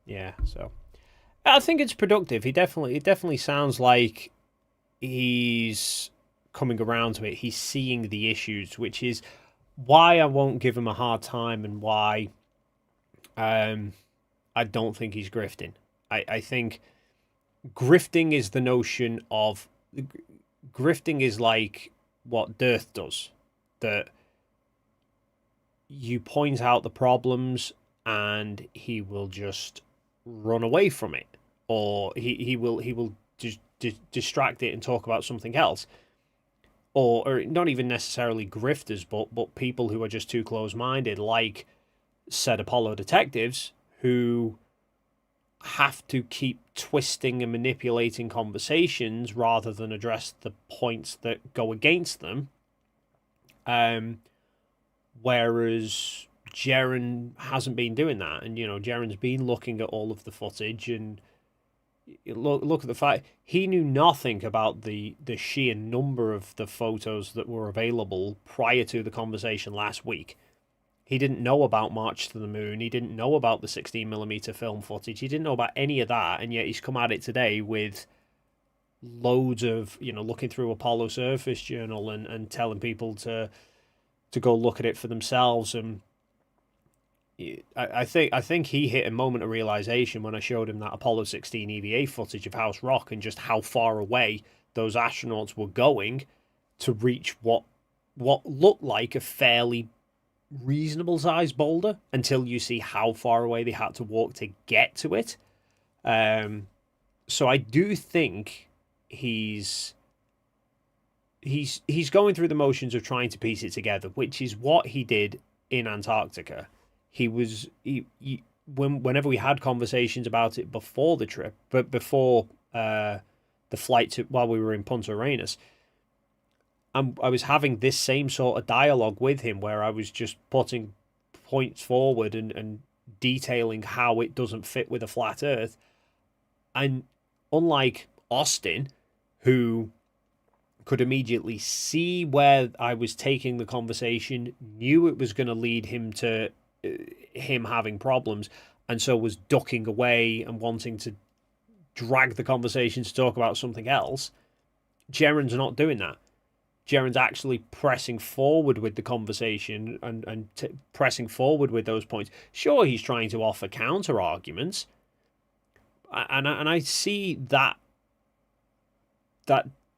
Yeah, so I think it's productive. It definitely sounds like he's coming around to it. He's seeing the issues, which is why I won't give him a hard time, and why I don't think he's grifting. I think grifting is the notion of grifting is like what Dearth does, that you point out the problems and he will just run away from it, or he will just distract it and talk about something else, or not even necessarily grifters, but people who are just too close-minded, like said Apollo detectives, who have to keep twisting and manipulating conversations rather than address the points that go against them. Whereas Jeran hasn't been doing that, and Jeran's been looking at all of the footage, and look at the fact he knew nothing about the sheer number of the photos that were available prior to the conversation last week. He didn't know about March to the Moon. He didn't know about the 16mm film footage. He didn't know about any of that, and yet he's come at it today with loads of looking through Apollo Surface Journal and telling people to go look at it for themselves. And I think he hit a moment of realization when I showed him that Apollo 16 EVA footage of House Rock and just how far away those astronauts were going to reach what looked like a fairly reasonable sized boulder, until you see how far away they had to walk to get to it. So I do think he's going through the motions of trying to piece it together, which is what he did in Antarctica. Whenever we had conversations about it before the trip, but before the flight while we were in Punta Arenas, I was having this same sort of dialogue with him, where I was just putting points forward and detailing how it doesn't fit with a flat Earth. And unlike Austin, who could immediately see where I was taking the conversation, knew it was going to lead him to him having problems, and so was ducking away and wanting to drag the conversation to talk about something else, Jeran's not doing that. Jeran's actually pressing forward with the conversation and pressing forward with those points. Sure, he's trying to offer counter arguments, and I see that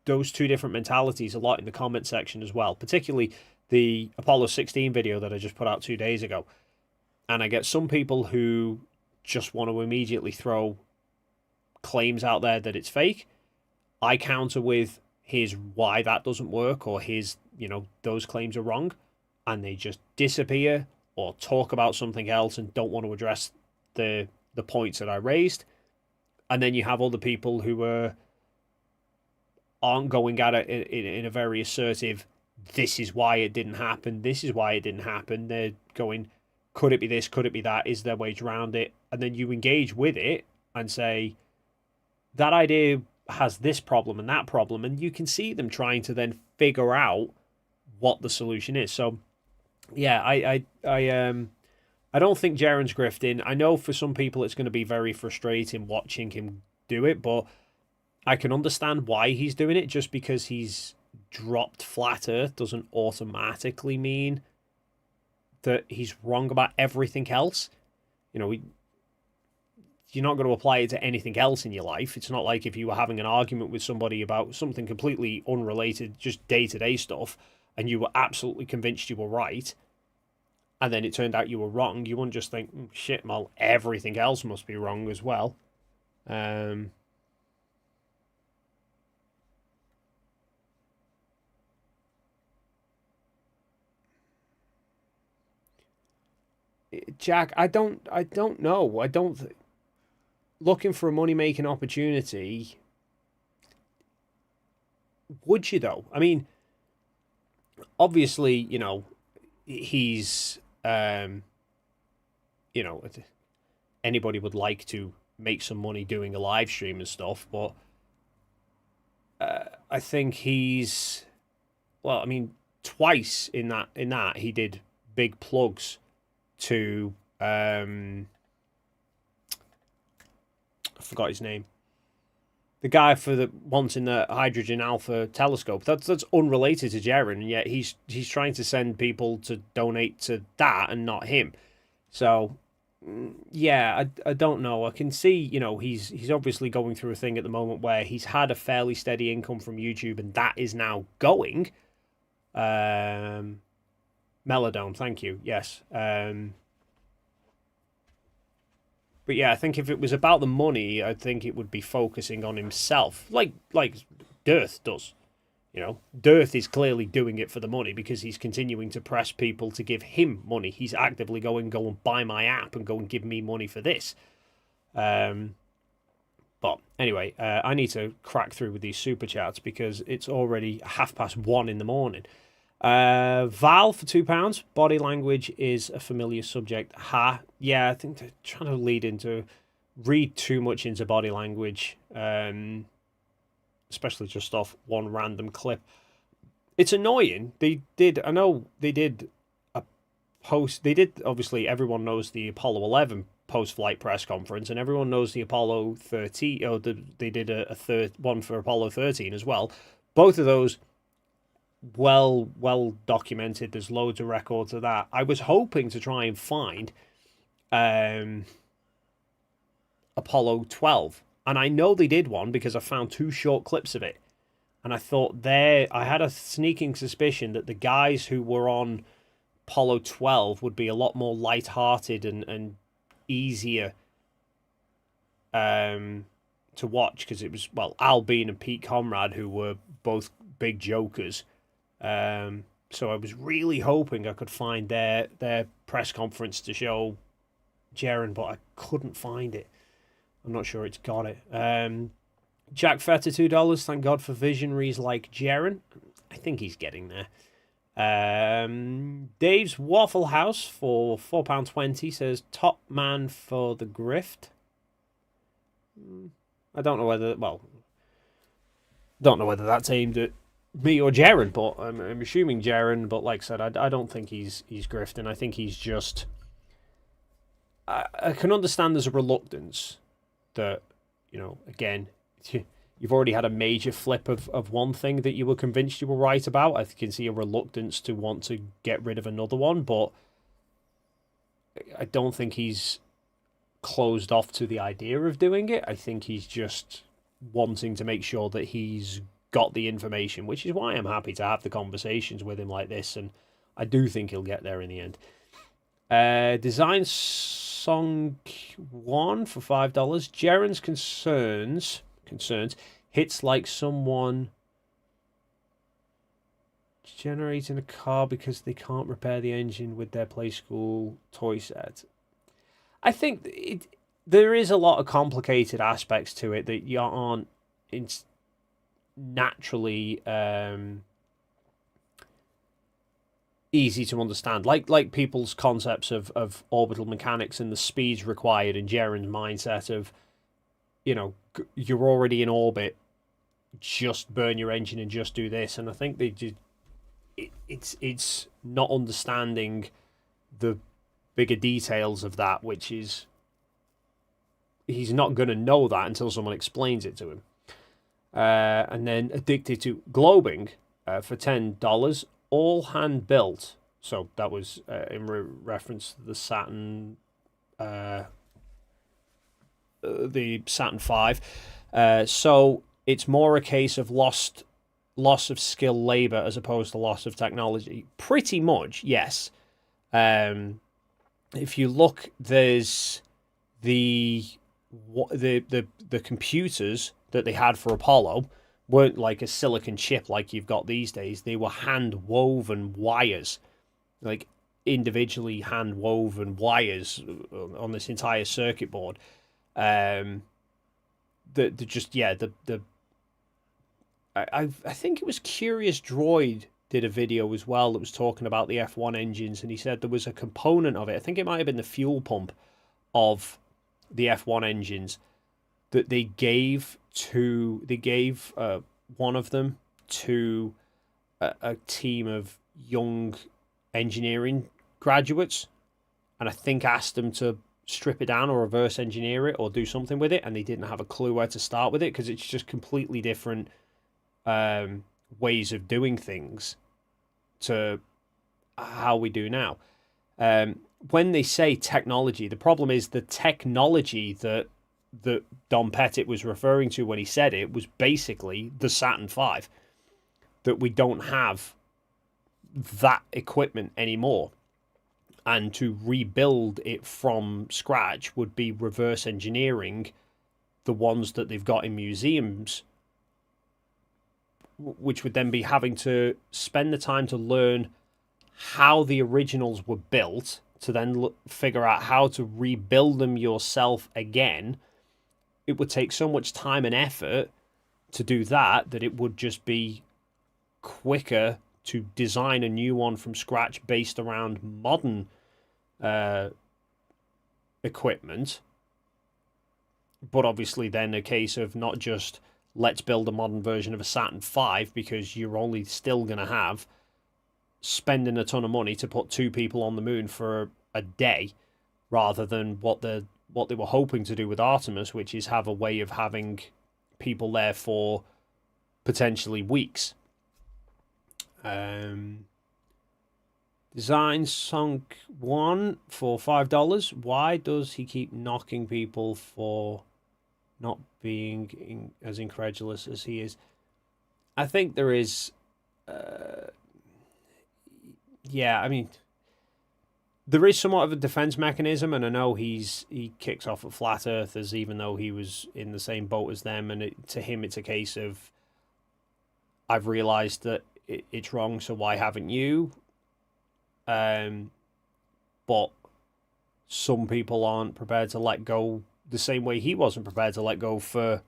those two different mentalities a lot in the comment section as well, particularly the Apollo 16 video that I just put out 2 days ago. And I get some people who just want to immediately throw claims out there that it's fake. I counter with here's why that doesn't work, or here's, those claims are wrong, and they just disappear or talk about something else and don't want to address the points that I raised. And then you have other people who aren't going at it in a very assertive, this is why it didn't happen, this is why it didn't happen. They're going, Could it be this? Could it be that? Is there ways around it? And then you engage with it and say, that idea has this problem and that problem, and you can see them trying to then figure out what the solution is. So, yeah, I don't think Jeran's grifting. I know for some people it's going to be very frustrating watching him do it, but I can understand why he's doing it. Just because he's dropped Flat Earth doesn't automatically mean that he's wrong about everything else. You know, you're not going to apply it to anything else in your life. It's not like if you were having an argument with somebody about something completely unrelated, just day-to-day stuff, and you were absolutely convinced you were right, and then it turned out you were wrong, you wouldn't just think, shit, well, everything else must be wrong as well. Jack, I don't know. Looking for a money-making opportunity, would you though? I mean, obviously, you know, he's, you know, anybody would like to make some money doing a live stream and stuff, but I think he's, well, I mean, twice in that he did big plugs to I forgot his name. The guy for the wanting the hydrogen alpha telescope. That's unrelated to Jeran, and yet he's trying to send people to donate to that and not him. So yeah, I don't know. I can see, you know, he's obviously going through a thing at the moment where he's had a fairly steady income from YouTube, and that is now going. Melodome, thank you. Yes. But yeah, I think if it was about the money, I think it would be focusing on himself, like Dearth does. You know, Dearth is clearly doing it for the money because he's continuing to press people to give him money. He's actively go and buy my app and go and give me money for this. But anyway, I need to crack through with these super chats because it's already 1:30 in the morning. Val for £2. Body language is a familiar subject. Ha. Yeah, I think they're trying to read too much into body language, especially just off one random clip. It's annoying. I know they did a post. They did, obviously, everyone knows the Apollo 11 post-flight press conference, and everyone knows the Apollo 13. Oh, they did a third one for Apollo 13 as well. Both of those well documented. There's loads of records of that. I was hoping to try and find Apollo 12, and I know they did one because I found 2 short clips of it, and I thought I had a sneaking suspicion that the guys who were on Apollo 12 would be a lot more light-hearted and easier to watch, because it was, well, Al Bean and Pete Conrad, who were both big jokers. So I was really hoping I could find their press conference to show Jeran, but I couldn't find it. I'm not sure it's got it. Jack Fetter, $2. Thank God for visionaries like Jeran. I think he's getting there. Dave's Waffle House for £4.20 says top man for the grift. I don't know whether that's aimed at me or Jeran, but I'm assuming Jeran. But like I said, I don't think he's grifting. I think he's just. I can understand there's a reluctance that, you know, again, you've already had a major flip of one thing that you were convinced you were right about. I can see a reluctance to want to get rid of another one, but I don't think he's closed off to the idea of doing it. I think he's just wanting to make sure that he's got the information, which is why I'm happy to have the conversations with him like this, and I do think he'll get there in the end. Design Song 1 for $5. Jeran's concerns hits like someone generating a car because they can't repair the engine with their Play School toy set. I think there is a lot of complicated aspects to it that you aren't naturally easy to understand. Like people's concepts of orbital mechanics and the speeds required, and Jeran's mindset of, you're already in orbit, just burn your engine and just do this. And I think it's not understanding the bigger details of that, which is he's not going to know that until someone explains it to him. And then addicted to globing for $10, all hand built. So that was in reference to the Saturn, the Saturn V. So it's more a case of loss of skill labor as opposed to loss of technology. Pretty much, yes. If you look, there's the computers that they had for Apollo weren't like a silicon chip like you've got these days. They were hand woven wires, like individually hand woven wires on this entire circuit board. I think it was Curious Droid did a video as well that was talking about the F1 engines, and he said there was a component of it. I think it might have been the fuel pump of the F1 engines that they gave one of them to a team of young engineering graduates, and I think asked them to strip it down or reverse engineer it or do something with it, and they didn't have a clue where to start with it because it's just completely different ways of doing things to how we do now. When they say technology, the problem is the technology that Don Pettit was referring to when he said it was basically the Saturn V, that we don't have that equipment anymore. And to rebuild it from scratch would be reverse engineering the ones that they've got in museums, which would then be having to spend the time to learn how the originals were built, to then figure out how to rebuild them yourself again. It would take so much time and effort to do that it would just be quicker to design a new one from scratch based around modern equipment. But obviously then a case of not just let's build a modern version of a Saturn V, because you're only still going to have spending a ton of money to put 2 people on the moon for a day, rather than what they were hoping to do with Artemis, which is have a way of having people there for potentially weeks. Design sunk 1 for $5. Why does he keep knocking people for not being as incredulous as he is? I think there is... there is somewhat of a defense mechanism, and I know he kicks off at flat earthers, even though he was in the same boat as them, and to him it's a case of, I've realized that it's wrong, so why haven't you? But some people aren't prepared to let go the same way he wasn't prepared to let go for,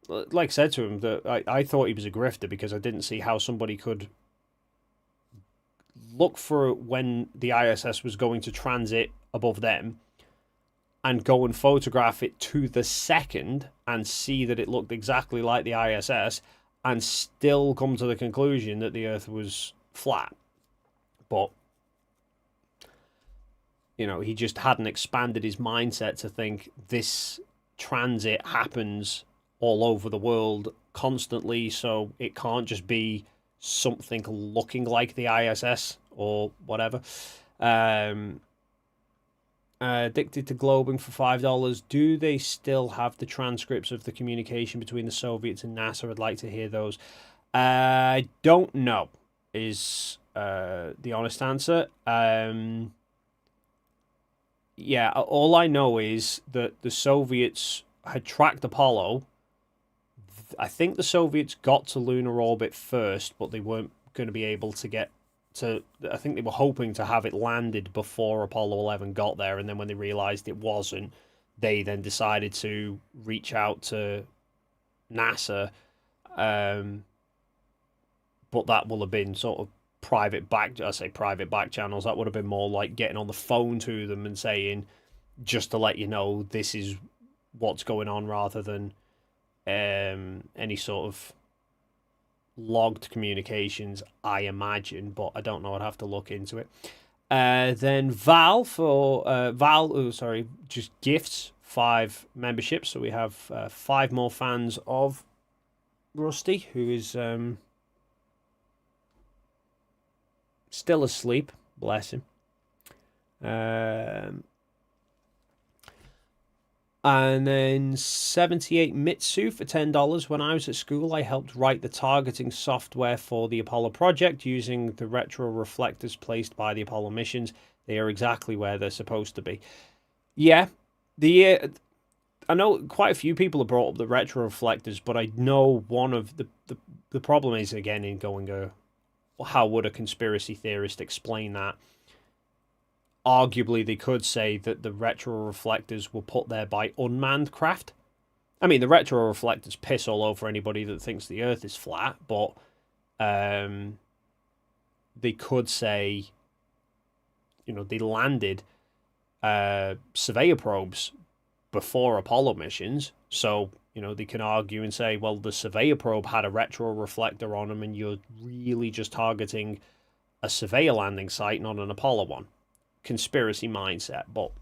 like I said to him, that I thought he was a grifter, because I didn't see how somebody could look for when the ISS was going to transit above them and go and photograph it to the second and see that it looked exactly like the ISS and still come to the conclusion that the Earth was flat. But, he just hadn't expanded his mindset to think this transit happens all over the world constantly, so it can't just be something looking like the ISS or whatever. Addicted to globing for $5. Do they still have the transcripts of the communication between the Soviets and NASA? I'd like to hear those. I don't know, is the honest answer. All I know is that the Soviets had tracked Apollo. I think the Soviets got to lunar orbit first, but they weren't going to be able to get to... I think they were hoping to have it landed before Apollo 11 got there, and then when they realized it wasn't, they then decided to reach out to NASA. But that will have been sort of private back channels. That would have been more like getting on the phone to them and saying, just to let you know this is what's going on, rather than any sort of logged communications, I imagine, but I don't know. I'd have to look into it. Then Val for just gifts 5 memberships. So we have 5 more fans of Rusty, who is still asleep. Bless him. And then 78 Mitsu for $10. When I was at school, I helped write the targeting software for the Apollo project using the retro reflectors placed by the Apollo missions. They are exactly where they're supposed to be. Yeah, I know quite a few people have brought up the retro reflectors, but I know one of the problem is, again, in going, how would a conspiracy theorist explain that? Arguably, they could say that the retro reflectors were put there by unmanned craft. I mean, the retro reflectors piss all over anybody that thinks the Earth is flat, but they could say, they landed surveyor probes before Apollo missions, so they can argue and say, well, the surveyor probe had a retro reflector on them, and you're really just targeting a surveyor landing site, not an Apollo one. Conspiracy mindset, but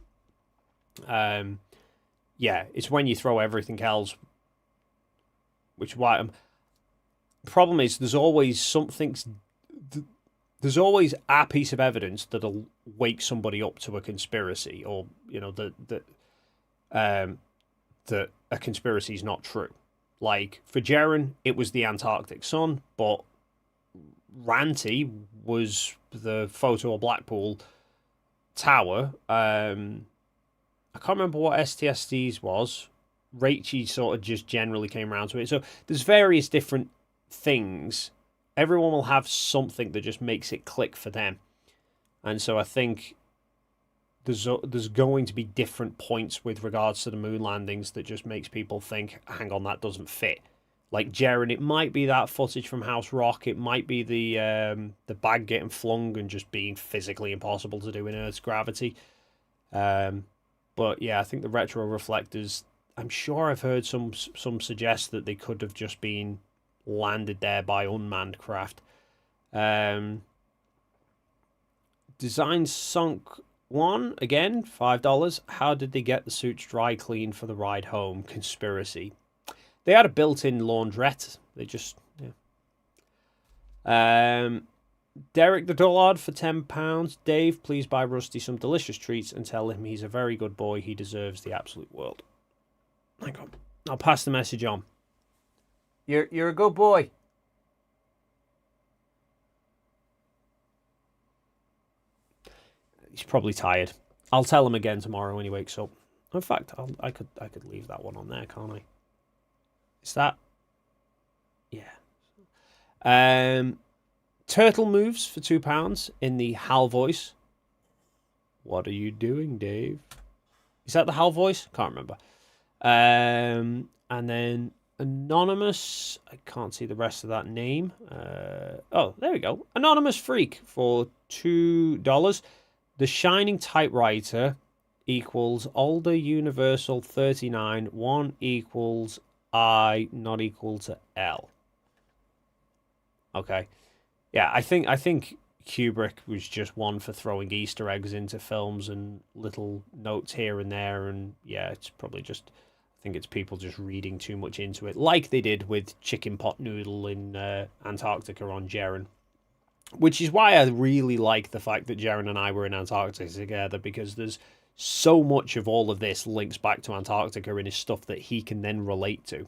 it's when you throw everything else, which why problem is there's always a piece of evidence that'll wake somebody up to a conspiracy, or that a conspiracy is not true. Like for Jeran, it was the Antarctic sun, but Ranty was the photo of Blackpool Tower. I can't remember what STSDs was. Rachie sort of just generally came around to it. So there's various different things. Everyone will have something that just makes it click for them. And so I think there's going to be different points with regards to the moon landings that just makes people think, hang on, that doesn't fit. Like Jeran, it might be that footage from House Rock. It might be the bag getting flung and just being physically impossible to do in Earth's gravity. But yeah, I think the retro reflectors, I'm sure I've heard some suggest that they could have just been landed there by unmanned craft. Design sunk one, again, $5. How did they get the suits dry cleaned for the ride home? Conspiracy. They had a built-in laundrette. They just, Derek the Dullard for £10. Dave, please buy Rusty some delicious treats and tell him he's a very good boy. He deserves the absolute world. Hang on. I'll pass the message on. You're a good boy. He's probably tired. I'll tell him again tomorrow when he wakes up. In fact, I could leave that one on there, can't I? Is that? Yeah. Turtle moves for £2 in the HAL voice. What are you doing, Dave? Is that the HAL voice? Can't remember. And then Anonymous. I can't see the rest of that name. Oh, there we go. Anonymous Freak for $2. The Shining Typewriter equals Older Universal 39. 1 equals I not equal to L. Okay. Yeah, I think Kubrick was just one for throwing Easter eggs into films and little notes here and there, and yeah, it's probably just, I think it's people just reading too much into it, like they did with Chicken Pot Noodle in Antarctica on Jeran. Which is why I really like the fact that Jeran and I were in Antarctica together, because there's so much of all of this links back to Antarctica and is stuff that he can then relate to.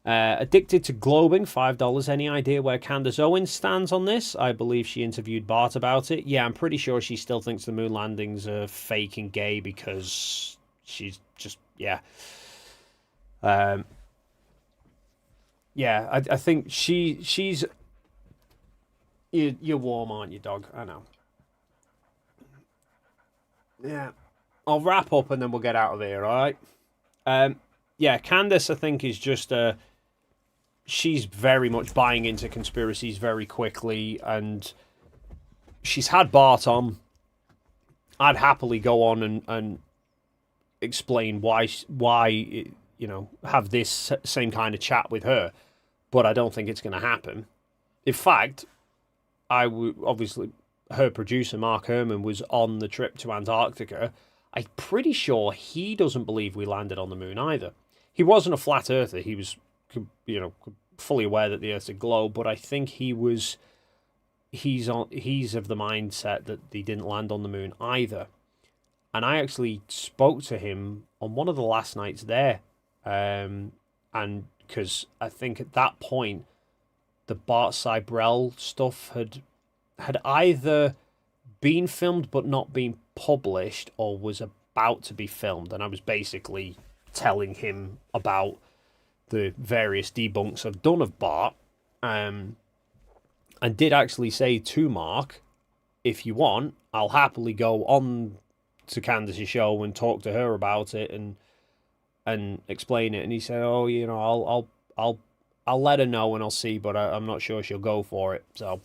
Addicted to Globing, $5. Any idea where Candace Owens stands on this? I believe she interviewed Bart about it. Yeah, I'm pretty sure she still thinks the moon landings are fake and gay because she's just, yeah. I think she's... You're warm, aren't you, dog? I know. Yeah. I'll wrap up and then we'll get out of here, all right? Yeah, Candace, I think, is just... she's very much buying into conspiracies very quickly, and she's had Bart on. I'd happily go on and explain why have this same kind of chat with her, but I don't think it's going to happen. In fact, obviously her producer Mark Herman was on the trip to Antarctica. I'm pretty sure he doesn't believe we landed on the moon either. He wasn't a flat earther. He was, fully aware that the Earth's a globe, but I think he's of the mindset that they didn't land on the moon either. And I actually spoke to him on one of the last nights there, and because I think at that point the Bart Cybrell stuff had either been filmed but not been published, or was about to be filmed, and I was basically telling him about the various debunks I've done of Bart, and did actually say to Mark, if you want, I'll happily go on to Candace's show and talk to her about it and explain it. And he said, "Oh, I'll let her know and I'll see, but I'm not sure she'll go for it." So,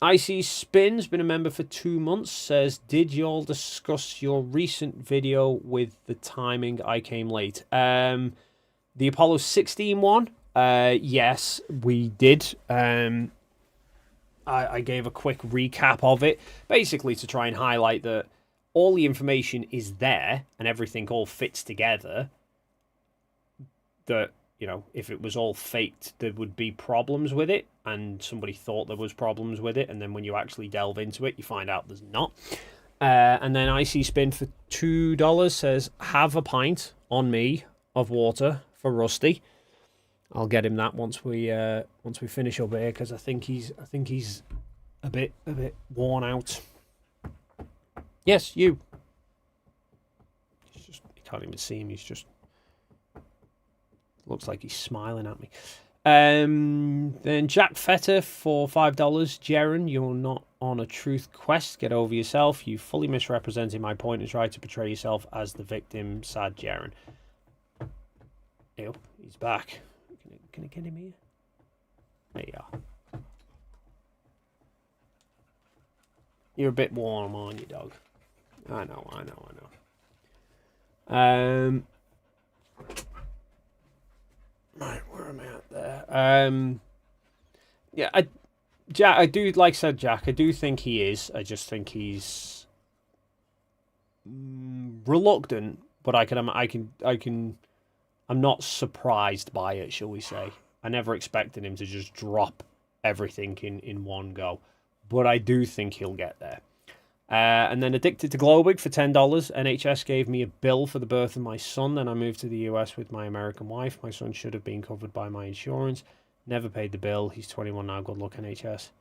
Icy Spin's been a member for 2 months. Says, "Did y'all discuss your recent video with the timing? I came late." The Apollo 16 one. Yes, we did. I gave a quick recap of it, basically to try and highlight that all the information is there and everything all fits together. That, if it was all faked, there would be problems with it, and somebody thought there was problems with it, and then when you actually delve into it, you find out there's not. And then Icy Spin for $2 says, "Have a pint on me of water for Rusty." I'll get him that once we finish up here, because I think he's a bit worn out. Yes, you. You can't even see him. He's just looks like he's smiling at me. Then Jack Fetter for $5. "Jeran, you're not on a truth quest. Get over yourself. You fully misrepresented my point and tried to portray yourself as the victim. Sad Jeran." Ew, he's back. Can I get him here? There you are. You're a bit warm, aren't you, dog? I know. Right, where am I at there? Yeah, Jack. I do, like I said, Jack. I do think he is. I just think he's reluctant, but I'm not surprised by it, shall we say. I never expected him to just drop everything in one go, but I do think he'll get there. And then Addicted to Globig for $10. "NHS gave me a bill for the birth of my son. Then I moved to the US with my American wife. My son should have been covered by my insurance. Never paid the bill. He's 21 now. Good luck, NHS."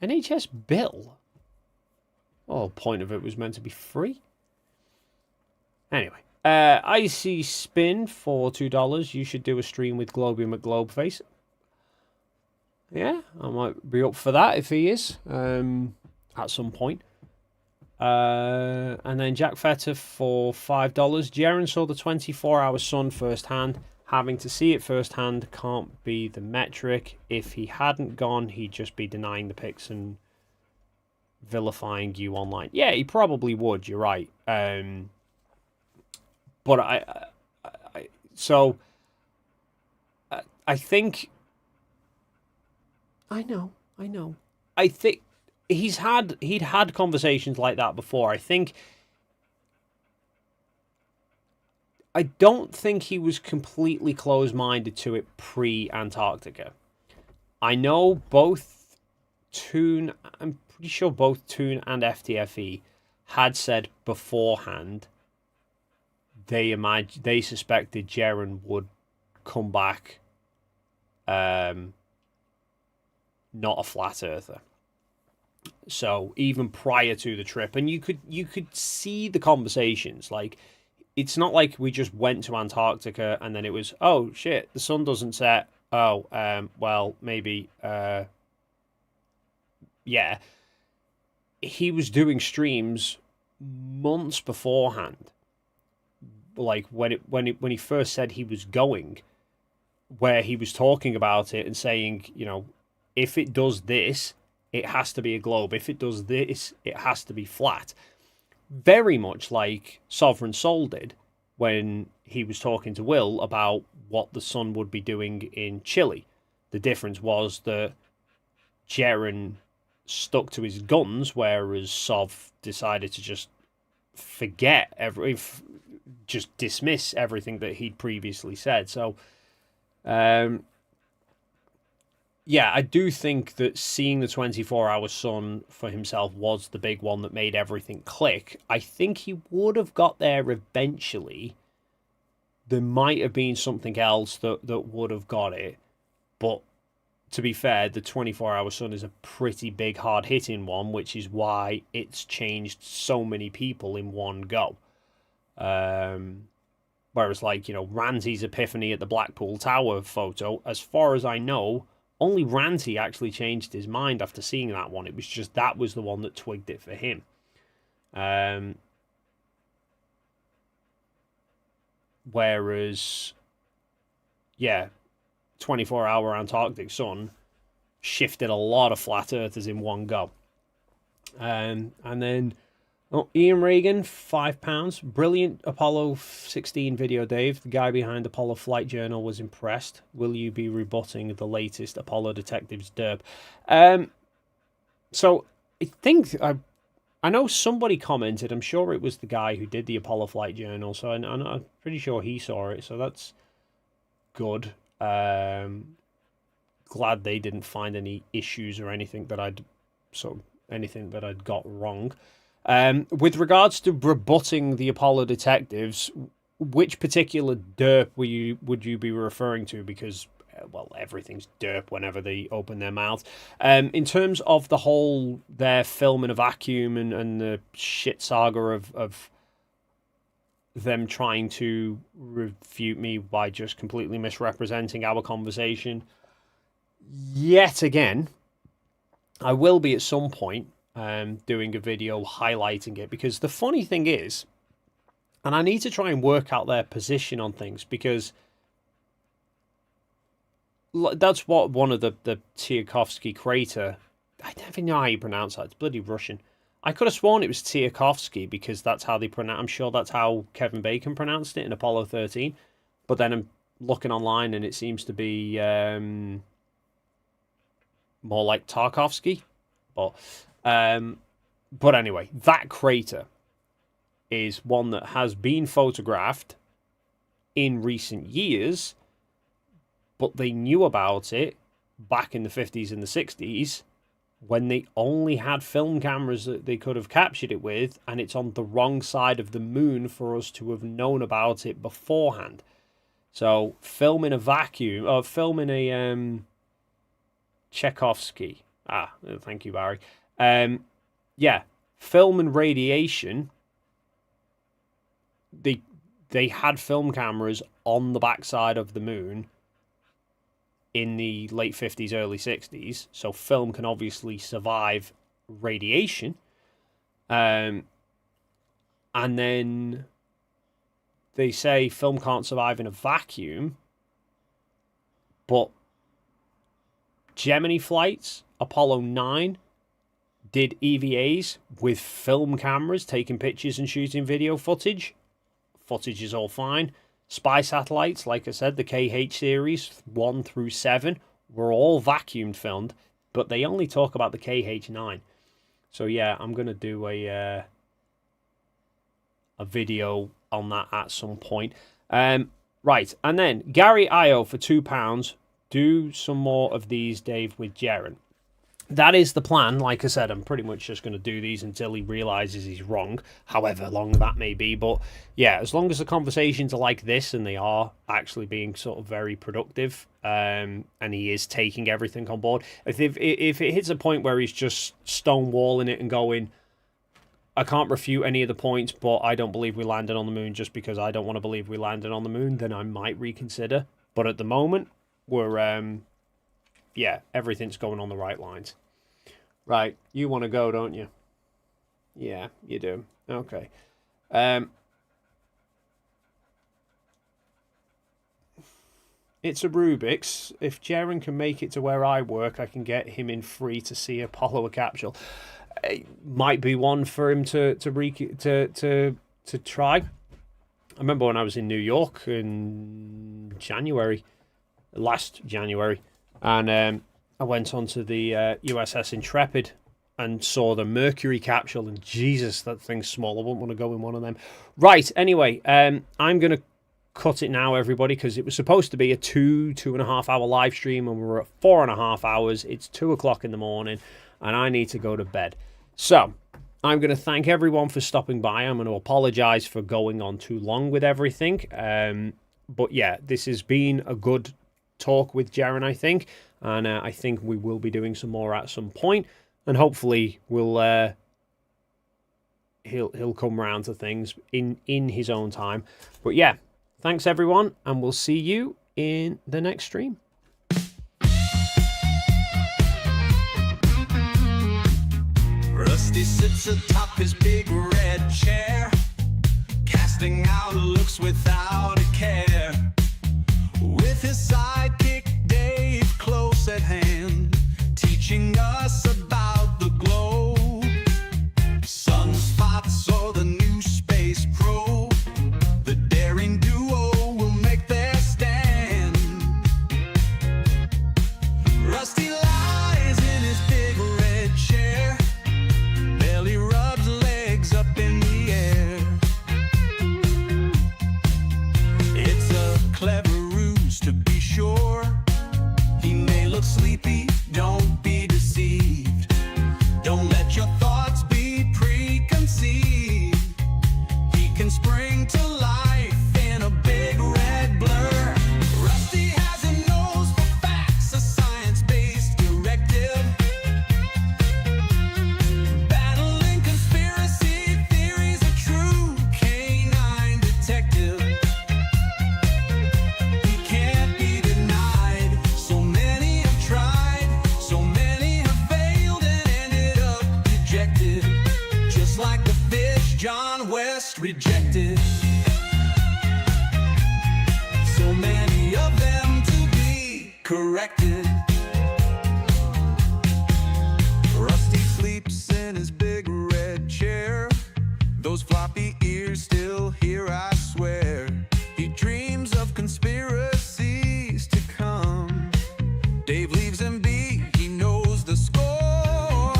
NHS bill? Oh, the point of it was meant to be free. Anyway. Icy Spin for $2. "You should do a stream with Globy McGlobeface." Yeah, I might be up for that if he is, at some point. And then Jack Fetter for $5. "Jeran saw the 24-hour sun firsthand. Having to see it firsthand can't be the metric. If he hadn't gone, he'd just be denying the pics and vilifying you online." Yeah, he probably would. You're right. But I think. I know. I think he'd had conversations like that before. I don't think he was completely closed-minded to it pre-Antarctica. I know both I'm pretty sure both Toon and FTFE had said beforehand they suspected Jeran would come back not a flat earther. So even prior to the trip, and you could see the conversations, like it's not like we just went to Antarctica and then it was, oh shit, the sun doesn't set. Oh, well, maybe yeah. He was doing streams months beforehand. Like when he first said he was going, where he was talking about it and saying, you know, if it does this, it has to be a globe. If it does this, it has to be flat. Very much like Sovereign Soul did when he was talking to Will about what the sun would be doing in Chile. The difference was that Jeran stuck to his guns, whereas Sov decided to just just dismiss everything that he'd previously said. So, yeah, I do think that seeing the 24-hour sun for himself was the big one that made everything click. I think he would have got there eventually. There might have been something else that would have got it, but to be fair, the 24-hour sun is a pretty big, hard-hitting one, which is why it's changed so many people in one go. Whereas, like, you know, Ranty's epiphany at the Blackpool Tower photo, as far as I know, only Ranty actually changed his mind after seeing that one. It was just that was the one that twigged it for him. Whereas, yeah, 24-hour Antarctic sun shifted a lot of flat earthers in one go. And then Ian Reagan, £5. Brilliant Apollo 16 video, Dave. The guy behind Apollo Flight Journal was impressed. Will you be rebutting the latest Apollo detectives derp? So I think I know somebody commented. I'm sure it was the guy who did the Apollo Flight Journal. So I'm pretty sure he saw it. So that's good. Glad they didn't find any issues or anything that I'd got wrong. With regards to rebutting the Apollo detectives, which particular derp would you be referring to? Because, well, everything's derp whenever they open their mouth. In terms of the whole their film in a vacuum and the shit saga of them trying to refute me by just completely misrepresenting our conversation, yet again, I will be at some point doing a video highlighting it, because the funny thing is, and I need to try and work out their position on things, because that's what one of the Tchaikovsky crater, I never know how you pronounce that, it's bloody Russian. I could have sworn it was Tchaikovsky because that's how they pronounce. I'm sure that's how Kevin Bacon pronounced it in Apollo 13, but then I'm looking online and it seems to be more like Tarkovsky. But anyway, that crater is one that has been photographed in recent years, but they knew about it back in the 50s and the 60s when they only had film cameras that they could have captured it with, and it's on the wrong side of the moon for us to have known about it beforehand. So filming a vacuum, or filming a Tchaikovsky. Thank you, Barry. Yeah, film and radiation. They had film cameras on the backside of the moon in the late 50s, early 60s. So film can obviously survive radiation. And then they say film can't survive in a vacuum. But Gemini flights, Apollo 9, did EVAs with film cameras taking pictures and shooting video footage. Footage is all fine. Spy satellites, like I said, the KH series 1 through 7 were all vacuumed filmed, but they only talk about the KH9. So yeah, I'm gonna do a video on that at some point. Right, and then Gary Io for £2. Do some more of these, Dave, with Jeran. That is the plan. Like I said, I'm pretty much just going to do these until he realizes he's wrong, however long that may be. But yeah, as long as the conversations are like this and they are actually being sort of very productive, and he is taking everything on board. If it hits a point where he's just stonewalling it and going, I can't refute any of the points, but I don't believe we landed on the moon just because I don't want to believe we landed on the moon, then I might reconsider. But at the moment, we're yeah, everything's going on the right lines. Right, you want to go, don't you? Yeah, you do. Okay. it's a Rubik's. If Jeran can make it to where I work, I can get him in free to see Apollo a capsule. It might be one for him to try. I remember when I was in New York in last January, and I went onto the USS Intrepid and saw the Mercury capsule, and Jesus, that thing's small. I wouldn't want to go in one of them. Right, anyway, I'm going to cut it now, everybody, because it was supposed to be a 2.5 hour live stream, and we're at 4.5 hours. It's 2 o'clock in the morning, and I need to go to bed. So I'm going to thank everyone for stopping by. I'm going to apologize for going on too long with everything. But yeah, this has been a good talk with Jeran, I think. And I think we will be doing some more at some point. And hopefully he'll come round to things in his own time. But yeah, thanks everyone. And we'll see you in the next stream. Rusty sits atop his big red chair, casting out looks without a care. With his sidekick Dave close at hand, teaching us about the globe. Sunspots or the new space probe, the daring duo will make their stand. Rusty lies in his big red chair, belly rubs legs up in the air. It's a clever ruse to be sure. He may look sleepy, don't be deceived. Don't let your thoughts be preconceived. He can spring to life in a big red blur. Rusty has a nose for facts, a science-based directive. Battling conspiracy theories, a true canine detective. He can't be denied. So many have tried, so many have failed and ended up dejected, just like the fish John West rejected. So many of them to be corrected. Rusty sleeps in his big red chair, those floppy ears still here, I swear. He dreams of conspiracies to come. Dave leaves him be, he knows the score.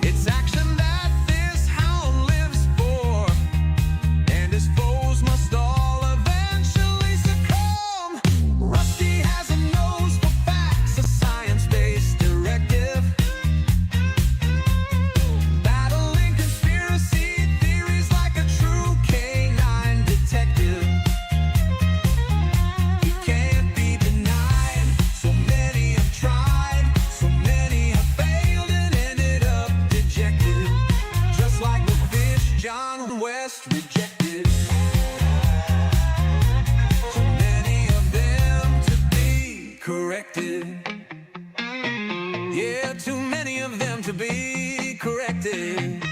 It's action that this hound lives for, and his foes must all eventually succumb. Rusty has a nose for facts, a science-based directive. Battling conspiracy theories like a true canine detective. He can't be denied. So many have tried, so many have failed and ended up dejected, just like the fish John West rejected. So many of them to be corrected. Yeah, too many of them to be corrected.